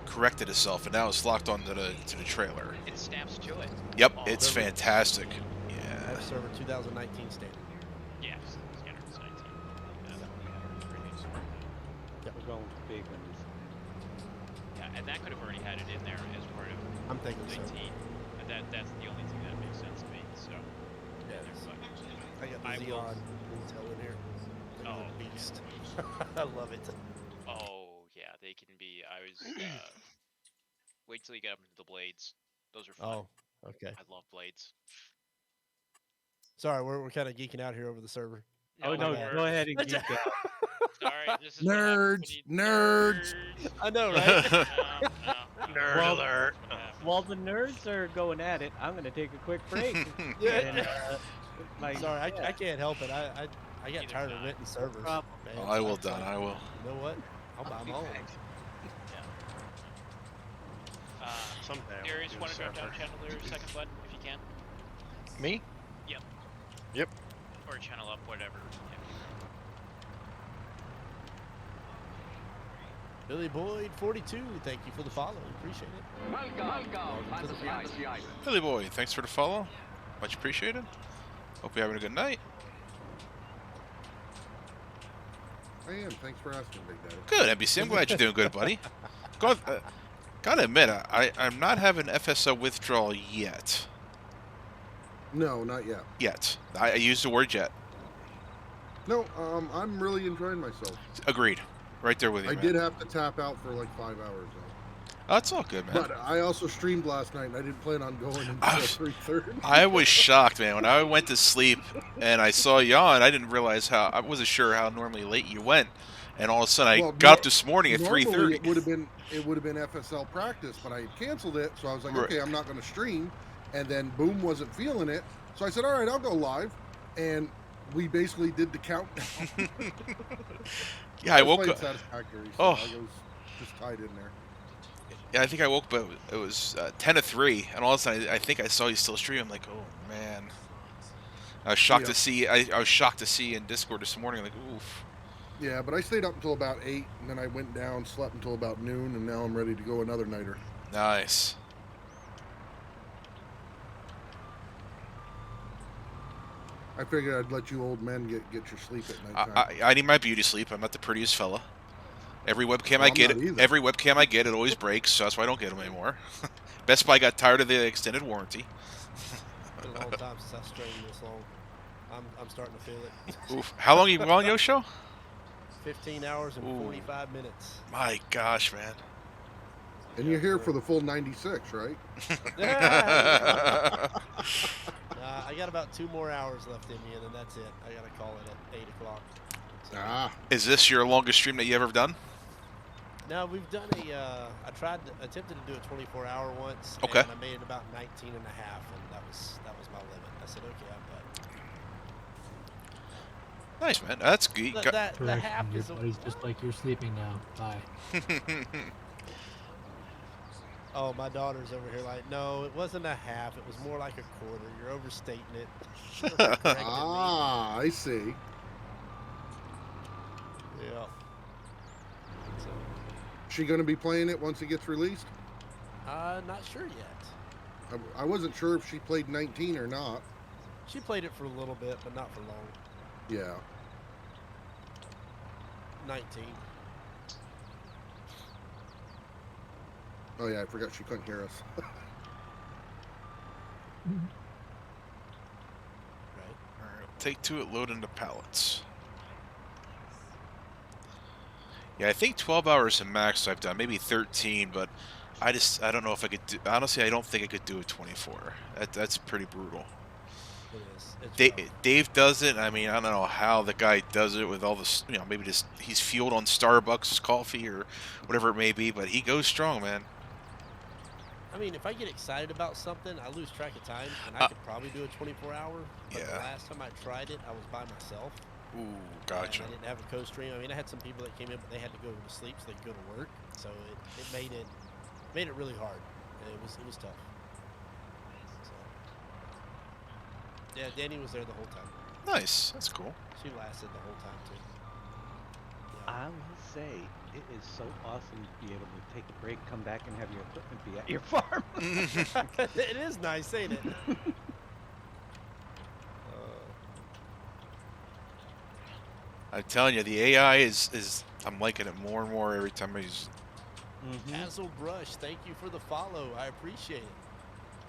corrected itself, and now it's locked onto the trailer. It snaps to it. Yep, it's fantastic. Yeah. That's server 2019 standard. Yes, standard is 19. Yep. We're going big on this. Yeah, and that could have already had it in there as part of I'm thinking 19. so. And that's the only thing that makes sense to me. So I got the Xeon Intel in here. Oh, beast. I love it. Oh yeah, they can be. I was wait till you get up into the blades. Those are fun. Oh, okay. I love blades. Sorry, we're kind of geeking out here over the server. No, go ahead and geek out. Sorry, this is nerds. I know, right? Nerd alert. While the nerds are going at it, I'm going to take a quick break. Sorry, I can't help it. I got tired of renting servers. Man. Oh, I will, Don. I will. You know what? I'll buy them all. Someday. Darius, want to drop down channel there a second, bud, if you can? Me? Yep. Yep. Or channel up, whatever. Billy Boyd 42, thank you for the follow. Appreciate it. Welcome to the podcast. Billy Boy, thanks for the follow. Much appreciated. Hope you're having a good night. I am. Thanks for asking, Big Daddy. Good, NBC. I'm glad you're doing good, buddy. Gotta admit, I'm not having FSO withdrawal yet. No, not yet. Yet. I used the word yet. No, I'm really enjoying myself. Agreed. Right there with you, I man. did have to tap out for like 5 hours, though. Oh, it's all good, man. But I also streamed last night, and I didn't plan on going until 3:30. I was shocked, man. When I went to sleep and I saw you on, I didn't realize I wasn't sure how normally late you went. And all of a sudden, I got up this morning at 3:30. It would have been FSL practice, but I had canceled it, so I was like, okay, I'm not going to stream. And then Boom wasn't feeling it, so I said, all right, I'll go live. And we basically did the countdown. Yeah, I woke up. Satisfactory, so Oh, I was just tied in there. Yeah, I think I woke up. It was 10 to 3, and all of a sudden, I think I saw you still stream. I'm like, oh man. I was shocked to see. I was shocked to see in Discord this morning. Like, oof. Yeah, but I stayed up until about 8, and then I went down, slept until about noon, and now I'm ready to go another nighter. Nice. I figured I'd let you old men get your sleep at night time. I need my beauty sleep. I'm not the prettiest fella. Every webcam I get, it always breaks, so that's why I don't get them anymore. Best Buy got tired of the extended warranty. It's been a long time since I streamed this long. I'm starting to feel it. Oof. How long you been on Yosho? 15 hours and 45 minutes. My gosh, man. And you're here for the full 96, right? I got about 2 more hours left in me, and then that's it. I got to call it at 8 o'clock. So. Is this your longest stream that you ever done? No, we've done I attempted to do a 24-hour once. Okay. And I made it about 19 and a half, and that was my limit. I said, okay, I'm done. Nice, man. That's good. The half is He's just like, you're sleeping now. Bye. Oh, my daughter's over here like, no, it wasn't a half. It was more like a quarter. You're overstating it. I see. Yeah. So. She going to be playing it once it gets released? Not sure yet. I wasn't sure if she played 19 or not. She played it for a little bit, but not for long. Yeah. 19. Oh yeah, I forgot she couldn't hear us. Right. All right. Take 2 at load into pallets. Yeah, I think 12 hours is max I've done, maybe 13, but I don't know if I could do. Honestly, I don't think I could do a 24. That's pretty brutal. It is. Dave does it. I mean, I don't know how the guy does it with all this. Maybe just he's fueled on Starbucks coffee or whatever it may be, but he goes strong, man. I mean, if I get excited about something, I lose track of time, and I could probably do a 24-hour. But the last time I tried it, I was by myself. Ooh, gotcha. I didn't have a co-stream. I mean, I had some people that came in, but they had to go to sleep so they could go to work. So it made it really hard. It was tough. So. Yeah, Danny was there the whole time. Nice, that's cool. She lasted the whole time too. Yeah. I will say, it is so awesome to be able to take a break, come back, and have your equipment be at your farm. It is nice, ain't it? I'm telling you, the AI is I'm liking it more and more every time I use it. Hazel Brush, thank you for the follow. I appreciate it.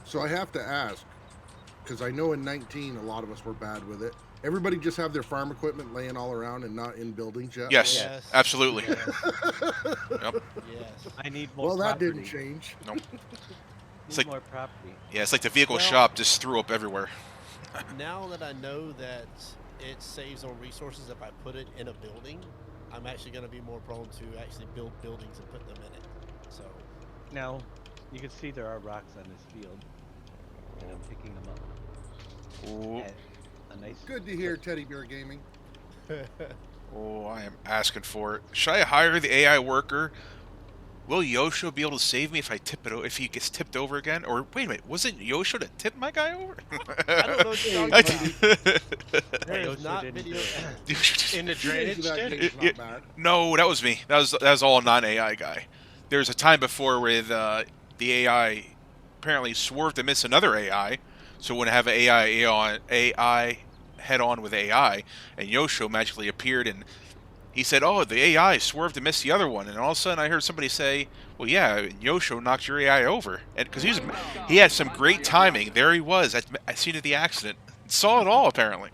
So I have to ask, because I know in 19 a lot of us were bad with it. Everybody just have their farm equipment laying all around and not in buildings yet? Yes, absolutely. Yes. Yep. Yes. I need more Well, that property. didn't change. Nope. It's like more property. Yeah, it's like the vehicle shop just threw up everywhere. Now that I know that it saves on resources if I put it in a building, I'm actually going to be more prone to actually build buildings and put them in it. So now, you can see there are rocks on this field, and I'm picking them up. Ooh. A nice. Good to hear, Teddy Bear Gaming. Oh, I am asking for it. Should I hire the AI worker? Will Yosho be able to save me if I tip it? If he gets tipped over again? Or wait a minute, wasn't Yosho that tipped my guy over? I don't know what you're talking about. There is not video in the drainage. No, that was me. That was all a non-AI guy. There's a time before with the AI apparently swerved to miss another AI, so when have an AI head on with AI, and Yosho magically appeared and he said, "Oh, the AI swerved to miss the other one," and all of a sudden I heard somebody say, "Well, yeah, Yosho knocked your AI over," and because he had some great timing. There he was at scene of the accident, saw it all apparently.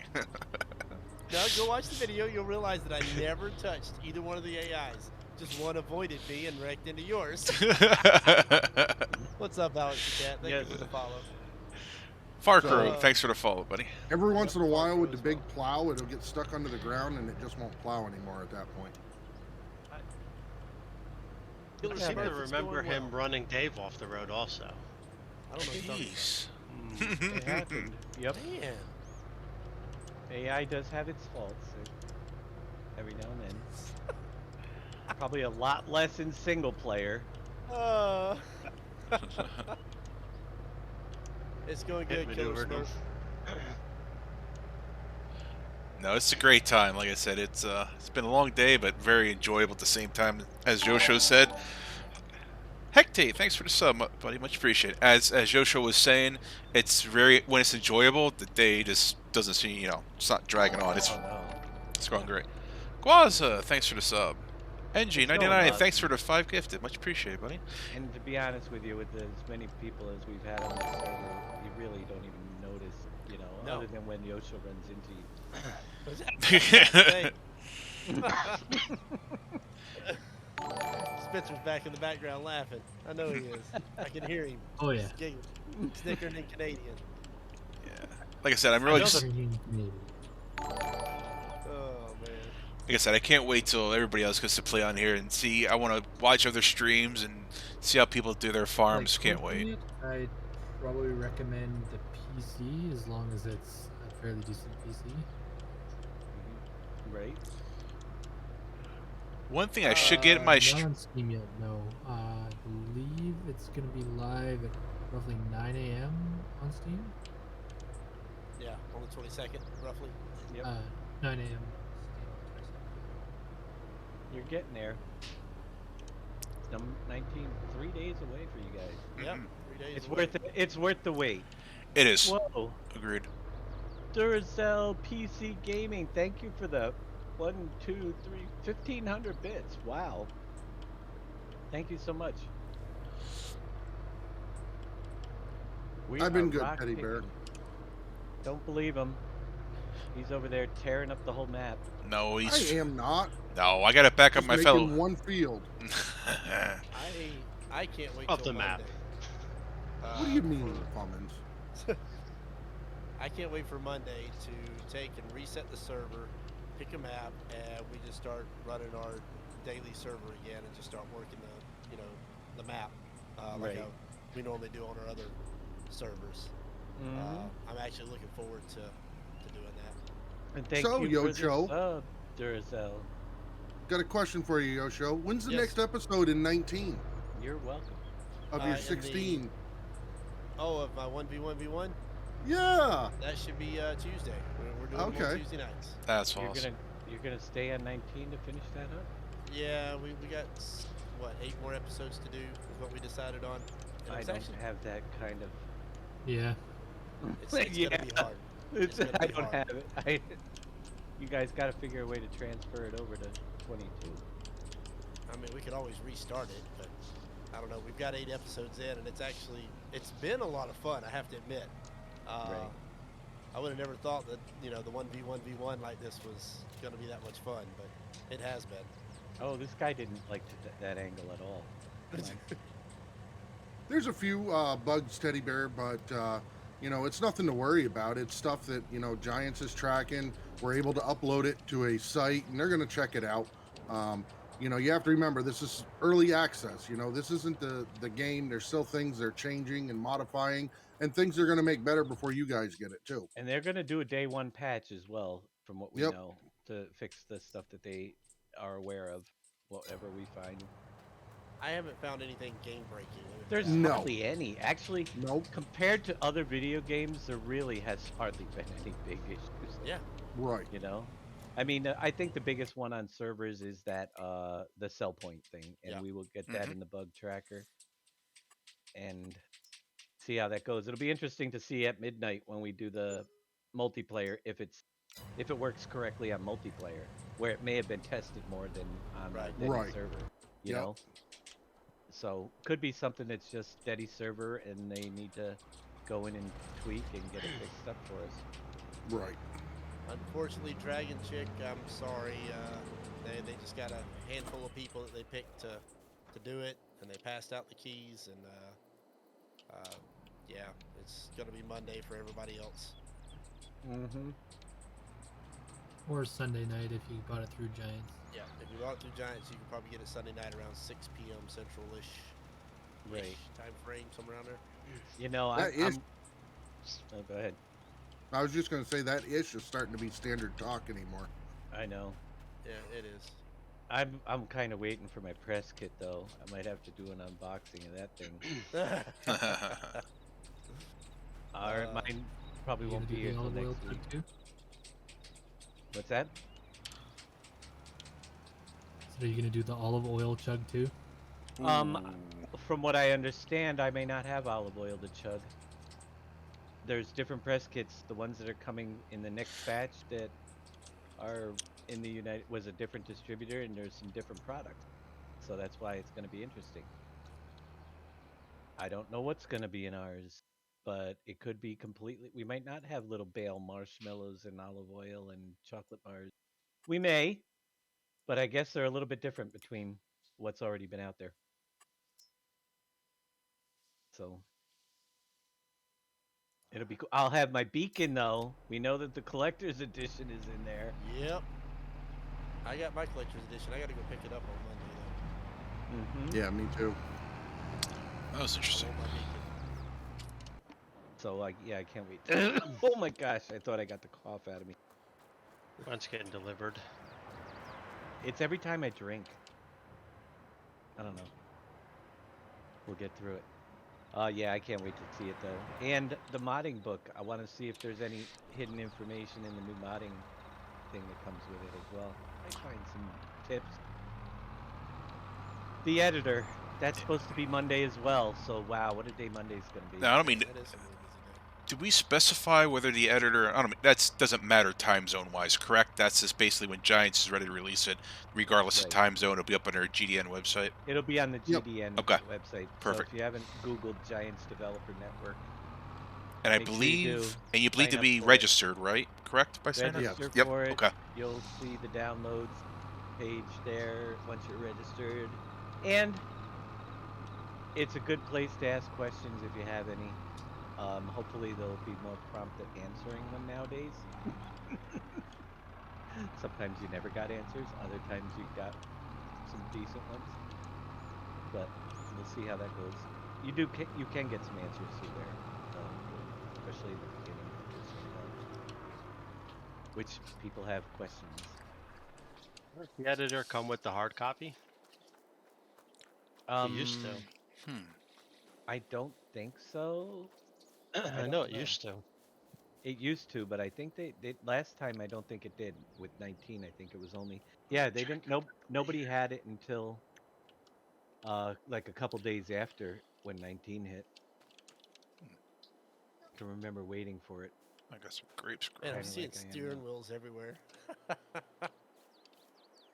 Now go watch the video. You'll realize that I never touched either one of the AIs. Just one avoided me and wrecked into yours. What's up, Alex Cat? Thank you for the follow. Farcrow, thanks for the follow, buddy. Every once in a while with the big plow, it'll get stuck under the ground and it just won't plow anymore at that point. You'll seem to remember him running Dave off the road also. I don't know. Jeez. It happened. Yep. Man. AI does have its faults every now and then. Probably a lot less in single player. It's going good, Killer Smurf. No, it's a great time. Like I said, it's been a long day, but very enjoyable at the same time. As Yosho said, Hectate, thanks for the sub, buddy. Much appreciated. As Yosho was saying, it's when it's enjoyable, the day just doesn't seem, it's not dragging on. It's going great. Guaza, thanks for the sub. NG99, thanks for the 5 gifted. Much appreciated, buddy. And to be honest with you, with as many people as we've had on the server, you really don't even notice, you know, other than when Yosha runs into you. Spencer's back in the background laughing. I know he is. I can hear him. Oh yeah. He's giggling, snickering in Canadian. Yeah. Like I said, I'm really just. Oh man. Like I said, I can't wait till everybody else gets to play on here and see. I want to watch other streams and see how people do their farms. Like, can't wait. I'd probably recommend the PC as long as it's a fairly decent PC. Right. One thing I should get in my not on Steam yet, no. I believe it's going to be live at roughly 9 a.m. on Steam. Yeah, on the 22nd, roughly. Yep. 9 a.m. You're getting there. 19, 3 days away for you guys. Yep, 3 days. It's worth it. It's worth the wait. It is. Whoa. Agreed. Duracell PC Gaming, thank you for the 1,2,3,1,500 bits. Wow. Thank you so much. I've been good, Teddy Bear. Don't believe him. He's over there tearing up the whole map. No, he's. I am not. No, I gotta back up my fellow. One field. I can't wait Off till the map. Monday. What do you mean, Cummins? I can't wait for Monday to take and reset the server, pick a map, and we just start running our daily server again and just start working the map like we normally do on our other servers. I'm actually looking forward to doing that. And thank So, you Yocho, for the Duracell. got a question for you, Yosho. When's the Yes. next episode in 19 You're welcome. of your in 16? Of my 1v1v1? Yeah. That should be Tuesday. We're doing them on Tuesday nights. That's awesome. You're gonna stay on 19 to finish that up? Yeah, we got, what, 8 more episodes to do is what we decided on. And I it's don't actually, have that kind of. Yeah. it's gonna be hard. It's gonna I be don't hard. have it. You guys got to figure a way to transfer it over to 22. I mean, we could always restart it, but I don't know. We've got 8 episodes in, and it's been a lot of fun, I have to admit. I would have never thought that, the 1v1v1 like this was going to be that much fun, but it has been. Oh, this guy didn't like that angle at all. There's a few bugs, Teddy Bear, but it's nothing to worry about. It's stuff that Giants is tracking. We're able to upload it to a site, and they're going to check it out. You have to remember, this is early access. This isn't the game. There's still things they're changing and modifying, and things they're going to make better before you guys get it too. And they're going to do a day one patch as well, from what we know, to fix the stuff that they are aware of, whatever we find. I haven't found anything game breaking. There's hardly any. Actually, compared to other video games, there really has hardly been any big issues. Yeah. Right. I mean, I think the biggest one on servers is that the sell point thing, and we will get that in the bug tracker and see how that goes. It'll be interesting to see at midnight when we do the multiplayer if it works correctly on multiplayer, where it may have been tested more than on the server. You know. So could be something that's just steady server, and they need to go in and tweak and get it fixed up for us. Right. Unfortunately, Dragon Chick, I'm sorry. They just got a handful of people that they picked to do it, and they passed out the keys, and yeah, it's gonna be Monday for everybody else. Or Sunday night if you bought it through Giants. Yeah, if you bought it through Giants, you can probably get it Sunday night around 6 p.m. Central-ish. Right. Time frame, somewhere around there. Oh, go ahead. I was just going to say that ish is starting to be standard talk anymore. I know. Yeah, it is. I'm kind of waiting for my press kit though. I might have to do an unboxing of that thing. Mine probably won't be here until next week. Too? What's that? So are you gonna do the olive oil chug too? From what I understand, I may not have olive oil to chug. There's different press kits. The ones that are coming in the next batch that are in the United was a different distributor, and there's some different products. So that's why it's going to be interesting. I don't know what's going to be in ours, but it could be completely. We might not have little bale marshmallows and olive oil and chocolate bars. We may, but I guess they're a little bit different between what's already been out there. So it'll be cool. I'll have my beacon though. We know that the collector's edition is in there. Yep. I got my collector's edition. I got to go pick it up on Mm-hmm. Monday though. Yeah, me too. That was interesting. So yeah, I can't wait. Oh my gosh, I thought I got the cough out of me. When's getting delivered? It's every time I drink. I don't know. We'll get through it. Yeah, I can't wait to see it though. And the modding book. I want to see if there's any hidden information in the new modding thing that comes with it as well. I find some tips. The editor. That's supposed to be Monday as well. So wow, what a day Monday's going to be. Now, I don't mean. Did we specify whether the editor? I don't mean that doesn't matter time zone wise, correct? That's just basically when Giants is ready to release it, regardless of time zone. It'll be up on our GDN website. It'll be on the GDN website. Perfect. So if you haven't Googled Giants Developer Network, and I believe, and you believe to be registered, right? Correct by saying that? Register for it. Okay. You'll see the downloads page there once you're registered, and it's a good place to ask questions if you have any. Hopefully they'll be more prompt at answering them nowadays. Sometimes you never got answers, other times you got some decent ones. But we'll see how that goes. You can get some answers through there, especially in the beginning, which people have questions. Does the editor come with the hard copy? It used to. I don't think so. I know it used to. It used to, but I think they last time I don't think it did with 19. I think it was only they didn't nobody had it until like a couple days after when 19 hit. I can remember waiting for it. I got some grapes. Man, I'm seeing steering wheels everywhere.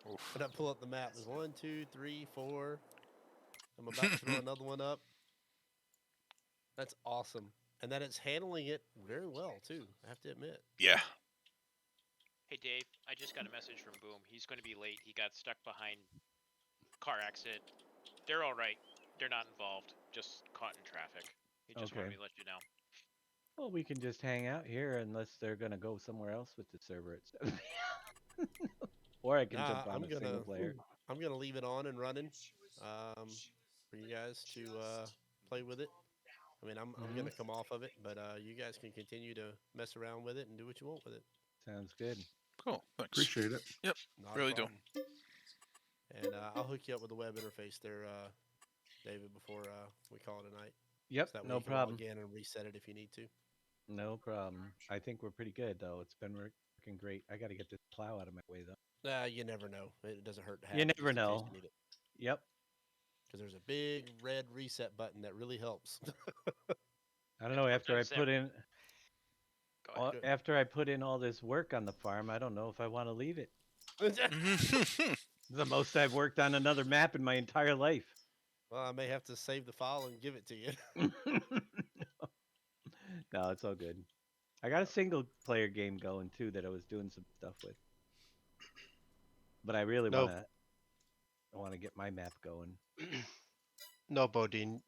When I pull up the map, there's 1, 2, 3, 4. I'm about to throw another one up. That's awesome. And that it's handling it very well, too, I have to admit. Yeah. Hey, Dave, I just got a message from Boom. He's going to be late. He got stuck behind car accident. They're all right. They're not involved. Just caught in traffic. He just wanted me to let you know. Well, we can just hang out here unless they're going to go somewhere else with the server itself. Or I can jump on a single player. I'm going to leave it on and running for you guys to play with it. I mean, I'm going to come off of it, but you guys can continue to mess around with it and do what you want with it. Sounds good. Cool. Thanks. Appreciate it. Yep. Really do. And I'll hook you up with the web interface there, David, before we call it a night. Yep, So that way no you can problem. log in and reset it if you need to. No problem. I think we're pretty good, though. It's been working great. I got to get this plow out of my way, though. You never know. It doesn't hurt to have You it never just in case know. you need it. Yep. Because there's a big red reset button that really helps. I don't know. After I put in all this work on the farm, I don't know if I want to leave it. The most I've worked on another map in my entire life. Well, I may have to save the file and give it to you. No, it's all good. I got a single player game going too that I was doing some stuff with. But I really want to get my map going. No, Bodine.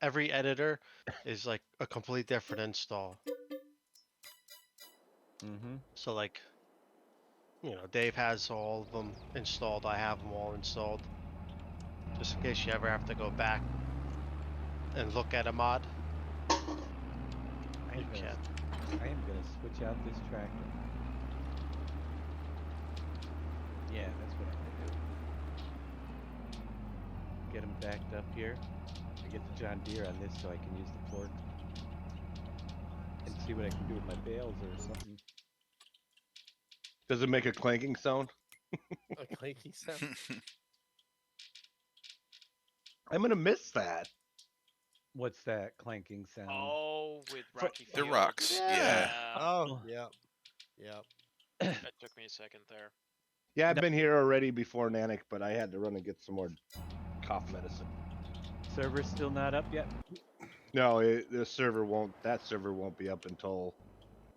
Every editor is like a complete different install. So like, Dave has all of them installed. I have them all installed. Just in case you ever have to go back and look at a mod. I am gonna switch out this tractor. Yeah, that's what I'm gonna do. Get them backed up here. I get the John Deere on this so I can use the fork. And see what I can do with my bales or something. Does it make a clanking sound? A clanking sound? I'm gonna miss that. What's that clanking sound? Oh, with Rocky The Field. rocks. Yeah. Oh, yeah. Yep. That took me a second there. Yeah, I've been here already before Nanic, but I had to run and get some more cough medicine. Server's still not up yet? No, that server won't be up until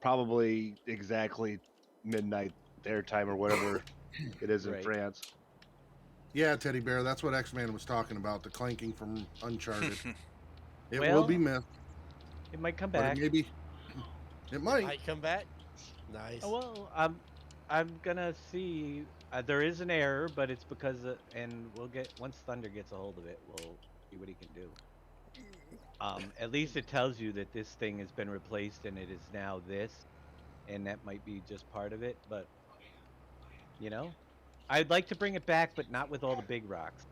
probably exactly midnight their time or whatever it is in France. Yeah, Teddy Bear, that's what X-Man was talking about, the clanking from Uncharted. It will Well, be missed. It might come But back. it might. It might come back. Nice. Well, I'm gonna see. There is an error, but it's because, and we'll get once Thunder gets a hold of it, we'll see what he can do. At least it tells you that this thing has been replaced and it is now this, and that might be just part of it. But you know, I'd like to bring it back, but not with all the big rocks.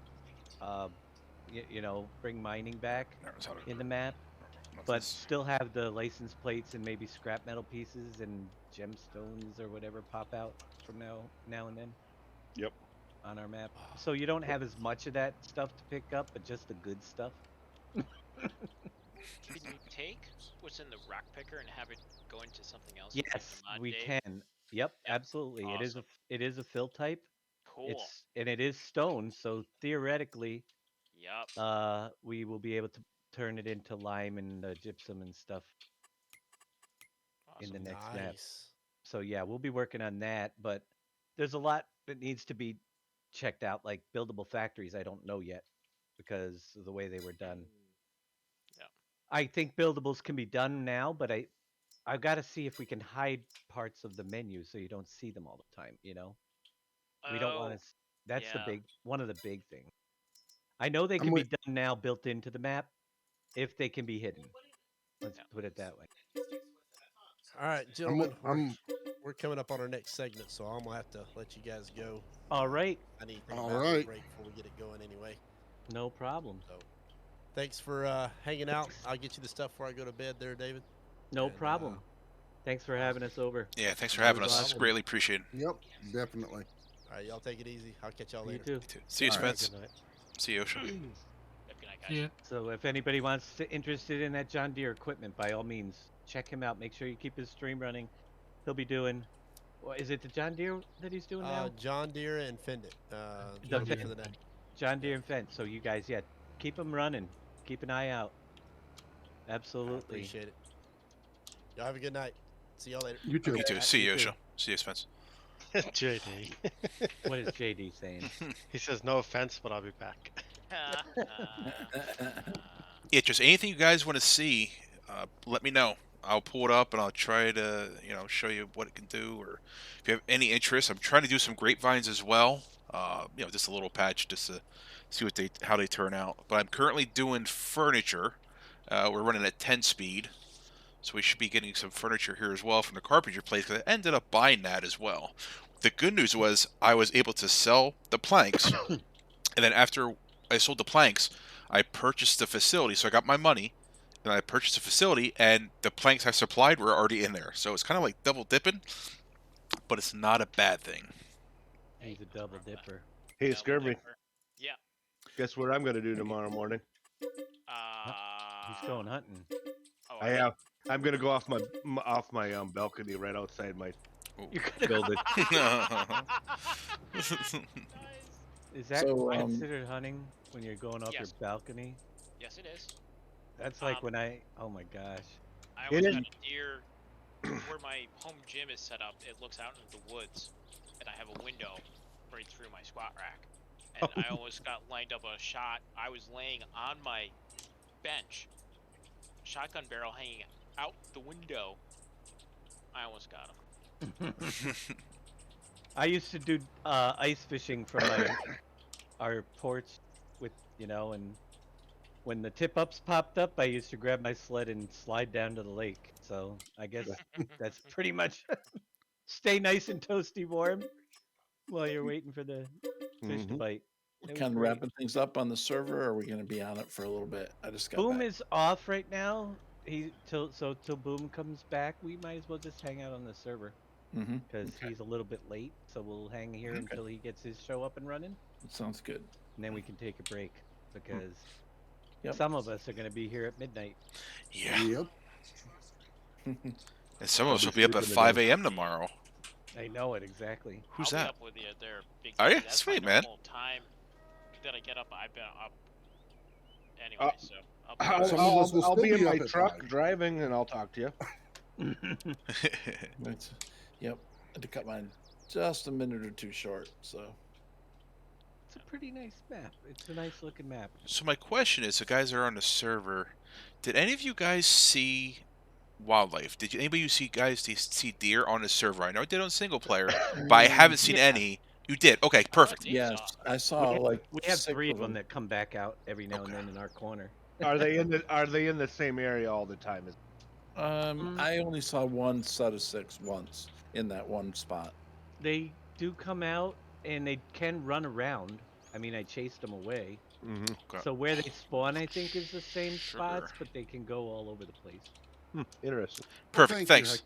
Bring mining back in the map, but still have the license plates and maybe scrap metal pieces and gemstones or whatever pop out from now and then. Yep. On our map, so you don't have as much of that stuff to pick up, but just the good stuff. Can you take what's in the rock picker and have it go into something else? Yes, we can. Yep, absolutely. Awesome. It is a fill type. Cool. It is stone, so theoretically, yep. We will be able to turn it into lime and gypsum and stuff in the next map. So yeah, we'll be working on that, but there's a lot that needs to be checked out, like buildable factories. I don't know yet because of the way they were done. Yeah. I think buildables can be done now, but I've got to see if we can hide parts of the menu so you don't see them all the time. We don't want to. That's one of the big things. I know they can be done now, built into the map, if they can be hidden. Let's put it that way. All right, gentlemen, we're coming up on our next segment, so I'm gonna have to let you guys go. All right. I need to take a break before we get it going anyway. No problem. So, thanks for hanging out. I'll get you the stuff before I go to bed there, David. No problem. Thanks for having us over. Yeah, thanks for having us. Awesome. Greatly appreciated. Yep, definitely. All right, y'all take it easy. I'll catch y'all later. You too. See you, Spence. See you, Osha. Yeah. So if anybody interested in that John Deere equipment, by all means, check him out. Make sure you keep his stream running. He'll be doing. Is it the John Deere that he's doing now? John Deere and Fendit. John Deere and Fendit. So you guys, keep them running. Keep an eye out. Absolutely. I appreciate it. Y'all have a good night. See y'all later. You too. You too. See you, Osha. See you, Spence. JD. What is JD saying? He says, no offense, but I'll be back. Yeah, just anything you guys want to see, let me know. I'll pull it up and I'll try to, show you what it can do. Or if you have any interest, I'm trying to do some grapevines as well. Just a little patch just to see how they turn out. But I'm currently doing furniture. We're running at 10 speed. So we should be getting some furniture here as well from the carpenter place, because I ended up buying that as well. The good news was I was able to sell the planks, and then after I sold the planks, I purchased the facility. So I got my money, and I purchased the facility, and the planks I supplied were already in there. So it's kind of like double dipping, but it's not a bad thing. He's a double dipper. Hey, Scurvy. Yeah. Guess what I'm going to do tomorrow morning? He's going hunting. I'm going to go off my balcony right outside my building. Is that considered hunting when you're going off your balcony? Yes, it is. That's like when oh my gosh. I always got a deer where my home gym is set up. It looks out into the woods, and I have a window right through my squat rack. And I almost got lined up a shot. I was laying on my bench, shotgun barrel hanging out the window. I almost got him. I used to do ice fishing from our porch with, and when the tip-ups popped up, I used to grab my sled and slide down to the lake. So I guess that's pretty much stay nice and toasty warm while you're waiting for the fish to bite. We're kind of wrapping things up on the server, or are we going to be on it for a little bit? I just got Boom back. is off right now. Till Boom comes back, we might as well just hang out on the server because he's a little bit late. So we'll hang here until he gets his show up and running. That sounds good. And then we can take a break because some of us are going to be here at midnight. Yeah. And some of us will be up at 5 a.m. tomorrow. I know it exactly. Who's I'll that? be up with you there, Big Are Daddy. you? That's Sweet, my man. normal time that I get up. I've been up. Anyway, so I'll be in my truck driving, and I'll talk to you. Yep. I had to cut mine just a minute or two short, so. It's a pretty nice map. It's a nice looking map. So my question is, the guys that are on the server, did any of you guys see wildlife? Did anybody you see see deer on the server? I know I did on single player, but I haven't seen any. You did? Okay, perfect. Yes, I saw we have 3 of them that come back out every now and then in our corner. Are they in the same area all the time? I only saw one set of 6 once in that one spot. They do come out and they can run around. I mean, I chased them away. Okay. So where they spawn, I think, is the same spots, but they can go all over the place. Interesting. Perfect. Thanks.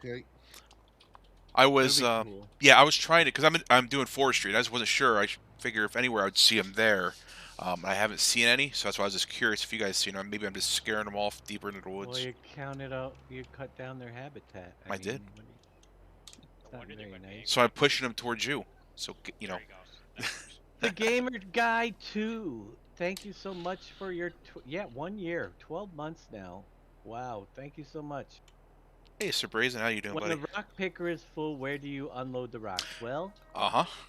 I was cool. yeah, I was trying to, because I'm doing forestry, and I just wasn't sure. I figure if anywhere I'd see them there. I haven't seen any, so that's why I was just curious if you guys seen them. Maybe I'm just scaring them off deeper into the woods. Well, you counted out. You cut down their habitat. I did. It's not very nice. So I'm pushing them towards you. So you know. The Gamer Guy 2. Thank you so much for your 1 year, 12 months now. Wow, thank you so much. Hey, Sir Brazen, how you doing, when buddy? the rock picker is full, where do you unload the rocks? Well,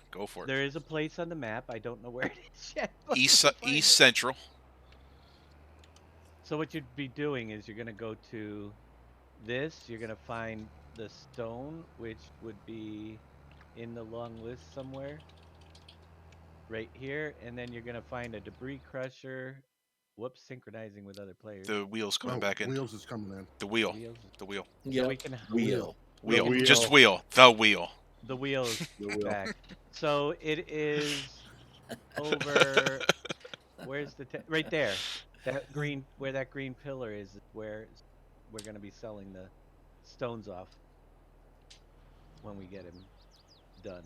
go for it. There is a place on the map. I don't know where it is yet. East Central. So what you'd be doing is you're gonna go to this. You're gonna find the stone, which would be in the long list somewhere. Right here, and then you're gonna find a debris crusher. Whoops, synchronizing with other players. The wheel's coming back in. Wheels is coming in. The wheel. The wheel. So we can wheel. Just wheel. The wheel. The wheel is back. So it is over. Where's the right there? That green, where that green pillar is where we're gonna be selling the stones off when we get him done.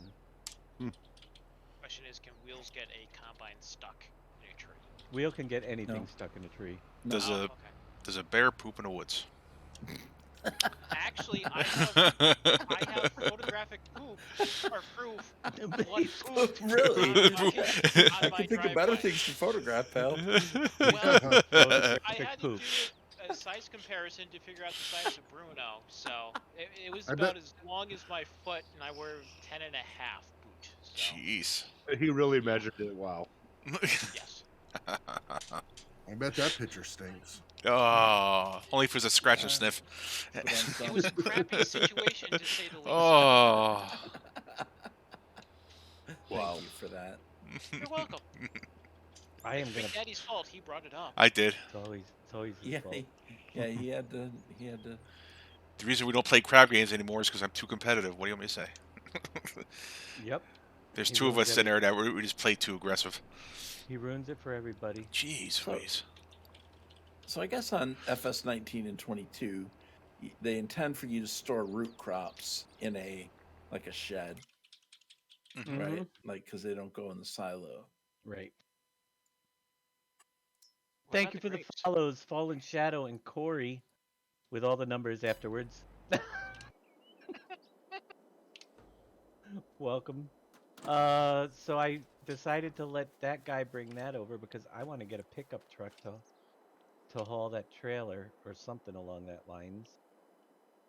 Question is, can Wheels get a combine stuck in a tree? Wheel can get anything stuck in a tree. Does a bear poop in the woods? Actually, I have photographic proof or proof. One poop. Really? I can think of better things to photograph, pal. Well, I had to do a size comparison to figure out the size of Bruno, so it was about as long as my foot, and I wear 10.5 boot. So. Jeez. He really measured it. Wow. Yes. I bet that picture stinks. Oh, only if it was a scratch and sniff. It was a crappy situation, to say the least. Oh. Wow. Thank you for that. You're welcome. I am it's gonna. Big Daddy's fault. He brought it up. I did. It's always his fault. He had to. The reason we don't play crab games anymore is because I'm too competitive. What do you want me to say? Yep. There's 2 of us in there that we just play too aggressive. He ruins it for everybody. Jeez, please. So I guess on FS19 and 22, they intend for you to store root crops in a shed, right? Like because they don't go in the silo. Right. Thank you for the follows, Fallen Shadow and Corey, with all the numbers afterwards. Welcome. So I decided to let that guy bring that over because I want to get a pickup truck to haul that trailer or something along that lines.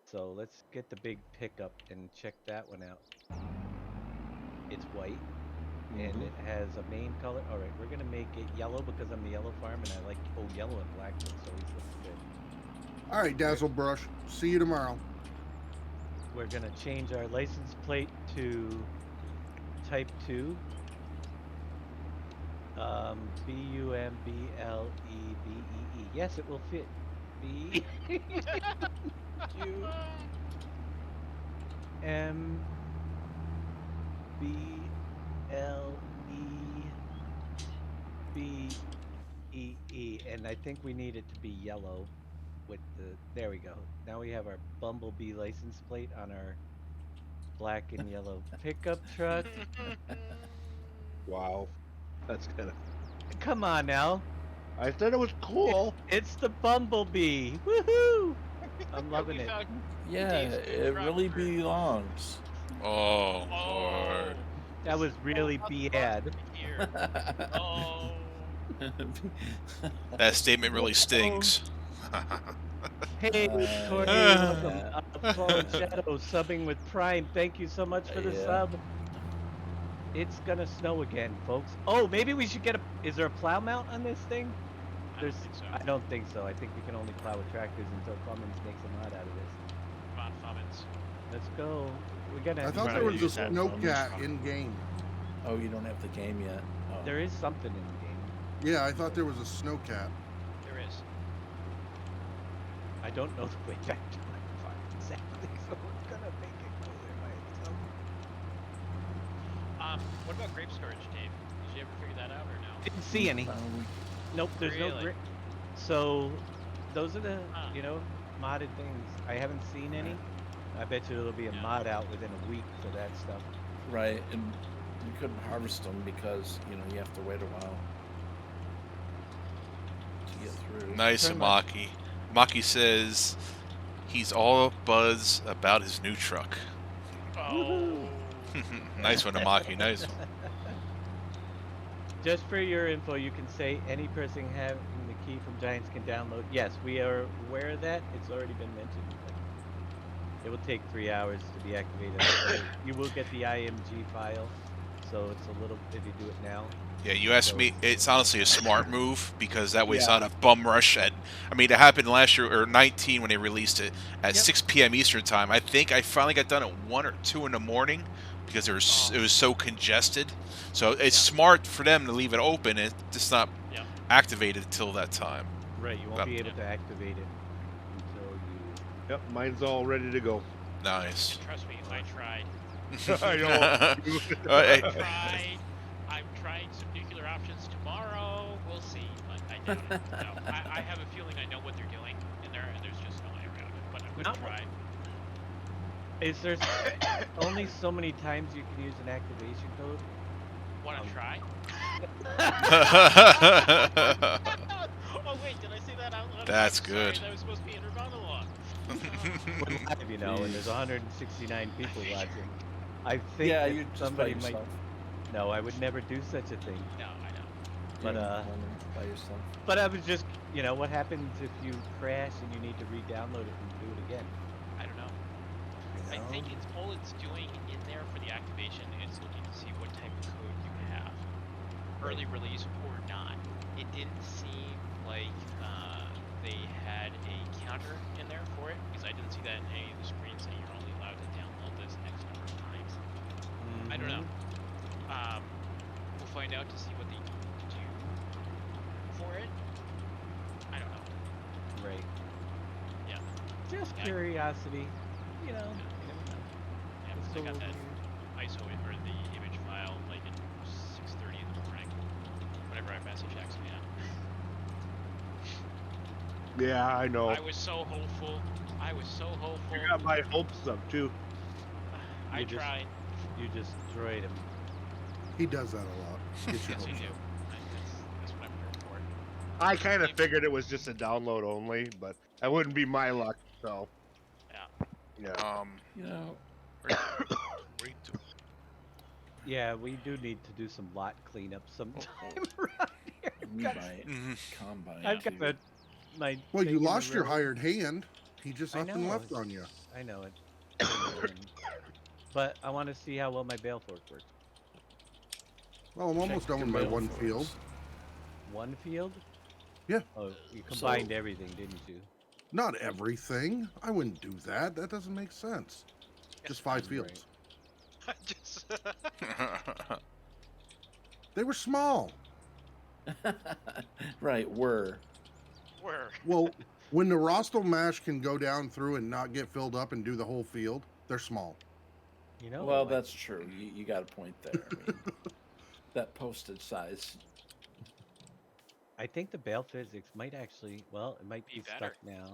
So let's get the big pickup and check that one out. It's white and it has a main color. All right, we're gonna make it yellow because I'm the yellow farm and I like yellow and black. So always looks good. All right, Dazzle Brush. See you tomorrow. We're gonna change our license plate to Type 2. BUMBLEBEE. Yes, it will fit. B U M B L E B E E, and I think we need it to be yellow with the. There we go. Now we have our Bumblebee license plate on our black and yellow pickup truck. Wow, that's kind of. Come on now. I thought it was cool. It's the Bumblebee. Woohoo! I'm loving it. Yeah, it really belongs. Oh, Lord. That was really bad. Here. Oh. That statement really stings. Hey, Corey, welcome. Fallen Shadow subbing with Prime. Thank you so much for the sub. It's gonna snow again, folks. Oh, maybe we should get a. Is there a plow mount on this thing? I don't think so. I don't think so. I think you can only plow with tractors until Cummins makes a mod out of this. Come on, Fummins. Let's go. We're gonna. I thought there was a snowcat in game. Oh, you don't have the game yet. Oh. There is something in the game. Yeah, I thought there was a snowcat. There is. I don't know the way back to my farm exactly, so we're gonna make it go there by itself. What about grape storage, Dave? Did you ever figure that out or no? Didn't see any. Nope, there's no Really? grape. So, those are the modded things. I haven't seen any. I bet you there'll be a mod out within a week for that stuff. Right, and you couldn't harvest them because you have to wait a while to get through. Nice, Maki. Maki says he's all buzz about his new truck. Oh. Nice one, Maki. Nice one. Just for your info, you can say any person having the key from Giants can download. Yes, we are aware of that. It's already been mentioned. It will take 3 hours to be activated. You will get the IMG file, so it's a little if you do it now. Yeah, you asked me. It's honestly a smart move because that way it's not a bum rush at. I mean, it happened last year or 19 when they released it at 6 p.m. Eastern time. I think I finally got done at 1 or 2 in the morning because it was so congested. So it's smart for them to leave it open and just not activated until that time. Right, you won't be able to activate it until you. Yep, mine's all ready to go. Nice. And trust me, I tried. I know. Hey. I'm trying some nuclear options tomorrow. We'll see, but I doubt it. No, I have a feeling I know what they're doing, and there's just no way around it. But I'm gonna try. Is there only so many times you can use an activation code? Wanna try? Oh wait, did I say that out loud? That's I'm good. sorry, that was supposed to be in our monologue. We're live, and there's 169 people watching. I think you somebody just by might. yourself. No, I would never do such a thing. No, I know. But by yourself. But I was just, what happens if you crash and you need to re-download it and do it again? I don't know. I think it's all it's doing in there for the activation is looking to see what type of code you have, early release or not. It didn't seem like they had a counter in there for it because I didn't see that in any of the screens that you're only allowed to download this X number of times. I don't know. We'll find out to see what they do for it. I don't know. Right. Yeah. Just curiosity, you never know. Yeah, It's I got so that weird. ISO or the image file like at 6:30 in the morning. Whenever I message X man. Yeah, I know. I was so hopeful. You got my hopes up too. I tried. You just destroyed him. He does that a lot. Gets your Yes, I hopes do. up. That's what I'm here for. I kind of figured it was just a download only, but that wouldn't be my luck. So. Yeah. Yeah, we do need to do some lot cleanup sometime around here. We might. Combine. I've got my. Well, thing you in the lost your road. hired hand. He just I up and know, left it's- on you. I know it. But I want to see how well my bale fork works. Well, I'm almost done with my one field. One field? Yeah. Oh, you combined everything, didn't you? Not everything. I wouldn't do that. That doesn't make sense. Just 5 fields. They were small. Right, were. Well, when the Rostel mash can go down through and not get filled up and do the whole field, they're small. Well, that's true. You got a point there. I mean, that postage size. I think the bale physics might actually, it might be stuck now.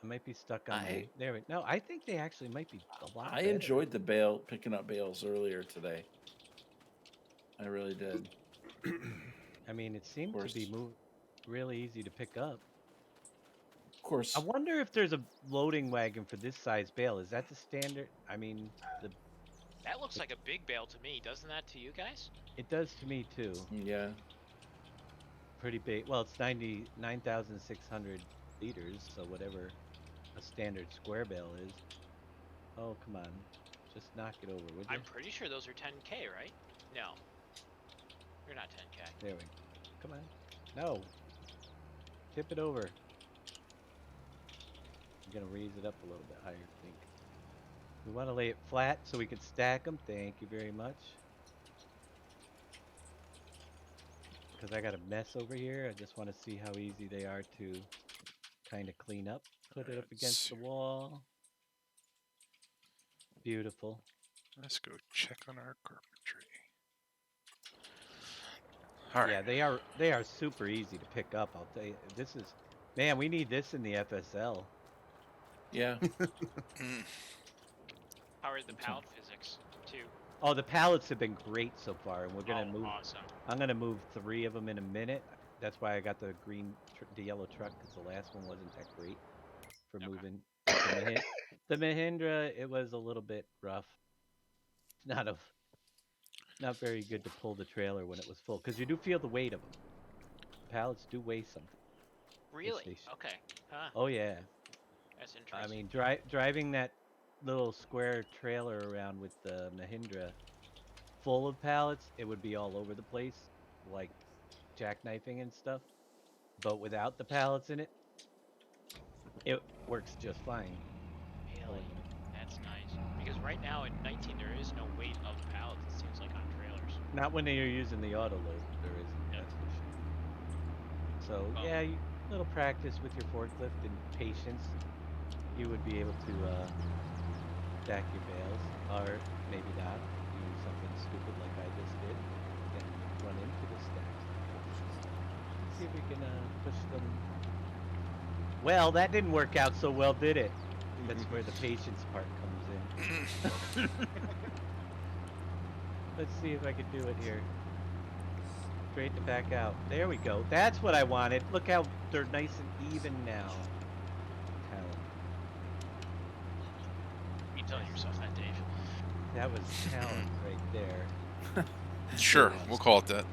I might be stuck on there. No, I think they actually might be a lot I better. enjoyed the picking up bales earlier today. I really did. I mean, it seemed to be really easy to pick up. Of course. I wonder if there's a loading wagon for this size bale. Is that the standard? I mean, That looks like a big bale to me. Doesn't that to you guys? It does to me too. Yeah. Pretty big. Well, it's 99,600 liters, so whatever a standard square bale is. Oh, come on. Just knock it over, would you? I'm pretty sure those are 10K, right? No. They're not 10K. There we go. Come on. No. Tip it over. I'm going to raise it up a little bit higher, I think. We want to lay it flat so we can stack them. Thank you very much. Because I got a mess over here. I just want to see how easy they are to kind of clean up. Put it up against the wall. Beautiful. Let's go check on our carpentry. All right. Yeah, they are super easy to pick up. I'll tell you. This is, man, we need this in the FSL. Yeah. How are the pallet physics too? Oh, the pallets have been great so far, and we're gonna move. Awesome. I'm gonna move 3 of them in a minute. That's why I got the the yellow truck, because the last one wasn't that great for moving. The Mahindra, it was a little bit rough. Not very good to pull the trailer when it was full, because you do feel the weight of them. Pallets do weigh something. Really? Okay. Huh. Oh yeah. That's interesting. I mean, driving that little square trailer around with the Mahindra full of pallets, it would be all over the place, like jackknifing and stuff. But without the pallets in it, it works just fine. Really? That's nice. Because right now in 19 there is no weight of pallets, it seems like, on trailers. Not when you're using the auto load, there isn't. That's for sure. So yeah, little practice with your forklift and patience, you would be able to stack your bales, or maybe not. Do something stupid like I just did, and run into the stacks. Let's see if we can push them. Well, that didn't work out so well, did it? That's where the patience part comes in. Let's see if I can do it here. Straight to back out. There we go. That's what I wanted. Look how they're nice and even now. Talent. You tell yourself that, Dave. That was talent right there. Sure, we'll call it that.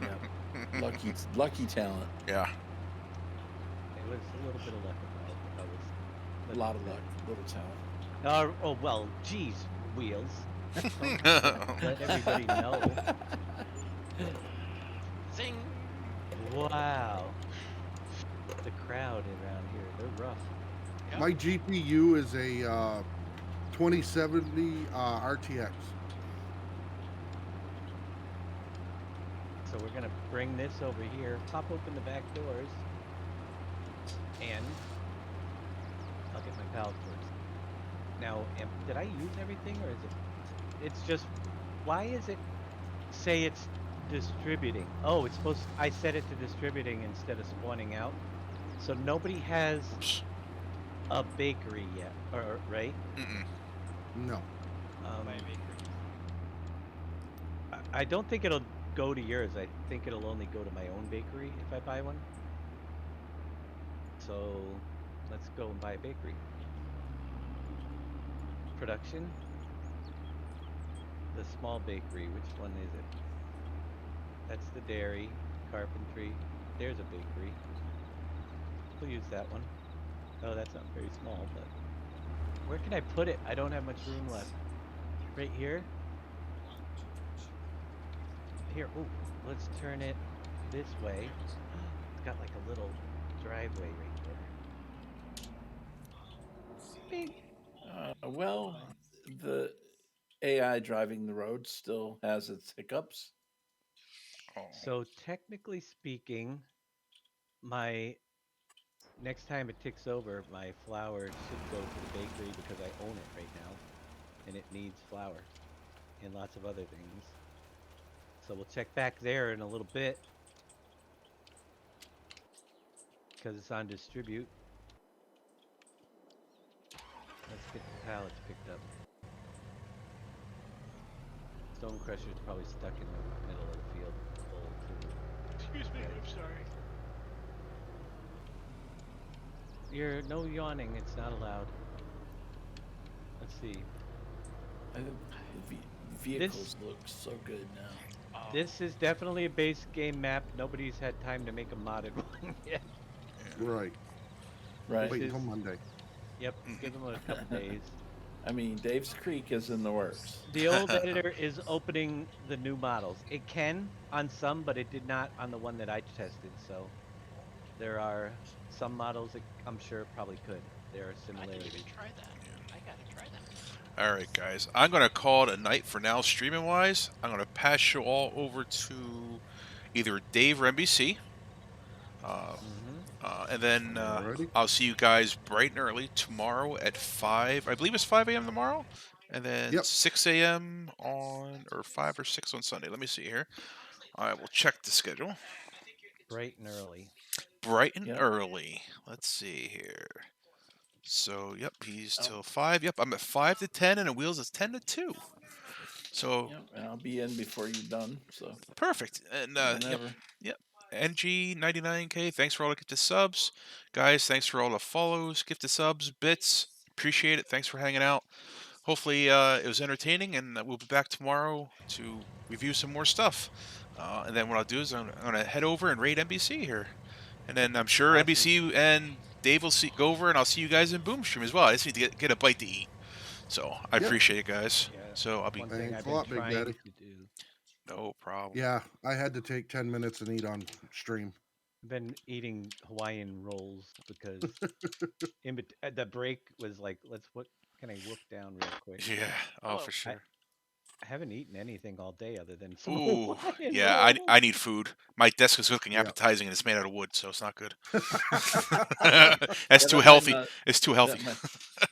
Yeah. Lucky talent. Yeah. It was a little bit of luck about it. A lot of luck, little talent. Oh well, geez, wheels. Let everybody know. Zing! Wow. The crowd around here, they're rough. Yep. My GPU is a 2070 RTX. So we're gonna bring this over here, pop open the back doors, and I'll get my pallet first. Now, did I use everything, or is it? It's just, why is it say it's distributing? Oh, it's supposed to, I set it to distributing instead of spawning out. So nobody has a bakery yet, or right? No. I don't think it'll go to yours. I think it'll only go to my own bakery if I buy one. So let's go and buy a bakery. Production. The small bakery, which one is it? That's the dairy, carpentry. There's a bakery. We'll use that one. Oh, that's not very small, but where can I put it? I don't have much room left. Right here? Here, ooh, let's turn it this way. It's got like a little driveway right there. Bing. Well, the AI driving the road still has its hiccups. So technically speaking, my next time it ticks over, my flour should go to the bakery because I own it right now, and it needs flour and lots of other things. So we'll check back there in a little bit because it's on distribute. Let's get the pallets picked up. Stone Crusher's probably stuck in the middle of the field. Excuse me, I'm sorry. You're no yawning, it's not allowed. Let's see. The vehicles look so good now. This is definitely a base game map. Nobody's had time to make a modded one yet. Right. Right. Wait until Monday. Yep. Give them a couple days. I mean, Dave's Creek is in the works. The old editor is opening the new models. It can on some, but it did not on the one that I tested. So there are some models that I'm sure probably could. There are similarities. I didn't even try that. I gotta try that. All right, guys. I'm going to call it a night for now, streaming-wise. I'm going to pass you all over to either Dave or NBC. And then I'll see you guys bright and early tomorrow at 5. I believe it's 5 a.m. tomorrow. And then 6 a.m. on, or 5 or 6 on Sunday. Let me see here. I will check the schedule. Bright and early. Bright and early. Let's see here. So, yep, he's till 5. Yep, I'm at 5 to 10, and the wheels is 10 to 2. So I'll be in before you're done. So perfect. And yep. NG99K, thanks for all the gifted subs. Guys, thanks for all the follows, gifted subs, bits. Appreciate it. Thanks for hanging out. Hopefully it was entertaining, and we'll be back tomorrow to review some more stuff. And then what I'll do is I'm going to head over and raid NBC here. And then I'm sure NBC and Dave will go over, and I'll see you guys in Boom Stream as well. I just need to get a bite to eat. So I appreciate it, guys. Yeah. So I'll be. Thanks a lot, Big Daddy. No problem. Yeah, I had to take 10 minutes and eat on stream. I've been eating Hawaiian rolls because the break was like, what can I wolf down real quick? Yeah. Oh, for sure. I haven't eaten anything all day other than some Hawaiian rolls. I need food. My desk is looking appetizing, and it's made out of wood, so it's not good. That's too healthy. It's too healthy.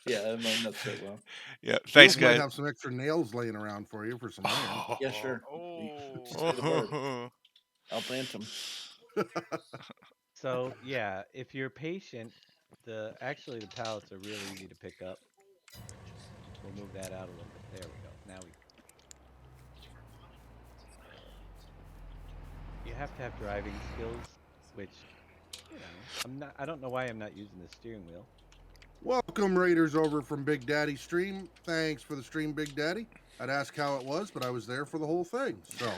That might not sit well. Yeah. Thanks, guys. Might have some extra nails laying around for you for some iron. Yeah, sure. I'll plant them. So yeah, if you're patient, actually the pallets are really easy to pick up. We'll move that out a little bit. There we go. Now you have to have driving skills, which I don't know why I'm not using the steering wheel. Welcome, Raiders, over from Big Daddy Stream. Thanks for the stream, Big Daddy. I'd ask how it was, but I was there for the whole thing. So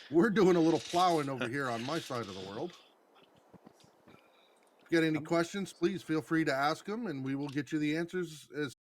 we're doing a little plowing over here on my side of the world. If you get any questions, please feel free to ask them, and we will get you the answers as